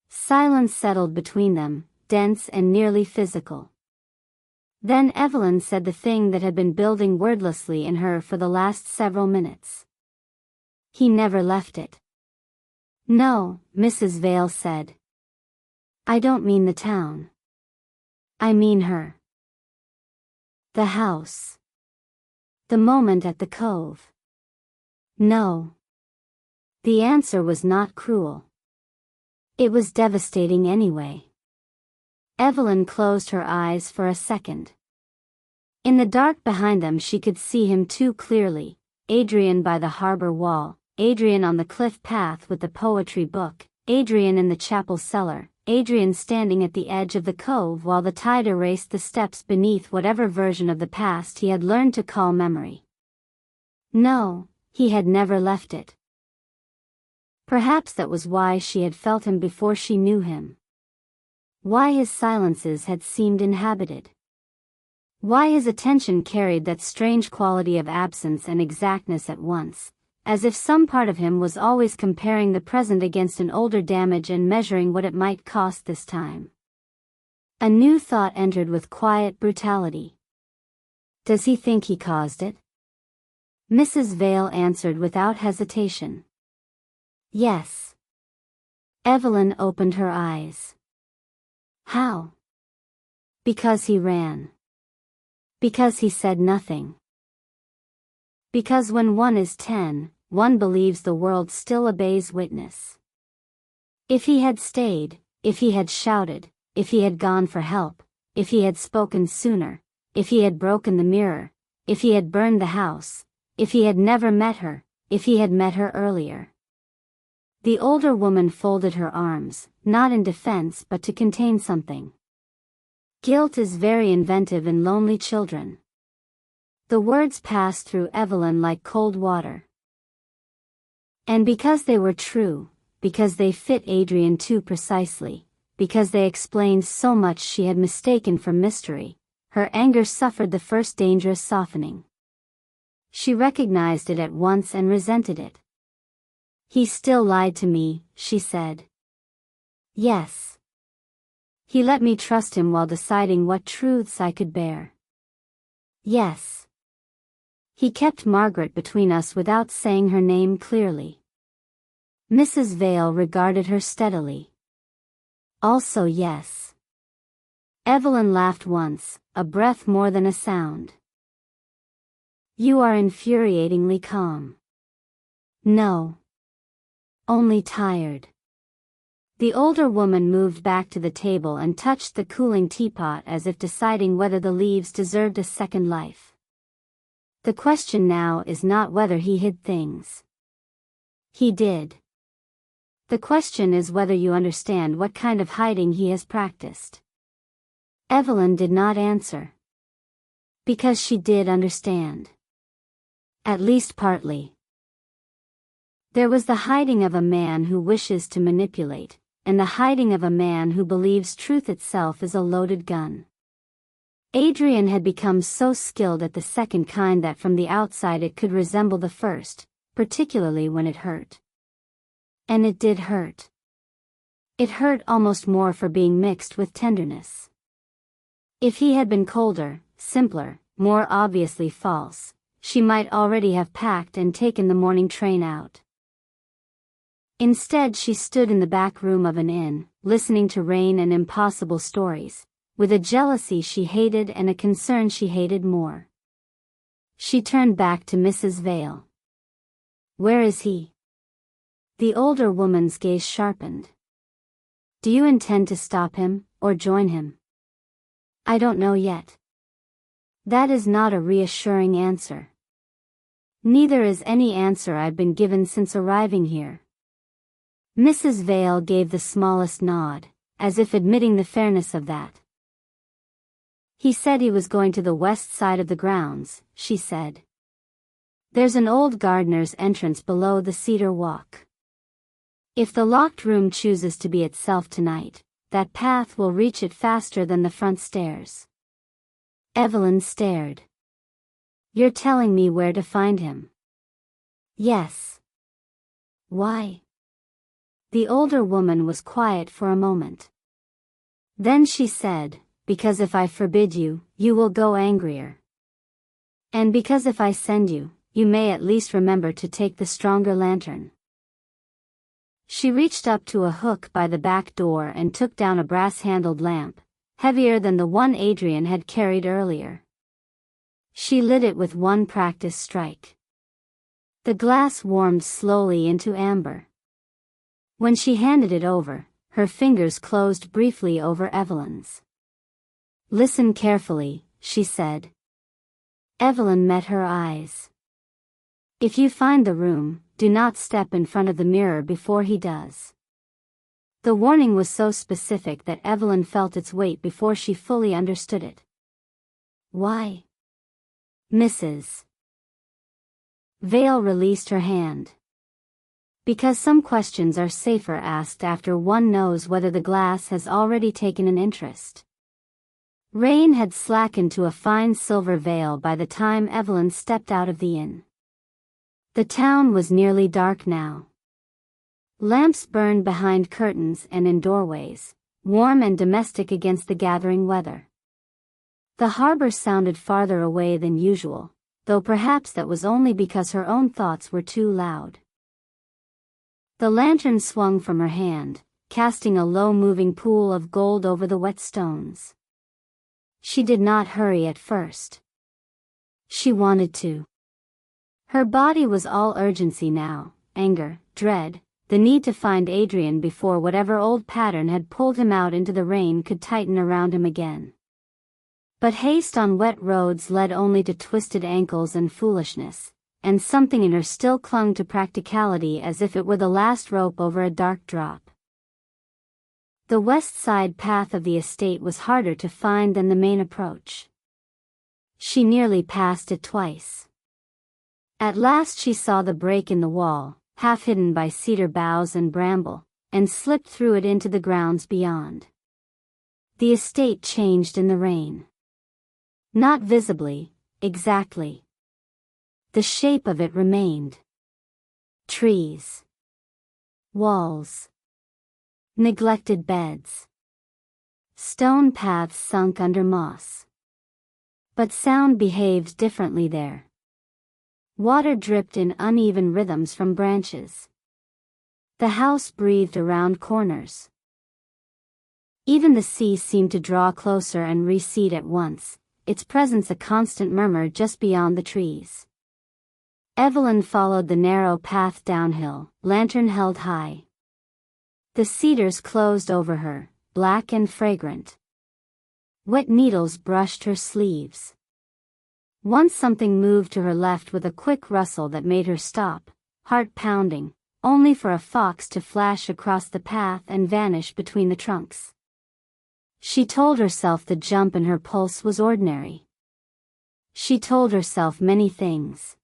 Silence settled between them, dense and nearly physical. Then Evelyn said the thing that had been building wordlessly in her for the last several minutes. He never left it. No, Mrs. Vale said. I don't mean the town. I mean her. The house. The moment at the cove. No. The answer was not cruel. It was devastating anyway. Evelyn closed her eyes for a second. In the dark behind them she could see him too clearly, Adrian by the harbor wall, Adrian on the cliff path with the poetry book, Adrian in the chapel cellar, Adrian standing at the edge of the cove while the tide erased the steps beneath whatever version of the past he had learned to call memory. No, he had never left it. Perhaps that was why she had felt him before she knew him. Why his silences had seemed inhabited. Why his attention carried that strange quality of absence and exactness at once, as if some part of him was always comparing the present against an older damage and measuring what it might cost this time. A new thought entered with quiet brutality. Does he think he caused it? Mrs. Vale answered without hesitation. Yes. Evelyn opened her eyes. How? Because he ran. Because he said nothing. Because when one is 10, one believes the world still obeys witness. If he had stayed, if he had shouted, if he had gone for help, if he had spoken sooner, if he had broken the mirror, if he had burned the house, if he had never met her, if he had met her earlier. The older woman folded her arms, not in defense but to contain something. Guilt is very inventive in lonely children. The words passed through Evelyn like cold water. And because they were true, because they fit Adrian too precisely, because they explained so much she had mistaken for mystery, her anger suffered the first dangerous softening. She recognized it at once and resented it. He still lied to me, she said. Yes. He let me trust him while deciding what truths I could bear. Yes. He kept Margaret between us without saying her name clearly. Mrs. Vale regarded her steadily. Also yes. Evelyn laughed once, a breath more than a sound. You are infuriatingly calm. No. Only tired. The older woman moved back to the table and touched the cooling teapot as if deciding whether the leaves deserved a second life. The question now is not whether he hid things. He did. The question is whether you understand what kind of hiding he has practiced. Evelyn did not answer. Because she did understand. At least partly. There was the hiding of a man who wishes to manipulate, and the hiding of a man who believes truth itself is a loaded gun. Adrian had become so skilled at the second kind that from the outside it could resemble the first, particularly when it hurt. And it did hurt. It hurt almost more for being mixed with tenderness. If he had been colder, simpler, more obviously false, she might already have packed and taken the morning train out. Instead she stood in the back room of an inn, listening to rain and impossible stories, with a jealousy she hated and a concern she hated more. She turned back to Mrs. Vale. Where is he? The older woman's gaze sharpened. Do you intend to stop him, or join him? I don't know yet. That is not a reassuring answer. Neither is any answer I've been given since arriving here. Mrs. Vale gave the smallest nod, as if admitting the fairness of that. He said he was going to the west side of the grounds, she said. There's an old gardener's entrance below the cedar walk. If the locked room chooses to be itself tonight, that path will reach it faster than the front stairs. Evelyn stared. You're telling me where to find him? Yes. Why? The older woman was quiet for a moment. Then she said, because if I forbid you, you will go angrier. And because if I send you, you may at least remember to take the stronger lantern. She reached up to a hook by the back door and took down a brass-handled lamp, heavier than the one Adrian had carried earlier. She lit it with one practiced strike. The glass warmed slowly into amber. When she handed it over, her fingers closed briefly over Evelyn's. "Listen carefully," she said. Evelyn met her eyes. "If you find the room, do not step in front of the mirror before he does." The warning was so specific that Evelyn felt its weight before she fully understood it. "Why?" Mrs. Vale released her hand. "Because some questions are safer asked after one knows whether the glass has already taken an interest." Rain had slackened to a fine silver veil by the time Evelyn stepped out of the inn. The town was nearly dark now. Lamps burned behind curtains and in doorways, warm and domestic against the gathering weather. The harbor sounded farther away than usual, though perhaps that was only because her own thoughts were too loud. The lantern swung from her hand, casting a low-moving pool of gold over the wet stones. She did not hurry at first. She wanted to. Her body was all urgency now, anger, dread, the need to find Adrian before whatever old pattern had pulled him out into the rain could tighten around him again. But haste on wet roads led only to twisted ankles and foolishness, and something in her still clung to practicality as if it were the last rope over a dark drop. The west side path of the estate was harder to find than the main approach. She nearly passed it twice. At last she saw the break in the wall, half hidden by cedar boughs and bramble, and slipped through it into the grounds beyond. The estate changed in the rain. Not visibly, exactly. The shape of it remained. Trees. Walls. Neglected beds. Stone paths sunk under moss. But sound behaved differently there. Water dripped in uneven rhythms from branches. The house breathed around corners. Even the sea seemed to draw closer and recede at once, its presence a constant murmur just beyond the trees. Evelyn followed the narrow path downhill, lantern held high. The cedars closed over her, black and fragrant. Wet needles brushed her sleeves. Once something moved to her left with a quick rustle that made her stop, heart pounding, only for a fox to flash across the path and vanish between the trunks. She told herself the jump in her pulse was ordinary. She told herself many things.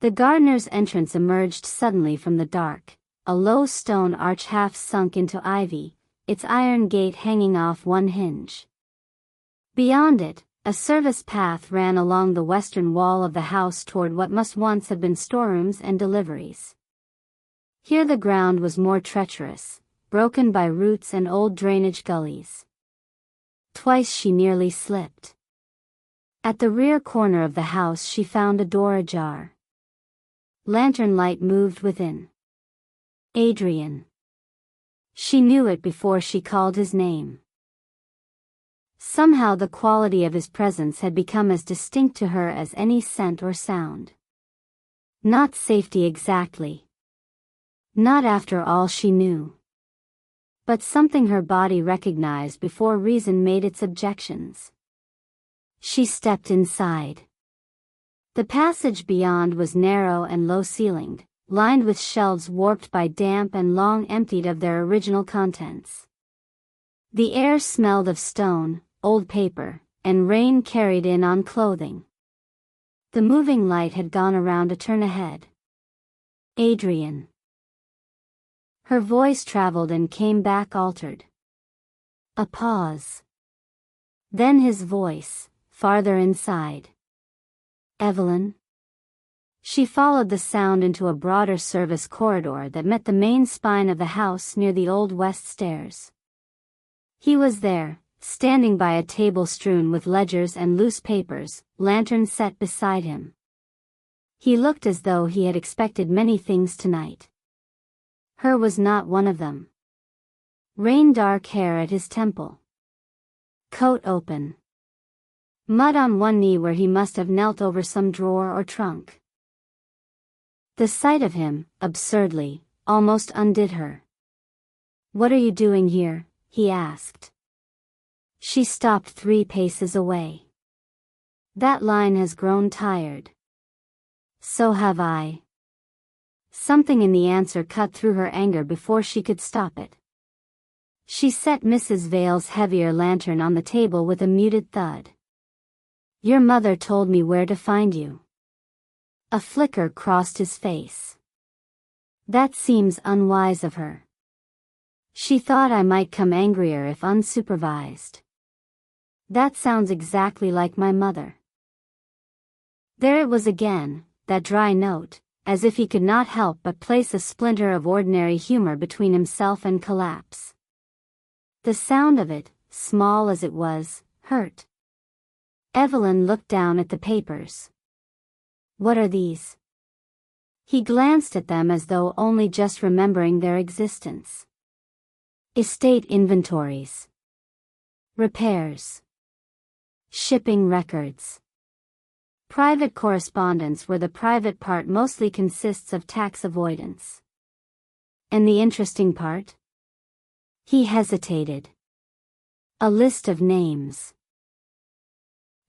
The gardener's entrance emerged suddenly from the dark, a low stone arch half sunk into ivy, its iron gate hanging off one hinge. Beyond it, a service path ran along the western wall of the house toward what must once have been storerooms and deliveries. Here the ground was more treacherous, broken by roots and old drainage gullies. Twice she nearly slipped. At the rear corner of the house she found a door ajar. Lantern light moved within. Adrian. She knew it before she called his name. Somehow the quality of his presence had become as distinct to her as any scent or sound. Not safety exactly. Not after all she knew. But something her body recognized before reason made its objections. She stepped inside. The passage beyond was narrow and low-ceilinged, lined with shelves warped by damp and long emptied of their original contents. The air smelled of stone, old paper, and rain carried in on clothing. The moving light had gone around a turn ahead. Adrian. Her voice traveled and came back altered. A pause. Then his voice, farther inside. Evelyn. She followed the sound into a broader service corridor that met the main spine of the house near the old west stairs. He was there, standing by a table strewn with ledgers and loose papers, lantern set beside him. He looked as though he had expected many things tonight. Her was not one of them. Rain dark hair at his temple. Coat open. Mud on one knee where he must have knelt over some drawer or trunk. The sight of him, absurdly, almost undid her. "What are you doing here?" he asked. She stopped 3 paces away. "That line has grown tired." "So have I." Something in the answer cut through her anger before she could stop it. She set Mrs. Vale's heavier lantern on the table with a muted thud. "Your mother told me where to find you." A flicker crossed his face. "That seems unwise of her. She thought I might come angrier if unsupervised." "That sounds exactly like my mother." There it was again, that dry note, as if he could not help but place a splinter of ordinary humor between himself and collapse. The sound of it, small as it was, hurt. Evelyn looked down at the papers. "What are these?" He glanced at them as though only just remembering their existence. "Estate inventories. Repairs. Shipping records." Private correspondence, where the private part mostly consists of tax avoidance. "And the interesting part?" He hesitated. "A list of names."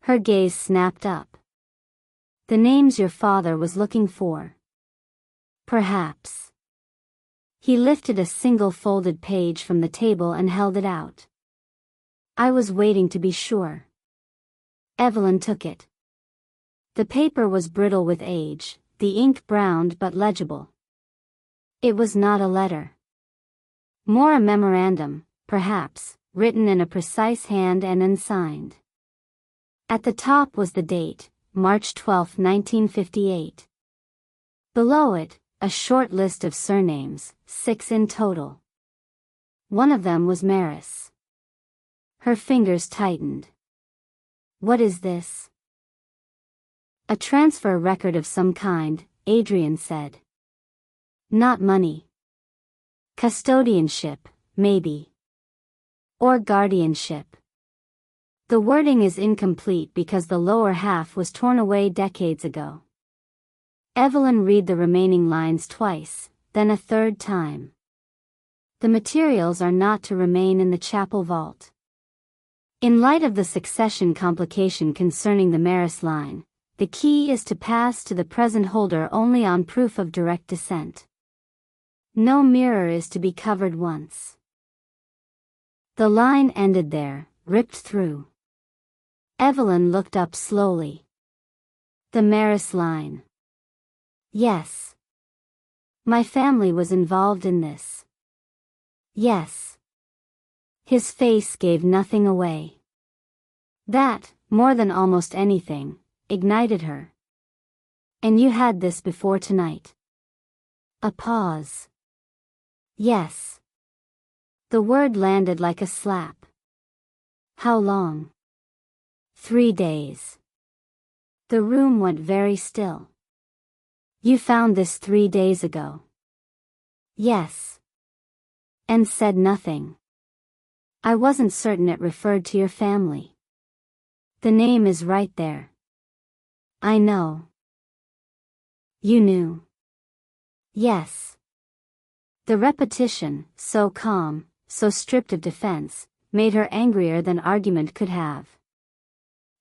Her gaze snapped up. "The names your father was looking for." "Perhaps." He lifted a single folded page from the table and held it out. "I was waiting to be sure." Evelyn took it. The paper was brittle with age, the ink browned but legible. It was not a letter. More a memorandum, perhaps, written in a precise hand and unsigned. At the top was the date, March 12, 1958. Below it, a short list of surnames, 6 in total. One of them was Maris. Her fingers tightened. "What is this?" "A transfer record of some kind," Adrian said. "Not money." "Custodianship, maybe. Or guardianship." The wording is incomplete because the lower half was torn away decades ago. Evelyn read the remaining lines twice, then a third time. "The materials are not to remain in the chapel vault." In light of the succession complication concerning the Maris line, the key is to pass to the present holder only on proof of direct descent. No mirror is to be covered once. The line ended there, ripped through. Evelyn looked up slowly. "The Maris line." "Yes. My family was involved in this." "Yes." His face gave nothing away. That, more than almost anything, ignited her. "And you had this before tonight?" A pause. "Yes." The word landed like a slap. "How long?" 3 days. The room went very still. "You found this 3 days ago?" "Yes." "And said nothing?" "I wasn't certain it referred to your family." "The name is right there." "I know." "You knew?" "Yes." The repetition, so calm, so stripped of defense, made her angrier than argument could have.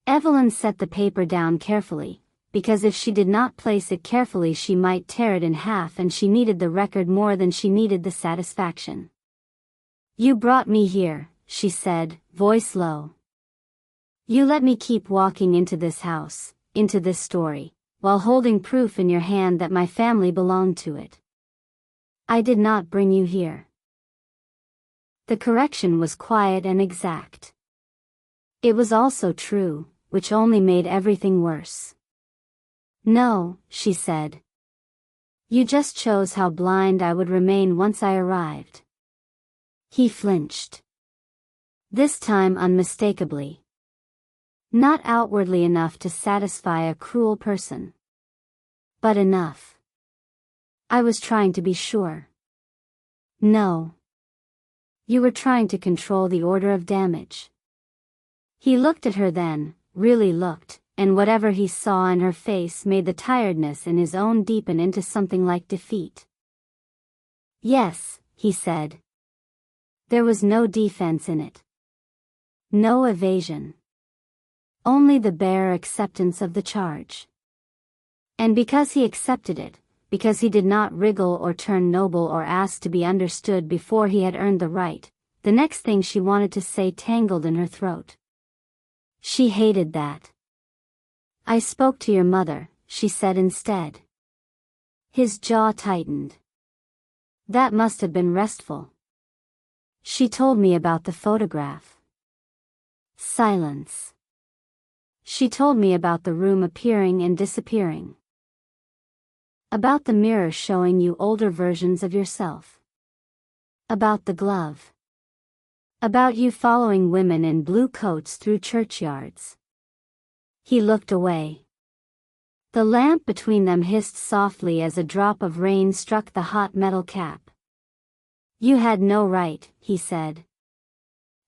Evelyn set the paper down carefully, because if she did not place it carefully she might tear it in half, and she needed the record more than she needed the satisfaction. "You brought me here," she said, voice low. "You let me keep walking into this house, into this story, while holding proof in your hand that my family belonged to it. I did not bring you here." The correction was quiet and exact. It was also true, which only made everything worse. "No," she said. "You just chose how blind I would remain once I arrived." He flinched. This time unmistakably. Not outwardly enough to satisfy a cruel person. But enough. "I was trying to be sure." "No. You were trying to control the order of damage." He looked at her then, really looked, and whatever he saw in her face made the tiredness in his own deepen into something like defeat. "Yes," he said. There was no defense in it. No evasion. Only the bare acceptance of the charge. And because he accepted it, because he did not wriggle or turn noble or ask to be understood before he had earned the right, the next thing she wanted to say tangled in her throat. She hated that. "I spoke to your mother," she said instead. His jaw tightened. "That must have been restful. She told me about the photograph." Silence. "She told me about the room appearing and disappearing. About the mirror showing you older versions of yourself. About the glove. About you following women in blue coats through churchyards." He looked away. The lamp between them hissed softly as a drop of rain struck the hot metal cap. "You had no right," he said.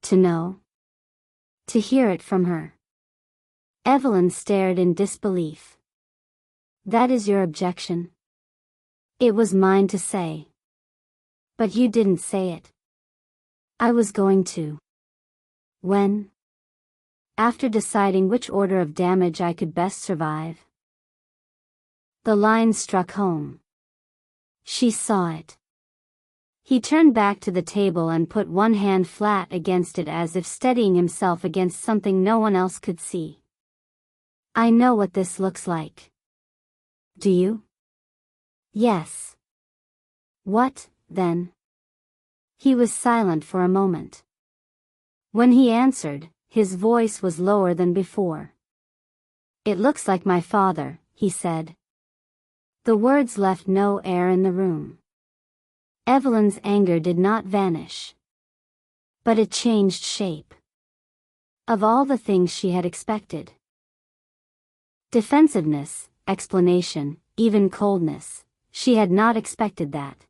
"To know? To hear it from her?" Evelyn stared in disbelief. "That is your objection?" "It was mine to say." "But you didn't say it." "I was going to." "When?" "After deciding which order of damage I could best survive." The line struck home. She saw it. He turned back to the table and put one hand flat against it as if steadying himself against something no one else could see. "I know what this looks like." "Do you?" "Yes." "What, then?" He was silent for a moment. When he answered, his voice was lower than before. "It looks like my father," he said. The words left no air in the room. Evelyn's anger did not vanish. But it changed shape. Of all the things she had expected. Defensiveness, explanation, even coldness, she had not expected that.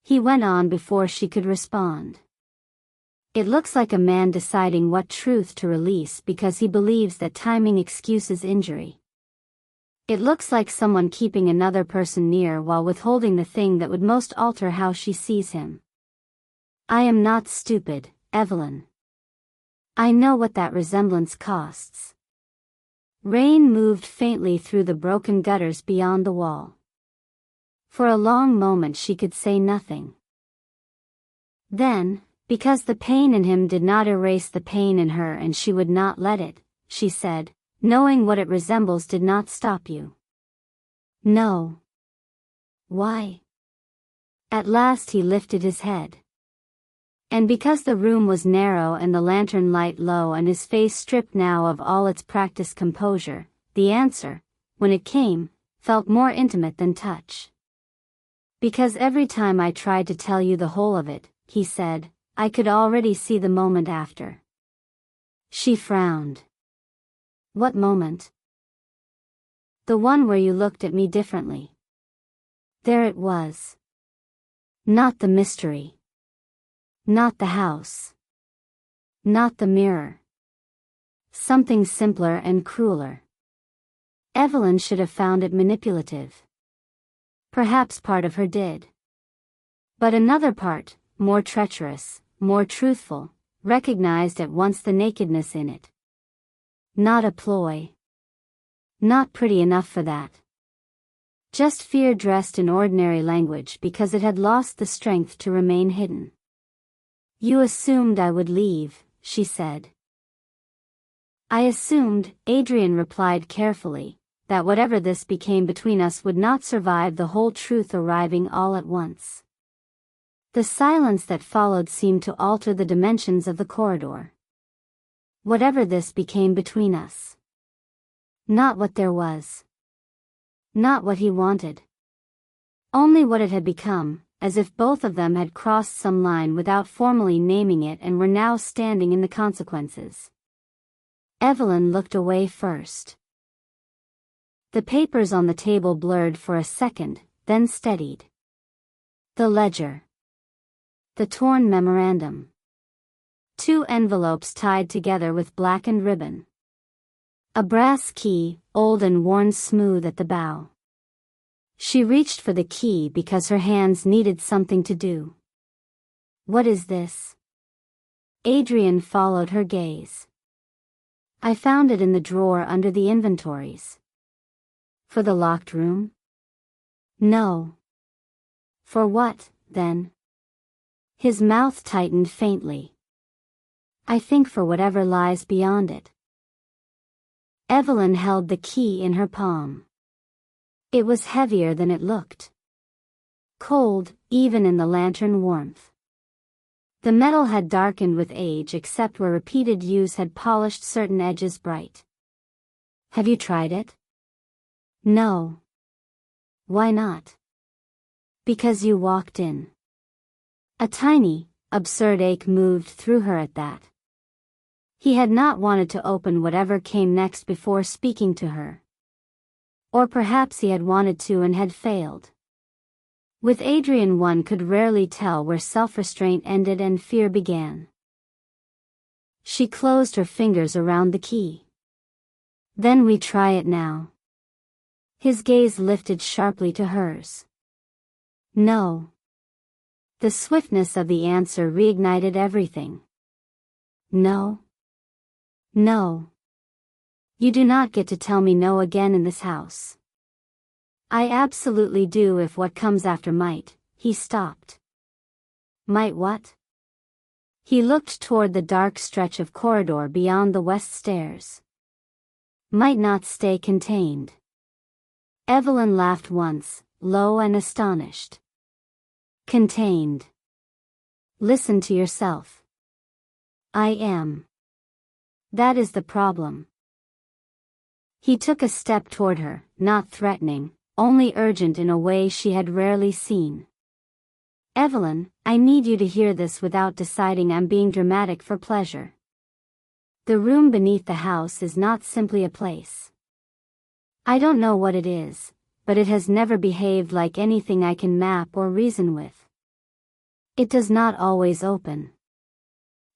He went on before she could respond. "It looks like a man deciding what truth to release because he believes that timing excuses injury. It looks like someone keeping another person near while withholding the thing that would most alter how she sees him. I am not stupid, Evelyn. I know what that resemblance costs." Rain moved faintly through the broken gutters beyond the wall. For a long moment she could say nothing. Then, because the pain in him did not erase the pain in her and she would not let it, she said, "Knowing what it resembles did not stop you." "No." "Why?" At last he lifted his head. And because the room was narrow and the lantern light low and his face stripped now of all its practiced composure, the answer, when it came, felt more intimate than touch. "Because every time I tried to tell you the whole of it," he said, "I could already see the moment after." She frowned. "What moment?" "The one where you looked at me differently." There it was. Not the mystery. Not the house. Not the mirror. Something simpler and crueler. Evelyn should have found it manipulative. Perhaps part of her did. But another part, more treacherous, more truthful, recognized at once the nakedness in it. Not a ploy. Not pretty enough for that. Just fear dressed in ordinary language because it had lost the strength to remain hidden. "You assumed I would leave," she said. "I assumed," Adrian replied carefully, "that whatever this became between us would not survive the whole truth arriving all at once." The silence that followed seemed to alter the dimensions of the corridor. Whatever this became between us. Not what there was. Not what he wanted. Only what it had become, as if both of them had crossed some line without formally naming it and were now standing in the consequences. Evelyn looked away first. The papers on the table blurred for a second, then steadied. The ledger. The torn memorandum. 2 envelopes tied together with blackened ribbon. A brass key, old and worn smooth at the bow. She reached for the key because her hands needed something to do. What is this? Adrian followed her gaze. I found it in the drawer under the inventories. For the locked room? No. For what, then? His mouth tightened faintly. I think for whatever lies beyond it. Evelyn held the key in her palm. It was heavier than it looked. Cold, even in the lantern warmth. The metal had darkened with age except where repeated use had polished certain edges bright. Have you tried it? No. Why not? Because you walked in. A tiny, absurd ache moved through her at that. He had not wanted to open whatever came next before speaking to her. Or perhaps he had wanted to and had failed. With Adrian one could rarely tell where self-restraint ended and fear began. She closed her fingers around the key. Then we try it now. His gaze lifted sharply to hers. No. The swiftness of the answer reignited everything. No. No. You do not get to tell me no again in this house. I absolutely do if what comes after might. He stopped. Might what? He looked toward the dark stretch of corridor beyond the west stairs. Might not stay contained. Evelyn laughed once, low and astonished. Contained. Listen to yourself. I am. That is the problem. He took a step toward her, not threatening, only urgent in a way she had rarely seen. Evelyn, I need you to hear this without deciding I'm being dramatic for pleasure. The room beneath the house is not simply a place. I don't know what it is, but it has never behaved like anything I can map or reason with. It does not always open.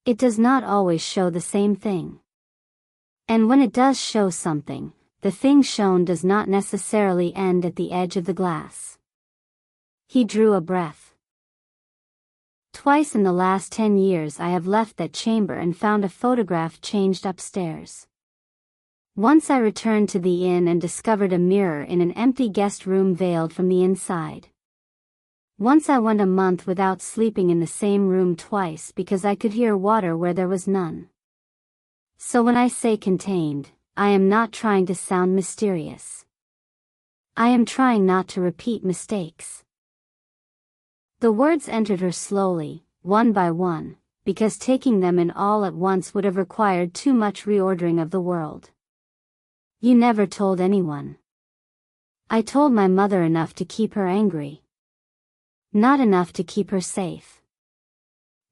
It does not always show the same thing. And when it does show something, the thing shown does not necessarily end at the edge of the glass. He drew a breath. Twice in the last 10 years I have left that chamber and found a photograph changed upstairs. Once I returned to the inn and discovered a mirror in an empty guest room veiled from the inside. Once I went a month without sleeping in the same room twice because I could hear water where there was none. So when I say contained, I am not trying to sound mysterious. I am trying not to repeat mistakes. The words entered her slowly, one by one, because taking them in all at once would have required too much reordering of the world. You never told anyone. I told my mother enough to keep her angry. Not enough to keep her safe.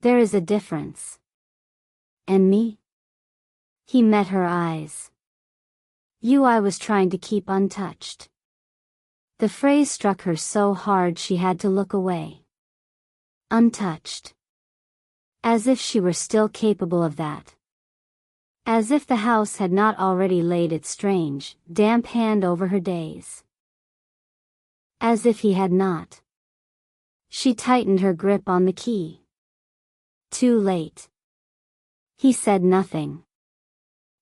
There is a difference. And me? He met her eyes. You I was trying to keep untouched. The phrase struck her so hard she had to look away. Untouched. As if she were still capable of that. As if the house had not already laid its strange, damp hand over her days. As if he had not. She tightened her grip on the key. Too late. He said nothing.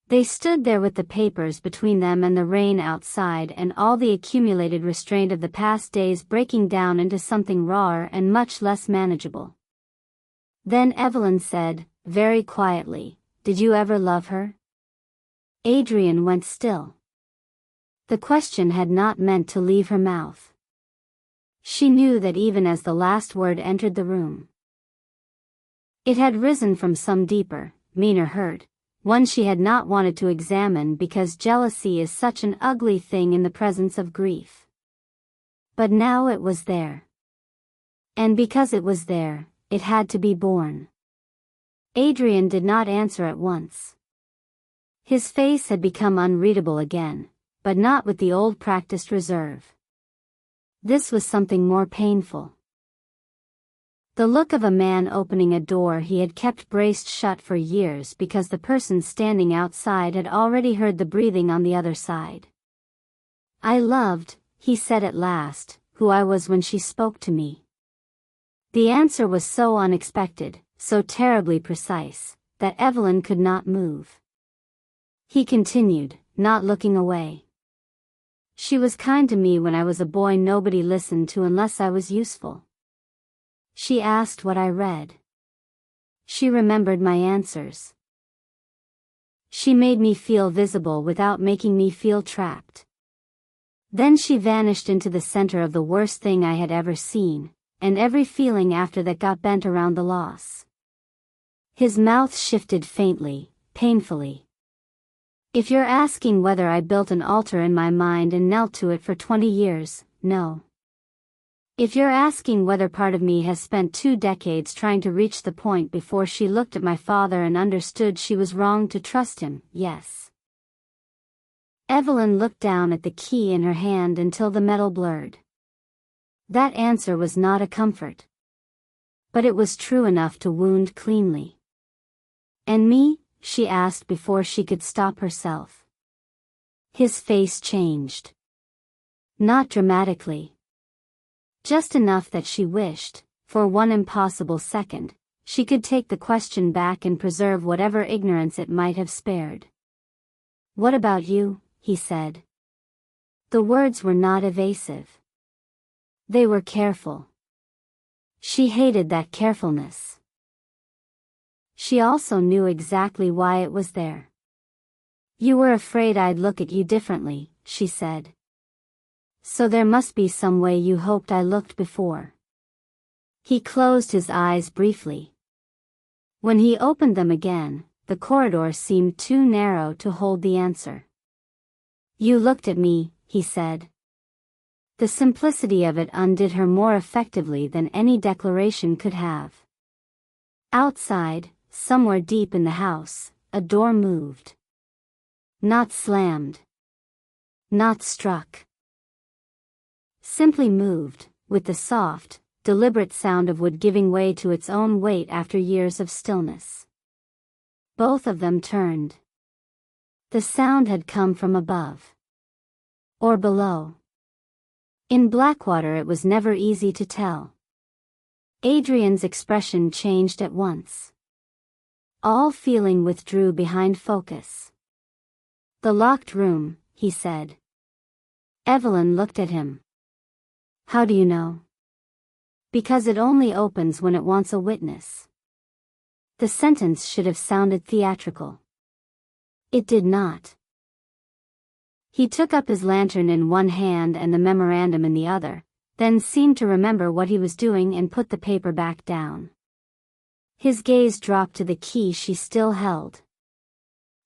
They stood there with the papers between them and the rain outside and all the accumulated restraint of the past days breaking down into something rawer and much less manageable. Then Evelyn said, very quietly, "Did you ever love her?" Adrian went still. The question had not meant to leave her mouth. She knew that even as the last word entered the room. It had risen from some deeper, meaner hurt, one she had not wanted to examine because jealousy is such an ugly thing in the presence of grief. But now it was there. And because it was there, it had to be borne. Adrian did not answer at once. His face had become unreadable again, but not with the old practiced reserve. This was something more painful. The look of a man opening a door he had kept braced shut for years because the person standing outside had already heard the breathing on the other side. I loved, he said at last, who I was when she spoke to me. The answer was so unexpected, so terribly precise, that Evelyn could not move. He continued, not looking away. She was kind to me when I was a boy nobody listened to unless I was useful. She asked what I read. She remembered my answers. She made me feel visible without making me feel trapped. Then she vanished into the center of the worst thing I had ever seen, and every feeling after that got bent around the loss. His mouth shifted faintly, painfully. If you're asking whether I built an altar in my mind and knelt to it for 20 years, no. If you're asking whether part of me has spent 2 decades trying to reach the point before she looked at my father and understood she was wrong to trust him, yes. Evelyn looked down at the key in her hand until the metal blurred. That answer was not a comfort. But it was true enough to wound cleanly. And me? She asked before she could stop herself. His face changed. Not dramatically. Just enough that she wished, for one impossible second, she could take the question back and preserve whatever ignorance it might have spared. "What about you?" he said. The words were not evasive. They were careful. She hated that carefulness. She also knew exactly why it was there. "You were afraid I'd look at you differently," she said. "So there must be some way you hoped I looked before." He closed his eyes briefly. When he opened them again, the corridor seemed too narrow to hold the answer. "You looked at me," he said. The simplicity of it undid her more effectively than any declaration could have. Outside, somewhere deep in the house, a door moved. Not slammed. Not struck. Simply moved, with the soft, deliberate sound of wood giving way to its own weight after years of stillness. Both of them turned. The sound had come from above. Or below. In Blackwater it was never easy to tell. Adrian's expression changed at once. All feeling withdrew behind focus. "The locked room," he said. Evelyn looked at him. "How do you know?" "Because it only opens when it wants a witness." The sentence should have sounded theatrical. It did not. He took up his lantern in one hand and the memorandum in the other, then seemed to remember what he was doing and put the paper back down. His gaze dropped to the key she still held.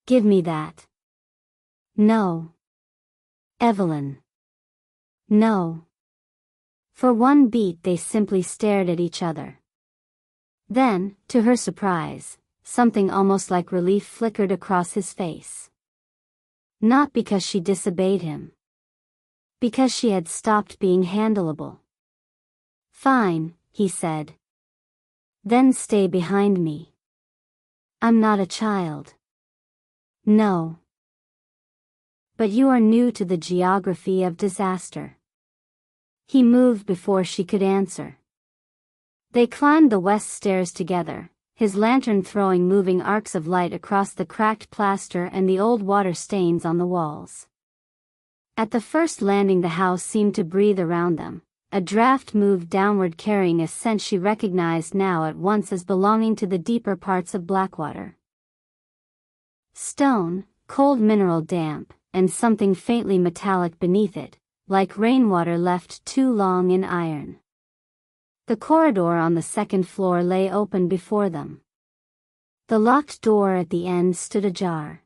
"Give me that." "No." "Evelyn." "No." For one beat they simply stared at each other. Then, to her surprise, something almost like relief flickered across his face. Not because she disobeyed him. Because she had stopped being handleable. "Fine," he said. "Then stay behind me. I'm not a child." "No. But you are new to the geography of disaster." He moved before she could answer. They climbed the west stairs together, his lantern throwing moving arcs of light across the cracked plaster and the old water stains on the walls. At the first landing the house seemed to breathe around them. A draft moved downward carrying a scent she recognized now at once as belonging to the deeper parts of Blackwater. Stone, cold mineral damp, and something faintly metallic beneath it, like rainwater left too long in iron. The corridor on the second floor lay open before them. The locked door at the end stood ajar.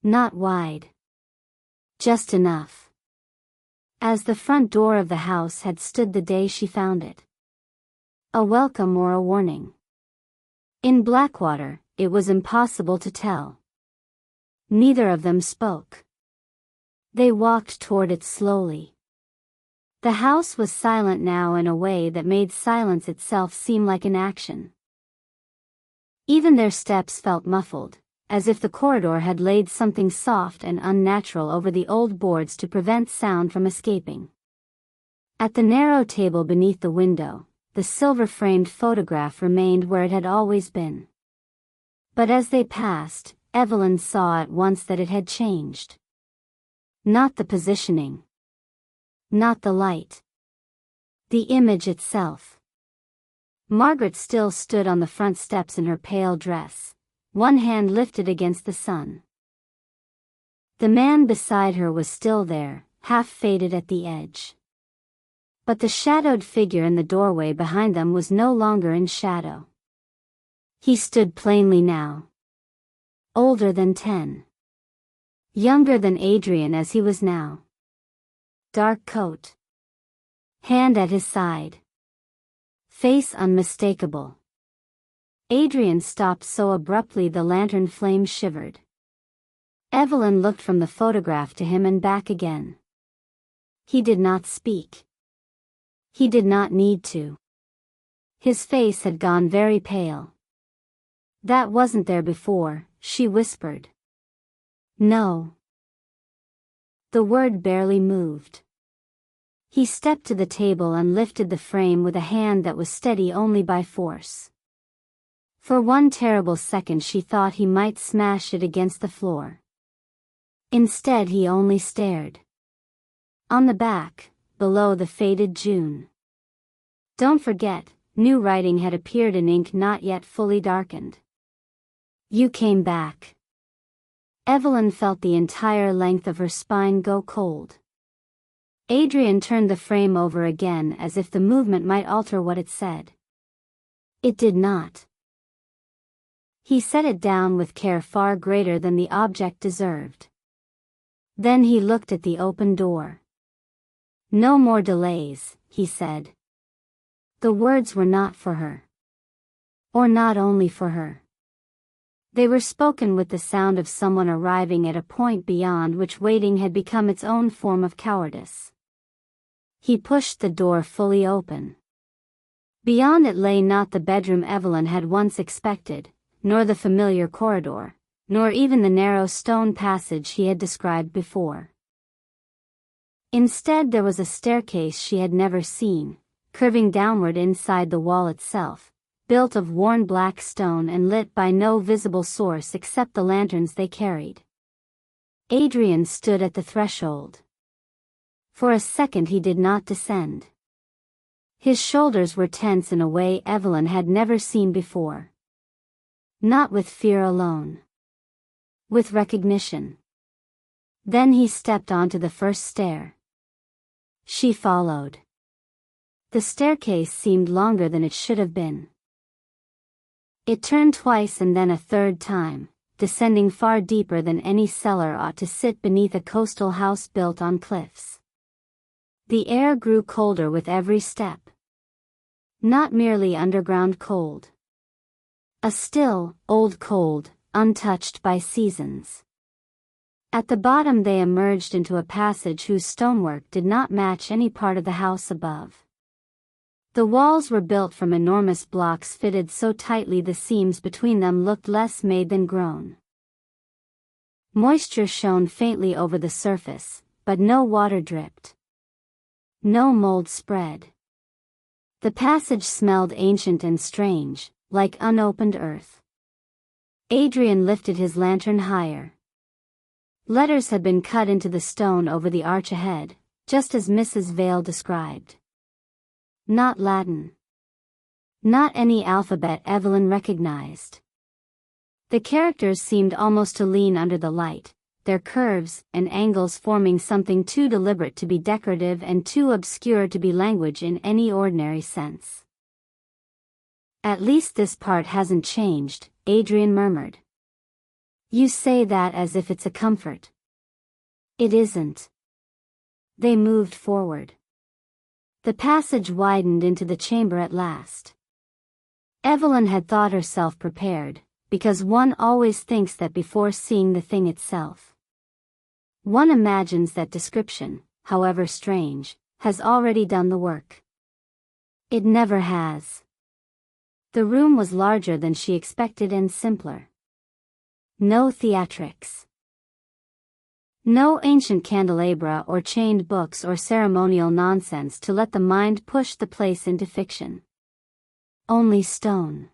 Not wide. Just enough. As the front door of the house had stood the day she found it. A welcome or a warning. In Blackwater, it was impossible to tell. Neither of them spoke. They walked toward it slowly. The house was silent now in a way that made silence itself seem like an action. Even their steps felt muffled, as if the corridor had laid something soft and unnatural over the old boards to prevent sound from escaping. At the narrow table beneath the window, the silver-framed photograph remained where it had always been. But as they passed, Evelyn saw at once that it had changed. Not the positioning. Not the light. The image itself. Margaret still stood on the front steps in her pale dress, one hand lifted against the sun. The man beside her was still there, half faded at the edge. But the shadowed figure in the doorway behind them was no longer in shadow. He stood plainly now. Older than 10. Younger than Adrian as he was now. Dark coat. Hand at his side. Face unmistakable. Adrian stopped so abruptly the lantern flame shivered. Evelyn looked from the photograph to him and back again. He did not speak. He did not need to. His face had gone very pale. That wasn't there before, she whispered. No. The word barely moved. He stepped to the table and lifted the frame with a hand that was steady only by force. For one terrible second she thought he might smash it against the floor. Instead he only stared. On the back, below the faded June. Don't forget, new writing had appeared in ink not yet fully darkened. You came back. Evelyn felt the entire length of her spine go cold. Adrian turned the frame over again as if the movement might alter what it said. It did not. He set it down with care far greater than the object deserved. Then he looked at the open door. No more delays, he said. The words were not for her. Or not only for her. They were spoken with the sound of someone arriving at a point beyond which waiting had become its own form of cowardice. He pushed the door fully open. Beyond it lay not the bedroom Evelyn had once expected, nor the familiar corridor, nor even the narrow stone passage he had described before. Instead there was a staircase she had never seen, curving downward inside the wall itself, built of worn black stone and lit by no visible source except the lanterns they carried. Adrian stood at the threshold. For a second he did not descend. His shoulders were tense in a way Evelyn had never seen before. Not with fear alone. With recognition. Then he stepped onto the first stair. She followed. The staircase seemed longer than it should have been. It turned twice and then a third time, descending far deeper than any cellar ought to sit beneath a coastal house built on cliffs. The air grew colder with every step. Not merely underground cold. A still, old cold, untouched by seasons. At the bottom they emerged into a passage whose stonework did not match any part of the house above. The walls were built from enormous blocks fitted so tightly the seams between them looked less made than grown. Moisture shone faintly over the surface, but no water dripped. No mold spread. The passage smelled ancient and strange, like unopened earth. Adrian lifted his lantern higher. Letters had been cut into the stone over the arch ahead, just as Mrs. Vale described. Not Latin. Not any alphabet Evelyn recognized. The characters seemed almost to lean under the light, their curves and angles forming something too deliberate to be decorative and too obscure to be language in any ordinary sense. At least this part hasn't changed, Adrian murmured. You say that as if it's a comfort. It isn't. They moved forward. The passage widened into the chamber at last. Evelyn had thought herself prepared, because one always thinks that before seeing the thing itself. One imagines that description, however strange, has already done the work. It never has. The room was larger than she expected and simpler. No theatrics. No ancient candelabra or chained books or ceremonial nonsense to let the mind push the place into fiction. Only stone.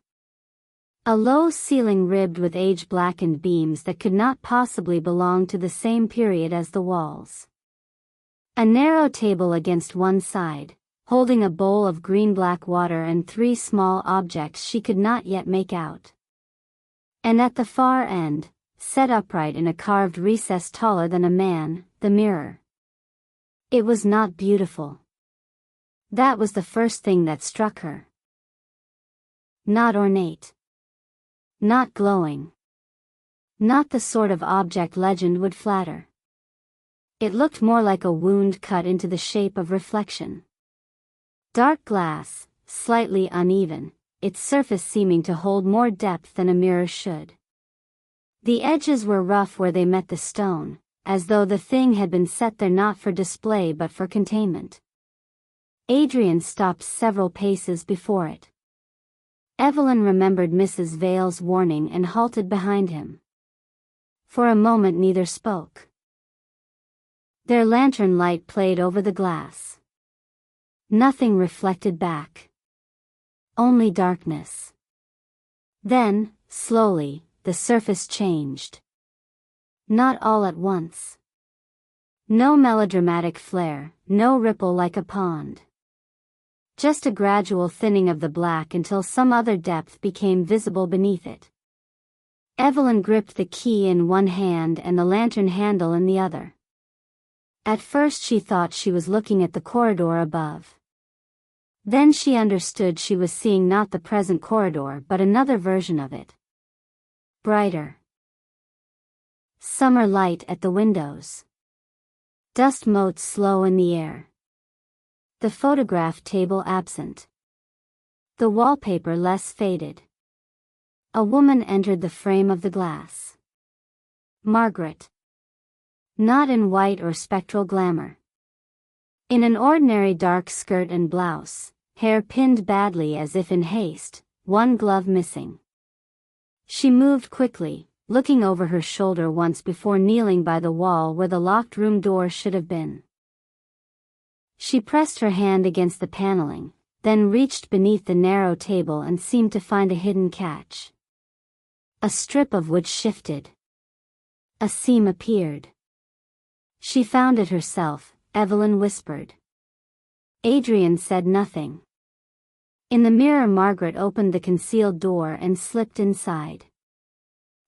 A low ceiling ribbed with age-blackened beams that could not possibly belong to the same period as the walls. A narrow table against one side, holding a bowl of green-black water and 3 small objects she could not yet make out. And at the far end, set upright in a carved recess taller than a man, the mirror. It was not beautiful. That was the first thing that struck her. Not ornate. Not glowing. Not the sort of object legend would flatter. It looked more like a wound cut into the shape of reflection. Dark glass, slightly uneven, its surface seeming to hold more depth than a mirror should. The edges were rough where they met the stone, as though the thing had been set there not for display but for containment. Adrian stopped several paces before it. Evelyn remembered Mrs. Vale's warning and halted behind him. For a moment neither spoke. Their lantern light played over the glass. Nothing reflected back. Only darkness. Then, slowly, the surface changed. Not all at once. No melodramatic flare, no ripple like a pond. Just a gradual thinning of the black until some other depth became visible beneath it. Evelyn gripped the key in one hand and the lantern handle in the other. At first she thought she was looking at the corridor above. Then she understood she was seeing not the present corridor but another version of it. Brighter. Summer light at the windows. Dust motes slow in the air. The photograph table absent. The wallpaper less faded. A woman entered the frame of the glass. Margaret. Not in white or spectral glamour. In an ordinary dark skirt and blouse, hair pinned badly as if in haste, one glove missing. She moved quickly, looking over her shoulder once before kneeling by the wall where the locked room door should have been. She pressed her hand against the paneling, then reached beneath the narrow table and seemed to find a hidden catch. A strip of wood shifted. A seam appeared. She found it herself, Evelyn whispered. Adrian said nothing. In the mirror Margaret opened the concealed door and slipped inside.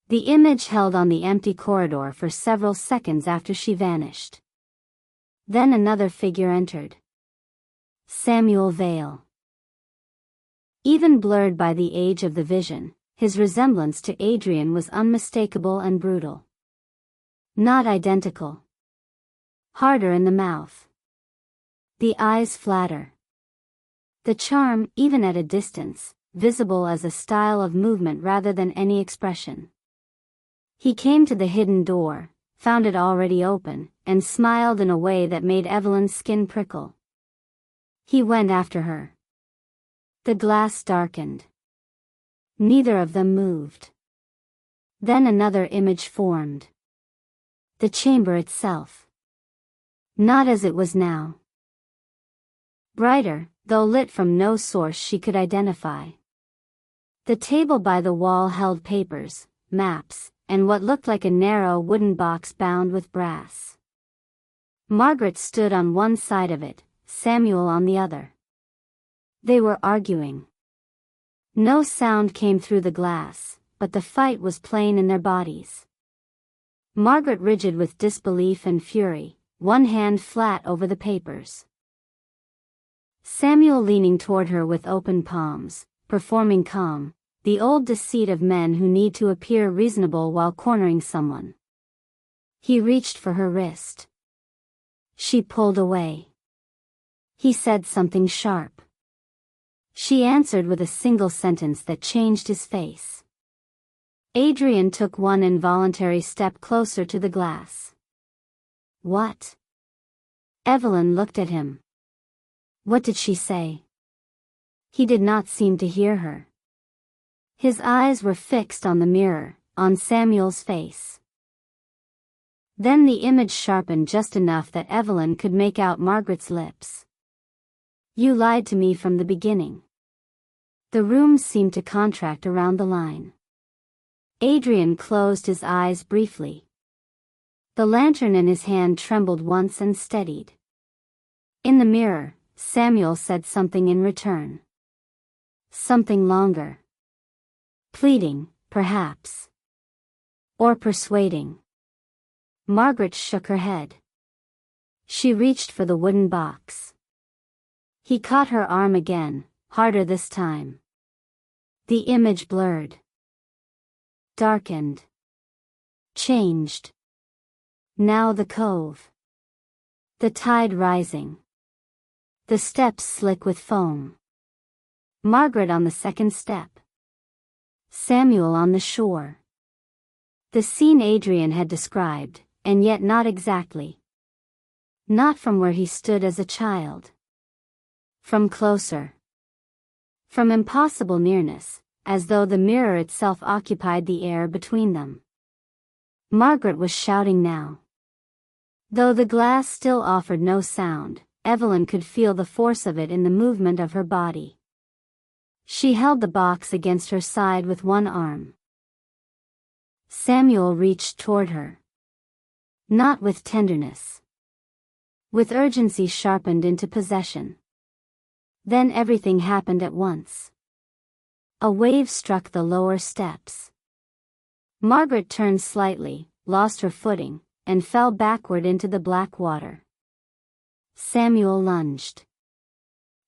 The image held on the empty corridor for several seconds after she vanished. Then another figure entered. Samuel Vale. Even blurred by the age of the vision, his resemblance to Adrian was unmistakable and brutal. Not identical. Harder in the mouth. The eyes flatter. The charm, even at a distance, visible as a style of movement rather than any expression. He came to the hidden door, found it already open, and smiled in a way that made Evelyn's skin prickle. He went after her. The glass darkened. Neither of them moved. Then another image formed. The chamber itself. Not as it was now. Brighter, though lit from no source she could identify. The table by the wall held papers, maps, and what looked like a narrow wooden box bound with brass. Margaret stood on one side of it, Samuel on the other. They were arguing. No sound came through the glass, but the fight was plain in their bodies. Margaret rigid with disbelief and fury, one hand flat over the papers. Samuel leaning toward her with open palms, performing calm, the old deceit of men who need to appear reasonable while cornering someone. He reached for her wrist. She pulled away. He said something sharp. She answered with a single sentence that changed his face. Adrian took one involuntary step closer to the glass. What? Evelyn looked at him. What did she say? He did not seem to hear her. His eyes were fixed on the mirror, on Samuel's face. Then the image sharpened just enough that Evelyn could make out Margaret's lips. You lied to me from the beginning. The room seemed to contract around the line. Adrian closed his eyes briefly. The lantern in his hand trembled once and steadied. In the mirror, Samuel said something in return. Something longer. Pleading, perhaps. Or persuading. Margaret shook her head. She reached for the wooden box. He caught her arm again, harder this time. The image blurred. Darkened. Changed. Now the cove. The tide rising. The steps slick with foam. Margaret on the second step. Samuel on the shore. The scene Adrian had described, and yet not exactly. Not from where he stood as a child. From closer. From impossible nearness, as though the mirror itself occupied the air between them. Margaret was shouting now. Though the glass still offered no sound, Evelyn could feel the force of it in the movement of her body. She held the box against her side with one arm. Samuel reached toward her. Not with tenderness. With urgency sharpened into possession. Then everything happened at once. A wave struck the lower steps. Margaret turned slightly, lost her footing, and fell backward into the black water. Samuel lunged.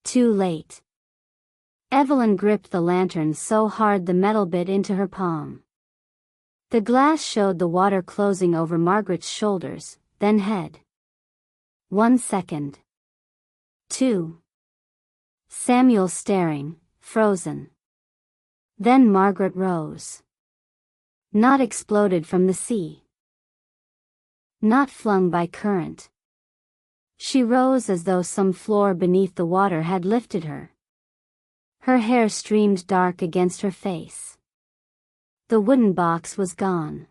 Too late. Evelyn gripped the lantern so hard the metal bit into her palm. The glass showed the water closing over Margaret's shoulders, then head. 1 second. 2. Samuel staring, frozen. Then Margaret rose. Not exploded from the sea. Not flung by current. She rose as though some floor beneath the water had lifted her. Her hair streamed dark against her face. The wooden box was gone.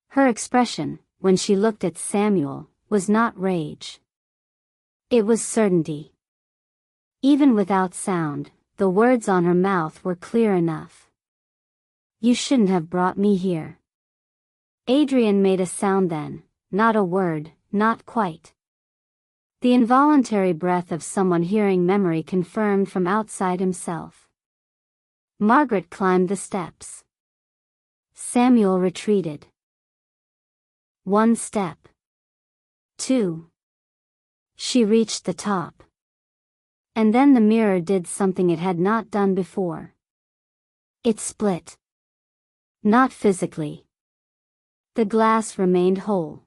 Her expression, when she looked at Samuel, was not rage. It was certainty. Even without sound, the words on her mouth were clear enough. You shouldn't have brought me here. Adrian made a sound then, not a word, not quite. The involuntary breath of someone hearing memory confirmed from outside himself. Margaret climbed the steps. Samuel retreated. 1 step. 2. She reached the top. And then the mirror did something it had not done before. It split. Not physically. The glass remained whole.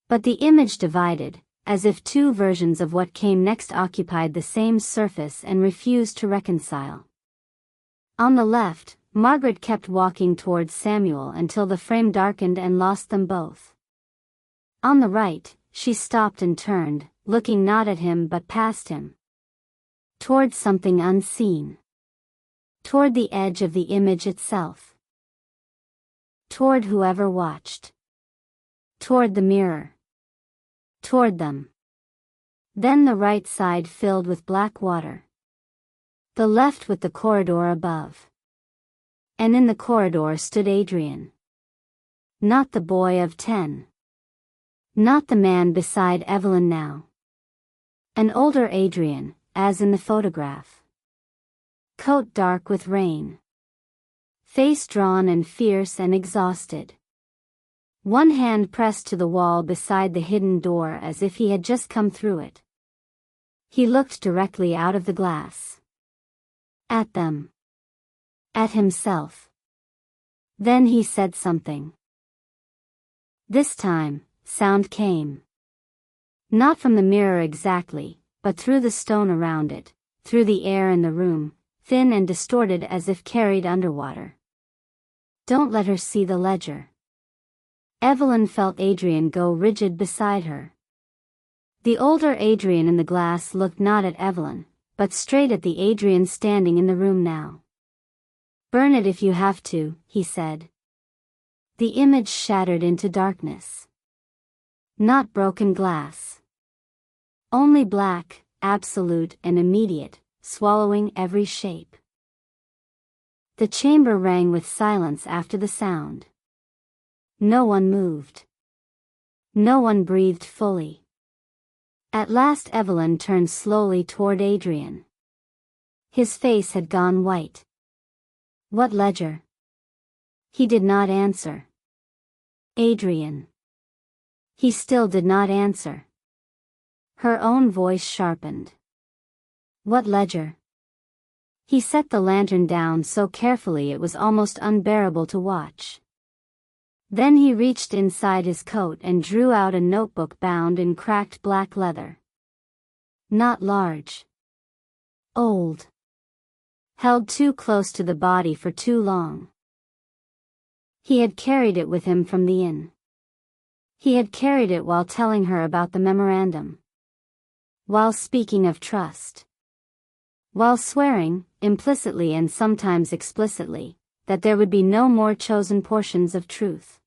But the image divided, as if two versions of what came next occupied the same surface and refused to reconcile. On the left, Margaret kept walking towards Samuel until the frame darkened and lost them both. On the right, she stopped and turned, looking not at him but past him. Toward something unseen. Toward the edge of the image itself. Toward whoever watched. Toward the mirror. Toward them. Then the right side filled with black water. The left with the corridor above. And in the corridor stood Adrian. Not the boy of 10. Not the man beside Evelyn now. An older Adrian, as in the photograph. Coat dark with rain. Face drawn and fierce and exhausted. One hand pressed to the wall beside the hidden door as if he had just come through it. He looked directly out of the glass. At them. At himself. Then he said something. This time, sound came. Not from the mirror exactly, but through the stone around it, through the air in the room, thin and distorted as if carried underwater. Don't let her see the ledger. Evelyn felt Adrian go rigid beside her. The older Adrian in the glass looked not at Evelyn, but straight at the Adrian standing in the room now. Burn it if you have to, he said. The image shattered into darkness. Not broken glass. Only black, absolute and immediate, swallowing every shape. The chamber rang with silence after the sound. No one moved. No one breathed fully. At last Evelyn turned slowly toward Adrian. His face had gone white. What ledger? He did not answer. Adrian. He still did not answer. Her own voice sharpened. What ledger? He set the lantern down so carefully it was almost unbearable to watch. Then he reached inside his coat and drew out a notebook bound in cracked black leather. Not large. Old. Held too close to the body for too long. He had carried it with him from the inn. He had carried it while telling her about the memorandum. While speaking of trust. While swearing, implicitly and sometimes explicitly, that there would be no more chosen portions of truth.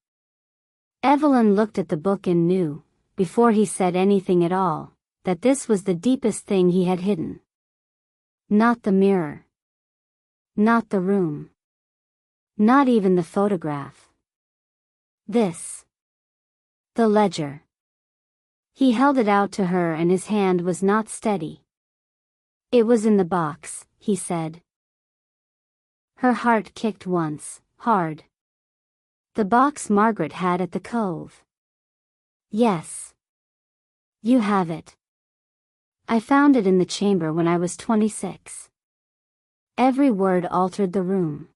Evelyn looked at the book and knew, before he said anything at all, that this was the deepest thing he had hidden. Not the mirror. Not the room. Not even the photograph. This. The ledger. He held it out to her and his hand was not steady. It was in the box, he said. Her heart kicked once, hard. The box Margaret had at the cove. Yes. You have it. I found it in the chamber when I was 26. Every word altered the room.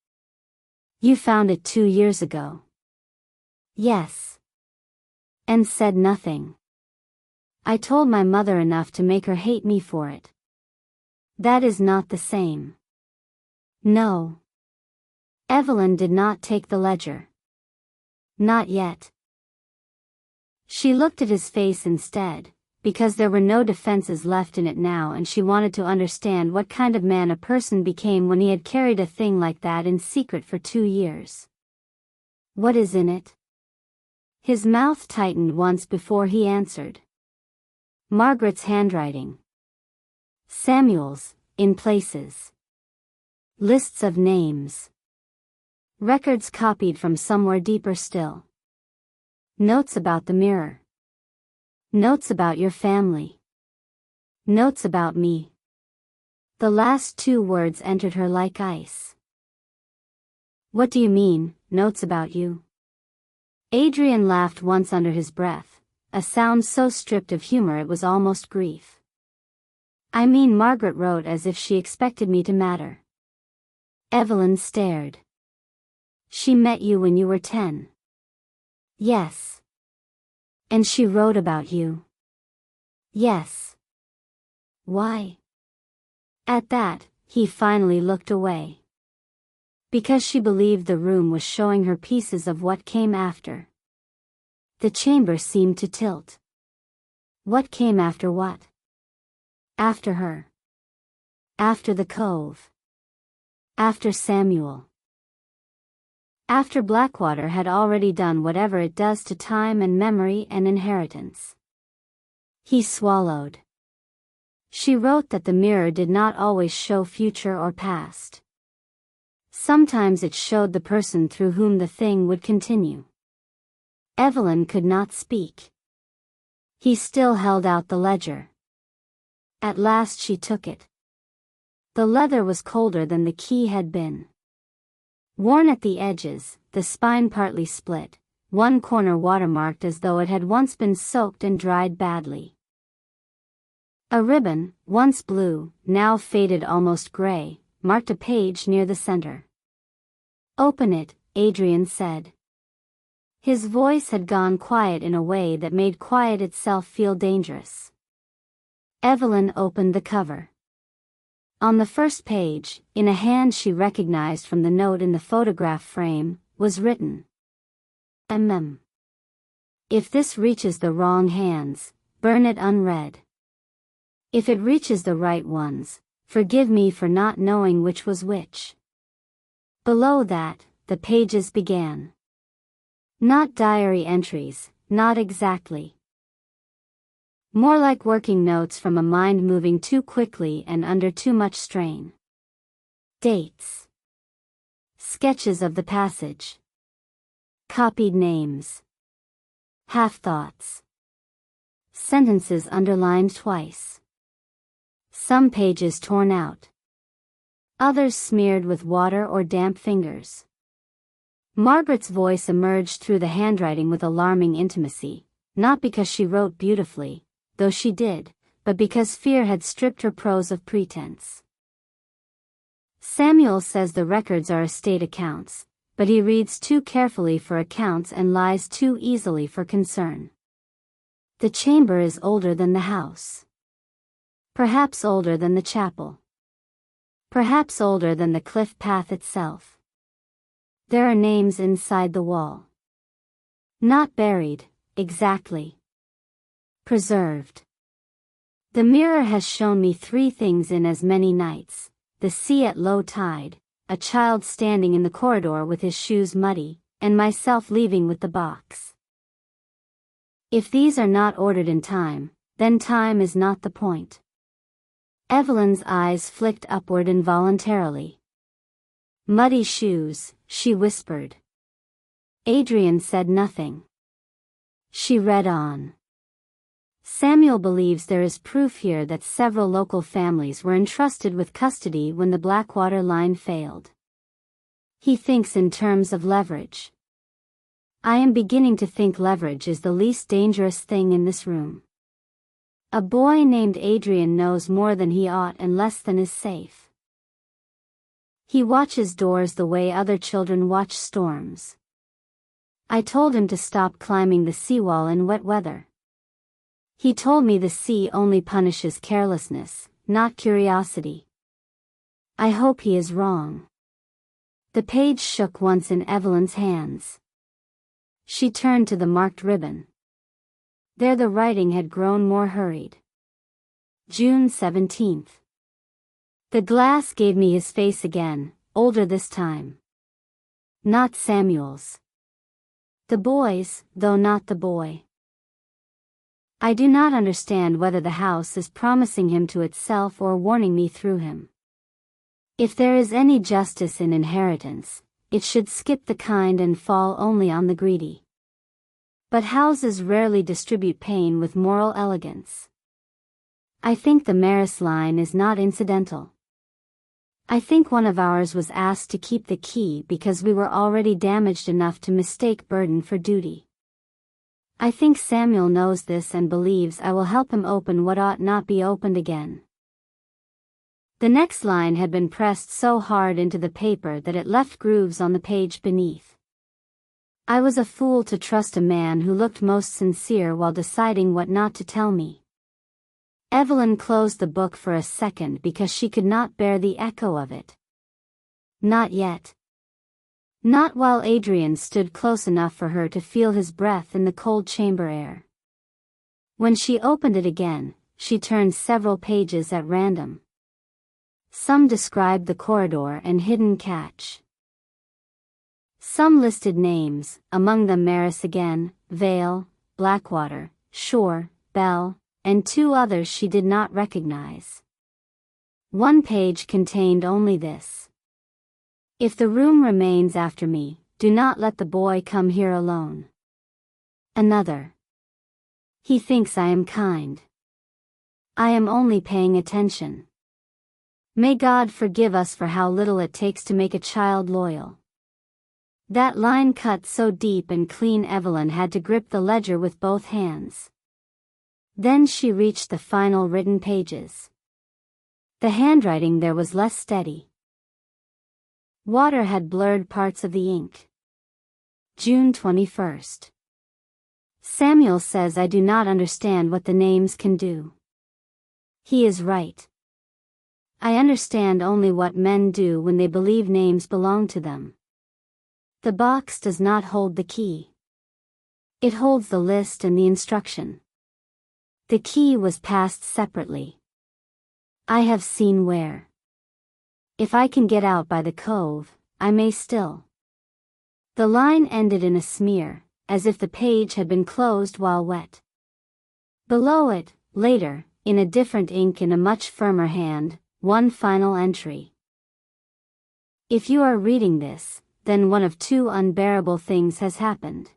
You found it 2 years ago. Yes. And said nothing. I told my mother enough to make her hate me for it. That is not the same. No. Evelyn did not take the ledger. Not yet. She looked at his face instead, because there were no defenses left in it now, and she wanted to understand what kind of man a person became when he had carried a thing like that in secret for 2 years. What is in it? His mouth tightened once before he answered. Margaret's handwriting. Samuel's, in places. Lists of names. Records copied from somewhere deeper still. Notes about the mirror. Notes about your family. Notes about me. The last 2 words entered her like ice. What do you mean, notes about you? Adrian laughed once under his breath, a sound so stripped of humor it was almost grief. I mean, Margaret wrote as if she expected me to matter. Evelyn stared. She met you when you were 10. Yes. And she wrote about you. Yes. Why? At that, he finally looked away. Because she believed the room was showing her pieces of what came after. The chamber seemed to tilt. What came after what? After her. After the cove. After Samuel. After Blackwater had already done whatever it does to time and memory and inheritance. He swallowed. She wrote that the mirror did not always show future or past. Sometimes it showed the person through whom the thing would continue. Evelyn could not speak. He still held out the ledger. At last she took it. The leather was colder than the key had been. Worn at the edges, the spine partly split, one corner watermarked as though it had once been soaked and dried badly. A ribbon, once blue, now faded almost gray, marked a page near the center. Open it, Adrian said. His voice had gone quiet in a way that made quiet itself feel dangerous. Evelyn opened the cover. On the first page, in a hand she recognized from the note in the photograph frame, was written. If this reaches the wrong hands, burn it unread. If it reaches the right ones, forgive me for not knowing which was which. Below that, the pages began. Not diary entries, not exactly. More like working notes from a mind moving too quickly and under too much strain. Dates. Sketches of the passage. Copied names. Half-thoughts. Sentences underlined twice. Some pages torn out. Others smeared with water or damp fingers. Margaret's voice emerged through the handwriting with alarming intimacy, not because she wrote beautifully, though she did, but because fear had stripped her prose of pretense. Samuel says the records are estate accounts, but he reads too carefully for accounts and lies too easily for concern. The chamber is older than the house. Perhaps older than the chapel. Perhaps older than the cliff path itself. There are names inside the wall. Not buried, exactly. Preserved. The mirror has shown me 3 things in as many nights: the sea at low tide, a child standing in the corridor with his shoes muddy, and myself leaving with the box. If these are not ordered in time, then time is not the point. Evelyn's eyes flicked upward involuntarily. Muddy shoes, she whispered. Adrian said nothing. She read on. Samuel believes there is proof here that several local families were entrusted with custody when the Blackwater line failed. He thinks in terms of leverage. I am beginning to think leverage is the least dangerous thing in this room. A boy named Adrian knows more than he ought and less than is safe. He watches doors the way other children watch storms. I told him to stop climbing the seawall in wet weather. He told me the sea only punishes carelessness, not curiosity. I hope he is wrong. The page shook once in Evelyn's hands. She turned to the marked ribbon. There the writing had grown more hurried. June 17th. The glass gave me his face again, older this time. Not Samuel's. The boy's, though not the boy. I do not understand whether the house is promising him to itself or warning me through him. If there is any justice in inheritance, it should skip the kind and fall only on the greedy. But houses rarely distribute pain with moral elegance. I think the Maris line is not incidental. I think one of ours was asked to keep the key because we were already damaged enough to mistake burden for duty. I think Samuel knows this and believes I will help him open what ought not be opened again. The next line had been pressed so hard into the paper that it left grooves on the page beneath. I was a fool to trust a man who looked most sincere while deciding what not to tell me. Evelyn closed the book for a second because she could not bear the echo of it. Not yet. Not while Adrian stood close enough for her to feel his breath in the cold chamber air. When she opened it again, she turned several pages at random. Some described the corridor and hidden catch. Some listed names, among them Maris again, Vale, Blackwater, Shore, Bell, and 2 others she did not recognize. One page contained only this: If the room remains after me, do not let the boy come here alone. Another: He thinks I am kind. I am only paying attention. May God forgive us for how little it takes to make a child loyal. That line cut so deep and clean Evelyn had to grip the ledger with both hands. Then she reached the final written pages. The handwriting there was less steady. Water had blurred parts of the ink. June 21st. Samuel says I do not understand what the names can do. He is right. I understand only what men do when they believe names belong to them. The box does not hold the key. It holds the list and the instruction. The key was passed separately. I have seen where. If I can get out by the cove, I may still. The line ended in a smear, as if the page had been closed while wet. Below it, later, in a different ink in a much firmer hand, one final entry. If you are reading this, then one of two unbearable things has happened.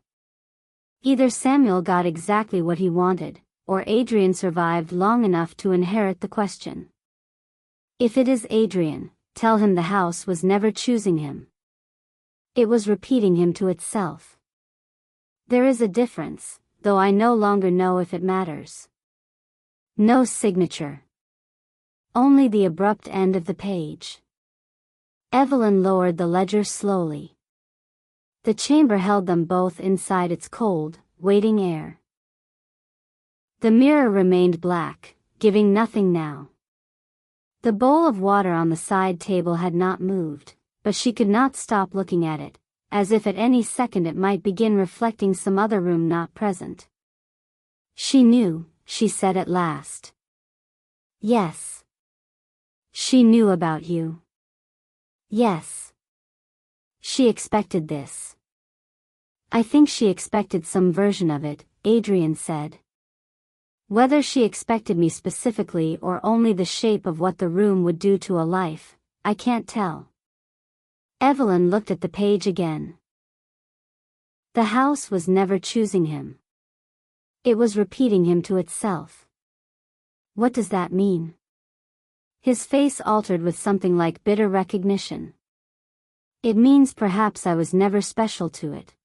Either Samuel got exactly what he wanted, or Adrian survived long enough to inherit the question. If it is Adrian, tell him the house was never choosing him. It was repeating him to itself. There is a difference, though I no longer know if it matters. No signature. Only the abrupt end of the page. Evelyn lowered the ledger slowly. The chamber held them both inside its cold, waiting air. The mirror remained black, giving nothing now. The bowl of water on the side table had not moved, but she could not stop looking at it, as if at any second it might begin reflecting some other room not present. She knew, she said at last. Yes. She knew about you. Yes. She expected this. I think she expected some version of it, Adrian said. Whether she expected me specifically or only the shape of what the room would do to a life, I can't tell. Evelyn looked at the page again. The house was never choosing him. It was repeating him to itself. What does that mean? His face altered with something like bitter recognition. It means perhaps I was never special to it.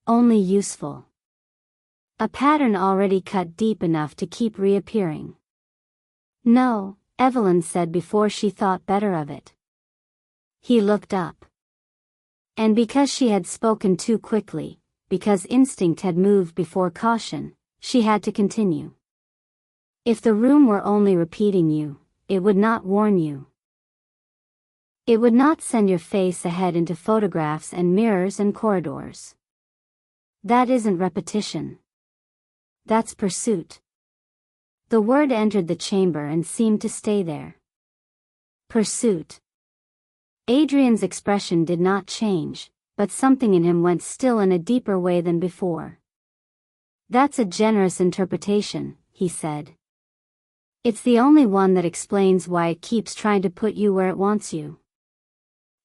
Only useful. A pattern already cut deep enough to keep reappearing. No, Evelyn said before she thought better of it. He looked up. And because she had spoken too quickly, because instinct had moved before caution, she had to continue. If the room were only repeating you, it would not warn you. It would not send your face ahead into photographs and mirrors and corridors. That isn't repetition. That's pursuit. The word entered the chamber and seemed to stay there. Pursuit. Adrian's expression did not change, but something in him went still in a deeper way than before. That's a generous interpretation, he said. It's the only one that explains why it keeps trying to put you where it wants you.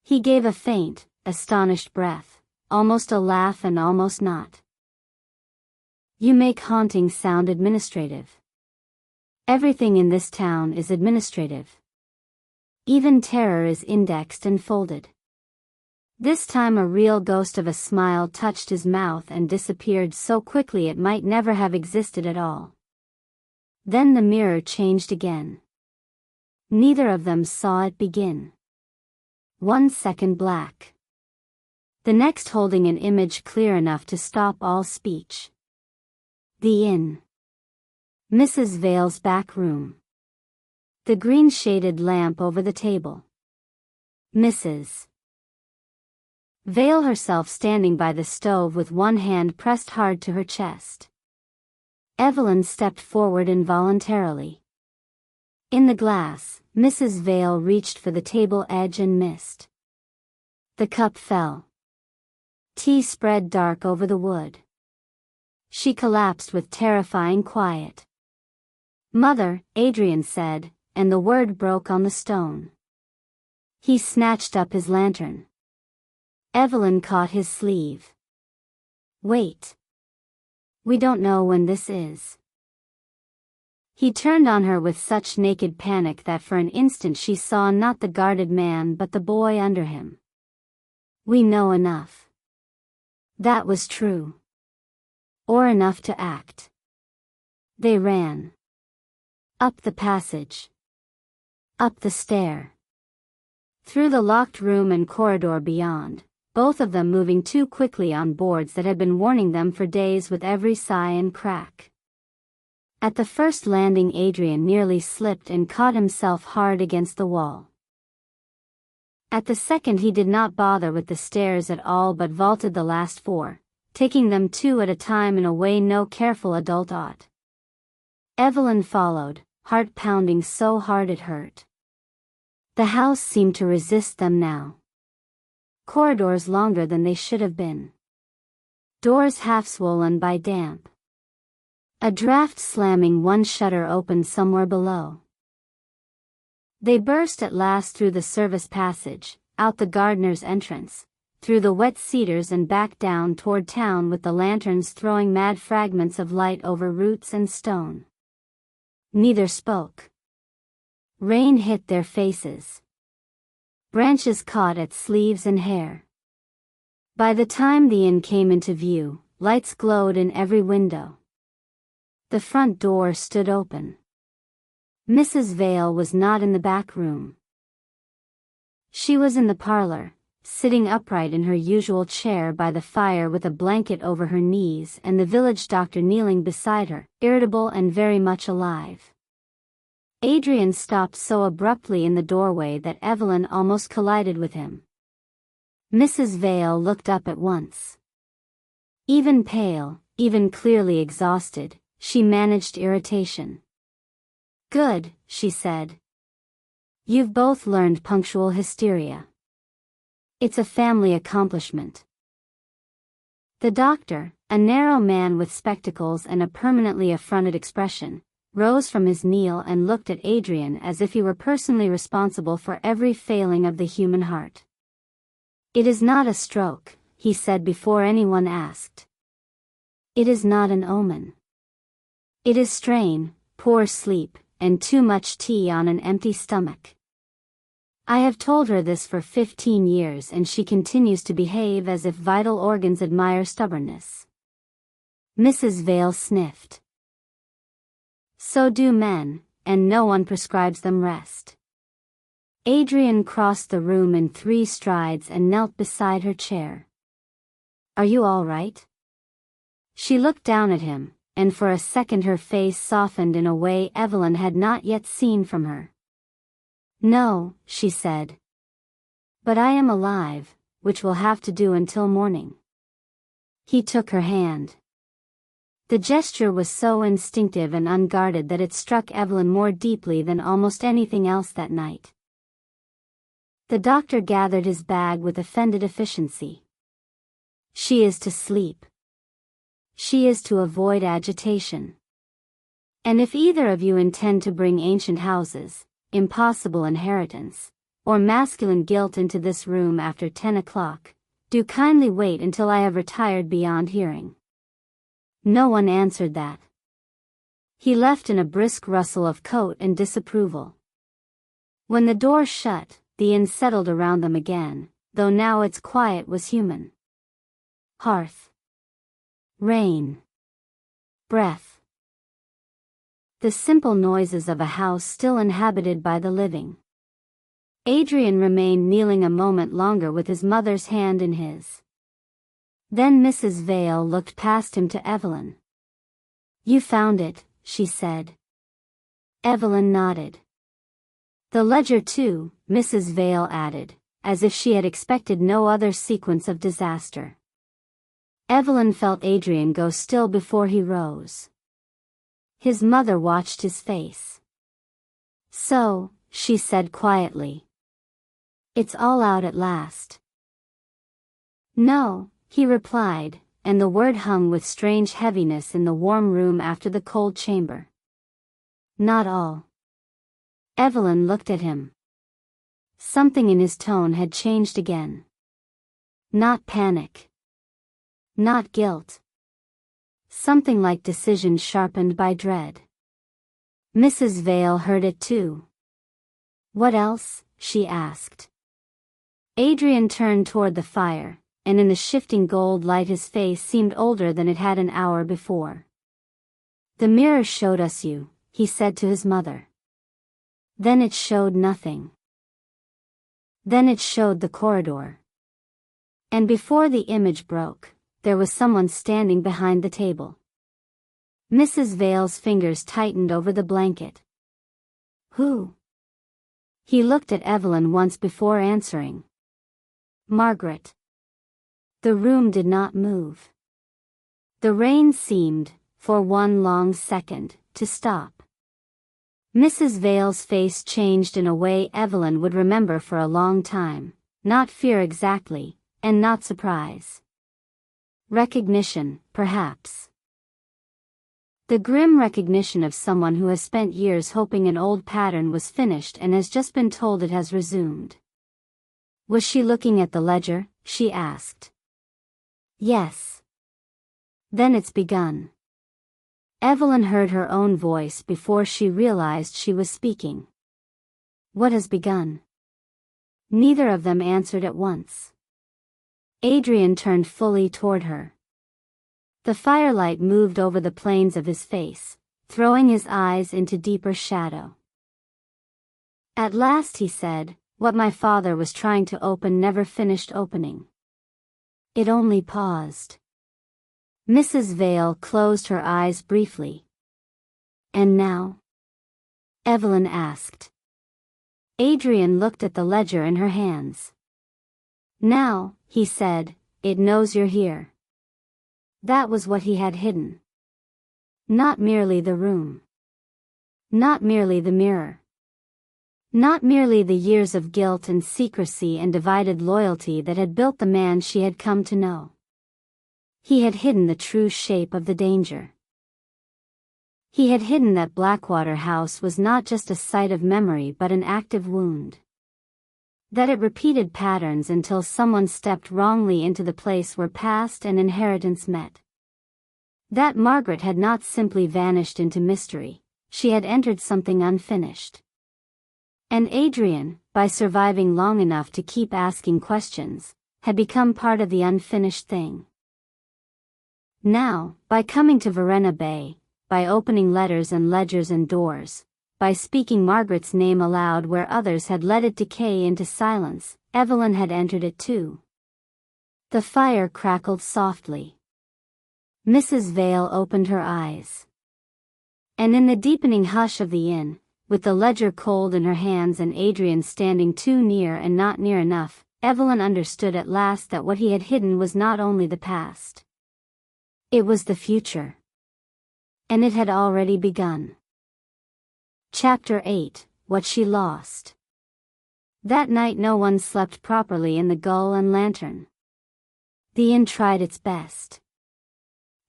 He gave a faint, astonished breath, almost a laugh and almost not. You make haunting sound administrative. Everything in this town is administrative. Even terror is indexed and folded. This time a real ghost of a smile touched his mouth and disappeared so quickly it might never have existed at all. Then the mirror changed again. Neither of them saw it begin. 1 second black. The next holding an image clear enough to stop all speech. The inn. Mrs. Vale's back room. The green-shaded lamp over the table. Mrs. Vale herself standing by the stove with one hand pressed hard to her chest. Evelyn stepped forward involuntarily. In the glass, Mrs. Vale reached for the table edge and missed. The cup fell. Tea spread dark over the wood. She collapsed with terrifying quiet. Mother, Adrian said, and the word broke on the stone. He snatched up his lantern. Evelyn caught his sleeve. Wait. We don't know when this is. He turned on her with such naked panic that for an instant she saw not the guarded man but the boy under him. We know enough. That was true. Or enough to act. They ran. Up the passage. Up the stair. Through the locked room and corridor beyond, both of them moving too quickly on boards that had been warning them for days with every sigh and crack. At the first landing Adrian nearly slipped and caught himself hard against the wall. At the second he did not bother with the stairs at all but vaulted the last 4, taking them 2 at a time in a way no careful adult ought. Evelyn followed, heart pounding so hard it hurt. The house seemed to resist them now. Corridors longer than they should have been. Doors half swollen by damp. A draft slamming one shutter open somewhere below. They burst at last through the service passage, out the gardener's entrance, through the wet cedars and back down toward town with the lanterns throwing mad fragments of light over roots and stone. Neither spoke. Rain hit their faces. Branches caught at sleeves and hair. By the time the inn came into view, lights glowed in every window. The front door stood open. Mrs. Vale was not in the back room. She was in the parlor, sitting upright in her usual chair by the fire with a blanket over her knees and the village doctor kneeling beside her, irritable and very much alive. Adrian stopped so abruptly in the doorway that Evelyn almost collided with him. Mrs. Vale looked up at once. Even pale, even clearly exhausted, she managed irritation. "Good," she said. "You've both learned punctual hysteria. It's a family accomplishment." The doctor, a narrow man with spectacles and a permanently affronted expression, rose from his kneel and looked at Adrian as if he were personally responsible for every failing of the human heart. "It is not a stroke," he said before anyone asked. "It is not an omen. It is strain, poor sleep, and too much tea on an empty stomach. I have told her this for 15 years and she continues to behave as if vital organs admire stubbornness." Mrs. Vale sniffed. "So do men, and no one prescribes them rest." Adrian crossed the room in 3 strides and knelt beside her chair. "Are you all right?" She looked down at him, and for a second her face softened in a way Evelyn had not yet seen from her. "No," she said. "But I am alive, which will have to do until morning." He took her hand. The gesture was so instinctive and unguarded that it struck Evelyn more deeply than almost anything else that night. The doctor gathered his bag with offended efficiency. "She is to sleep. She is to avoid agitation. And if either of you intend to bring ancient houses, impossible inheritance, or masculine guilt into this room after 10 o'clock, do kindly wait until I have retired beyond hearing." No one answered that. He left in a brisk rustle of coat and disapproval. When the door shut, the inn settled around them again, though now its quiet was human. Hearth. Rain. Breath. The simple noises of a house still inhabited by the living. Adrian remained kneeling a moment longer with his mother's hand in his. Then Mrs. Vale looked past him to Evelyn. "You found it," she said. Evelyn nodded. "The ledger too," Mrs. Vale added, as if she had expected no other sequence of disaster. Evelyn felt Adrian go still before he rose. His mother watched his face. "So," she said quietly. "It's all out at last." "No," he replied, and the word hung with strange heaviness in the warm room after the cold chamber. "Not all." Evelyn looked at him. Something in his tone had changed again. Not panic. Not guilt. Something like decision sharpened by dread. Mrs. Vale heard it too. "What else?" she asked. Adrian turned toward the fire, and in the shifting gold light his face seemed older than it had an hour before. "The mirror showed us you," he said to his mother. "Then it showed nothing. Then it showed the corridor. And before the image broke, there was someone standing behind the table." Mrs. Vale's fingers tightened over the blanket. "Who?" He looked at Evelyn once before answering. "Margaret." The room did not move. The rain seemed, for one long second, to stop. Mrs. Vale's face changed in a way Evelyn would remember for a long time, not fear exactly, and not surprise. Recognition, perhaps. The grim recognition of someone who has spent years hoping an old pattern was finished and has just been told it has resumed. Was she looking at the ledger? She asked. Yes. Then it's begun. Evelyn heard her own voice before she realized she was speaking. What has begun? Neither of them answered at once. Adrian turned fully toward her. The firelight moved over the planes of his face, throwing his eyes into deeper shadow. At last he said, what my father was trying to open never finished opening. It only paused. Mrs. Vale closed her eyes briefly. And now? Evelyn asked. Adrian looked at the ledger in her hands. Now, he said, it knows you're here. That was what he had hidden. Not merely the room. Not merely the mirror. Not merely the years of guilt and secrecy and divided loyalty that had built the man she had come to know. He had hidden the true shape of the danger. He had hidden that Blackwater House was not just a site of memory but an active wound. That it repeated patterns until someone stepped wrongly into the place where past and inheritance met. That Margaret had not simply vanished into mystery, she had entered something unfinished. And Adrian, by surviving long enough to keep asking questions, had become part of the unfinished thing. Now, by coming to Verena Bay, by opening letters and ledgers and doors, by speaking Margaret's name aloud where others had let it decay into silence, Evelyn had entered it too. The fire crackled softly. Mrs. Vale opened her eyes. And in the deepening hush of the inn, with the ledger cold in her hands and Adrian standing too near and not near enough, Evelyn understood at last that what he had hidden was not only the past. It was the future. And it had already begun. Chapter 8, What She Lost. That night no one slept properly in the Gull and Lantern. The inn tried its best.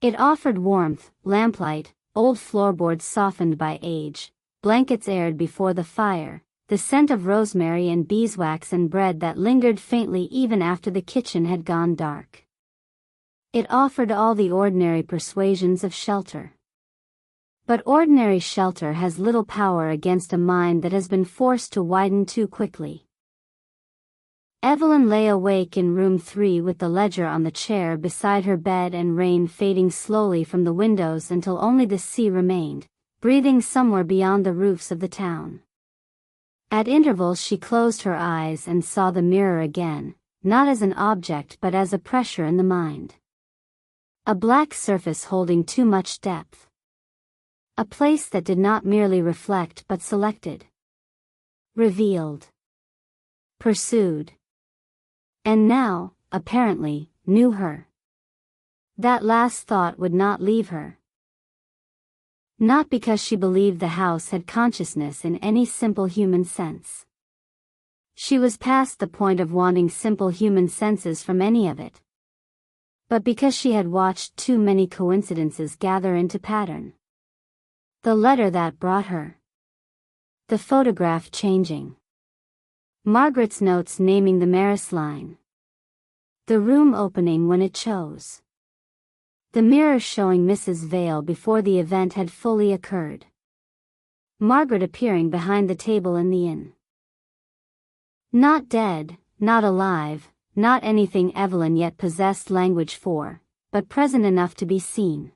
It offered warmth, lamplight, old floorboards softened by age, blankets aired before the fire, the scent of rosemary and beeswax and bread that lingered faintly even after the kitchen had gone dark. It offered all the ordinary persuasions of shelter. But ordinary shelter has little power against a mind that has been forced to widen too quickly. Evelyn lay awake in room 3 with the ledger on the chair beside her bed and rain fading slowly from the windows until only the sea remained, breathing somewhere beyond the roofs of the town. At intervals she closed her eyes and saw the mirror again, not as an object but as a pressure in the mind. A black surface holding too much depth. A place that did not merely reflect but selected. Revealed. Pursued. And now, apparently, knew her. That last thought would not leave her. Not because she believed the house had consciousness in any simple human sense. She was past the point of wanting simple human senses from any of it. But because she had watched too many coincidences gather into pattern. The letter that brought her. The photograph changing. Margaret's notes naming the Maris line. The room opening when it chose. The mirror showing Mrs. Vale before the event had fully occurred. Margaret appearing behind the table in the inn. Not dead, not alive, not anything Evelyn yet possessed language for, but present enough to be seen.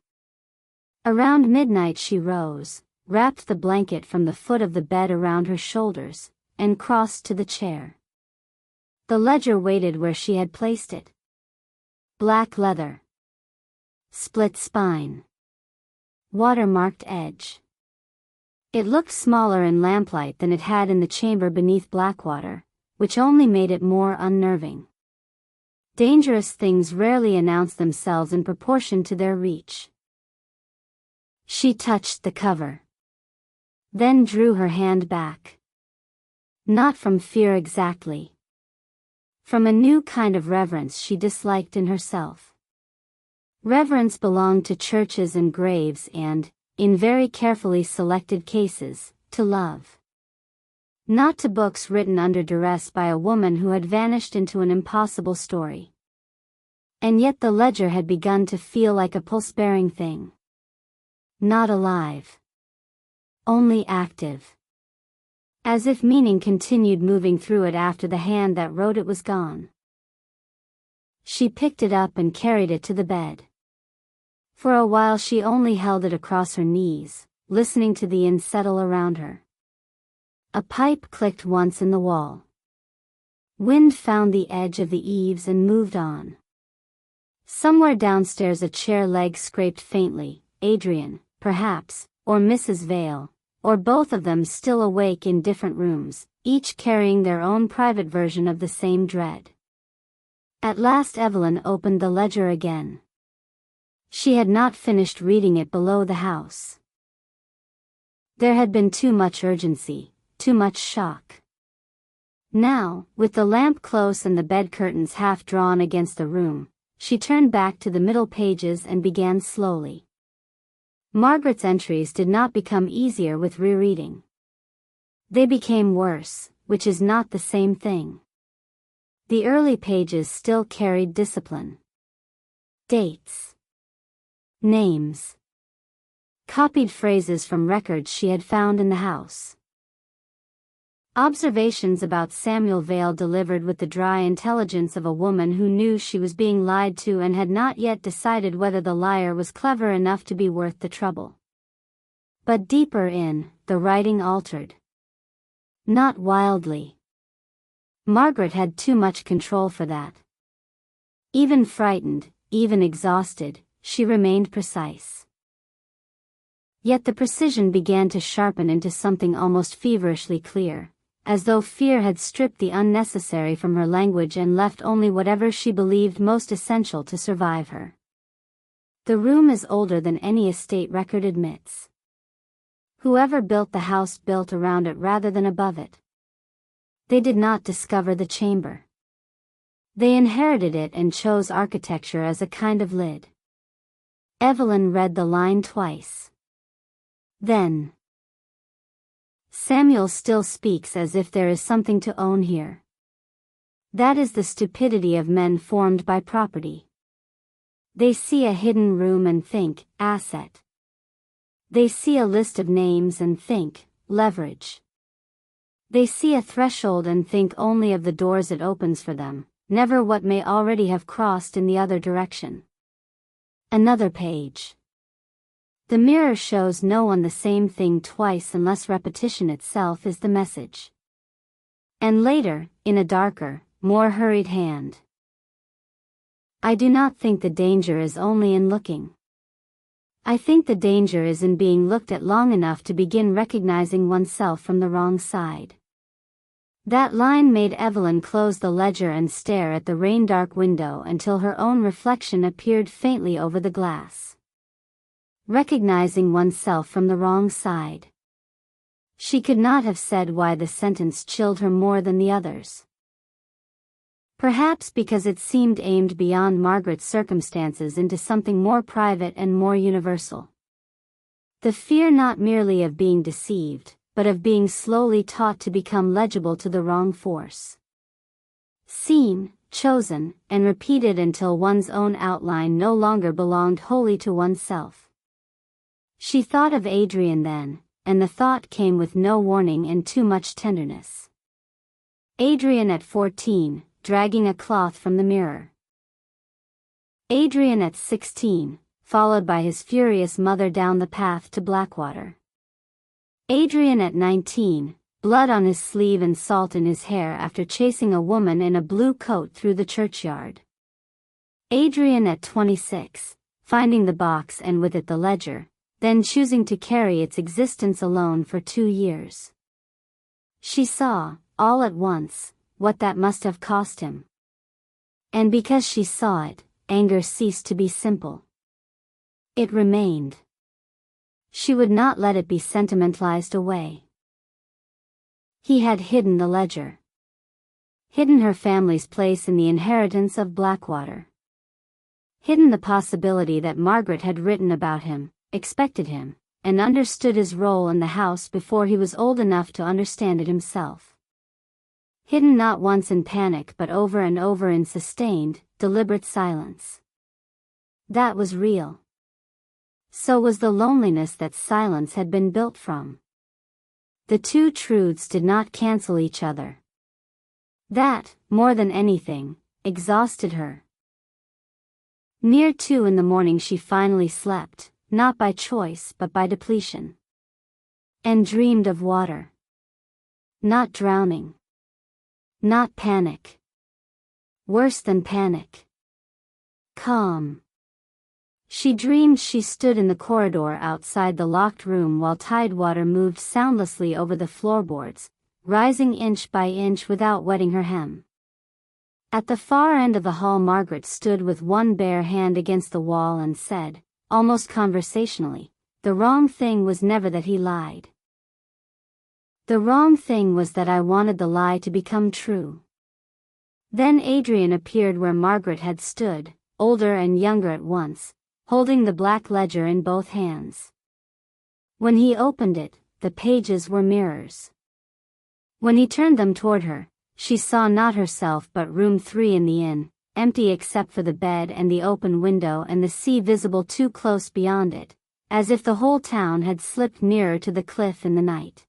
Around midnight she rose, wrapped the blanket from the foot of the bed around her shoulders, and crossed to the chair. The ledger waited where she had placed it. Black leather. Split spine. Watermarked edge. It looked smaller in lamplight than it had in the chamber beneath Blackwater, which only made it more unnerving. Dangerous things rarely announce themselves in proportion to their reach. She touched the cover. Then drew her hand back. Not from fear exactly. From a new kind of reverence she disliked in herself. Reverence belonged to churches and graves and, in very carefully selected cases, to love. Not to books written under duress by a woman who had vanished into an impossible story. And yet the ledger had begun to feel like a pulse-bearing thing. Not alive. Only active. As if meaning continued moving through it after the hand that wrote it was gone. She picked it up and carried it to the bed. For a while she only held it across her knees, listening to the inn settle around her. A pipe clicked once in the wall. Wind found the edge of the eaves and moved on. Somewhere downstairs a chair leg scraped faintly, Adrian, perhaps, or Mrs. Vale, or both of them still awake in different rooms, each carrying their own private version of the same dread. At last Evelyn opened the ledger again. She had not finished reading it below the house. There had been too much urgency, too much shock. Now, with the lamp close and the bed curtains half drawn against the room, she turned back to the middle pages and began slowly. Margaret's entries did not become easier with rereading. They became worse, which is not the same thing. The early pages still carried discipline. Dates. Names. Copied phrases from records she had found in the house. Observations about Samuel Vale delivered with the dry intelligence of a woman who knew she was being lied to and had not yet decided whether the liar was clever enough to be worth the trouble. But deeper in, the writing altered. Not wildly. Margaret had too much control for that. Even frightened, even exhausted, she remained precise. Yet the precision began to sharpen into something almost feverishly clear, as though fear had stripped the unnecessary from her language and left only whatever she believed most essential to survive her. The room is older than any estate record admits. Whoever built the house built around it rather than above it. They did not discover the chamber. They inherited it and chose architecture as a kind of lid. Evelyn read the line twice. Then. Samuel still speaks as if there is something to own here. That is the stupidity of men formed by property. They see a hidden room and think, asset. They see a list of names and think, leverage. They see a threshold and think only of the doors it opens for them, never what may already have crossed in the other direction. Another page. The mirror shows no one the same thing twice unless repetition itself is the message. And later, in a darker, more hurried hand. I do not think the danger is only in looking. I think the danger is in being looked at long enough to begin recognizing oneself from the wrong side. That line made Evelyn close the ledger and stare at the rain-dark window until her own reflection appeared faintly over the glass. Recognizing oneself from the wrong side. She could not have said why the sentence chilled her more than the others. Perhaps because it seemed aimed beyond Margaret's circumstances into something more private and more universal. The fear not merely of being deceived, but of being slowly taught to become legible to the wrong force. Seen, chosen, and repeated until one's own outline no longer belonged wholly to oneself. She thought of Adrian then, and the thought came with no warning and too much tenderness. Adrian at 14, dragging a cloth from the mirror. Adrian at 16, followed by his furious mother down the path to Blackwater. Adrian at 19, blood on his sleeve and salt in his hair after chasing a woman in a blue coat through the churchyard. Adrian at 26, finding the box and with it the ledger, then choosing to carry its existence alone for 2 years. She saw, all at once, what that must have cost him. And because she saw it, anger ceased to be simple. It remained. She would not let it be sentimentalized away. He had hidden the ledger. Hidden her family's place in the inheritance of Blackwater. Hidden the possibility that Margaret had written about him, expected him, and understood his role in the house before he was old enough to understand it himself. Hidden not once in panic but over and over in sustained, deliberate silence. That was real. So was the loneliness that silence had been built from. The two truths did not cancel each other. That, more than anything, exhausted her. Near 2 in the morning she finally slept, not by choice but by depletion. And dreamed of water. Not drowning. Not panic. Worse than panic. Calm. She dreamed she stood in the corridor outside the locked room while tidewater moved soundlessly over the floorboards, rising inch by inch without wetting her hem. At the far end of the hall Margaret stood with one bare hand against the wall and said, almost conversationally, "The wrong thing was never that he lied. The wrong thing was that I wanted the lie to become true." Then Adrian appeared where Margaret had stood, older and younger at once, holding the black ledger in both hands. When he opened it, the pages were mirrors. When he turned them toward her, she saw not herself but room 3 in the inn, empty except for the bed and the open window and the sea visible too close beyond it, as if the whole town had slipped nearer to the cliff in the night.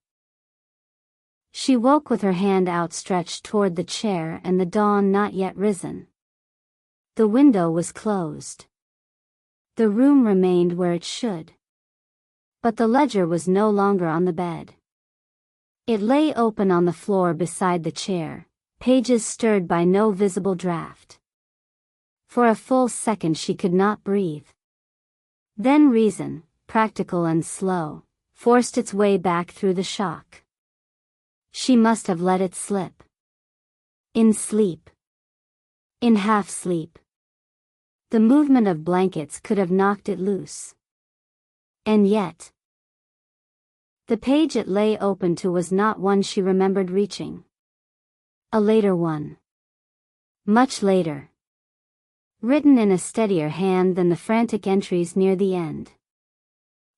She woke with her hand outstretched toward the chair and the dawn not yet risen. The window was closed. The room remained where it should. But the ledger was no longer on the bed. It lay open on the floor beside the chair, pages stirred by no visible draft. For a full second she could not breathe. Then reason, practical and slow, forced its way back through the shock. She must have let it slip. In sleep. In half-sleep. The movement of blankets could have knocked it loose. And yet, the page it lay open to was not one she remembered reaching. A later one. Much later. Written in a steadier hand than the frantic entries near the end.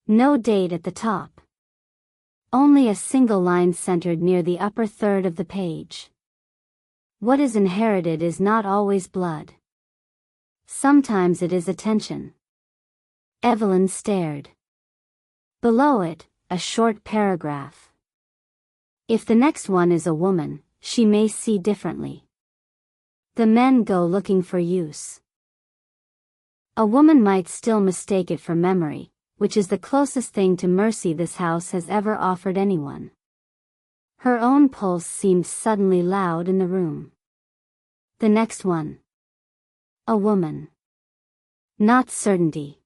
No date at the top. Only a single line centered near the upper third of the page. What is inherited is not always blood. Sometimes it is attention. Evelyn stared. Below it, a short paragraph. If the next one is a woman, she may see differently. The men go looking for use. A woman might still mistake it for memory, which is the closest thing to mercy this house has ever offered anyone. Her own pulse seemed suddenly loud in the room. The next one. A woman. Not certainty.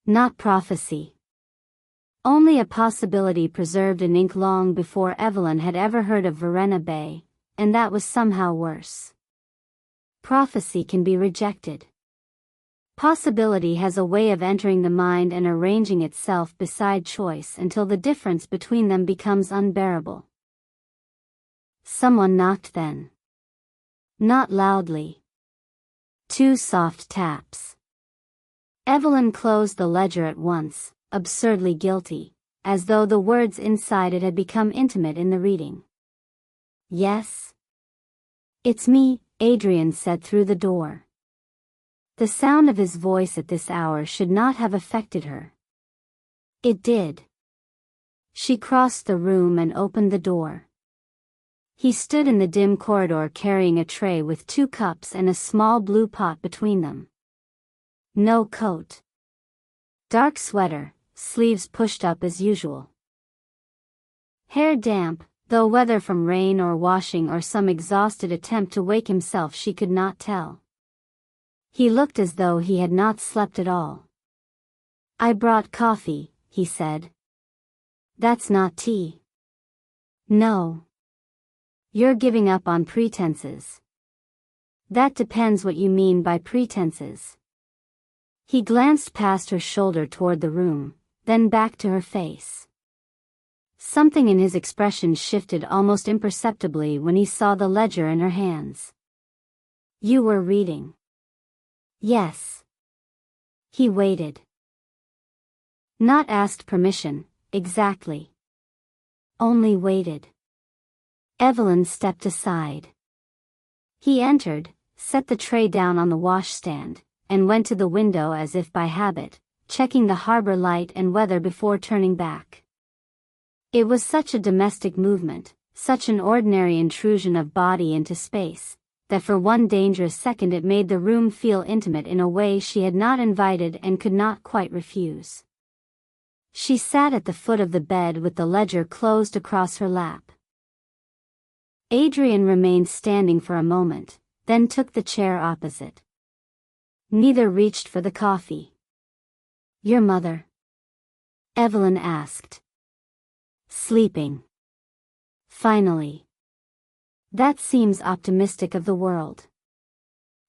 Not prophecy. Only a possibility preserved in ink long before Evelyn had ever heard of Verena Bay, and that was somehow worse. Prophecy can be rejected. Possibility has a way of entering the mind and arranging itself beside choice until the difference between them becomes unbearable. Someone knocked then. Not loudly. 2 soft taps. Evelyn closed the ledger at once, absurdly guilty, as though the words inside it had become intimate in the reading. Yes? It's me, Adrian said through the door. The sound of his voice at this hour should not have affected her. It did. She crossed the room and opened the door. He stood in the dim corridor carrying a tray with 2 cups and a small blue pot between them. No coat. Dark sweater, sleeves pushed up as usual. Hair damp, though whether from rain or washing or some exhausted attempt to wake himself she could not tell. He looked as though he had not slept at all. I brought coffee, he said. That's not tea. No. You're giving up on pretenses. That depends what you mean by pretenses. He glanced past her shoulder toward the room, then back to her face. Something in his expression shifted almost imperceptibly when he saw the ledger in her hands. You were reading. Yes. He waited. Not asked permission, exactly. Only waited. Evelyn stepped aside. He entered, set the tray down on the washstand, and went to the window as if by habit, checking the harbor light and weather before turning back. It was such a domestic movement, such an ordinary intrusion of body into space, that for one dangerous second it made the room feel intimate in a way she had not invited and could not quite refuse. She sat at the foot of the bed with the ledger closed across her lap. Adrian remained standing for a moment, then took the chair opposite. Neither reached for the coffee. "Your mother?" Evelyn asked. "Sleeping." Finally. That seems optimistic of the world.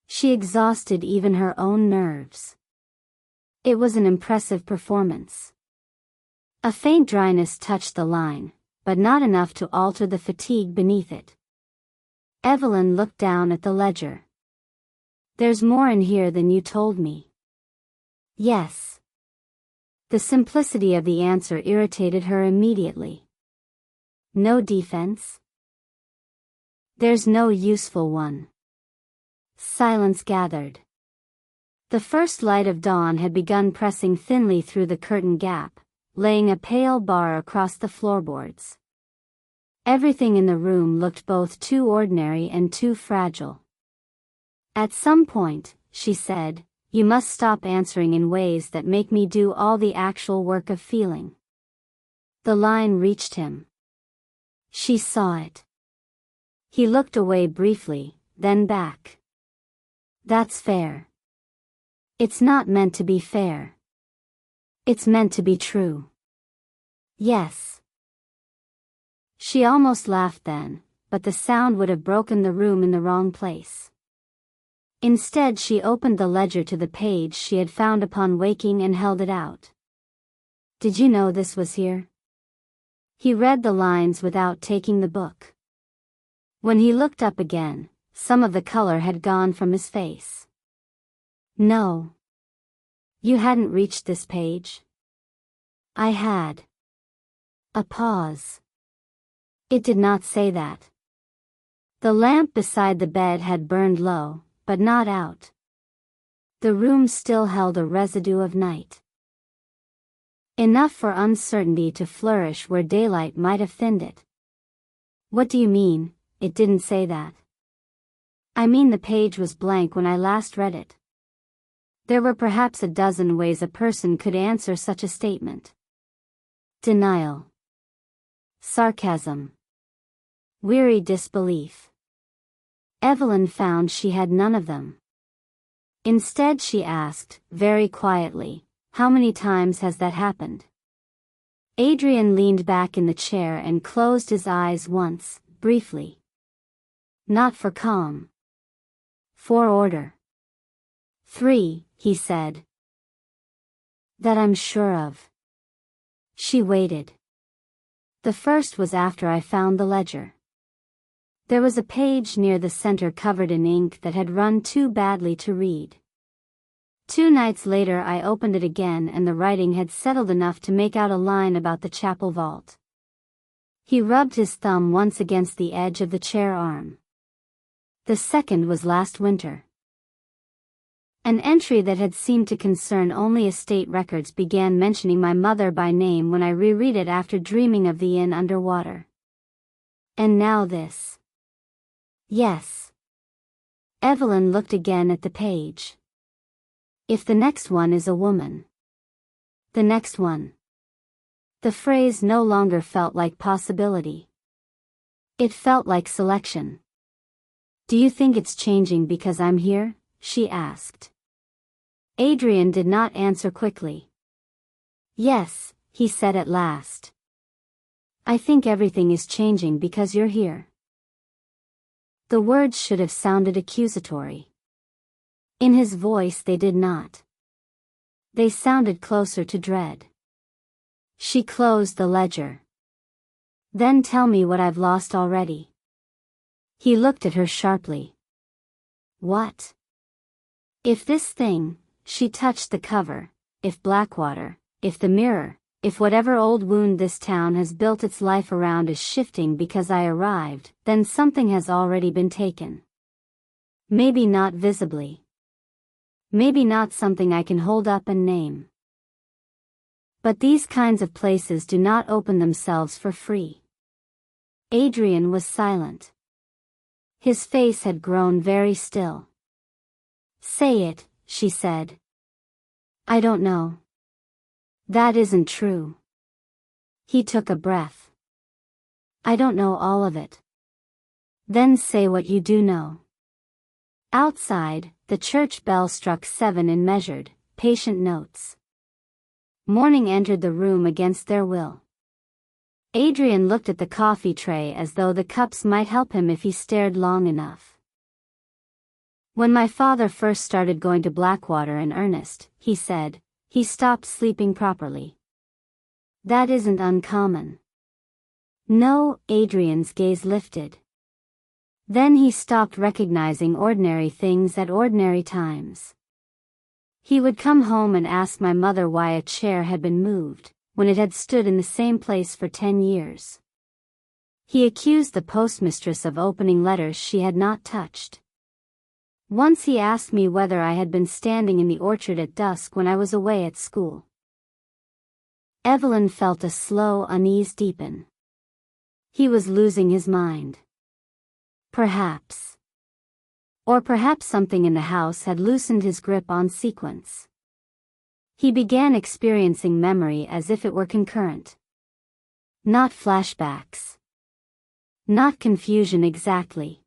She exhausted even her own nerves. It was an impressive performance. A faint dryness touched the line, but not enough to alter the fatigue beneath it. Evelyn looked down at the ledger. "There's more in here than you told me." "Yes." The simplicity of the answer irritated her immediately. "No defense?" "There's no useful one." Silence gathered. The first light of dawn had begun pressing thinly through the curtain gap, laying a pale bar across the floorboards. Everything in the room looked both too ordinary and too fragile. "At some point," she said, "you must stop answering in ways that make me do all the actual work of feeling." The line reached him. She saw it. He looked away briefly, then back. "That's fair." "It's not meant to be fair. It's meant to be true." "Yes." She almost laughed then, but the sound would have broken the room in the wrong place. Instead she opened the ledger to the page she had found upon waking and held it out. "Did you know this was here?" He read the lines without taking the book. When he looked up again, some of the color had gone from his face. "No. You hadn't reached this page?" "I had." A pause. It did not say that. The lamp beside the bed had burned low, but not out. The room still held a residue of night. Enough for uncertainty to flourish where daylight might have thinned it. "What do you mean, it didn't say that?" "I mean the page was blank when I last read it." There were perhaps a dozen ways a person could answer such a statement. Denial. Sarcasm. Weary disbelief. Evelyn found she had none of them. Instead she asked, very quietly, "How many times has that happened?" Adrian leaned back in the chair and closed his eyes once, briefly. "Not for calm. For order." "3, he said. "That I'm sure of." She waited. "The first was after I found the ledger." There was a page near the center covered in ink that had run too badly to read. 2 nights later I opened it again and the writing had settled enough to make out a line about the chapel vault. He rubbed his thumb once against the edge of the chair arm. "The second was last winter." An entry that had seemed to concern only estate records began mentioning my mother by name when I reread it after dreaming of the inn underwater. And now this. Yes. Evelyn looked again at the page. "If the next one is a woman." The next one. The phrase no longer felt like possibility. It felt like selection. "Do you think it's changing because I'm here?" she asked. Adrian did not answer quickly. "Yes," he said at last. "I think everything is changing because you're here." The words should have sounded accusatory. In his voice they did not. They sounded closer to dread. She closed the ledger. "Then tell me what I've lost already." He looked at her sharply. "What?" "If this thing," she touched the cover, "if Blackwater, if whatever old wound this town has built its life around is shifting because I arrived, then something has already been taken. Maybe not visibly. Maybe not something I can hold up and name. But these kinds of places do not open themselves for free. Adrian was silent. His face had grown very still. Say it, she said. I don't know. That isn't true. He took a breath. I don't know all of it. Then say what you do know. Outside, the church bell struck 7 in measured, patient notes. Morning entered the room against their will. Adrian looked at the coffee tray as though the cups might help him if he stared long enough. When my father first started going to Blackwater in earnest, he said, he stopped sleeping properly. That isn't uncommon. No, Adrian's gaze lifted. Then he stopped recognizing ordinary things at ordinary times. He would come home and ask my mother why a chair had been moved, when it had stood in the same place for 10 years. He accused the postmistress of opening letters she had not touched. Once he asked me whether I had been standing in the orchard at dusk when I was away at school. Evelyn felt a slow unease deepen. He was losing his mind. Perhaps. Or perhaps something in the house had loosened his grip on sequence. He began experiencing memory as if it were concurrent. Not flashbacks. Not confusion exactly.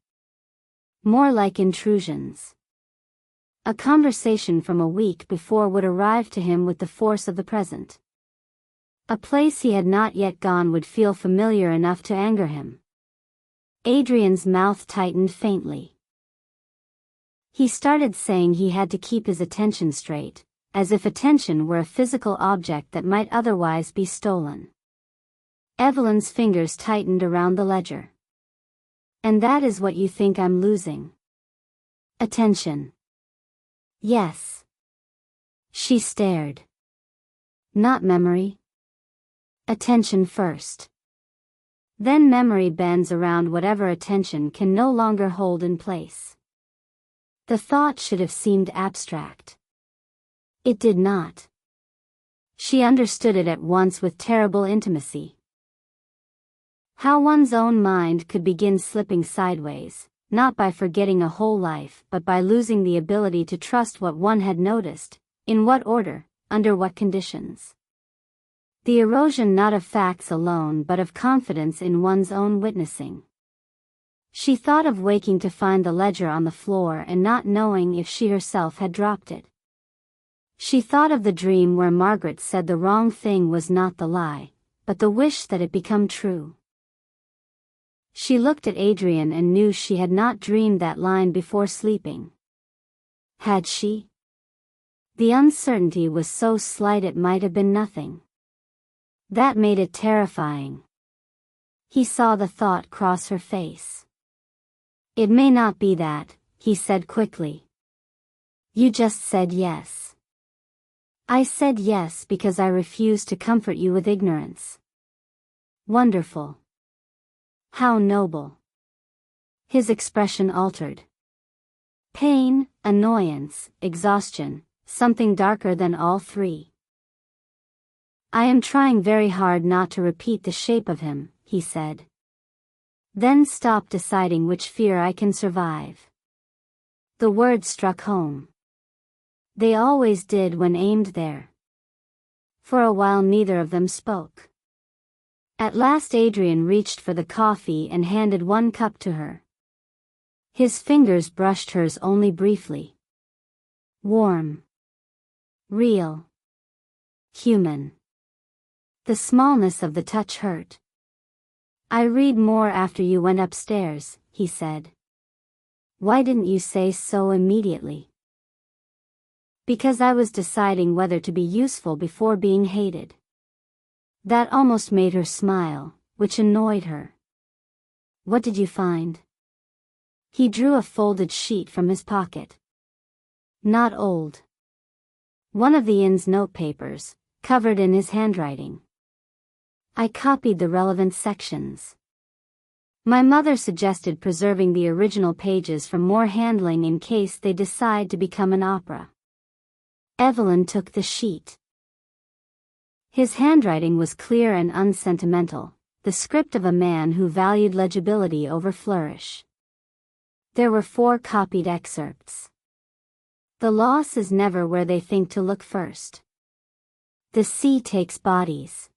More like intrusions. A conversation from a week before would arrive to him with the force of the present. A place he had not yet gone would feel familiar enough to anger him. Adrian's mouth tightened faintly. He started saying he had to keep his attention straight, as if attention were a physical object that might otherwise be stolen. Evelyn's fingers tightened around the ledger. And that is what you think I'm losing? Attention. Yes. She stared. Not memory. Attention first. Then memory bends around whatever attention can no longer hold in place. The thought should have seemed abstract. It did not. She understood it at once with terrible intimacy. How one's own mind could begin slipping sideways, not by forgetting a whole life but by losing the ability to trust what one had noticed, in what order, under what conditions. The erosion not of facts alone but of confidence in one's own witnessing. She thought of waking to find the ledger on the floor and not knowing if she herself had dropped it. She thought of the dream where Margaret said the wrong thing was not the lie, but the wish that it become true. She looked at Adrian and knew she had not dreamed that line before sleeping. Had she? The uncertainty was so slight it might have been nothing. That made it terrifying. He saw the thought cross her face. It may not be that, he said quickly. You just said yes. I said yes because I refused to comfort you with ignorance. Wonderful. How noble. His expression altered. Pain, annoyance, exhaustion, something darker than all three. I am trying very hard not to repeat the shape of him, he said. Then stop deciding which fear I can survive. The words struck home. They always did when aimed there. For a while neither of them spoke. At last Adrian reached for the coffee and handed one cup to her. His fingers brushed hers only briefly. Warm. Real. Human. The smallness of the touch hurt. I read more after you went upstairs, he said. Why didn't you say so immediately? Because I was deciding whether to be useful before being hated. That almost made her smile, which annoyed her. What did you find? He drew a folded sheet from his pocket. Not old. One of the inn's notepapers, covered in his handwriting. I copied the relevant sections. My mother suggested preserving the original pages for more handling in case they decide to become an opera. Evelyn took the sheet. His handwriting was clear and unsentimental, the script of a man who valued legibility over flourish. There were 4 copied excerpts. The loss is never where they think to look first. The sea takes bodies.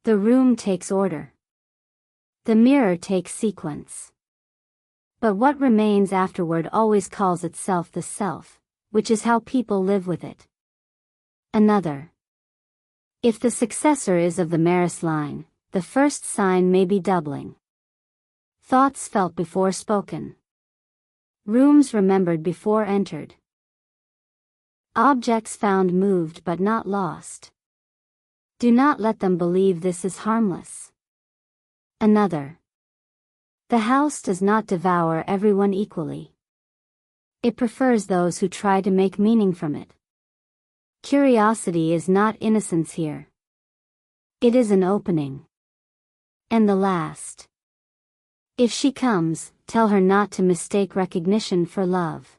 The room takes order. The mirror takes sequence. But what remains afterward always calls itself the self, which is how people live with it. Another. If the successor is of the Maris line, the first sign may be doubling. Thoughts felt before spoken. Rooms remembered before entered. Objects found moved but not lost. Do not let them believe this is harmless. Another. The house does not devour everyone equally. It prefers those who try to make meaning from it. Curiosity is not innocence here. It is an opening. And the last. If she comes, tell her not to mistake recognition for love.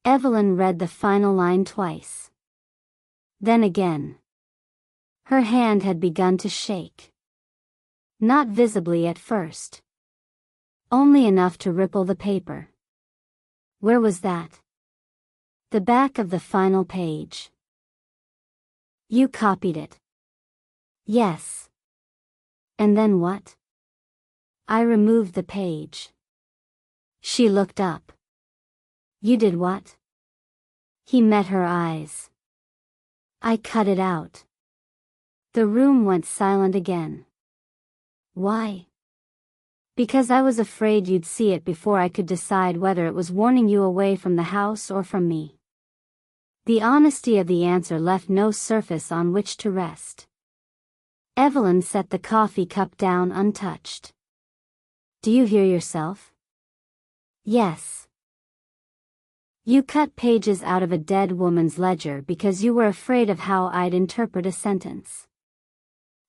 Evelyn read the final line twice. Then again. Her hand had begun to shake. Not visibly at first. Only enough to ripple the paper. Where was that? The back of the final page. You copied it. Yes. And then what? I removed the page. She looked up. You did what? He met her eyes. I cut it out. The room went silent again. Why? Because I was afraid you'd see it before I could decide whether it was warning you away from the house or from me. The honesty of the answer left no surface on which to rest. Evelyn set the coffee cup down untouched. Do you hear yourself? Yes. You cut pages out of a dead woman's ledger because you were afraid of how I'd interpret a sentence.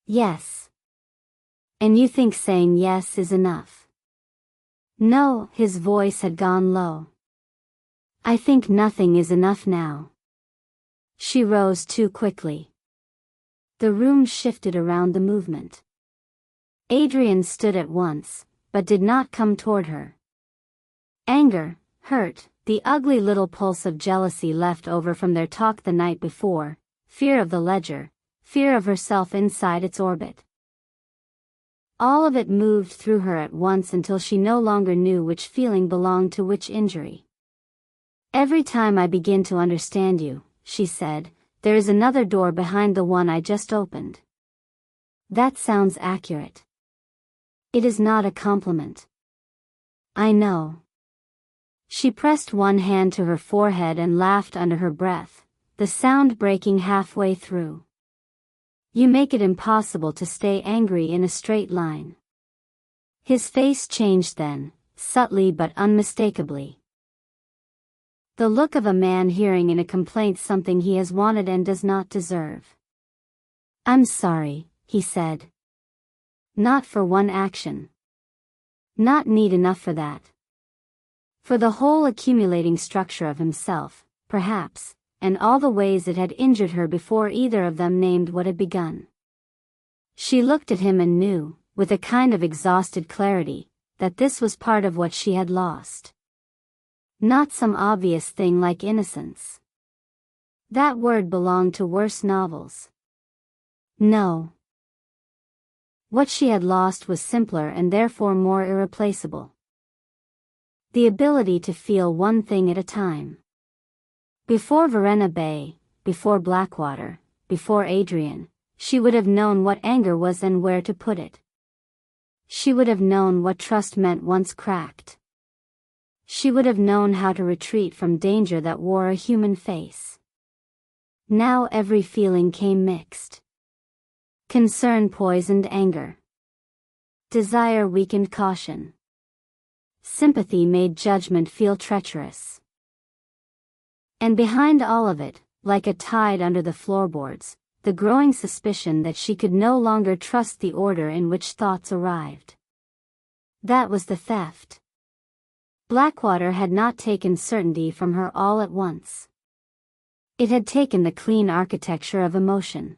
Yes. And you think saying yes is enough? No, his voice had gone low. I think nothing is enough now. She rose too quickly. The room shifted around the movement. Adrian stood at once, but did not come toward her. Anger, hurt, the ugly little pulse of jealousy left over from their talk the night before, fear of the ledger, fear of herself inside its orbit. All of it moved through her at once until she no longer knew which feeling belonged to which injury. Every time I begin to understand you, she said, there is another door behind the one I just opened. That sounds accurate. It is not a compliment. I know. She pressed one hand to her forehead and laughed under her breath, the sound breaking halfway through. You make it impossible to stay angry in a straight line. His face changed then, subtly but unmistakably. The look of a man hearing in a complaint something he has wanted and does not deserve. I'm sorry, he said. Not for one action. Not neat enough for that. For the whole accumulating structure of himself, perhaps, and all the ways it had injured her before either of them named what had begun. She looked at him and knew, with a kind of exhausted clarity, that this was part of what she had lost. Not some obvious thing like innocence. That word belonged to worse novels. No. What she had lost was simpler and therefore more irreplaceable. The ability to feel one thing at a time. Before Verena Bay, before Blackwater, before Adrian, she would have known what anger was and where to put it. She would have known what trust meant once cracked. She would have known how to retreat from danger that wore a human face. Now every feeling came mixed. Concern poisoned anger. Desire weakened caution. Sympathy made judgment feel treacherous. And behind all of it, like a tide under the floorboards, the growing suspicion that she could no longer trust the order in which thoughts arrived. That was the theft. Blackwater had not taken certainty from her all at once. It had taken the clean architecture of emotion.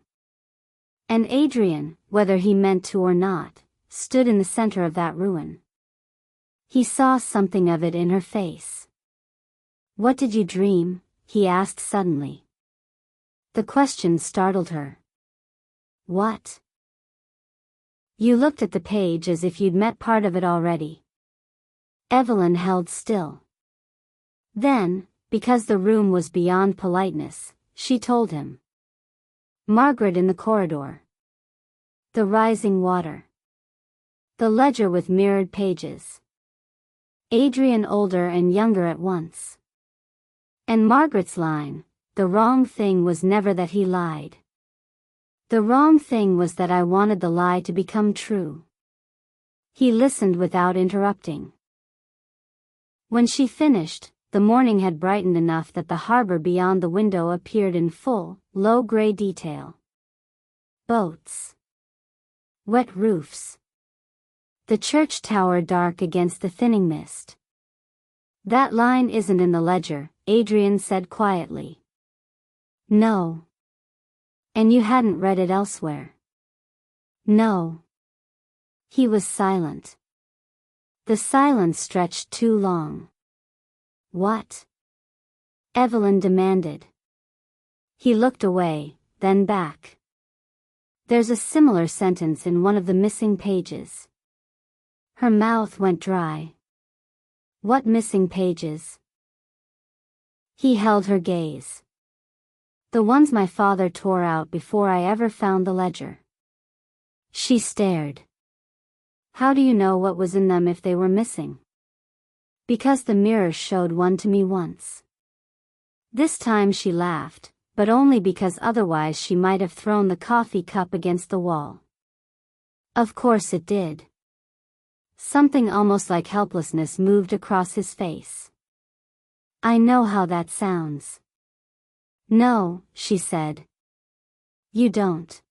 And Adrian, whether he meant to or not, stood in the center of that ruin. He saw something of it in her face. "What did you dream?" he asked suddenly. The question startled her. "What?" "You looked at the page as if you'd met part of it already." Evelyn held still. Then, because the room was beyond politeness, she told him. Margaret in the corridor. The rising water. The ledger with mirrored pages. Adrian older and younger at once. And Margaret's line, "The wrong thing was never that he lied. The wrong thing was that I wanted the lie to become true." He listened without interrupting. When she finished, the morning had brightened enough that the harbor beyond the window appeared in full, low-gray detail. Boats. Wet roofs. The church tower dark against the thinning mist. "That line isn't in the ledger," Adrian said quietly. "No." "And you hadn't read it elsewhere?" "No." He was silent. The silence stretched too long. "What?" Evelyn demanded. He looked away, then back. "There's a similar sentence in one of the missing pages." Her mouth went dry. "What missing pages?" He held her gaze. "The ones my father tore out before I ever found the ledger." She stared. "How do you know what was in them if they were missing?" "Because the mirror showed one to me once." This time she laughed, but only because otherwise she might have thrown the coffee cup against the wall. "Of course it did." Something almost like helplessness moved across his face. "I know how that sounds." "No," she said. "You don't.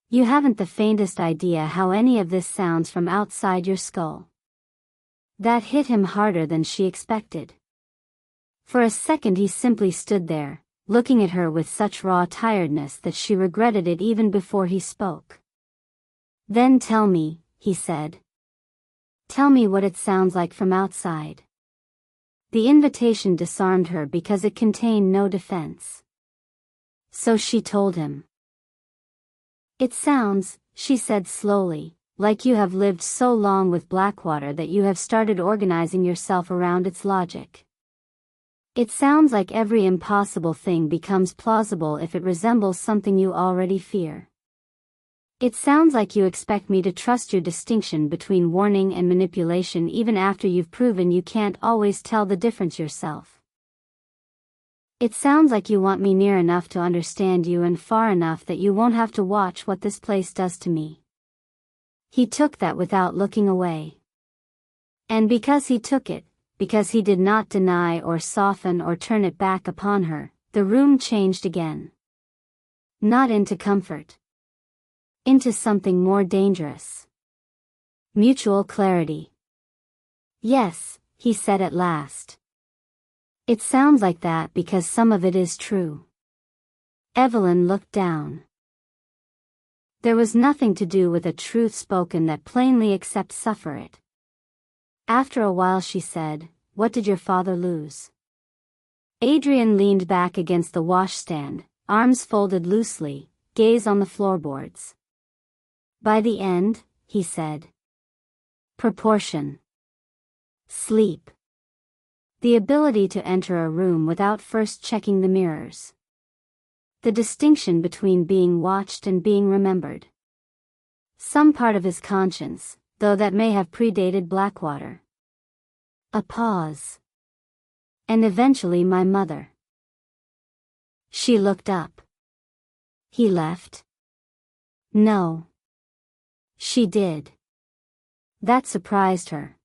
You haven't the faintest idea how any of this sounds from outside your skull." That hit him harder than she expected. For a second he simply stood there, looking at her with such raw tiredness that she regretted it even before he spoke. "Then tell me," he said. "Tell me what it sounds like from outside." The invitation disarmed her because it contained no defense. So she told him. "It sounds," she said slowly, "like you have lived so long with Blackwater that you have started organizing yourself around its logic. It sounds like every impossible thing becomes plausible if it resembles something you already fear. It sounds like you expect me to trust your distinction between warning and manipulation even after you've proven you can't always tell the difference yourself. It sounds like you want me near enough to understand you and far enough that you won't have to watch what this place does to me." He took that without looking away. And because he took it, because he did not deny or soften or turn it back upon her, the room changed again. Not into comfort. Into something more dangerous. Mutual clarity. "Yes," he said at last. "It sounds like that because some of it is true." Evelyn looked down. There was nothing to do with a truth spoken that plainly except suffer it. After a while she said, "What did your father lose?" Adrian leaned back against the washstand, arms folded loosely, gaze on the floorboards. "By the end," he said. "Proportion. Sleep. The ability to enter a room without first checking the mirrors. The distinction between being watched and being remembered. Some part of his conscience, though that may have predated Blackwater." A pause. "And eventually my mother." She looked up. "He left?" "No." She did. That surprised her.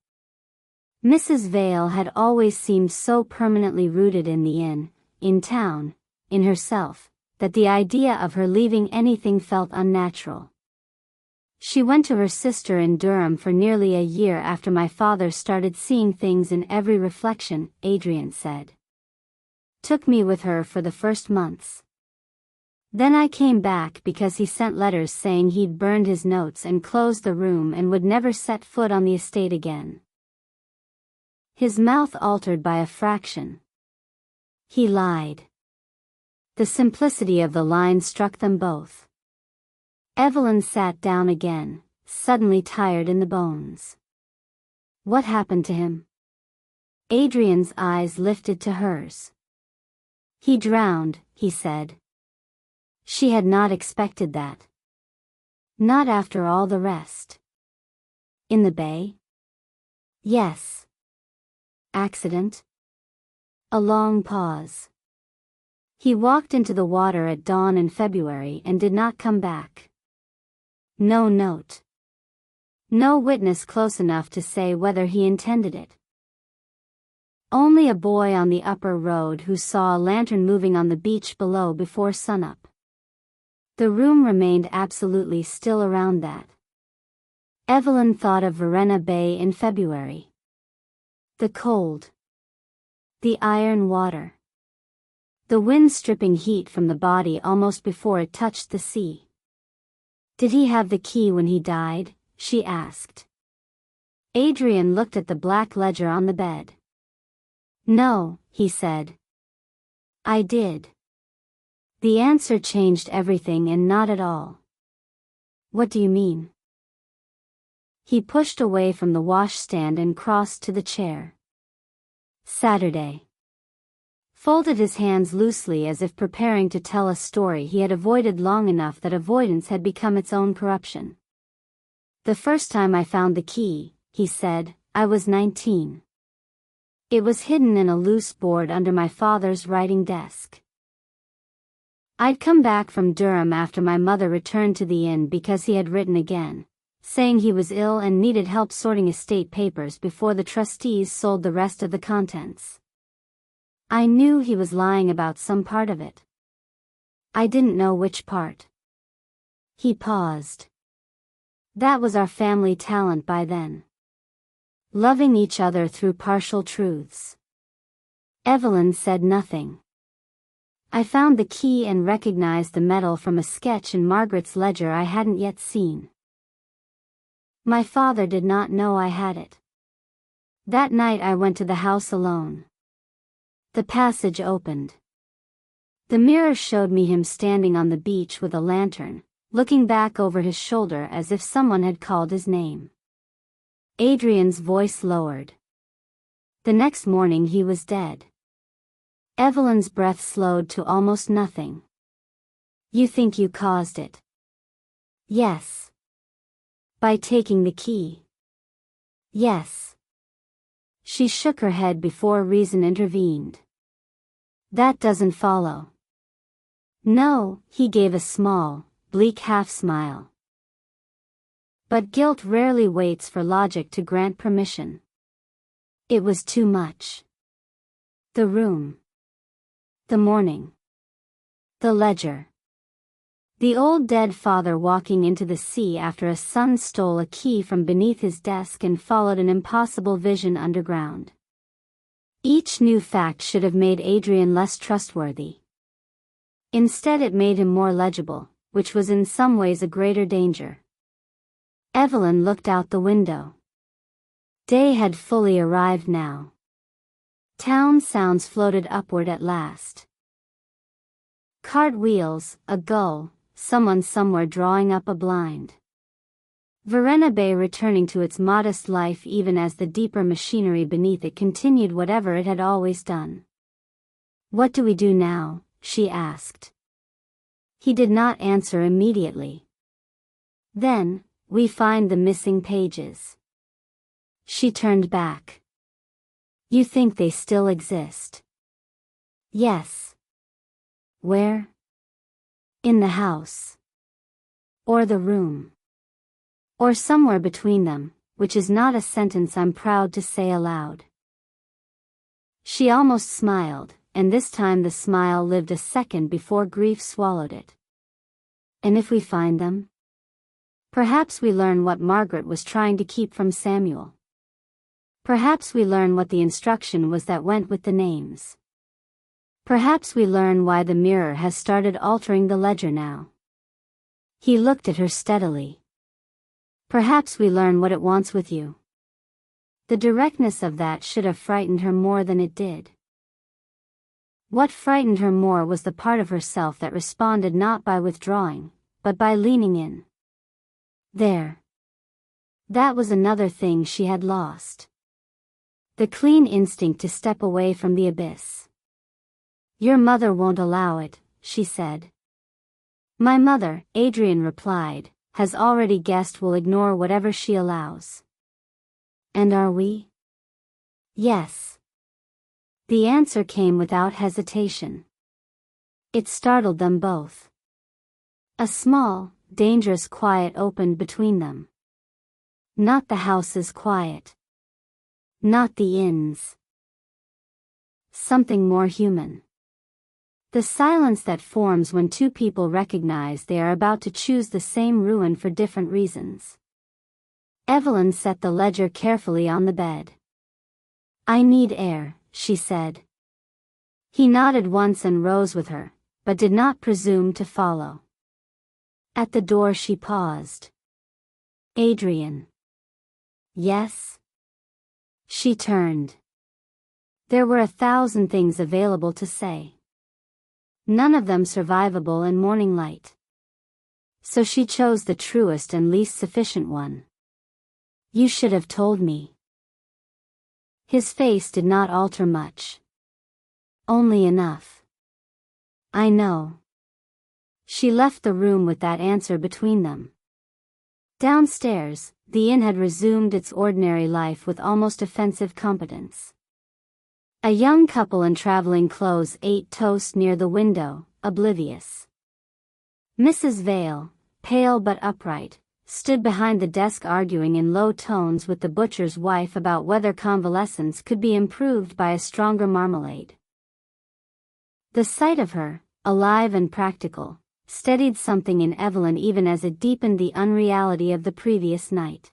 Mrs. Vale had always seemed so permanently rooted in the inn, in town, in herself, that the idea of her leaving anything felt unnatural. She went to her sister in Durham for nearly a year after my father started seeing things in every reflection, Adrian said. Took me with her for the first months. Then I came back because he sent letters saying he'd burned his notes and closed the room and would never set foot on the estate again. His mouth altered by a fraction. He lied. The simplicity of the line struck them both. Evelyn sat down again, suddenly tired in the bones. What happened to him? Adrian's eyes lifted to hers. He drowned, he said. She had not expected that. Not after all the rest. In the bay? Yes. Accident? A long pause. He walked into the water at dawn in February and did not come back. No note. No witness close enough to say whether he intended it. Only a boy on the upper road who saw a lantern moving on the beach below before sunup. The room remained absolutely still around that. Evelyn thought of Varenna Bay in February. The cold. The iron water. The wind stripping heat from the body almost before it touched the sea. Did he have the key when he died? She asked. Adrian looked at the black ledger on the bed. No, he said. I did. The answer changed everything and not at all. What do you mean? He pushed away from the washstand and crossed to the chair. Saturday. Folded his hands loosely as if preparing to tell a story he had avoided long enough that avoidance had become its own corruption. The first time I found the key, he said, I was 19. It was hidden in a loose board under my father's writing desk. I'd come back from Durham after my mother returned to the inn because he had written again, saying he was ill and needed help sorting estate papers before the trustees sold the rest of the contents. I knew he was lying about some part of it. I didn't know which part. He paused. That was our family talent by then. Loving each other through partial truths. Evelyn said nothing. I found the key and recognized the metal from a sketch in Margaret's ledger I hadn't yet seen. My father did not know I had it. That night I went to the house alone. The passage opened. The mirror showed me him standing on the beach with a lantern, looking back over his shoulder as if someone had called his name. Adrian's voice lowered. The next morning he was dead. Evelyn's breath slowed to almost nothing. You think you caused it? Yes. By taking the key? Yes. She shook her head before reason intervened. That doesn't follow. No, he gave a small, bleak half-smile. But guilt rarely waits for logic to grant permission. It was too much. The room. The morning. The ledger. The old dead father walking into the sea after a son stole a key from beneath his desk and followed an impossible vision underground. Each new fact should have made Adrian less trustworthy. Instead it made him more legible, which was in some ways a greater danger. Evelyn looked out the window. Day had fully arrived now. Town sounds floated upward at last. Cartwheels, a gull, someone somewhere drawing up a blind. Varenna Bay returning to its modest life even as the deeper machinery beneath it continued whatever it had always done. What do we do now? She asked. He did not answer immediately. Then, we find the missing pages. She turned back. You think they still exist? Yes. Where? In the house. Or the room. Or somewhere between them, which is not a sentence I'm proud to say aloud. She almost smiled, and this time the smile lived a second before grief swallowed it. And if we find them? Perhaps we learn what Margaret was trying to keep from Samuel. Perhaps we learn what the instruction was that went with the names. Perhaps we learn why the mirror has started altering the ledger now. He looked at her steadily. Perhaps we learn what it wants with you. The directness of that should have frightened her more than it did. What frightened her more was the part of herself that responded not by withdrawing, but by leaning in. There. That was another thing she had lost. The clean instinct to step away from the abyss. Your mother won't allow it, she said. My mother, Adrian replied, has already guessed we'll ignore whatever she allows. And are we? Yes. The answer came without hesitation. It startled them both. A small, dangerous quiet opened between them. Not the house's quiet. Not the inn's. Something more human. The silence that forms when two people recognize they are about to choose the same ruin for different reasons. Evelyn set the ledger carefully on the bed. I need air, she said. He nodded once and rose with her, but did not presume to follow. At the door she paused. Adrian. Yes? She turned. There were 1,000 things available to say. None of them survivable in morning light. So she chose the truest and least sufficient one. You should have told me. His face did not alter much. Only enough. I know. She left the room with that answer between them. Downstairs, the inn had resumed its ordinary life with almost offensive competence. A young couple in traveling clothes ate toast near the window, oblivious. Mrs. Vale, pale but upright, stood behind the desk arguing in low tones with the butcher's wife about whether convalescence could be improved by a stronger marmalade. The sight of her, alive and practical, steadied something in Evelyn even as it deepened the unreality of the previous night.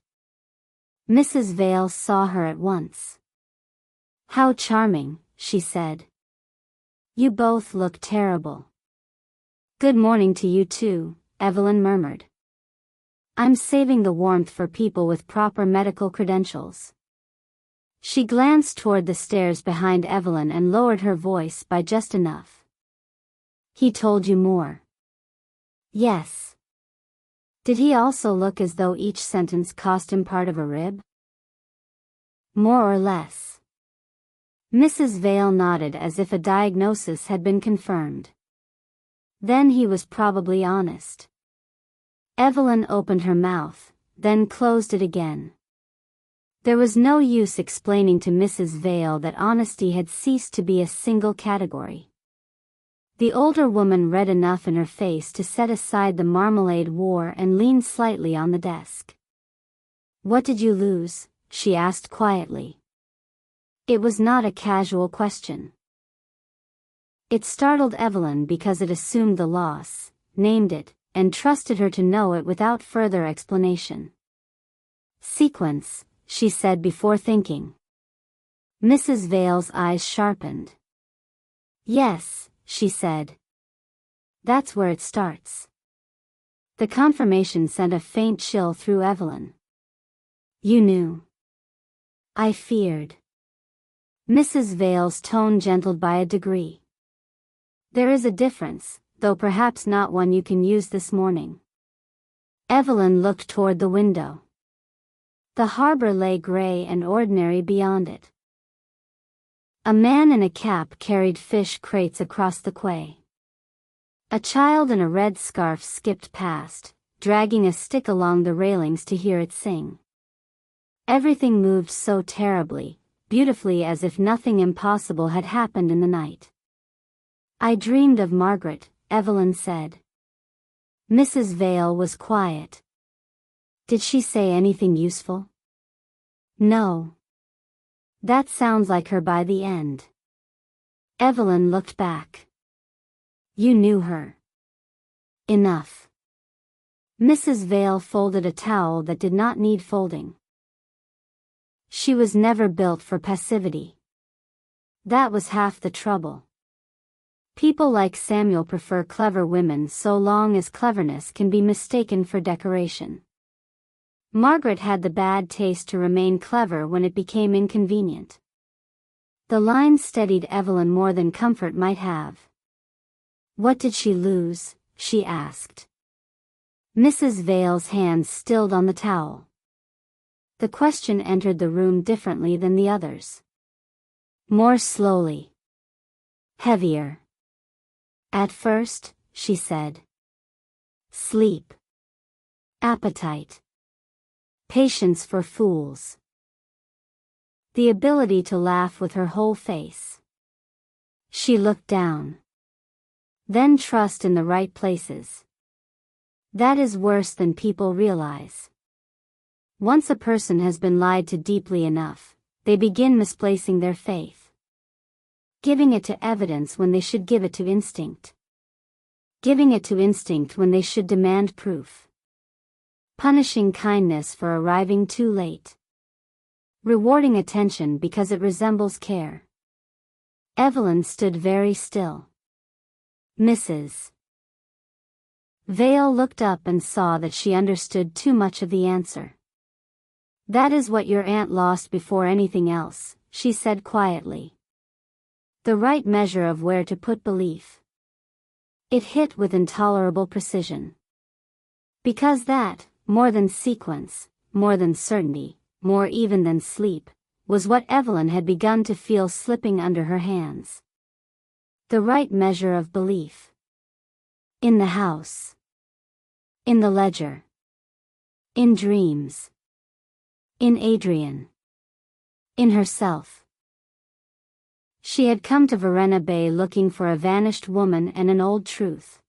Mrs. Vale saw her at once. How charming, she said. You both look terrible. Good morning to you too, Evelyn murmured. I'm saving the warmth for people with proper medical credentials. She glanced toward the stairs behind Evelyn and lowered her voice by just enough. He told you more. Yes. Did he also look as though each sentence cost him part of a rib? More or less. Mrs. Vale nodded as if a diagnosis had been confirmed. Then he was probably honest. Evelyn opened her mouth, then closed it again. There was no use explaining to Mrs. Vale that honesty had ceased to be a single category. The older woman read enough in her face to set aside the marmalade war and lean slightly on the desk. What did you lose? She asked quietly. It was not a casual question. It startled Evelyn because it assumed the loss, named it, and trusted her to know it without further explanation. Sequence, she said before thinking. Mrs. Vale's eyes sharpened. Yes, she said. That's where it starts. The confirmation sent a faint chill through Evelyn. You knew. I feared. Mrs. Vale's tone gentled by a degree. There is a difference, though perhaps not one you can use this morning. Evelyn looked toward the window. The harbor lay gray and ordinary beyond it. A man in a cap carried fish crates across the quay. A child in a red scarf skipped past, dragging a stick along the railings to hear it sing. Everything moved so terribly, beautifully, as if nothing impossible had happened in the night. I dreamed of Margaret, Evelyn said. Mrs. Vale was quiet. Did she say anything useful? No. That sounds like her by the end. Evelyn looked back. You knew her. Enough. Mrs. Vale folded a towel that did not need folding. She was never built for passivity. That was half the trouble. People like Samuel prefer clever women so long as cleverness can be mistaken for decoration. Margaret had the bad taste to remain clever when it became inconvenient. The line steadied Evelyn more than comfort might have. What did she lose? She asked. Mrs. Vale's hands stilled on the towel. The question entered the room differently than the others. More slowly. Heavier. At first, she said. Sleep. Appetite. Patience for fools. The ability to laugh with her whole face. She looked down. Then trust in the right places. That is worse than people realize. Once a person has been lied to deeply enough, they begin misplacing their faith. Giving it to evidence when they should give it to instinct. Giving it to instinct when they should demand proof. Punishing kindness for arriving too late. Rewarding attention because it resembles care. Evelyn stood very still. Mrs. Vale looked up and saw that she understood too much of the answer. That is what your aunt lost before anything else, she said quietly. The right measure of where to put belief. It hit with intolerable precision. Because that, more than sequence, more than certainty, more even than sleep, was what Evelyn had begun to feel slipping under her hands. The right measure of belief. In the house. In the ledger. In dreams. In Adrian. In herself. She had come to Varenna Bay looking for a vanished woman and an old truth.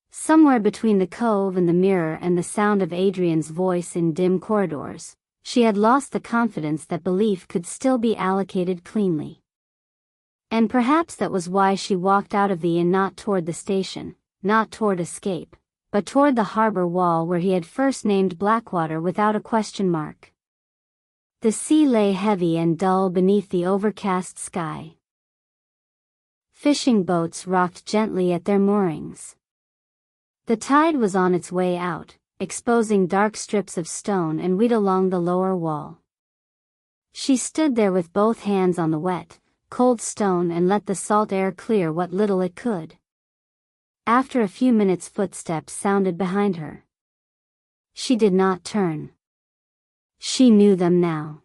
Somewhere between the cove and the mirror and the sound of Adrian's voice in dim corridors, she had lost the confidence that belief could still be allocated cleanly. And perhaps that was why she walked out of the inn, not toward the station, not toward escape, but toward the harbor wall where he had first named Blackwater without a question mark. The sea lay heavy and dull beneath the overcast sky. Fishing boats rocked gently at their moorings. The tide was on its way out, exposing dark strips of stone and weed along the lower wall. She stood there with both hands on the wet, cold stone and let the salt air clear what little it could. After a few minutes, footsteps sounded behind her. She did not turn. She knew them now.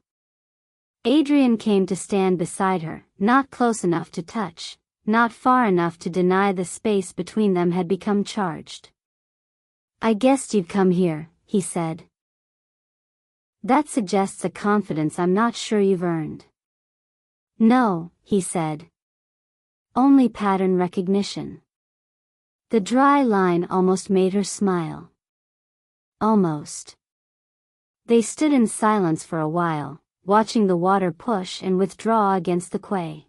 Adrian came to stand beside her, not close enough to touch, not far enough to deny the space between them had become charged. I guessed you'd come here, he said. That suggests a confidence I'm not sure you've earned. No, he said. Only pattern recognition. The dry line almost made her smile. Almost. They stood in silence for a while, watching the water push and withdraw against the quay.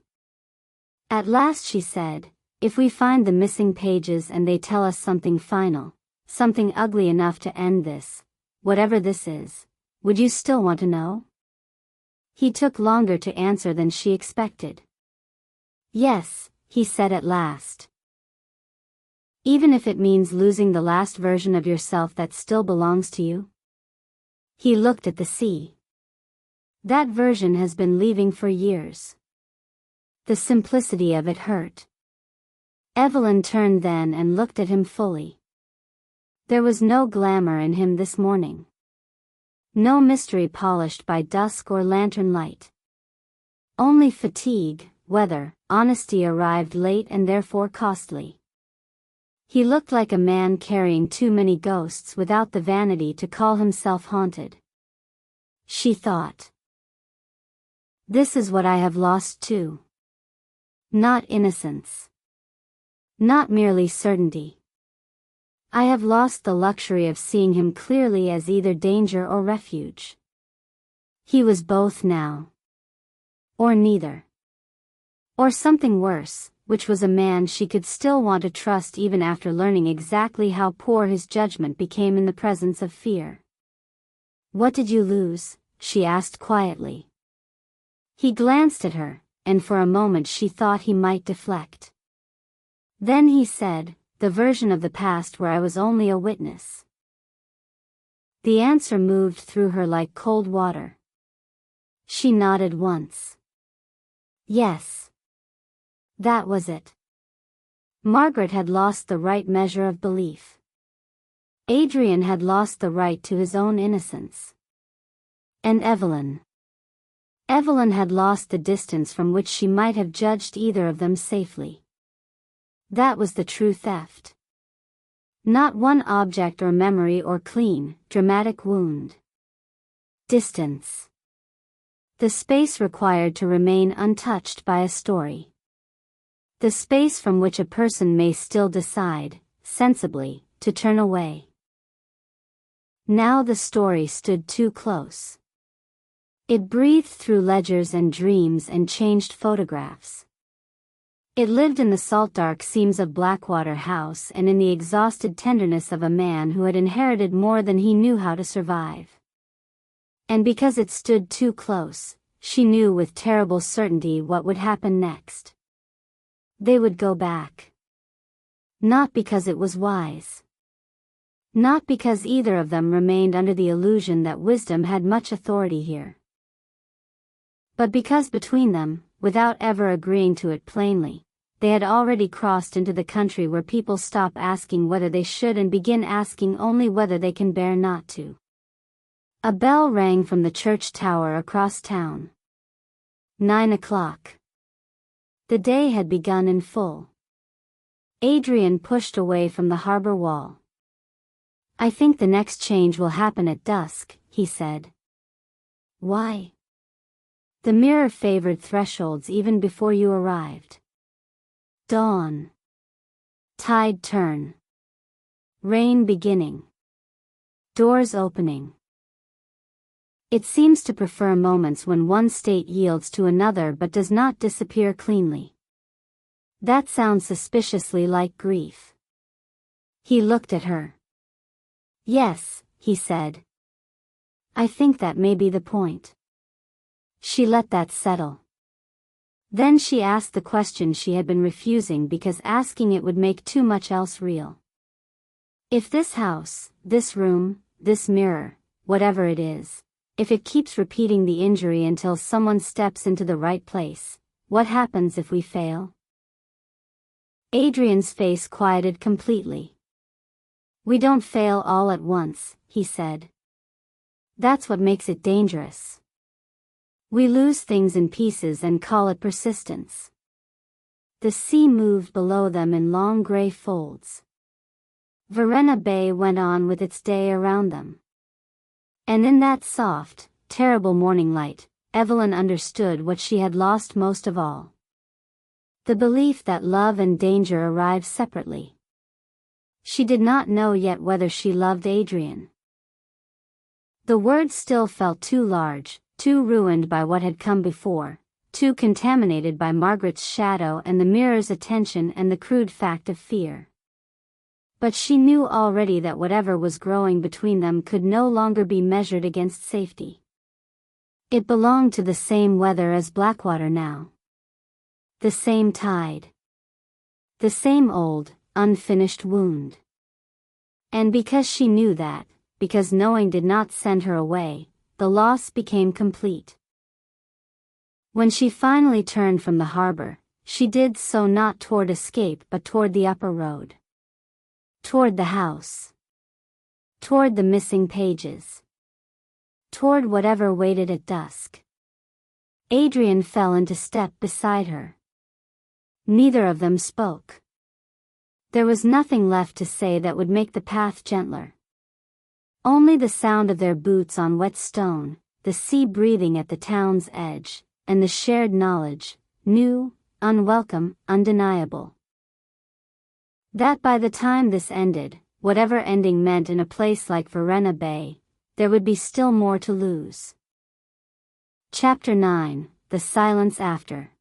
At last she said, if we find the missing pages and they tell us something final, something ugly enough to end this, whatever this is, would you still want to know? He took longer to answer than she expected. Yes, he said at last. Even if it means losing the last version of yourself that still belongs to you? He looked at the sea. That version has been leaving for years. The simplicity of it hurt. Evelyn turned then and looked at him fully. There was no glamour in him this morning. No mystery polished by dusk or lantern light. Only fatigue, weather, honesty arrived late and therefore costly. He looked like a man carrying too many ghosts without the vanity to call himself haunted. She thought. This is what I have lost too. Not innocence. Not merely certainty. I have lost the luxury of seeing him clearly as either danger or refuge. He was both now. Or neither. Or something worse, which was a man she could still want to trust even after learning exactly how poor his judgment became in the presence of fear. "What did you lose?" she asked quietly. He glanced at her, and for a moment she thought he might deflect. Then he said, "The version of the past where I was only a witness." The answer moved through her like cold water. She nodded once. Yes. That was it. Margaret had lost the right measure of belief. Adrian had lost the right to his own innocence. And Evelyn. Evelyn had lost the distance from which she might have judged either of them safely. That was the true theft. Not one object or memory or clean, dramatic wound. Distance. The space required to remain untouched by a story. The space from which a person may still decide, sensibly, to turn away. Now the story stood too close. It breathed through ledgers and dreams and changed photographs. It lived in the salt-dark seams of Blackwater House and in the exhausted tenderness of a man who had inherited more than he knew how to survive. And because it stood too close, she knew with terrible certainty what would happen next. They would go back. Not because it was wise. Not because either of them remained under the illusion that wisdom had much authority here. But because between them, without ever agreeing to it plainly, they had already crossed into the country where people stop asking whether they should and begin asking only whether they can bear not to. A bell rang from the church tower across town. 9 o'clock. The day had begun in full. Adrian pushed away from the harbor wall. "I think the next change will happen at dusk," he said. "Why?" "The mirror favored thresholds even before you arrived. Dawn. Tide turn. Rain beginning. Doors opening. It seems to prefer moments when one state yields to another but does not disappear cleanly. That sounds suspiciously like grief." He looked at her. "Yes," he said. "I think that may be the point." She let that settle. Then she asked the question she had been refusing because asking it would make too much else real. "If this house, this room, this mirror, whatever it is, if it keeps repeating the injury until someone steps into the right place, what happens if we fail?" Adrian's face quieted completely. "We don't fail all at once," he said. "That's what makes it dangerous. We lose things in pieces and call it persistence." The sea moved below them in long gray folds. Varenna Bay went on with its day around them. And in that soft, terrible morning light, Evelyn understood what she had lost most of all. The belief that love and danger arrive separately. She did not know yet whether she loved Adrian. The words still felt too large, too ruined by what had come before, too contaminated by Margaret's shadow and the mirror's attention and the crude fact of fear. But she knew already that whatever was growing between them could no longer be measured against safety. It belonged to the same weather as Blackwater now. The same tide. The same old, unfinished wound. And because she knew that, because knowing did not send her away, the loss became complete. When she finally turned from the harbor, she did so not toward escape but toward the upper road. Toward the house. Toward the missing pages. Toward whatever waited at dusk. Adrian fell into step beside her. Neither of them spoke. There was nothing left to say that would make the path gentler. Only the sound of their boots on wet stone, the sea breathing at the town's edge, and the shared knowledge, new, unwelcome, undeniable, that by the time this ended, whatever ending meant in a place like Varenna Bay, there would be still more to lose. Chapter 9, The Silence After.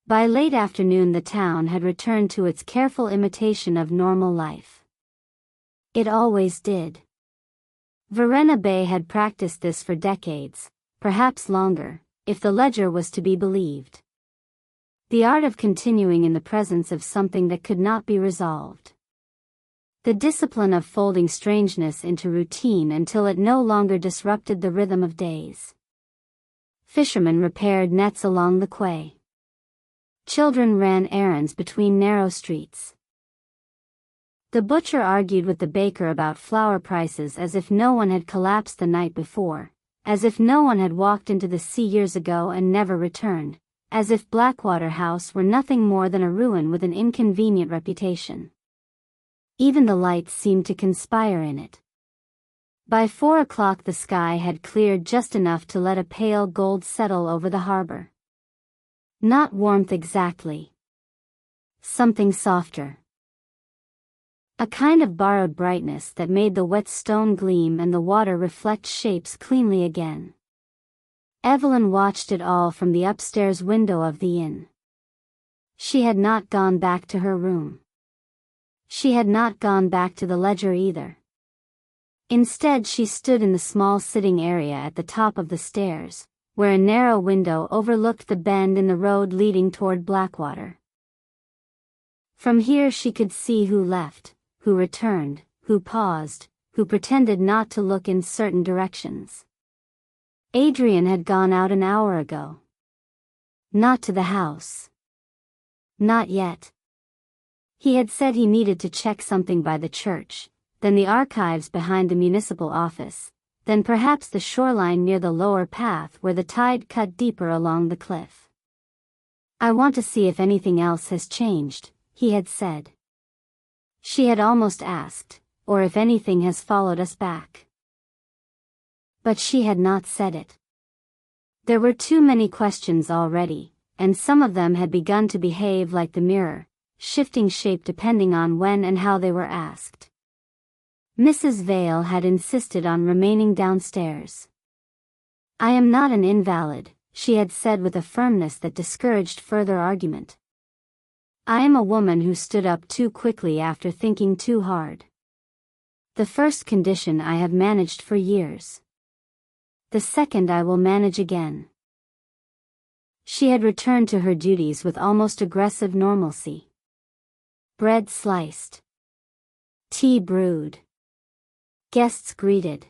By late afternoon the town had returned to its careful imitation of normal life. It always did. Verena Bay had practiced this for decades, perhaps longer, if the ledger was to be believed. The art of continuing in the presence of something that could not be resolved. The discipline of folding strangeness into routine until it no longer disrupted the rhythm of days. Fishermen repaired nets along the quay. Children ran errands between narrow streets. The butcher argued with the baker about flour prices as if no one had collapsed the night before, as if no one had walked into the sea years ago and never returned, as if Blackwater House were nothing more than a ruin with an inconvenient reputation. Even the lights seemed to conspire in it. By 4 o'clock the sky had cleared just enough to let a pale gold settle over the harbor. Not warmth exactly. Something softer. A kind of borrowed brightness that made the wet stone gleam and the water reflect shapes cleanly again. Evelyn watched it all from the upstairs window of the inn. She had not gone back to her room. She had not gone back to the ledger either. Instead she stood in the small sitting area at the top of the stairs, where a narrow window overlooked the bend in the road leading toward Blackwater. From here she could see who left, who returned, who paused, who pretended not to look in certain directions. Adrian had gone out an hour ago. Not to the house. Not yet. He had said he needed to check something by the church, then the archives behind the municipal office, then perhaps the shoreline near the lower path where the tide cut deeper along the cliff. "I want to see if anything else has changed," he had said. She had almost asked, "Or if anything has followed us back." But she had not said it. There were too many questions already, and some of them had begun to behave like the mirror, shifting shape depending on when and how they were asked. Mrs. Vale had insisted on remaining downstairs. "I am not an invalid," she had said with a firmness that discouraged further argument. "I am a woman who stood up too quickly after thinking too hard. The first condition I have managed for years. The second I will manage again." She had returned to her duties with almost aggressive normalcy. Bread sliced. Tea brewed. Guests greeted.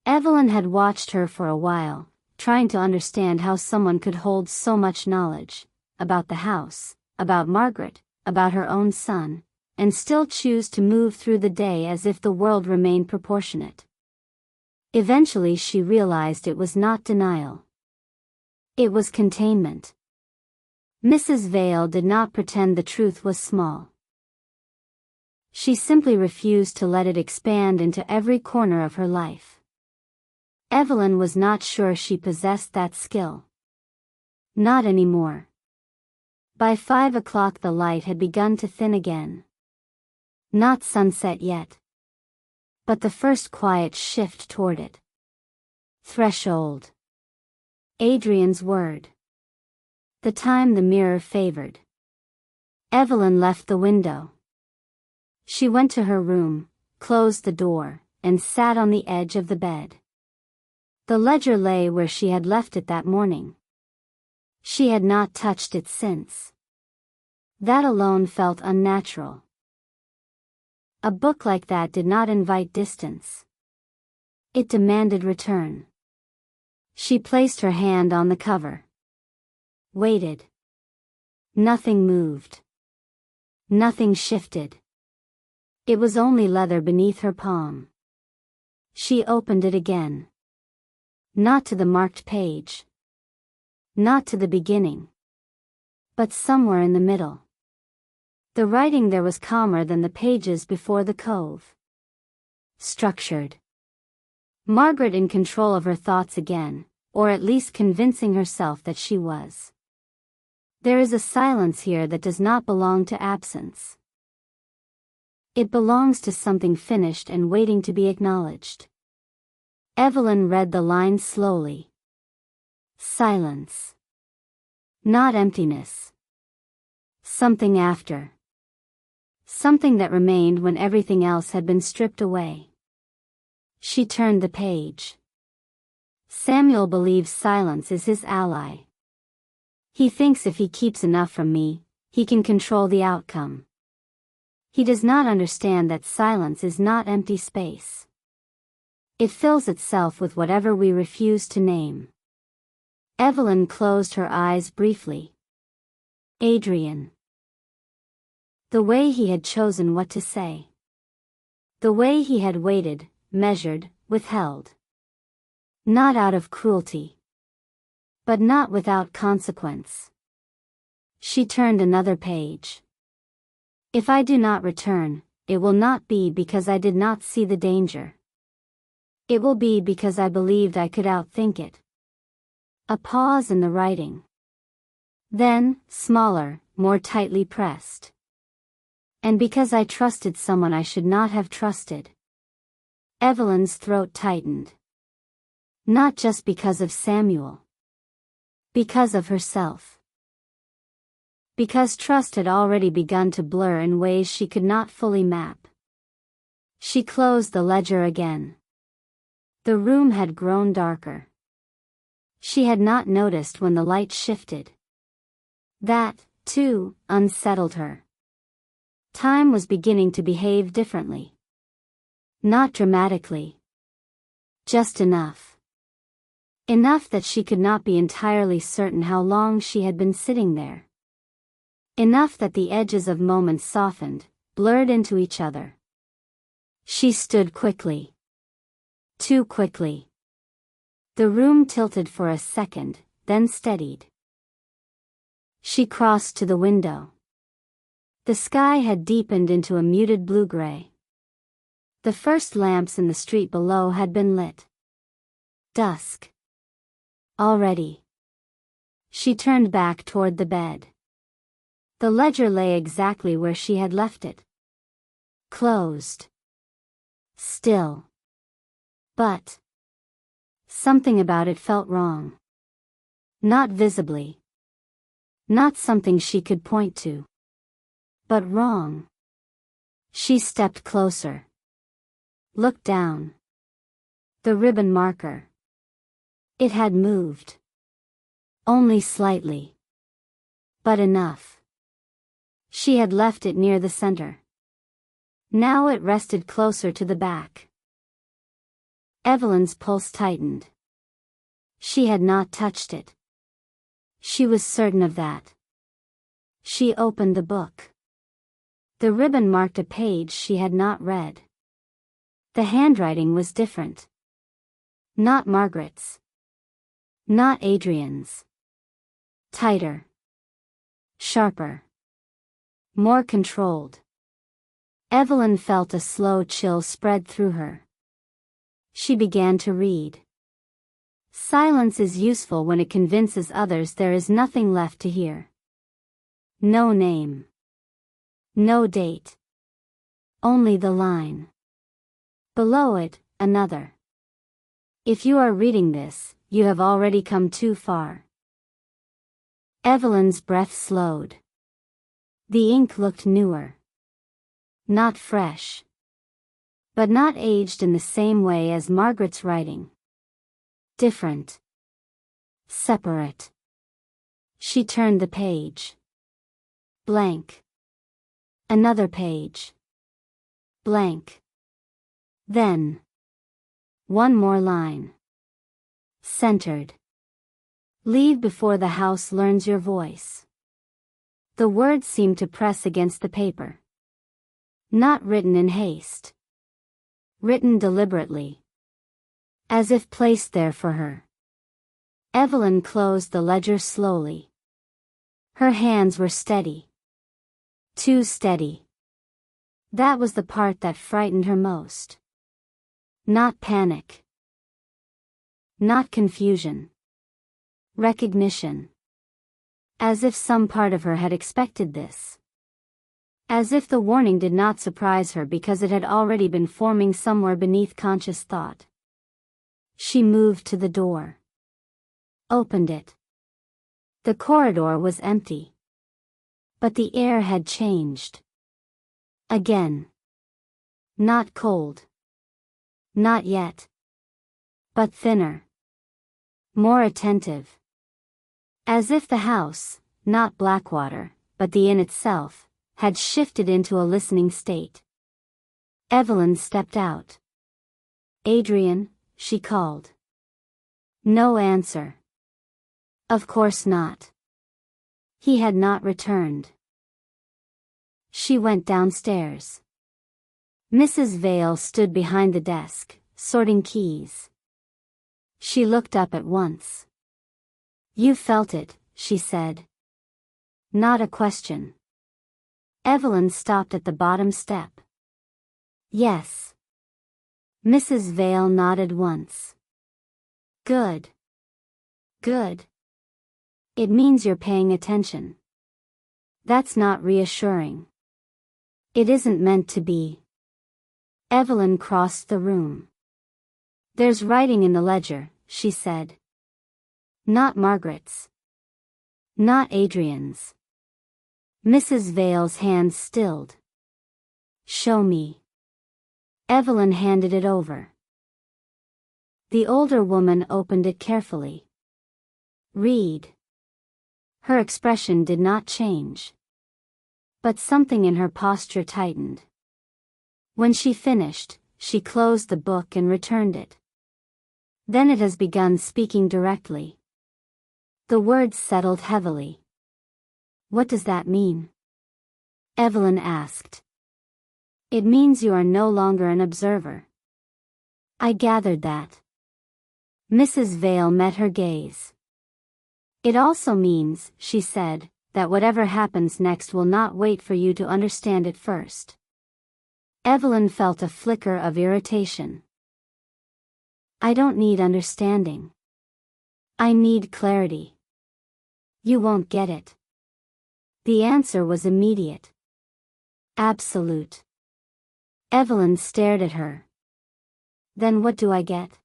Evelyn had watched her for a while, trying to understand how someone could hold so much knowledge, about the house, about Margaret, about her own son, and still choose to move through the day as if the world remained proportionate. Eventually she realized it was not denial. It was containment. Mrs. Vale did not pretend the truth was small. She simply refused to let it expand into every corner of her life. Evelyn was not sure she possessed that skill. Not anymore. By 5 o'clock the light had begun to thin again. Not sunset yet. But the first quiet shift toward it. Threshold. Adrian's word. The time the mirror favored. Evelyn left the window. She went to her room, closed the door, and sat on the edge of the bed. The ledger lay where she had left it that morning. She had not touched it since. That alone felt unnatural. A book like that did not invite distance. It demanded return. She placed her hand on the cover. Waited. Nothing moved. Nothing shifted. It was only leather beneath her palm. She opened it again. Not to the marked page. Not to the beginning. But somewhere in the middle. The writing there was calmer than the pages before the cove. Structured. Margaret in control of her thoughts again, or at least convincing herself that she was. There is a silence here that does not belong to absence. It belongs to something finished and waiting to be acknowledged. Evelyn read the lines slowly. Silence. Not emptiness. Something after. Something that remained when everything else had been stripped away. She turned the page. Samuel believes silence is his ally. He thinks if he keeps enough from me, he can control the outcome. He does not understand that silence is not empty space. It fills itself with whatever we refuse to name. Evelyn closed her eyes briefly. Adrian. The way he had chosen what to say. The way he had waited, measured, withheld. Not out of cruelty. But not without consequence. She turned another page. If I do not return, it will not be because I did not see the danger. It will be because I believed I could outthink it. A pause in the writing. Then, smaller, more tightly pressed. And because I trusted someone I should not have trusted. Evelyn's throat tightened. Not just because of Samuel. Because of herself. Because trust had already begun to blur in ways she could not fully map. She closed the ledger again. The room had grown darker. She had not noticed when the light shifted. That, too, unsettled her. Time was beginning to behave differently. Not dramatically. Just enough. Enough that she could not be entirely certain how long she had been sitting there. Enough that the edges of moments softened, blurred into each other. She stood quickly. Too quickly. The room tilted for a second, then steadied. She crossed to the window. The sky had deepened into a muted blue-gray. The first lamps in the street below had been lit. Dusk. Already. She turned back toward the bed. The ledger lay exactly where she had left it. Closed. Still. But something about it felt wrong. Not visibly. Not something she could point to. But wrong. She stepped closer. Looked down. The ribbon marker. It had moved. Only slightly. But enough. She had left it near the center. Now it rested closer to the back. Evelyn's pulse tightened. She had not touched it. She was certain of that. She opened the book. The ribbon marked a page she had not read. The handwriting was different. Not Margaret's. Not Adrian's. Tighter. Sharper. More controlled. Evelyn felt a slow chill spread through her. She began to read. Silence is useful when it convinces others there is nothing left to hear. No name. No date. Only the line. Below it, another. If you are reading this, you have already come too far. Evelyn's breath slowed. The ink looked newer. Not fresh. But not aged in the same way as Margaret's writing. Different. Separate. She turned the page. Blank. Another page. Blank. Then. One more line. Centered. Leave before the house learns your voice. The words seemed to press against the paper. Not written in haste. Written deliberately. As if placed there for her. Evelyn closed the ledger slowly. Her hands were steady. Too steady. That was the part that frightened her most. Not panic. Not confusion. Recognition. As if some part of her had expected this. As if the warning did not surprise her because it had already been forming somewhere beneath conscious thought. She moved to the door. Opened it. The corridor was empty. But the air had changed. Again. Not cold. Not yet. But thinner. More attentive. As if the house, not Blackwater, but the inn itself, had shifted into a listening state. Evelyn stepped out. "Adrian," she called. No answer. Of course not. He had not returned. She went downstairs. Mrs. Vale stood behind the desk, sorting keys. She looked up at once. "You felt it," she said. Not a question. Evelyn stopped at the bottom step. "Yes." Mrs. Vale nodded once. "Good. Good. It means you're paying attention." "That's not reassuring." "It isn't meant to be." Evelyn crossed the room. "There's writing in the ledger," she said. "Not Margaret's. Not Adrian's." Mrs. Vale's hands stilled. "Show me." Evelyn handed it over. The older woman opened it carefully. "Read." Her expression did not change. But something in her posture tightened. When she finished, she closed the book and returned it. "Then it has begun speaking directly." The words settled heavily. "What does that mean?" Evelyn asked. "It means you are no longer an observer." "I gathered that." Mrs. Vale met her gaze. "It also means," she said, "that whatever happens next will not wait for you to understand it first." Evelyn felt a flicker of irritation. "I don't need understanding. I need clarity." "You won't get it." The answer was immediate. Absolute. Evelyn stared at her. "Then what do I get?"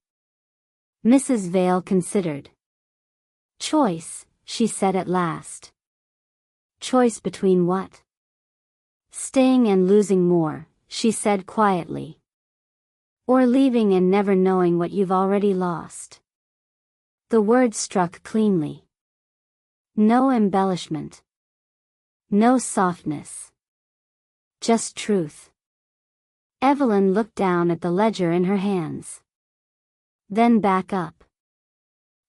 Mrs. Vale considered. "Choice," she said at last. "Choice between what?" "Staying and losing more," she said quietly. "Or leaving and never knowing what you've already lost." The word struck cleanly. No embellishment. No softness. Just truth. Evelyn looked down at the ledger in her hands. Then back up.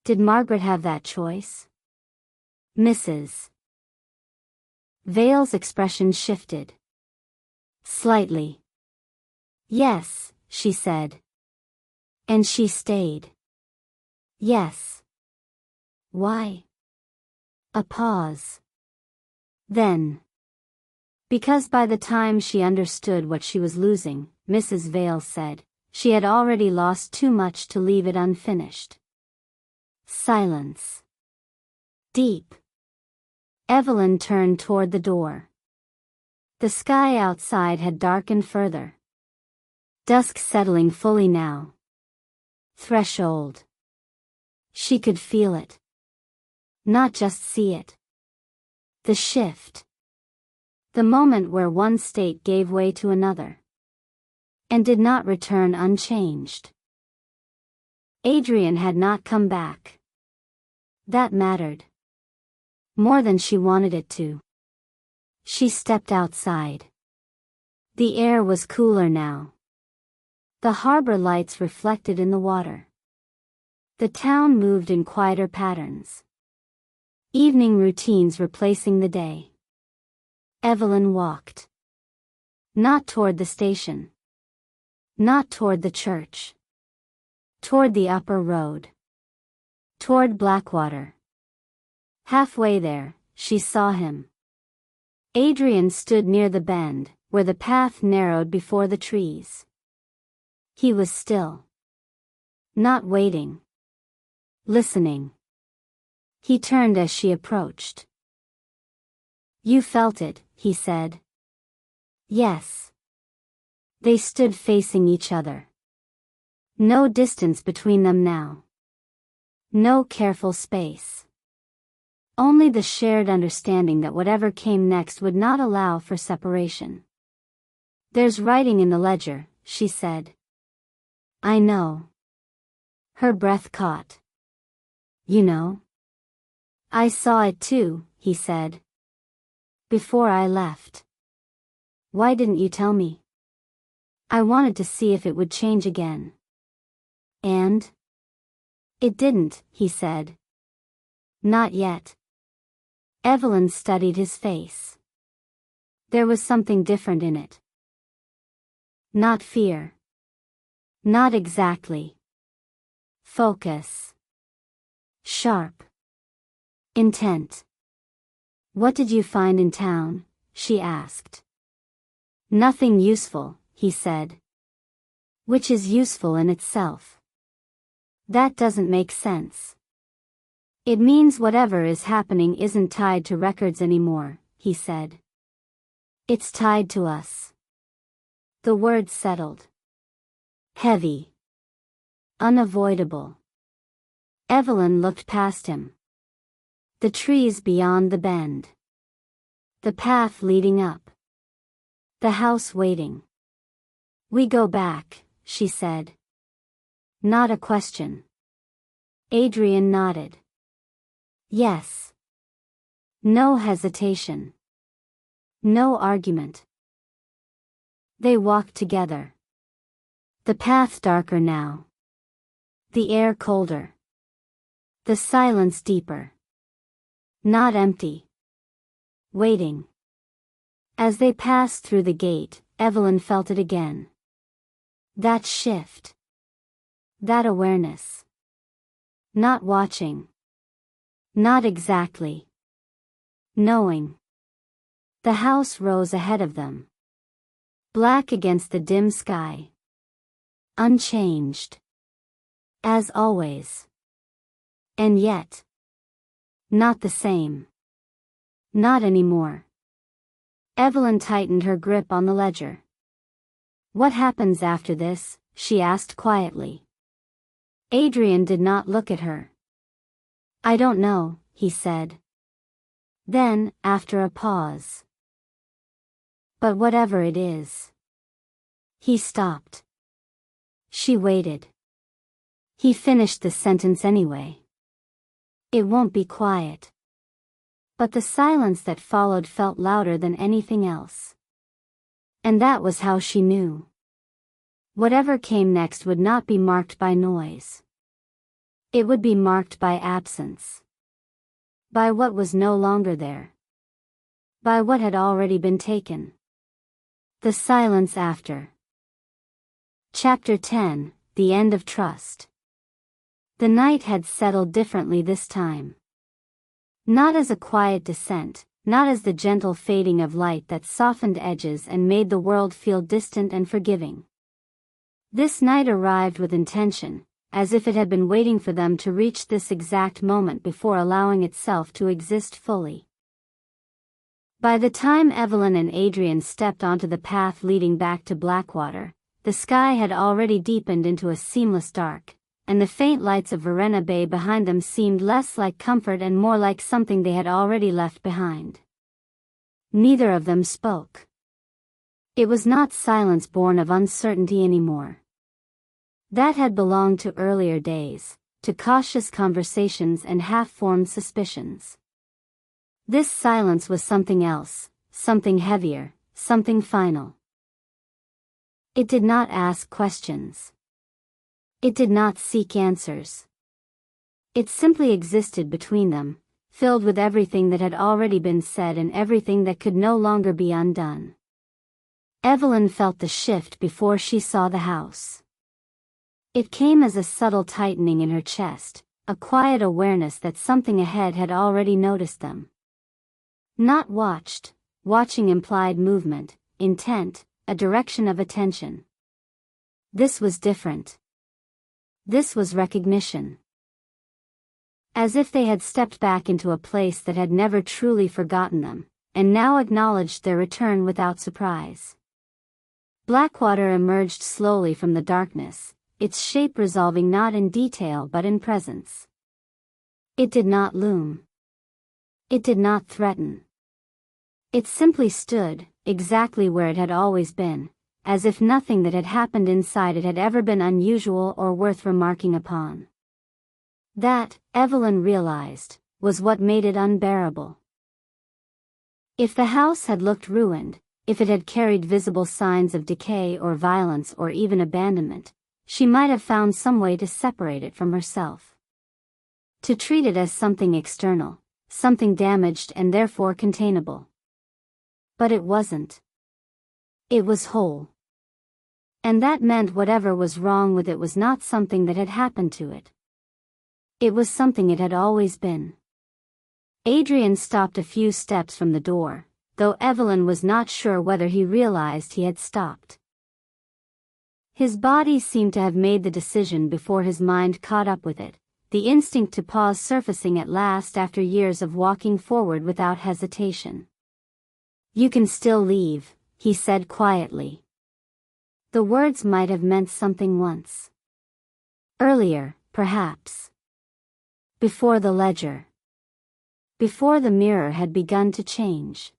Did Margaret have that choice? Mrs. Vale's expression shifted. Slightly. "Yes," she said. "And she stayed." "Yes." "Why?" A pause. Then. Because by the time she understood what she was losing, Mrs. Vale said, she had already lost too much to leave it unfinished. Silence. Deep. Evelyn turned toward the door. The sky outside had darkened further. Dusk settling fully now. Threshold. She could feel it. Not just see it. The shift. The moment where one state gave way to another. And did not return unchanged. Adrian had not come back. That mattered. More than she wanted it to. She stepped outside. The air was cooler now. The harbor lights reflected in the water. The town moved in quieter patterns. Evening routines replacing the day. Evelyn walked. Not toward the station. Not toward the church. Toward the upper road. Toward Blackwater. Halfway there, she saw him. Adrian stood near the bend, where the path narrowed before the trees. He was still. Not waiting. Listening. He turned as she approached. "You felt it," he said. "Yes." They stood facing each other. No distance between them now. No careful space. Only the shared understanding that whatever came next would not allow for separation. "There's writing in the ledger," she said. "I know." Her breath caught. "You know?" "I saw it too," he said. "Before I left." "Why didn't you tell me?" "I wanted to see if it would change again." "And?" "It didn't," he said. "Not yet." Evelyn studied his face. There was something different in it. Not fear. Not exactly. Focus. Sharp. Intent. "What did you find in town?" she asked. "Nothing useful," he said. "Which is useful in itself." "That doesn't make sense." "It means whatever is happening isn't tied to records anymore," he said. "It's tied to us." The word settled. Heavy. Unavoidable. Evelyn looked past him. The trees beyond the bend. The path leading up. The house waiting. "We go back," she said. Not a question. Adrian nodded. Yes. No hesitation. No argument. They walked together. The path darker now. The air colder. The silence deeper. Not empty. Waiting. As they passed through the gate, Evelyn felt it again. That shift. That awareness. Not watching. Not exactly. Knowing. The house rose ahead of them. Black against the dim sky. Unchanged. As always. And yet. Not the same. Not anymore. Evelyn tightened her grip on the ledger. "What happens after this?" she asked quietly. Adrian did not look at her. "I don't know," he said. Then, after a pause. "But whatever it is." He stopped. She waited. He finished the sentence anyway. "It won't be quiet." But the silence that followed felt louder than anything else. And that was how she knew. Whatever came next would not be marked by noise. It would be marked by absence. By what was no longer there. By what had already been taken. The silence after. Chapter 10, The End of Trust. The night had settled differently this time. Not as a quiet descent, not as the gentle fading of light that softened edges and made the world feel distant and forgiving. This night arrived with intention, as if it had been waiting for them to reach this exact moment before allowing itself to exist fully. By the time Evelyn and Adrian stepped onto the path leading back to Blackwater, the sky had already deepened into a seamless dark, and the faint lights of Varenna Bay behind them seemed less like comfort and more like something they had already left behind. Neither of them spoke. It was not silence born of uncertainty anymore. That had belonged to earlier days, to cautious conversations and half-formed suspicions. This silence was something else, something heavier, something final. It did not ask questions. It did not seek answers. It simply existed between them, filled with everything that had already been said and everything that could no longer be undone. Evelyn felt the shift before she saw the house. It came as a subtle tightening in her chest, a quiet awareness that something ahead had already noticed them. Not watched, watching implied movement, intent, a direction of attention. This was different. This was recognition. As if they had stepped back into a place that had never truly forgotten them, and now acknowledged their return without surprise. Blackwater emerged slowly from the darkness, its shape resolving not in detail but in presence. It did not loom. It did not threaten. It simply stood, exactly where it had always been, as if nothing that had happened inside it had ever been unusual or worth remarking upon. That, Evelyn realized, was what made it unbearable. If the house had looked ruined, if it had carried visible signs of decay or violence or even abandonment, she might have found some way to separate it from herself. To treat it as something external, something damaged and therefore containable. But it wasn't. It was whole. And that meant whatever was wrong with it was not something that had happened to it. It was something it had always been. Adrian stopped a few steps from the door, though Evelyn was not sure whether he realized he had stopped. His body seemed to have made the decision before his mind caught up with it, the instinct to pause surfacing at last after years of walking forward without hesitation. "You can still leave," he said quietly. The words might have meant something once. Earlier, perhaps. Before the ledger. Before the mirror had begun to change.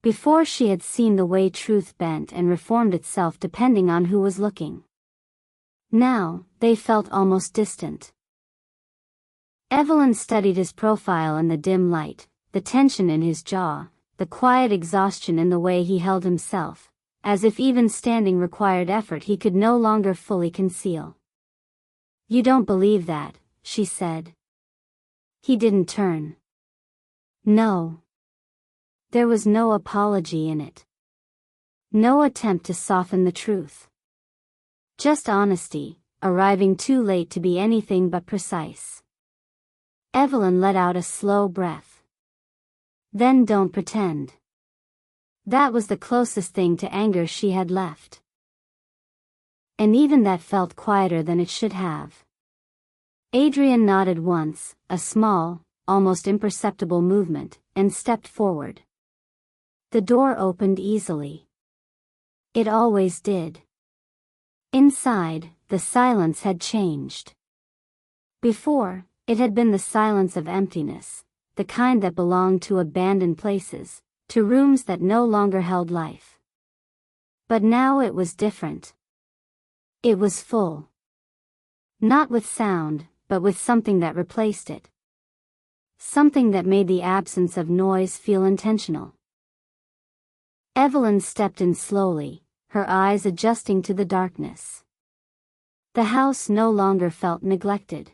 Before she had seen the way truth bent and reformed itself depending on who was looking. Now, they felt almost distant. Evelyn studied his profile in the dim light, the tension in his jaw, the quiet exhaustion in the way he held himself, as if even standing required effort he could no longer fully conceal. "You don't believe that," she said. He didn't turn. No. There was no apology in it. No attempt to soften the truth. Just honesty, arriving too late to be anything but precise. Evelyn let out a slow breath. "Then don't pretend." That was the closest thing to anger she had left. And even that felt quieter than it should have. Adrian nodded once, a small, almost imperceptible movement, and stepped forward. The door opened easily. It always did. Inside, the silence had changed. Before, it had been the silence of emptiness, the kind that belonged to abandoned places, to rooms that no longer held life. But now it was different. It was full. Not with sound, but with something that replaced it. Something that made the absence of noise feel intentional. Evelyn stepped in slowly, her eyes adjusting to the darkness. The house no longer felt neglected.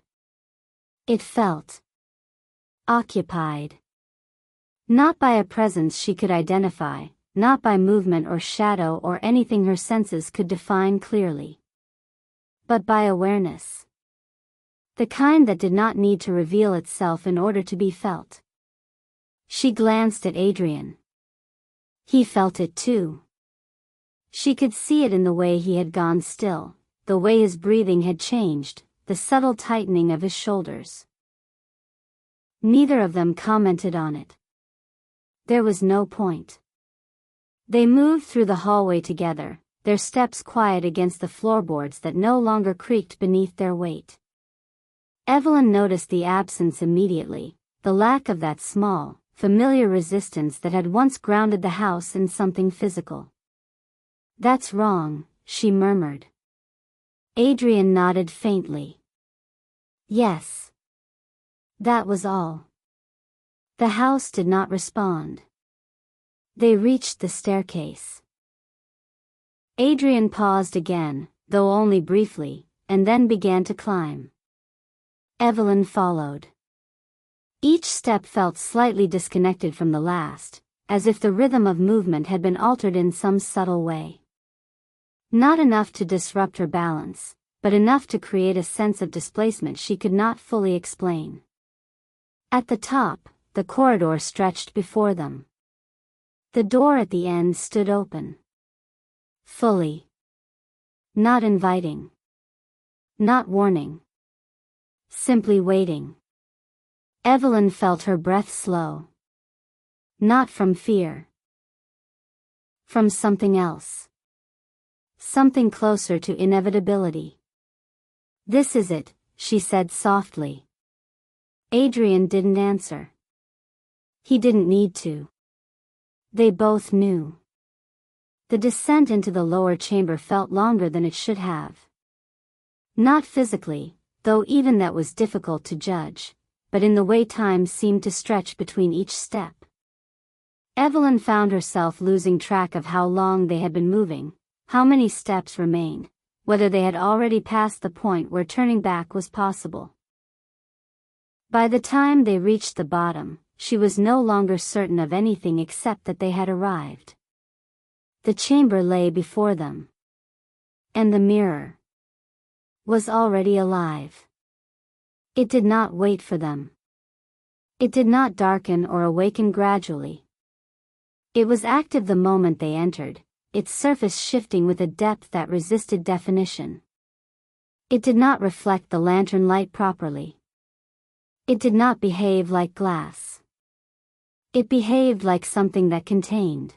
It felt occupied. Not by a presence she could identify, not by movement or shadow or anything her senses could define clearly. But by awareness. The kind that did not need to reveal itself in order to be felt. She glanced at Adrian. He felt it too. She could see it in the way he had gone still, the way his breathing had changed, the subtle tightening of his shoulders. Neither of them commented on it. There was no point. They moved through the hallway together, their steps quiet against the floorboards that no longer creaked beneath their weight. Evelyn noticed the absence immediately, the lack of that small, familiar resistance that had once grounded the house in something physical. "That's wrong," she murmured. Adrian nodded faintly. Yes. That was all. The house did not respond. They reached the staircase. Adrian paused again, though only briefly, and then began to climb. Evelyn followed. Each step felt slightly disconnected from the last, as if the rhythm of movement had been altered in some subtle way. Not enough to disrupt her balance, but enough to create a sense of displacement she could not fully explain. At the top, the corridor stretched before them. The door at the end stood open. Fully. Not inviting. Not warning. Simply waiting. Evelyn felt her breath slow. Not from fear. From something else. Something closer to inevitability. "This is it," she said softly. Adrian didn't answer. He didn't need to. They both knew. The descent into the lower chamber felt longer than it should have. Not physically, though even that was difficult to judge, but in the way time seemed to stretch between each step. Evelyn found herself losing track of how long they had been moving, how many steps remained, whether they had already passed the point where turning back was possible. By the time they reached the bottom, she was no longer certain of anything except that they had arrived. The chamber lay before them. And the mirror was already alive. It did not wait for them. It did not darken or awaken gradually. It was active the moment they entered, its surface shifting with a depth that resisted definition. It did not reflect the lantern light properly. It did not behave like glass. It behaved like something that contained.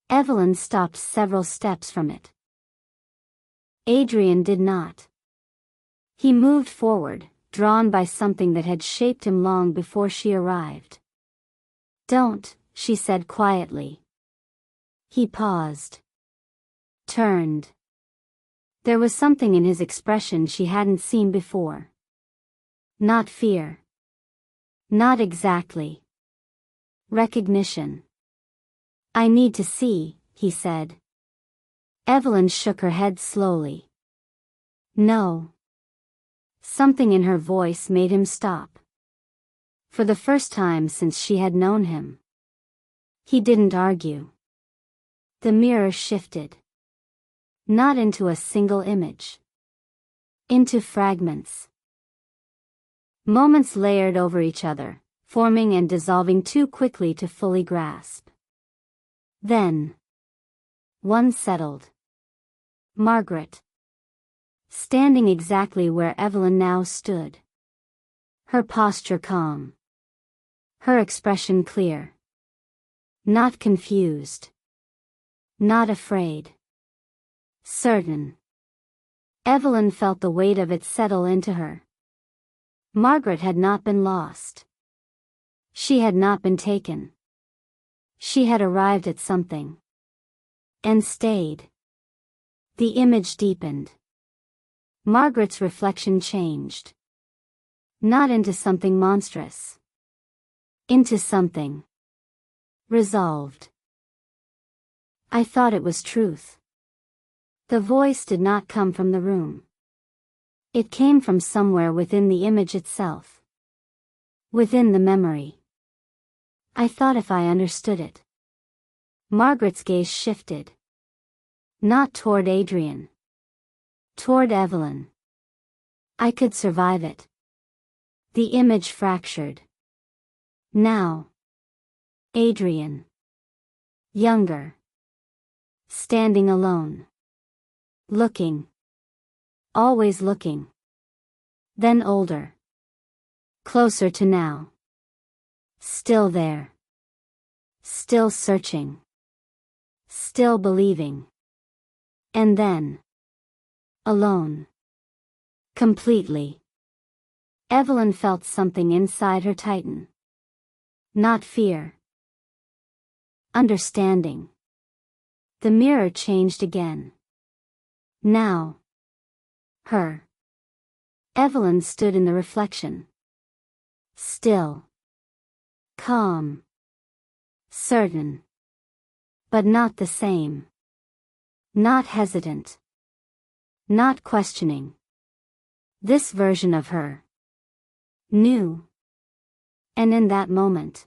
Evelyn stopped several steps from it. Adrian did not. He moved forward, drawn by something that had shaped him long before she arrived. "Don't," she said quietly. He paused. Turned. There was something in his expression she hadn't seen before. Not fear. Not exactly. Recognition. "I need to see," he said. Evelyn shook her head slowly. "No." Something in her voice made him stop. For the first time since she had known him. He didn't argue. The mirror shifted. Not into a single image. Into fragments. Moments layered over each other, forming and dissolving too quickly to fully grasp. Then, one settled. Margaret. Standing exactly where Evelyn now stood. Her posture calm. Her expression clear. Not confused. Not afraid. Certain. Evelyn felt the weight of it settle into her. Margaret had not been lost. She had not been taken. She had arrived at something. And stayed. The image deepened. Margaret's reflection changed. Not into something monstrous. Into something resolved. "I thought it was truth." The voice did not come from the room. It came from somewhere within the image itself. Within the memory. "I thought if I understood it." Margaret's gaze shifted. Not toward Adrian. Toward Evelyn. "I could survive it." The image fractured. Now. Adrian. Younger. Standing alone. Looking. Always looking. Then older. Closer to now. Still there. Still searching. Still believing. And then. Alone. Completely. Evelyn felt something inside her tighten. Not fear. Understanding. The mirror changed again. Now. Her. Evelyn stood in the reflection. Still. Calm. Certain. But not the same. Not hesitant. Not questioning. This version of her. New. And in that moment.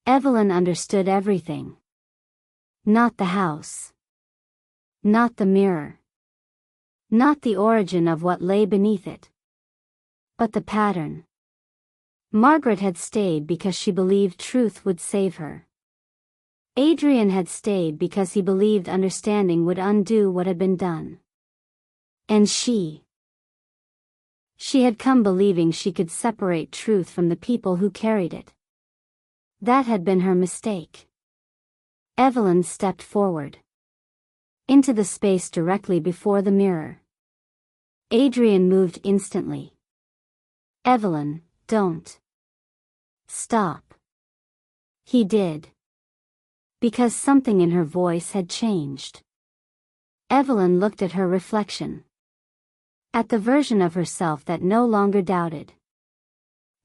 Evelyn understood everything. Not the house. Not the mirror. Not the origin of what lay beneath it. But the pattern. Margaret had stayed because she believed truth would save her. Adrian had stayed because he believed understanding would undo what had been done. And she had come believing she could separate truth from the people who carried it. That had been her mistake. Evelyn stepped forward. Into the space directly before the mirror. Adrian moved instantly. "Evelyn, don't. Stop." He did. Because something in her voice had changed. Evelyn looked at her reflection. At the version of herself that no longer doubted.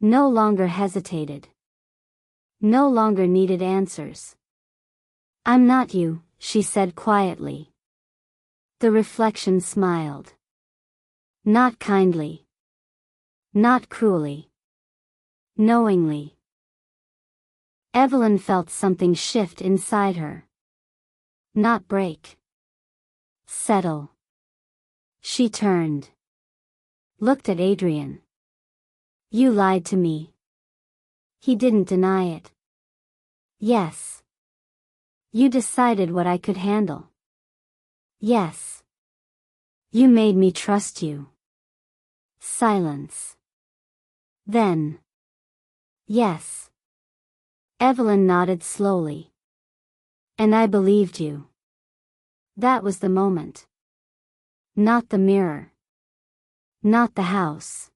No longer hesitated. No longer needed answers. "I'm not you," she said quietly. The reflection smiled. Not kindly. Not cruelly. Knowingly. Evelyn felt something shift inside her. Not break. Settle. She turned. Looked at Adrian. "You lied to me." He didn't deny it. "Yes. You decided what I could handle." "Yes. You made me trust you." Silence. Then. "Yes." Evelyn nodded slowly. "And I believed you." That was the moment. Not the mirror. Not the house.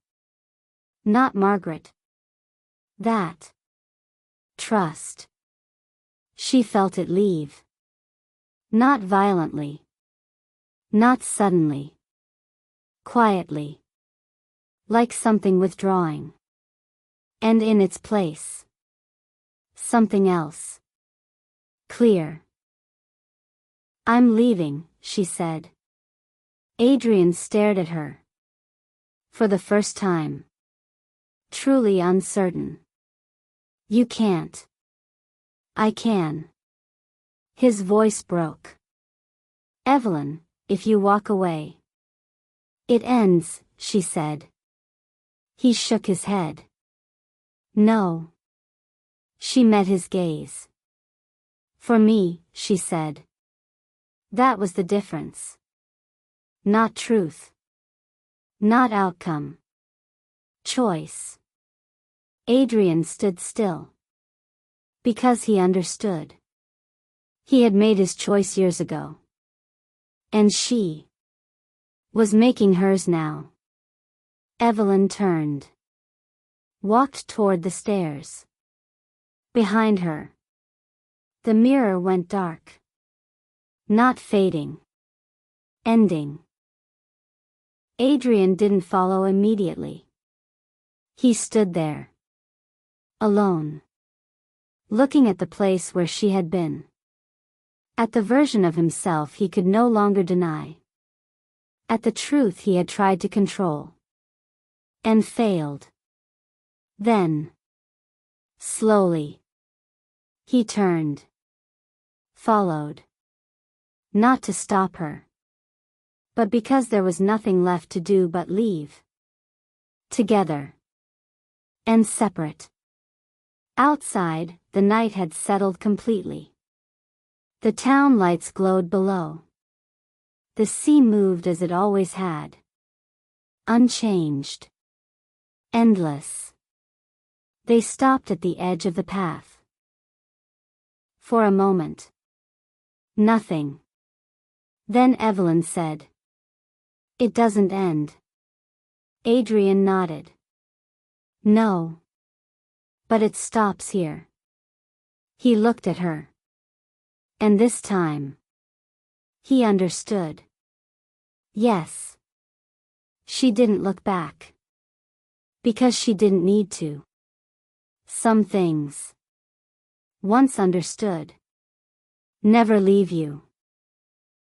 Not Margaret. That. Trust. She felt it leave. Not violently. Not suddenly. Quietly. Like something withdrawing. And in its place. Something else. Clear. "I'm leaving," she said. Adrian stared at her. For the first time. Truly uncertain. "You can't." "I can." His voice broke. "Evelyn, if you walk away." "It ends," she said. He shook his head. "No." She met his gaze. "For me," she said. That was the difference. Not truth. Not outcome. Choice. Adrian stood still. Because he understood. He had made his choice years ago. And she was making hers now. Evelyn turned. Walked toward the stairs. Behind her. The mirror went dark. Not fading. Ending. Adrian didn't follow immediately. He stood there. Alone. Looking at the place where she had been. At the version of himself he could no longer deny. At the truth he had tried to control. And failed. Then. Slowly. He turned. Followed. Not to stop her. But because there was nothing left to do but leave. Together. And separate. Outside, the night had settled completely. The town lights glowed below. The sea moved as it always had. Unchanged. Endless. They stopped at the edge of the path. For a moment. Nothing. Then Evelyn said. "It doesn't end." Adrian nodded. "No. But it stops here." He looked at her. And this time. He understood. Yes. She didn't look back. Because she didn't need to. Some things. Once understood. Never leave you.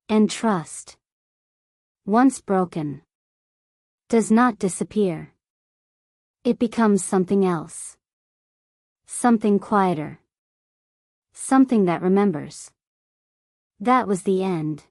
And trust. Once broken. Does not disappear. It becomes something else. Something quieter. Something that remembers. That was the end.